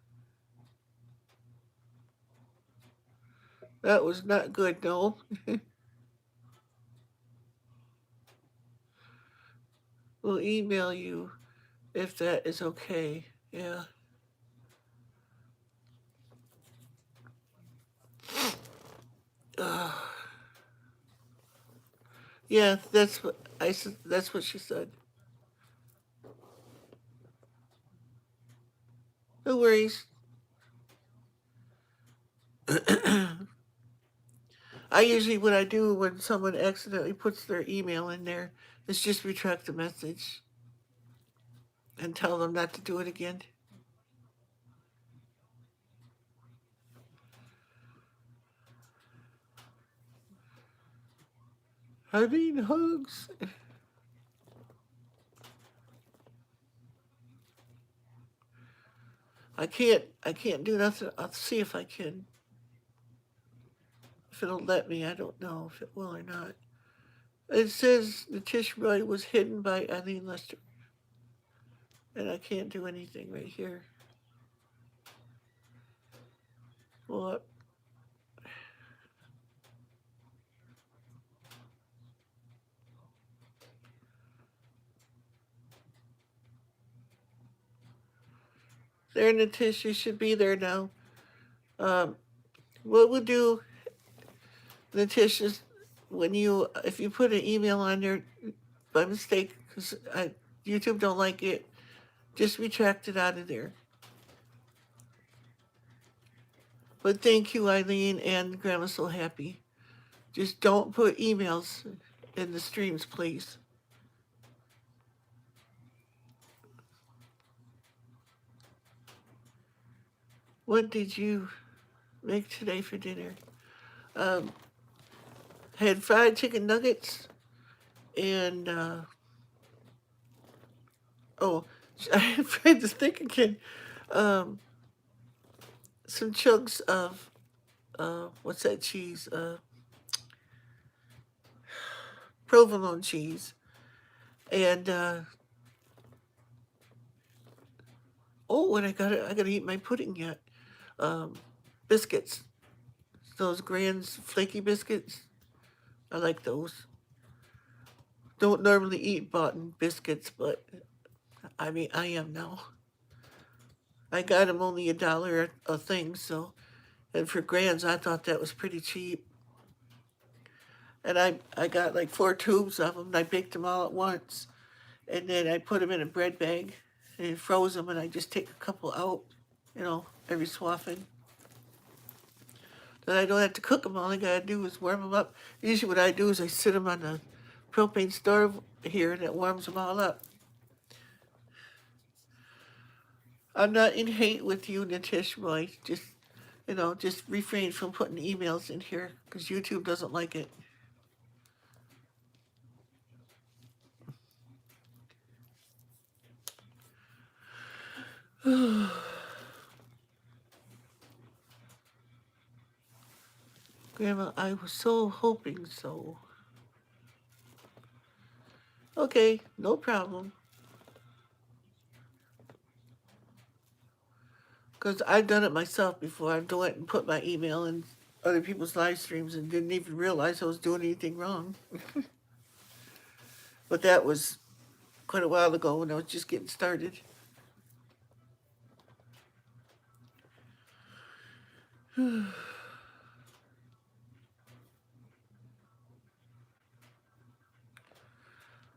That was not good, no. We'll email you if that is okay. Yeah. Yeah, that's what I said. That's what she said. No worries. I usually, what I do when someone accidentally puts their email in there is just retract the message and tell them not to do it again. I mean, hugs. I can't do nothing. I'll see if I can. If it'll let me, I don't know if it will or not. It says the Tish Roy was hidden by Eileen Lester, and I can't do anything right here. Well, there, Natish, you should be there now. Um, what we'll do, Natish, is if you put an email on there by mistake, because YouTube don't like it, just retract it out of there. But thank you, Eileen, and Grandma's so happy. Just don't put emails in the streams, please. What did you make today for dinner? Um, had fried chicken nuggets and oh, I tried to think again. Um, some chunks of what's that cheese? Provolone cheese, and Oh, and I gotta eat my pudding yet. Um, biscuits. Those Grand's flaky biscuits. I like those. Don't normally eat boughten biscuits, but I mean I am now. I got them only $1 a thing, so and for Grand's I thought that was pretty cheap. And I got like 4 tubes of them. And I baked them all at once, and then I put them in a bread bag and froze them, and I just take a couple out, every so often. Then I don't have to cook them. All I gotta do is warm them up. Usually, what I do is I sit them on the propane stove here, and it warms them all up. I'm not in hate with you, Nitish Roy. Just refrain from putting emails in here because YouTube doesn't like it. Grandma, I was so hoping so. Okay, no problem. Because I've done it myself before. I've done it and put my email in other people's live streams and didn't even realize I was doing anything wrong. But that was quite a while ago when I was just getting started.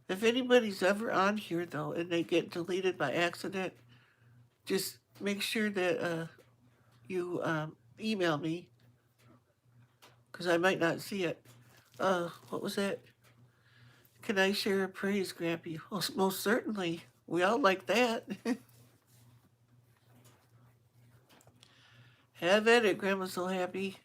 If anybody's ever on here, though, and they get deleted by accident, just make sure that you email me because I might not see it. What was that? Can I share a praise, Grampy? Well, most certainly. We all like that. Have at it, Grandma's so happy.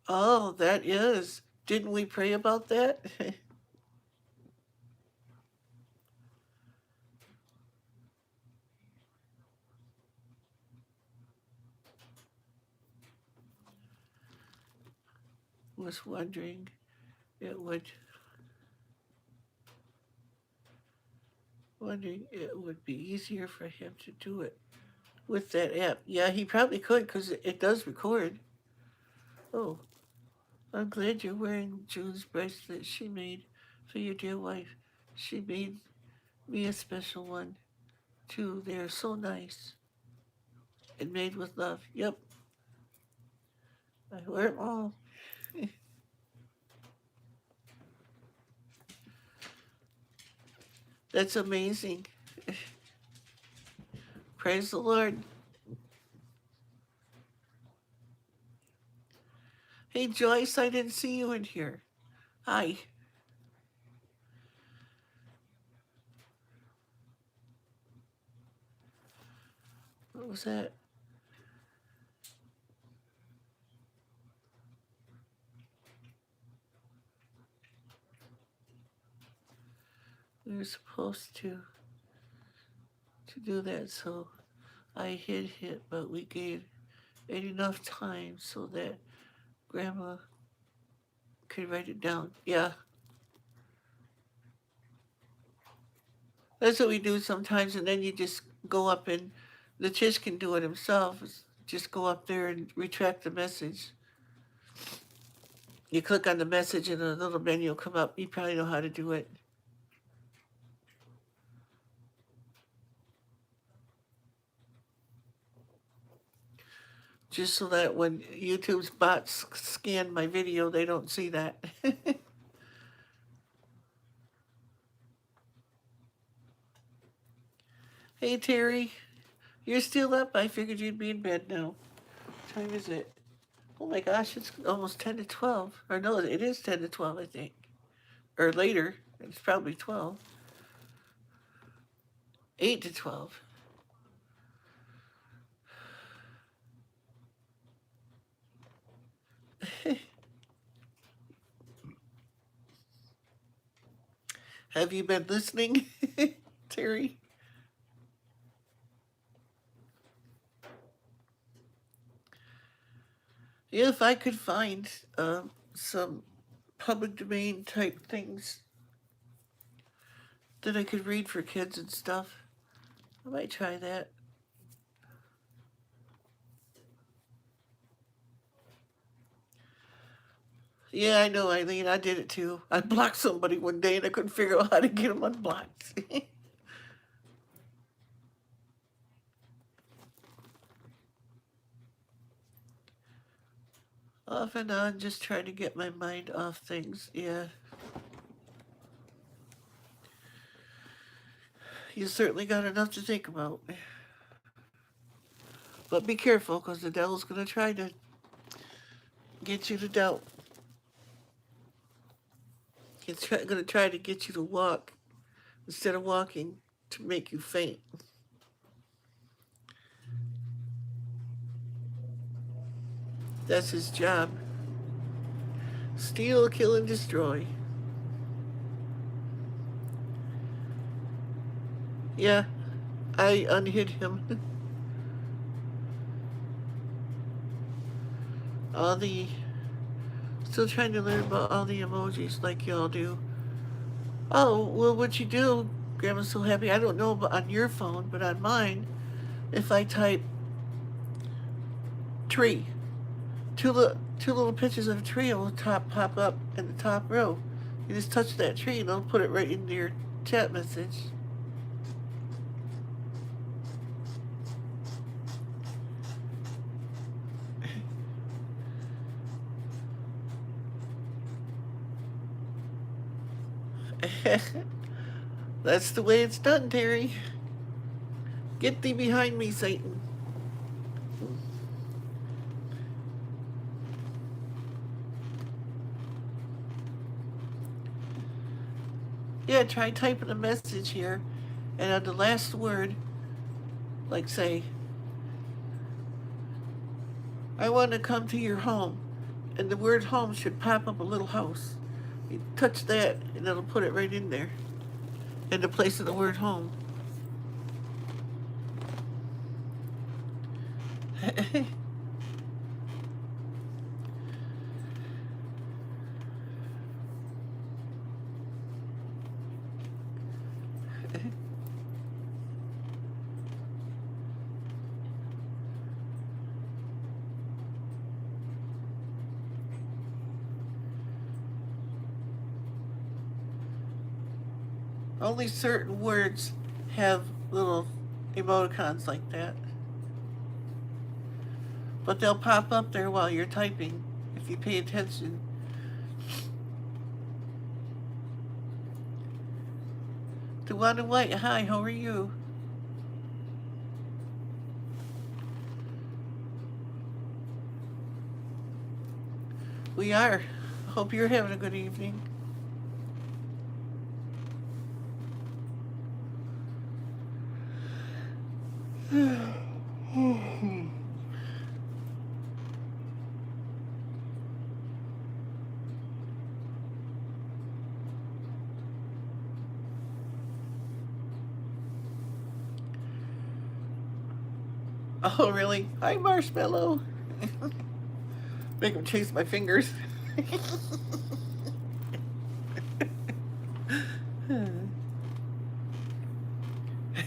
Oh, that is. Didn't we pray about that? Was it would wondering it would be easier for him to do it with that app. Yeah, he probably could because it does record. Oh, I'm glad you're wearing June's bracelet she made for your dear wife. She made me a special one too. They're so nice and made with love. Yep, I wear them all. That's amazing. Praise the Lord. Hey Joyce, I didn't see you in here. Hi. What was that? We were supposed to do that, so I hid it, but we gave it enough time so that Grandma could write it down. Yeah, that's what we do sometimes, and then you just go up and the Tish can do it himself. Just go up there and retract the message. You click on the message and a little menu will come up. You probably know how to do it. Just so that when YouTube's bots scan my video, they don't see that. Hey Terry, you're still up? I figured you'd be in bed now. What time is it? Oh my gosh, it's almost 10 to 12. Or no, it is 10 to 12, I think. Or later. It's probably 12. 8 to 12. Have you been listening, Terry? Yeah, if I could find some public domain type things that I could read for kids and stuff, I might try that. Yeah, I know, Eileen. I did it too. I blocked somebody one day and I couldn't figure out how to get them unblocked. Off and on, just trying to get my mind off things. Yeah, you certainly got enough to think about. But be careful, because the devil's going to try to get you to doubt. He's going to try to get you to walk instead of walking to make you faint. That's his job. Steal, kill, and destroy. Yeah, I unhid him. all the Still trying to learn about all the emojis like y'all do. Oh, well, what you do, Grandma's so happy. I don't know about on your phone, but on mine, if I type tree, two little pictures of a tree will pop up in the top row. You just touch that tree and it'll put it right into your chat message. That's the way it's done, Terry. Get thee behind me, Satan. Yeah, try typing a message here, and on the last word, like say, I want to come to your home, and the word home should pop up a little house. You touch that, and it'll put it right in there, in the place of the word home. Only certain words have little emoticons like that. But they'll pop up there while you're typing if you pay attention. Dewana White, hi, how are you? We are. Hope you're having a good evening. Oh, really? Hi, Marshmallow. Make him chase my fingers.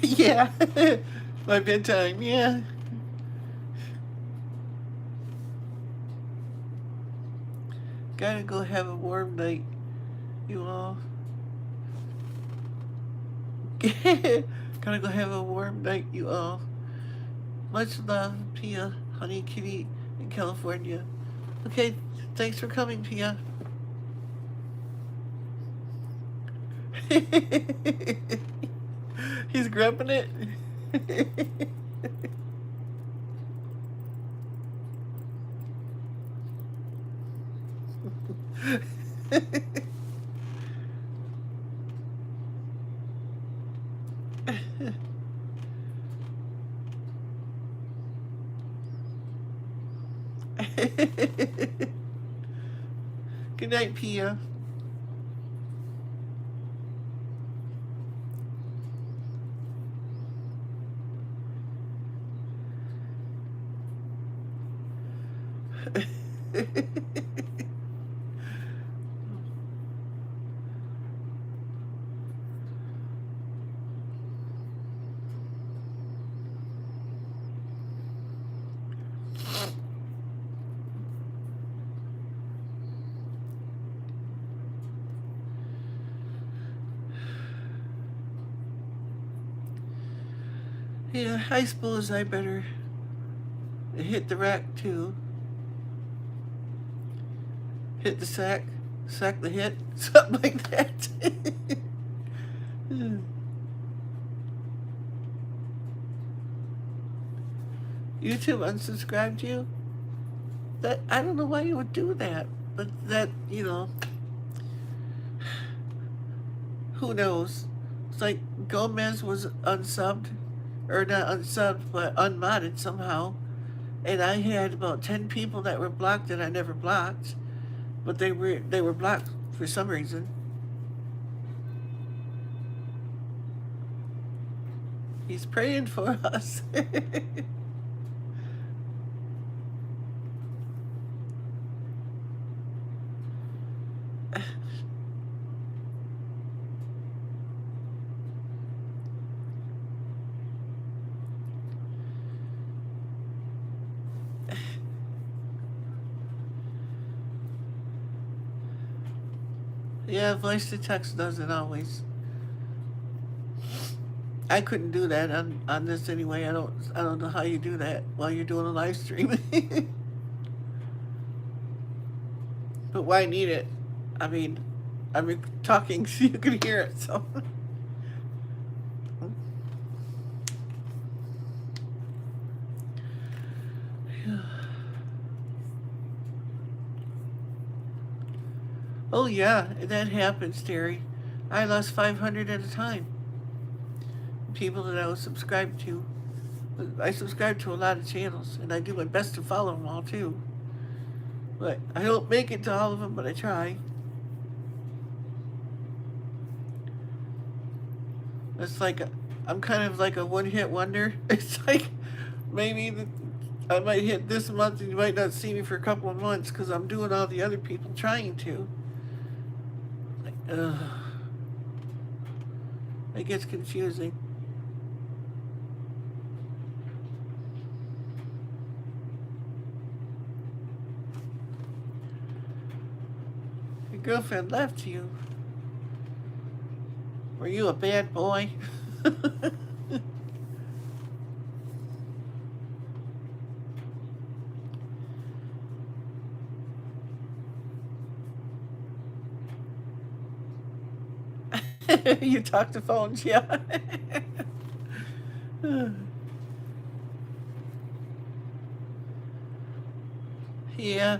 Yeah. My bedtime, yeah. Gotta go have a warm night, you all. Gotta go have a warm night, you all. Much love, Pia, Honey Kitty in California. Okay, thanks for coming, Pia. He's grabbing it. Good night, Pia. Yeah, I suppose I better hit the rack too. Hit the sack the hit, something like that. YouTube unsubscribed you? That I don't know why you would do that, but that who knows? It's like Gomez was unsubbed, or not unsubbed, but unmodded somehow, and I had about 10 people that were blocked that I never blocked, but they were blocked for some reason. He's praying for us. Yeah, voice to text doesn't always. I couldn't do that on this anyway. I don't know how you do that while you're doing a live stream. But why need it? I mean, I'm talking so you can hear it. So. Oh yeah, that happens, Terry. I lost 500 at a time. People that I was subscribed to. I subscribe to a lot of channels, and I do my best to follow them all too. But I don't make it to all of them, but I try. It's like I'm kind of like a one-hit wonder. It's like maybe I might hit this month, and you might not see me for a couple of months because I'm doing all the other people trying to. Like, it gets confusing. Your girlfriend left you. Were you a bad boy? You talk to phones, yeah. Yeah.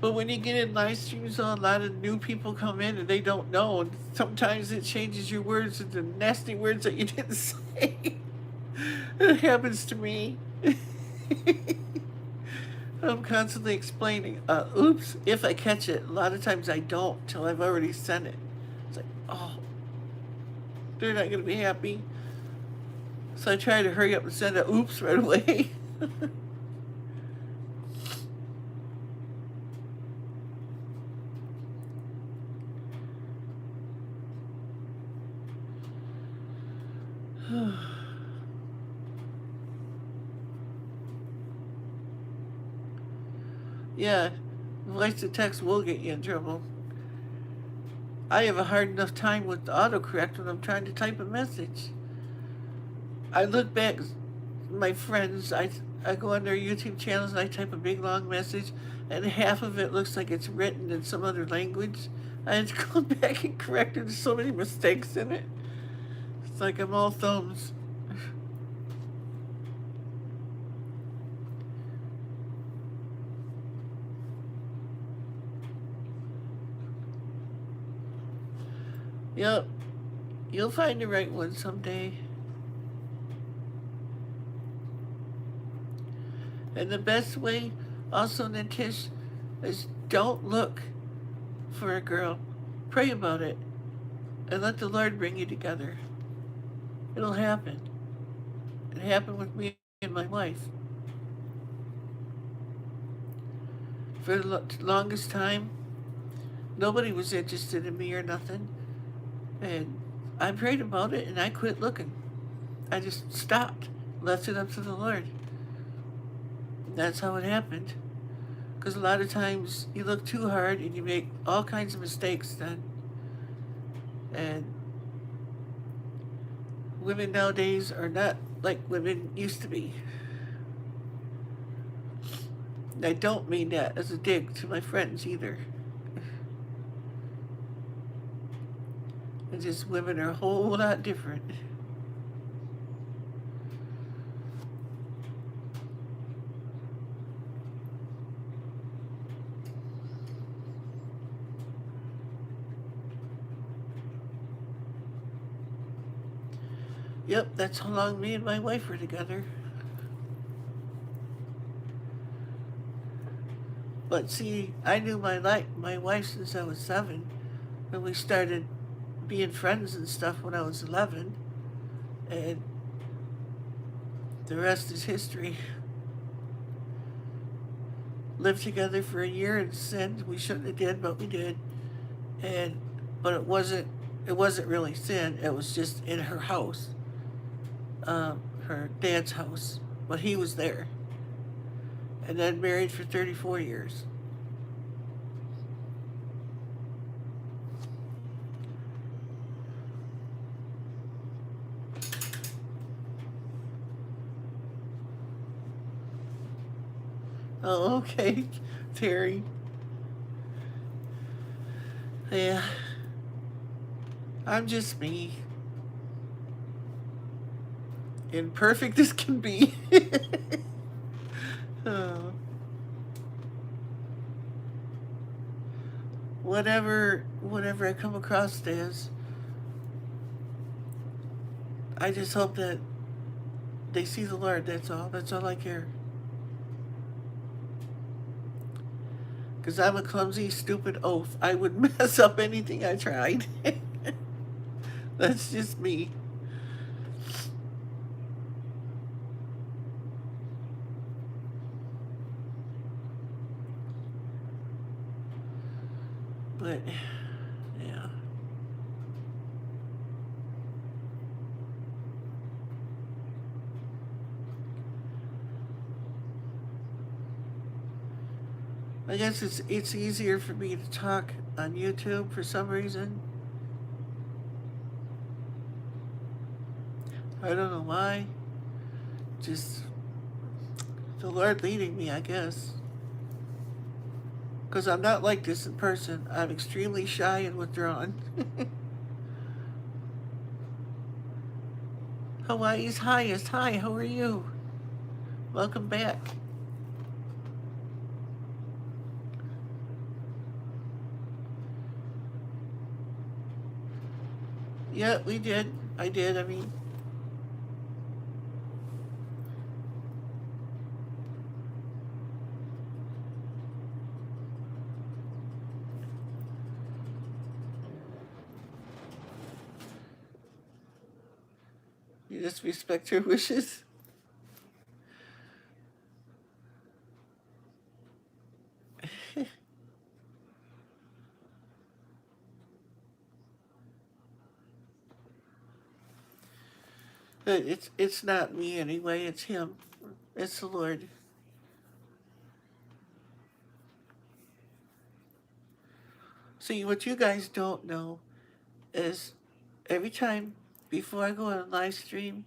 But when you get in live streams, a lot of new people come in and they don't know. And sometimes it changes your words into nasty words that you didn't say. It happens to me. I'm constantly explaining, oops, if I catch it. A lot of times I don't till I've already sent it. It's like, oh, they're not going to be happy. So I try to hurry up and send a oops right away. Yeah, voice to text will get you in trouble. I have a hard enough time with autocorrect when I'm trying to type a message. I look back, my friends, I go on their YouTube channels and I type a big long message, and half of it looks like it's written in some other language. I had to go back and correct it. There's so many mistakes in it. It's like I'm all thumbs. Yep, you'll find the right one someday. And the best way, also, Natish, is don't look for a girl. Pray about it and let the Lord bring you together. It'll happen. It happened with me and my wife. For the longest time, nobody was interested in me or nothing. And I prayed about it and I quit looking. I just stopped, left it up to the Lord. That's how it happened. Because a lot of times you look too hard and you make all kinds of mistakes then. And women nowadays are not like women used to be. And I don't mean that as a dig to my friends either. It's just women are a whole lot different. Yep, that's how long me and my wife were together. But see, I knew my wife since I was 7, and we started being friends and stuff when I was 11, and the rest is history. Lived together for a year and sinned. We shouldn't have did, but we did. And but it wasn't really sin. It was just in her house, her dad's house. But he was there, and then married for 34 years. Oh, okay, Terry. Yeah, I'm just me, imperfect as can be. Oh, whatever I come across as, I just hope that they see the Lord. That's all. That's all I care. Because I'm a clumsy, stupid oaf. I would mess up anything I tried. That's just me. But, yeah. I guess it's easier for me to talk on YouTube for some reason. I don't know why. Just the Lord leading me, I guess. Because I'm not like this in person. I'm extremely shy and withdrawn. Hawaii's highest. Hi, how are you? Welcome back. Yeah, we did. I did. I mean, you just respect her wishes. But it's not me anyway. It's him. It's the Lord. See, what you guys don't know is every time before I go on a live stream,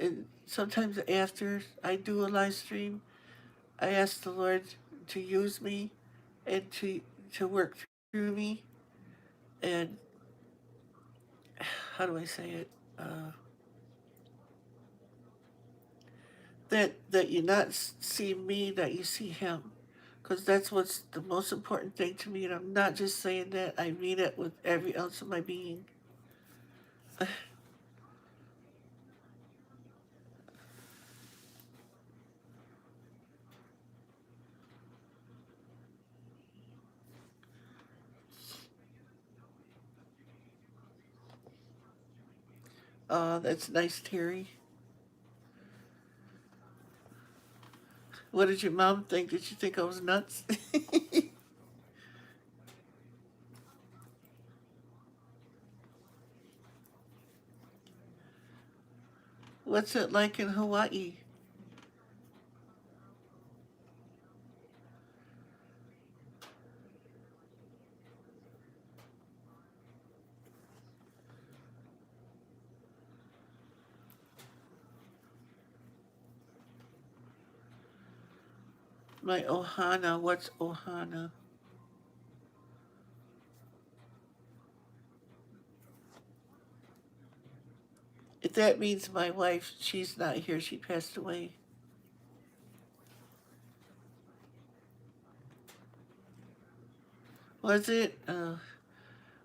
and sometimes after I do a live stream, I ask the Lord to use me and to work through me. And how do I say it? That you not see me, that you see Him, because that's what's the most important thing to me. And I'm not just saying that; I mean it with every ounce of my being. That's nice, Terry. What did your mom think? Did she think I was nuts? What's it like in Hawaii? My ohana. What's ohana? If that means my wife, she's not here. She passed away. Was it?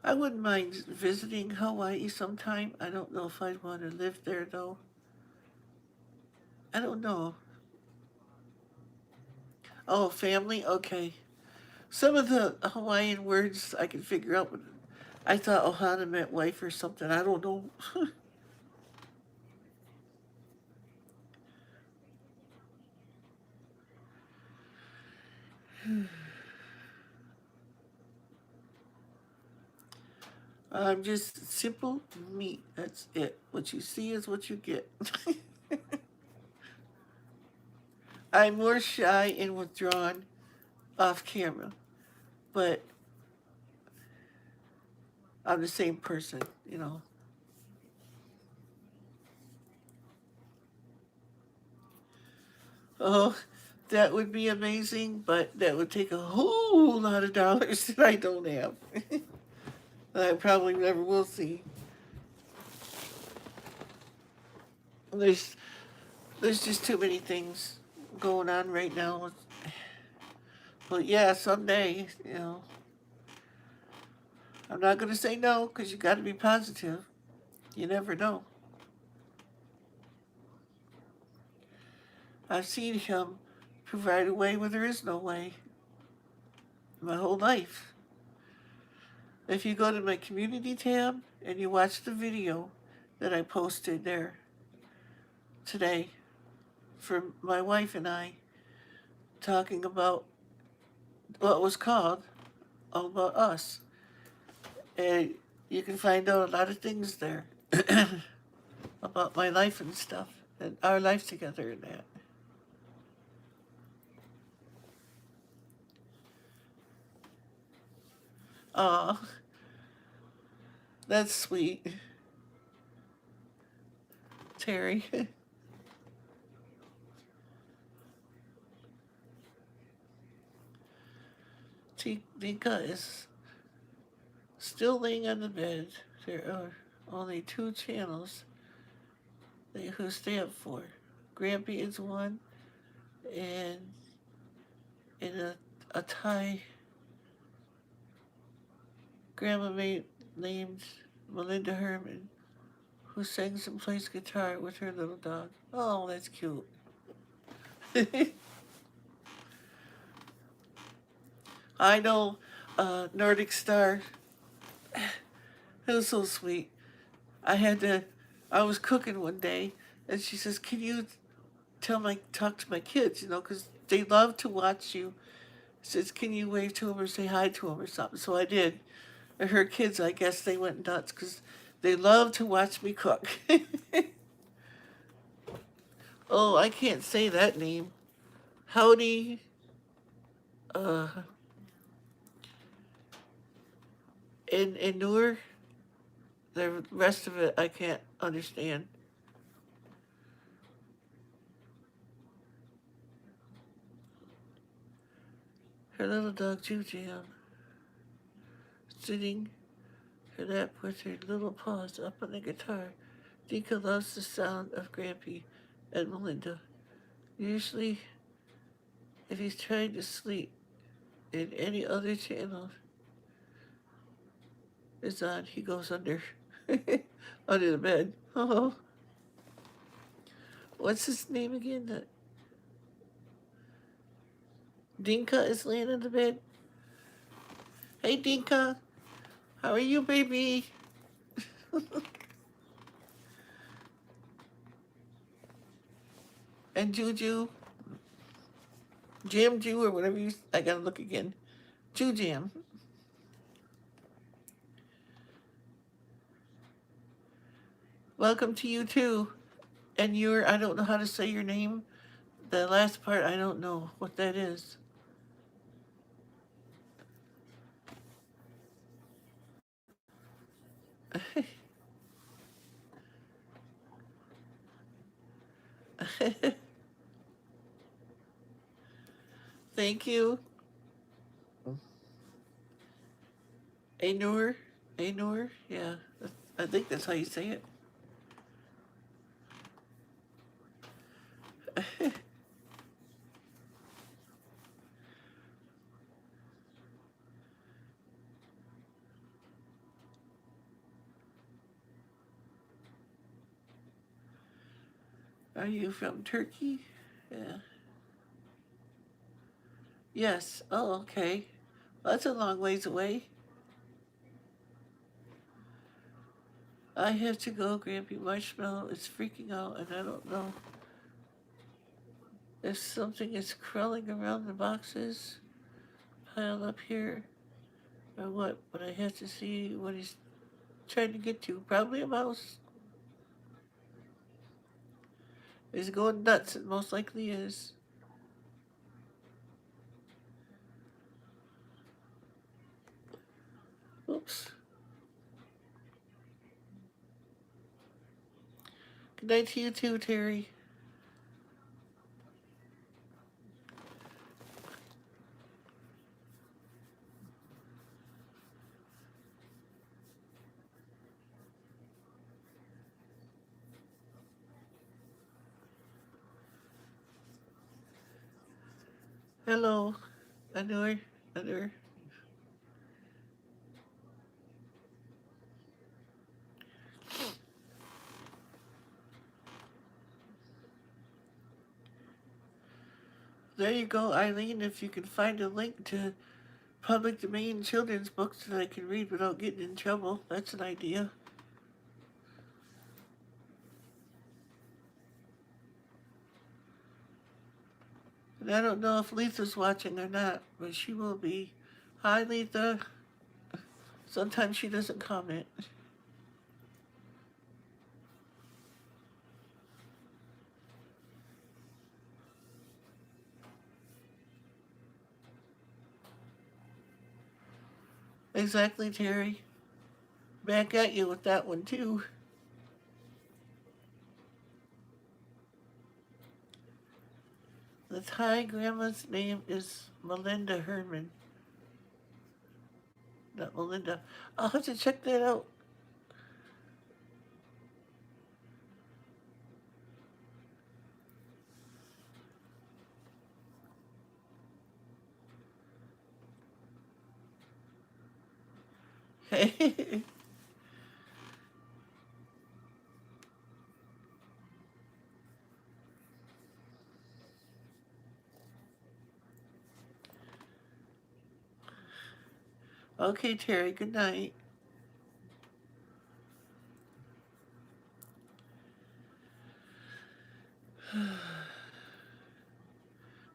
I wouldn't mind visiting Hawaii sometime. I don't know if I'd want to live there though. I don't know. Oh, family? Okay. Some of the Hawaiian words I can figure out, but I thought ohana meant wife or something. I don't know. I'm just simple me. That's it. What you see is what you get. I'm more shy and withdrawn off camera, but I'm the same person, you know. Oh, that would be amazing, but that would take a whole lot of dollars that I don't have. That I probably never will see. There's there's just too many things going on right now. But yeah, someday, you know, I'm not gonna say no because you got to be positive. You never know. I've seen him provide a way where there is no way my whole life. If you go to my community tab and you watch the video that I posted there today for my wife and I talking about what was called All About Us, and you can find out a lot of things there about my life and stuff and our life together and that. Aw, that's sweet, Terry. Tika is still laying on the bed. There are only two channels who stay up for. Grampy is one, and in a Thai grandma named Melinda Herman, who sings and plays guitar with her little dog. Oh, that's cute. I know Nordic Star. It was so sweet. I had to, I was cooking one day, and she says, "Can you talk to my kids, you know, because they love to watch you." Says, "Can you wave to them or say hi to them or something?" So I did. And her kids, I guess, they went nuts because they love to watch me cook. Oh, I can't say that name. Howdy, uh, in Nur. The rest of it I can't understand. Her little dog Jujam, sitting her lap with her little paws up on the guitar. Dika loves the sound of Grampy and Melinda. Usually, if he's trying to sleep in any other channel is on, he goes under under the bed. Oh, what's his name again? Dinka is laying in the bed. Hey, Dinka, how are you, baby? And Juju, Jam Ju, or whatever you. I gotta look again. Ju Jam. Welcome to you too. And I don't know how to say your name. The last part, I don't know what that is. Thank you. Ainur. Ainur? Yeah. I think that's how you say it. Are you from Turkey? Yeah. Yes. Oh, okay. Well, that's a long ways away. I have to go, Grampy. Marshmallow is freaking out, and I don't know if something is crawling around the boxes piled up here or what, but I have to see what he's trying to get to. Probably a mouse. He's going nuts. It most likely is. Oops. Good night to you too, Terry. Hello, Anur. Anur. There you go, Eileen. If you can find a link to public domain children's books that I can read without getting in trouble, that's an idea. And I don't know if Letha's watching or not, but she will be. Hi, Letha. Sometimes she doesn't comment. Exactly, Terry. Back at you with that one, too. The Thai grandma's name is Melinda Herman, not Melinda. I'll have to check that out. Okay, Terry, good night.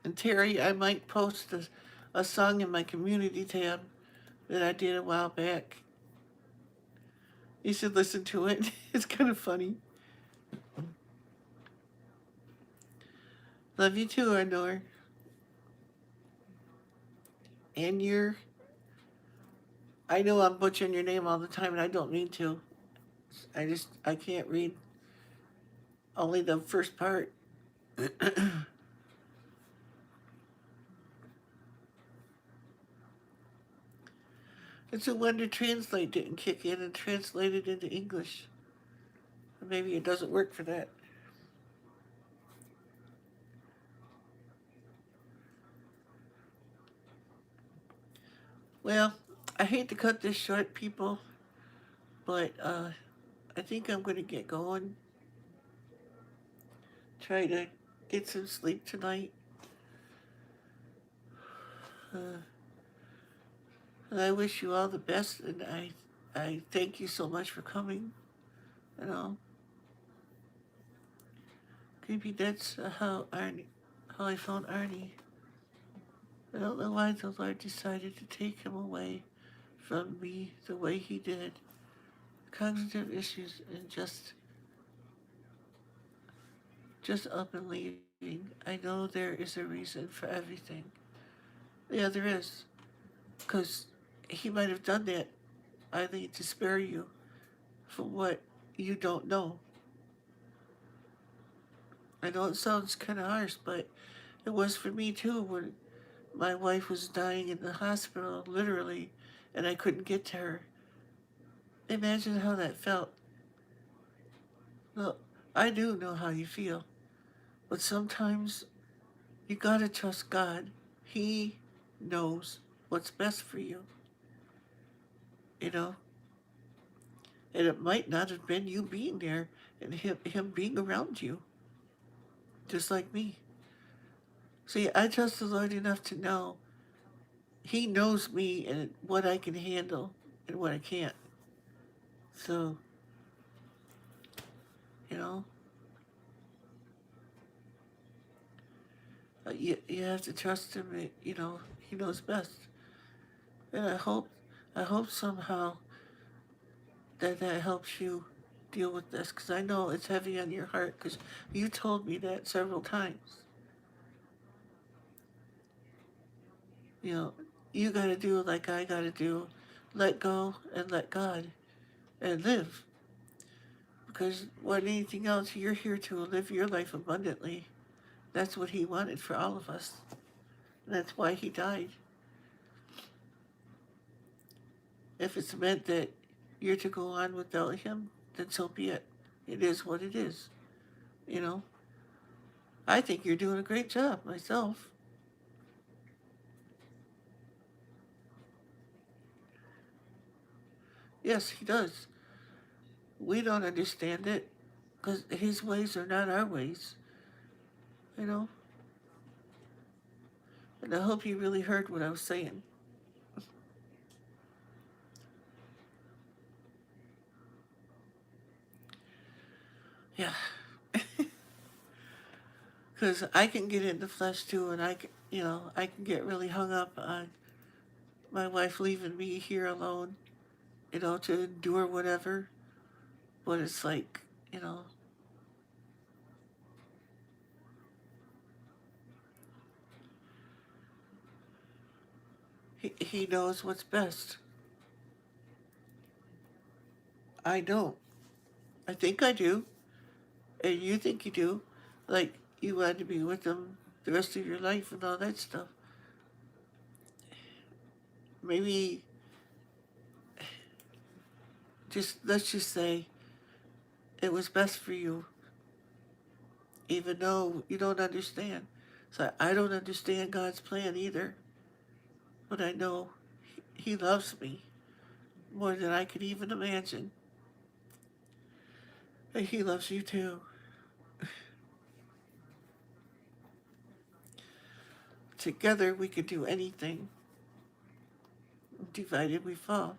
And Terry, I might post a song in my community tab that I did a while back. You should listen to it. It's kind of funny. Love you too, Arnor. And I know I'm butchering your name all the time, and I don't mean to. I can't read only the first part. It's a wonder Translate didn't kick in and translate it into English. Maybe it doesn't work for that. Well, I hate to cut this short, people, but I think I'm going to get going. Try to get some sleep tonight. Uh, and I wish you all the best, and I thank you so much for coming. You know, maybe that's how I found Arnie. I don't know why the Lord decided to take him away from me the way he did. Cognitive issues and just just up and leaving. I know there is a reason for everything. Yeah, there is. Because he might have done that, I think, to spare you from what you don't know. I know it sounds kind of harsh, but it was for me too when my wife was dying in the hospital, literally, and I couldn't get to her. Imagine how that felt. Well, I do know how you feel, but sometimes you gotta trust God. He knows what's best for you, you know? And it might not have been you being there and him being around you, just like me. See, I trust the Lord enough to know He knows me and what I can handle and what I can't. So, you know, you have to trust Him. You know, He knows best. And I hope somehow that helps you deal with this because I know it's heavy on your heart because you told me that several times. You know, you got to do like I got to do, let go and let God and live. Because more than anything else, you're here to live your life abundantly. That's what He wanted for all of us. And that's why He died. If it's meant that you're to go on without Him, then so be it. It is what it is. You know, I think you're doing a great job myself. Yes, He does. We don't understand it because His ways are not our ways. You know, and I hope you really heard what I was saying. Yeah, because I can get in the flesh too, and I can get really hung up on my wife leaving me here alone, to endure whatever. But it's like, you know, he knows what's best. I don't. I think I do, and you think you do. Like you want to be with them the rest of your life and all that stuff. Maybe just let's just say it was best for you, even though you don't understand. So I don't understand God's plan either, but I know He loves me more than I could even imagine. And He loves you too. Together we can do anything. Divided we fall.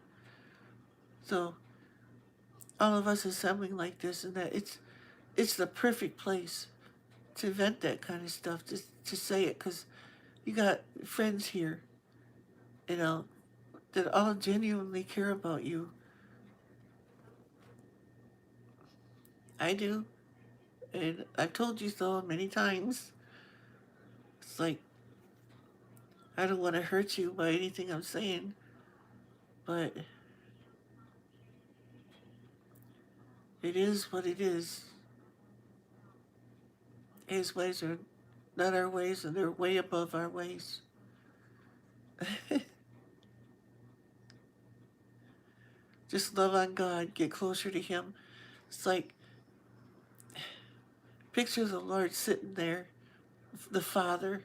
So all of us assembling like this and that, it's the perfect place to vent that kind of stuff, just to say it, because you got friends here, you know, that all genuinely care about you. I do, and I've told you so many times. It's like I don't want to hurt you by anything I'm saying, but it is what it is. His ways are not our ways, and they're way above our ways. Just love on God, get closer to Him. It's like picture the Lord sitting there, the Father,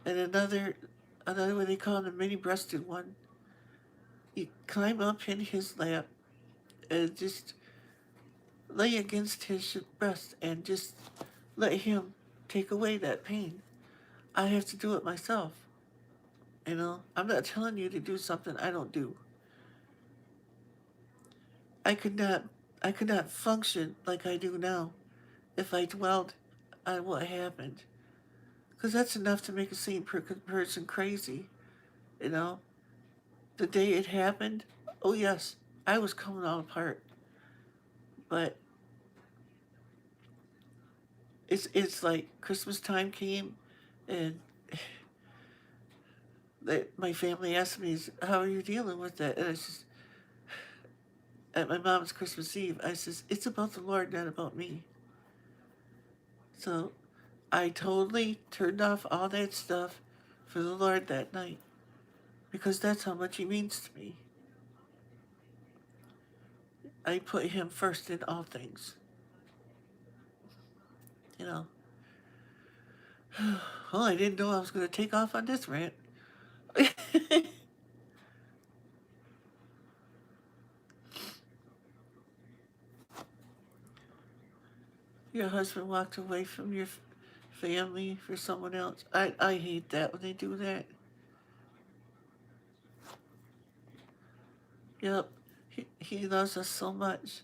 and another way they call him the many-breasted one. You climb up in His lap and just lay against His breast and just let Him take away that pain. I have to do it myself. I'm not telling you to do something I don't do. I could not, I could not function like I do now if I dwelled on what happened, because that's enough to make a sane person crazy. You know, the day it happened, oh yes, I was coming all apart, but It's like Christmas time came, and my family asked me, "How are you dealing with that?" And I says, at my mom's Christmas Eve, I says, "It's about the Lord, not about me." So I totally turned off all that stuff for the Lord that night because that's how much He means to me. I put Him first in all things, you know. Well, I didn't know I was going to take off on this rant. Your husband walked away from your family for someone else. I hate that when they do that. Yep, he loves us so much.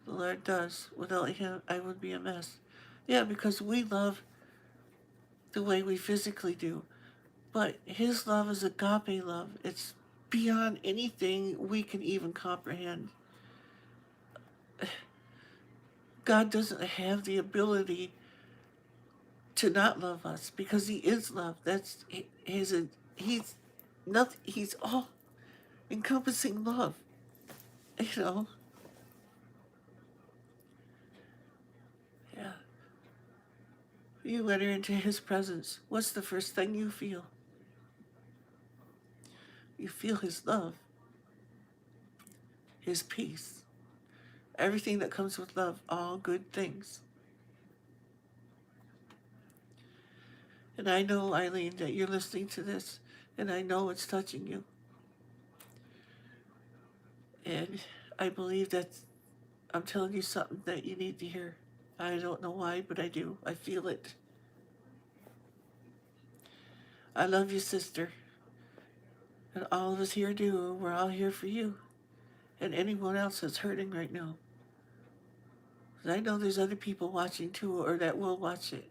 The Lord does. Without Him, I would be a mess. Yeah, because we love the way we physically do. But His love is agape love. It's beyond anything we can even comprehend. God doesn't have the ability to not love us because He is love. That's He's nothing. He's all encompassing love. You know. Yeah. You enter into His presence. What's the first thing you feel? You feel His love, His peace, everything that comes with love, all good things. And I know, Eileen, that you're listening to this, and I know it's touching you. And I believe that I'm telling you something that you need to hear. I don't know why, but I do. I feel it. I love you, sister. And all of us here do. We're all here for you. And anyone else that's hurting right now. 'Cause I know there's other people watching too, or that will watch it.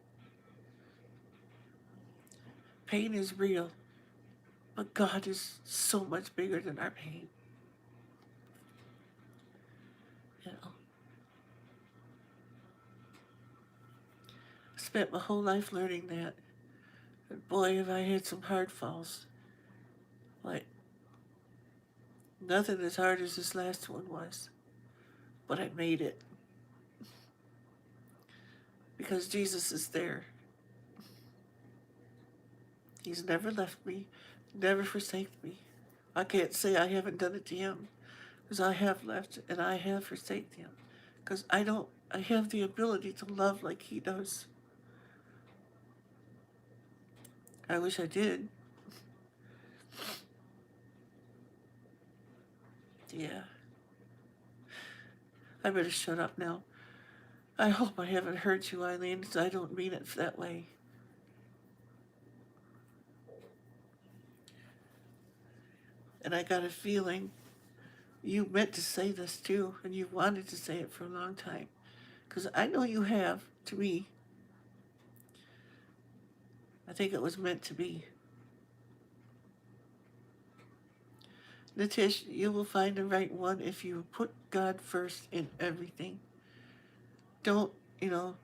Pain is real, but God is so much bigger than our pain. You know, I spent my whole life learning that. And boy, have I had some hard falls. Like, nothing as hard as this last one was. But I made it. Because Jesus is there. He's never left me, never forsaken me. I can't say I haven't done it to Him, because I have left and I have forsaken Him. Because I have the ability to love like He does. I wish I did. Yeah. I better shut up now. I hope I haven't hurt you, Eileen, because I don't mean it that way. And I got a feeling you meant to say this too, and you wanted to say it for a long time. Because I know you have, to me. I think it was meant to be. Natish, you will find the right one if you put God first in everything. Don't, you know,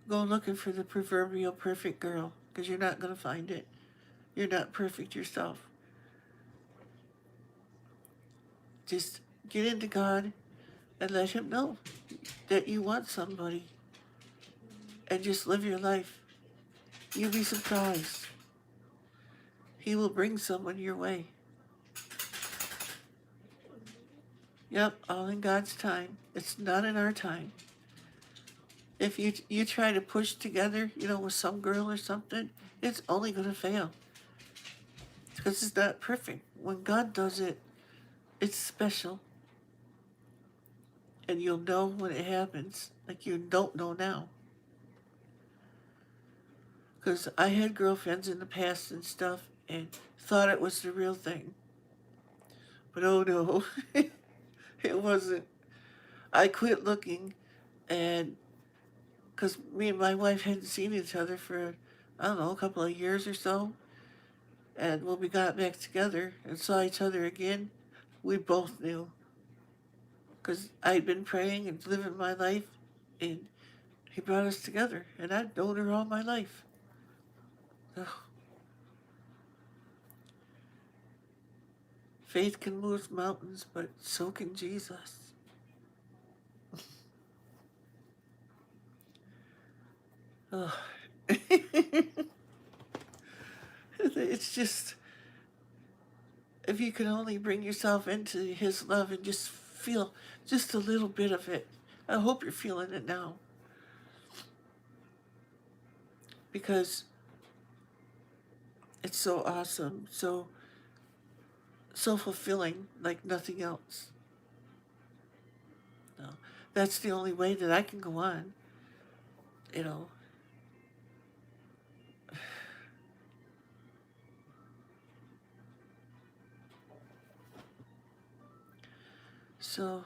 go looking for the proverbial perfect girl, because you're not going to find it. You're not perfect yourself. Just get into God and let Him know that you want somebody, and just live your life. You'll be surprised. He will bring someone your way. Yep, all in God's time. It's not in our time. If you try to push together, with some girl or something, it's only going to fail. Because it's not perfect. When God does it, it's special. And you'll know when it happens, like you don't know now. Because I had girlfriends in the past and stuff and thought it was the real thing. But oh no, it wasn't. I quit looking, and because me and my wife hadn't seen each other for, I don't know, a couple of years or so. And when we got back together and saw each other again, we both knew. Because I'd been praying and living my life, and He brought us together, and I've known her all my life. Ugh. Faith can move mountains, but so can Jesus. Ugh. It's just, if you can only bring yourself into His love and just feel just a little bit of it. I hope you're feeling it now, because it's so awesome, so fulfilling, like nothing else. No, that's the only way that I can go on. You know. So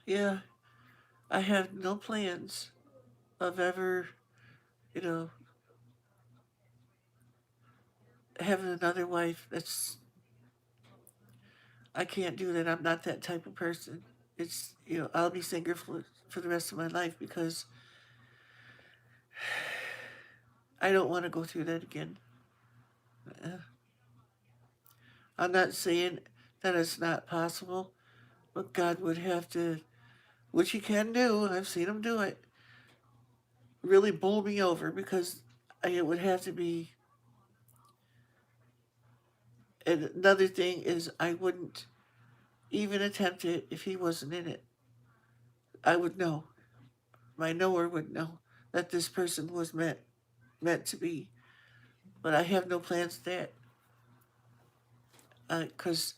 yeah, I have no plans of ever, you know, having another wife. I can't do that. I'm not that type of person. It's, I'll be single for the rest of my life, because I don't want to go through that again. Uh, I'm not saying that it's not possible, but God would have to, which He can do. I've seen Him do it. Really bowl me over, because it would have to be. And another thing is, I wouldn't even attempt it if He wasn't in it. I would know. My knower would know that this person was meant to be. But I have no plans that, because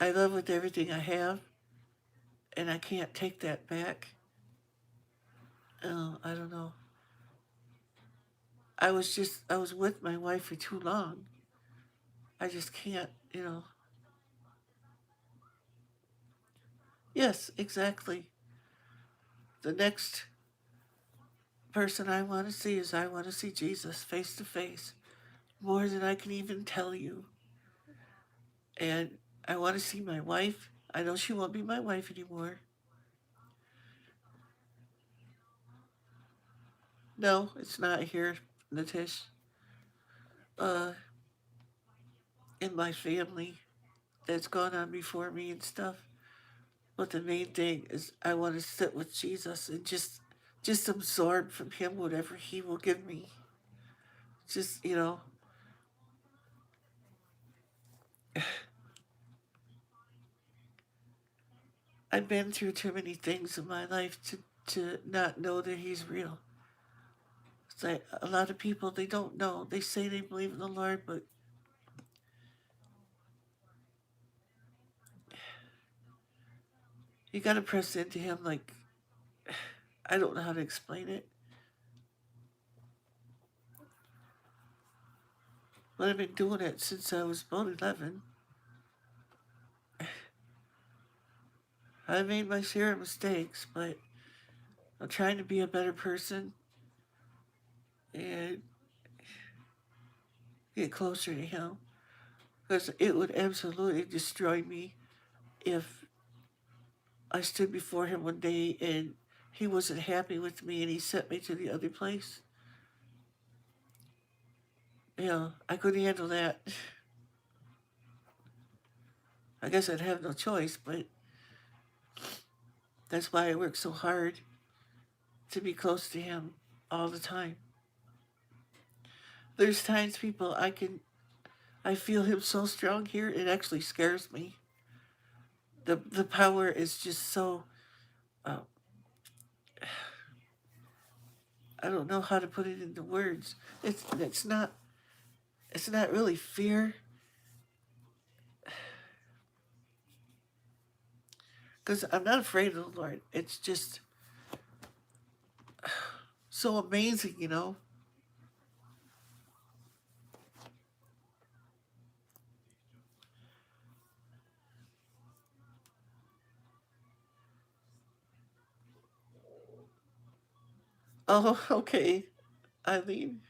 I love with everything I have, and I can't take that back. I don't know. I was with my wife for too long. I just can't. Yes, exactly. The next person I want to see is, I want to see Jesus face to face, more than I can even tell you. And I want to see my wife. I know she won't be my wife anymore. No, it's not here, Natish. Uh, in my family that's gone on before me and stuff. But the main thing is, I want to sit with Jesus and just absorb from Him whatever He will give me. Just. I've been through too many things in my life to not know that He's real. It's like a lot of people, they don't know. They say they believe in the Lord, but you got to press into Him. Like, I don't know how to explain it, but I've been doing it since I was about 11. I made my share of mistakes, but I'm trying to be a better person and get closer to Him, because it would absolutely destroy me if I stood before Him one day and He wasn't happy with me and He sent me to the other place. I couldn't handle that. I guess I'd have no choice, but that's why I work so hard to be close to Him all the time. There's times, people, I feel Him so strong here, it actually scares me. The power is just so, uh, I don't know how to put it into words. It's not really fear, because I'm not afraid of the Lord. It's just so amazing. Oh, okay, Eileen.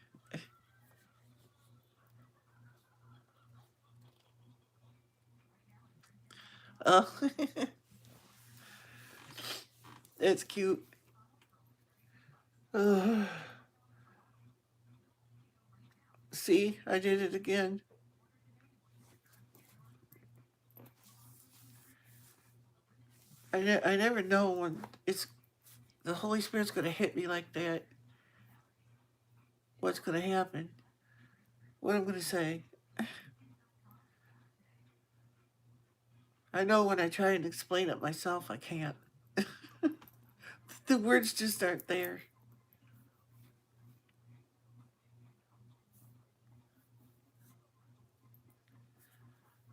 Oh, it's cute. Uh, see, I did it again. I never know when it's the Holy Spirit's going to hit me like that. What's going to happen? What I'm going to say? I know when I try and explain it myself, I can't. The words just aren't there.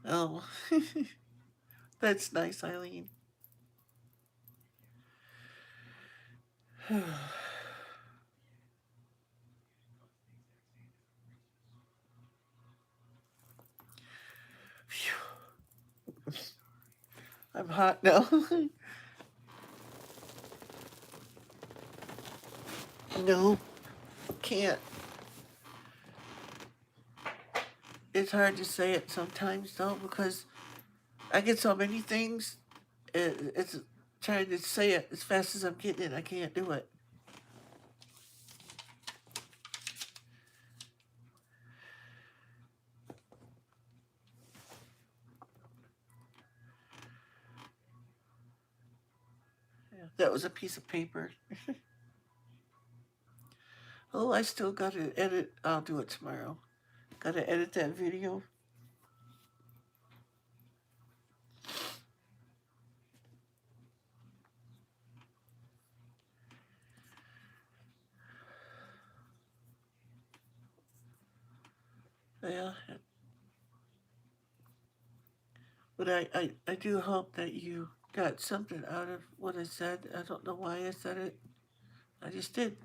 Oh, that's nice, Eileen. Phew. I'm hot now. No, can't. It's hard to say it sometimes, though, because I get so many things. It's trying to say it as fast as I'm getting it. I can't do it. Yeah, that was a piece of paper. Oh, I still got to edit. I'll do it tomorrow. Got to edit that video. Yeah, but I do hope that you got something out of what I said. I don't know why I said it. I just did.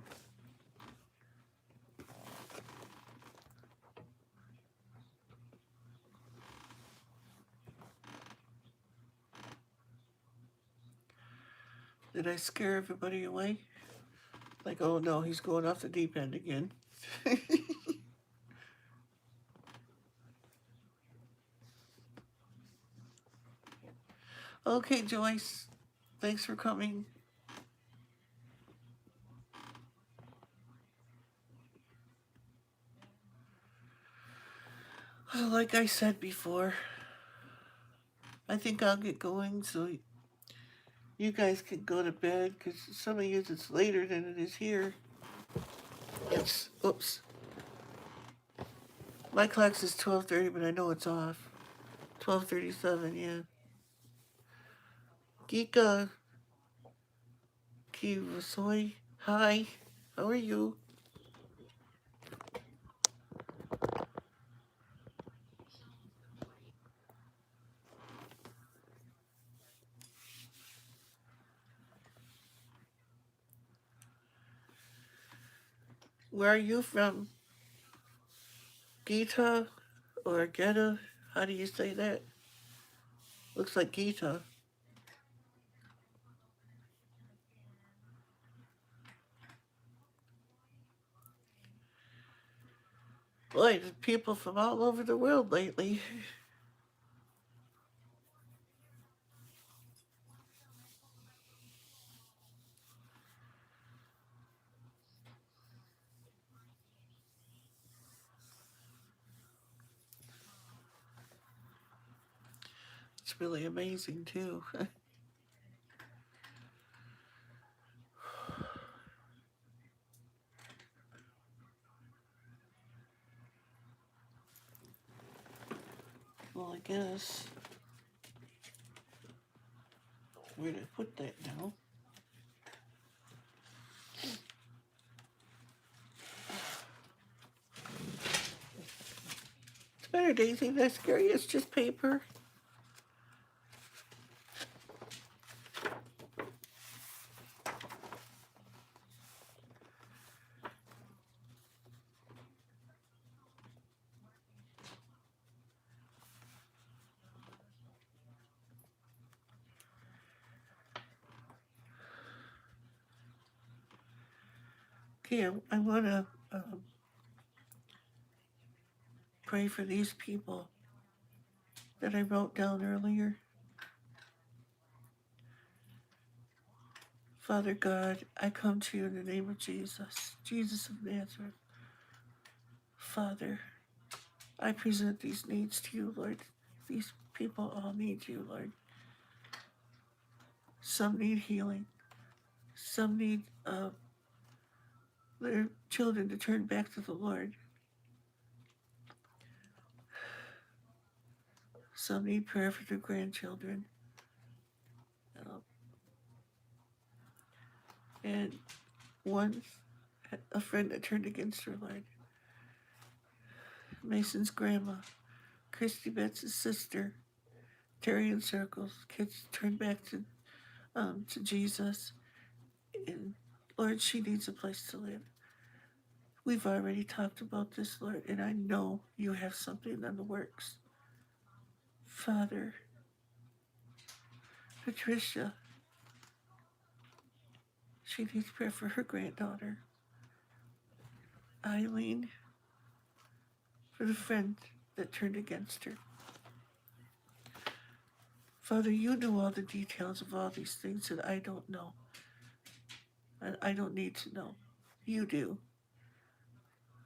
Did I scare everybody away? Like, oh no, he's going off the deep end again. Okay, Joyce. Thanks for coming. Well, like I said before, I think I'll get going so you guys can go to bed because some of you it's later than it is here. It's oops. My clock says 12:30, but I know it's off. 12:37. Yeah. Gika Kivasoy. Hi. How are you? Where are you from? Gita or Geta? How do you say that? Looks like Gita. Boy, there's people from all over the world lately. It's really amazing too. Well, I guess. Where did I put that now? It's better, Daisy. That's scary. It's just paper. Okay, I want to pray for these people that I wrote down earlier. Father God, I come to you in the name of Jesus, Jesus of Nazareth. Father, I present these needs to you, Lord. These people all need you, Lord. Some need healing. Some need their children to turn back to the Lord. Some need prayer for their grandchildren. Uh, and one, a friend that turned against her, Lord. Mason's grandma, Christy Betts' sister, Terry in circles. Kids turned back to Jesus. And Lord, she needs a place to live. We've already talked about this, Lord, and I know you have something in the works. Father, Patricia, she needs prayer for her granddaughter. Eileen, for the friend that turned against her. Father, you know all the details of all these things that I don't know. And I don't need to know. You do.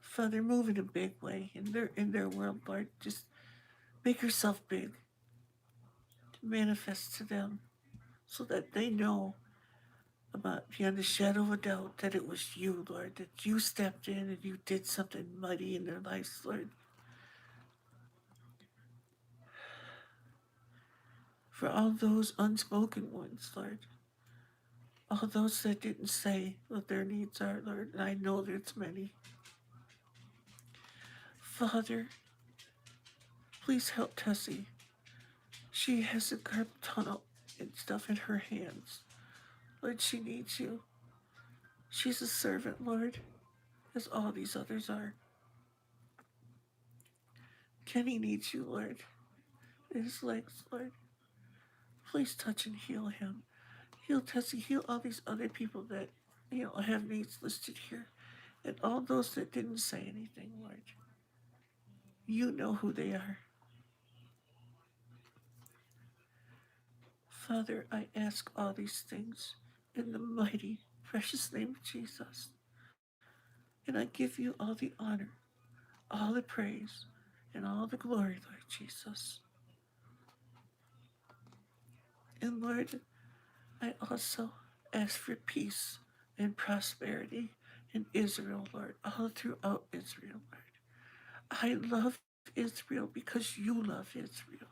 Father, move in a big way in their world, Lord. Just make yourself big to manifest to them so that they know about beyond a shadow of a doubt that it was you, Lord, that you stepped in and you did something mighty in their lives, Lord. For all those unspoken ones, Lord, all those that didn't say what their needs are, Lord, and I know there's many. Father, please help Tessie. She has a carpal tunnel and stuff in her hands. Lord, she needs you. She's a servant, Lord, as all these others are. Kenny needs you, Lord. His legs, Lord. Please touch and heal him. Heal Tessie, heal all these other people that, have needs listed here. And all those that didn't say anything, Lord. You know who they are. Father, I ask all these things in the mighty, precious name of Jesus. And I give you all the honor, all the praise, and all the glory, Lord Jesus. And Lord, I also ask for peace and prosperity in Israel, Lord, all throughout Israel, Lord. I love Israel because you love Israel.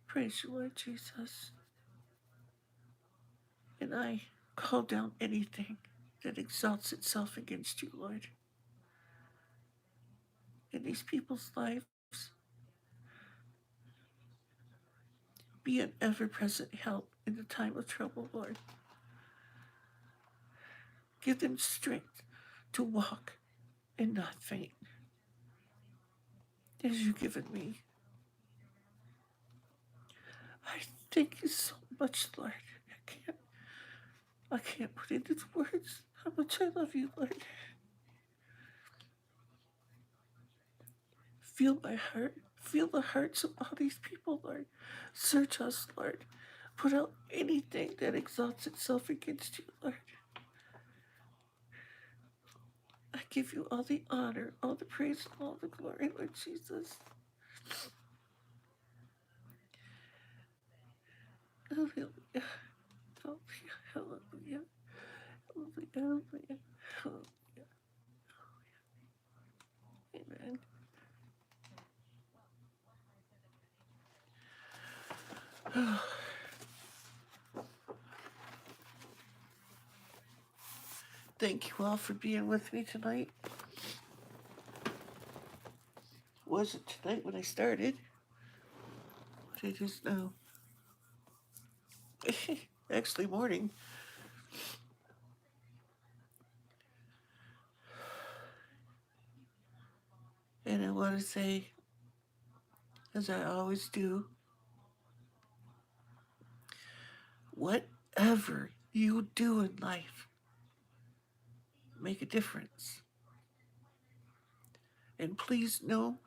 Praise you, Lord Jesus. And I call down anything that exalts itself against you, Lord, in these people's lives. Be an ever present help in the time of trouble, Lord. Give them strength to walk and not faint, as you've given me. I thank you so much, Lord. I can't put into words how much I love you, Lord. Feel my heart. Feel the hearts of all these people, Lord. Search us, Lord. Put out anything that exalts itself against you, Lord. I give you all the honor, all the praise, and all the glory, Lord Jesus. Hallelujah. Hallelujah. Hallelujah. Hallelujah. Hallelujah. Hallelujah. Amen. Thank you all for being with me tonight. Wasn't tonight when I started, but it is now. Actually, morning. And I want to say, as I always do, whatever you do in life, make a difference. And please know,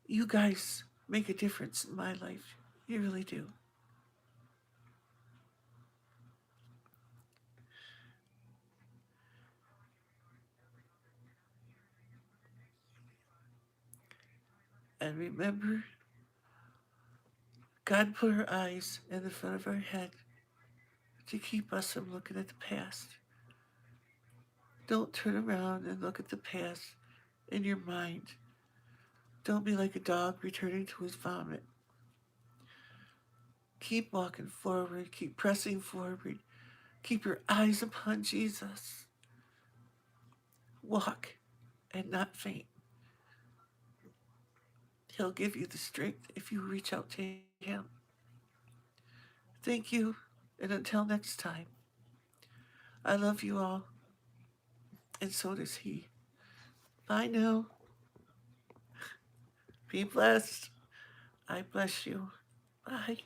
you guys make a difference in my life. You really do. And remember, God put our eyes in the front of our head to keep us from looking at the past. Don't turn around and look at the past in your mind. Don't be like a dog returning to his vomit. Keep walking forward, keep pressing forward, keep your eyes upon Jesus. Walk and not faint. He'll give you the strength if you reach out to Him. Thank you, and until next time, I love you all, and so does He. Bye now. Be blessed. I bless you. Bye.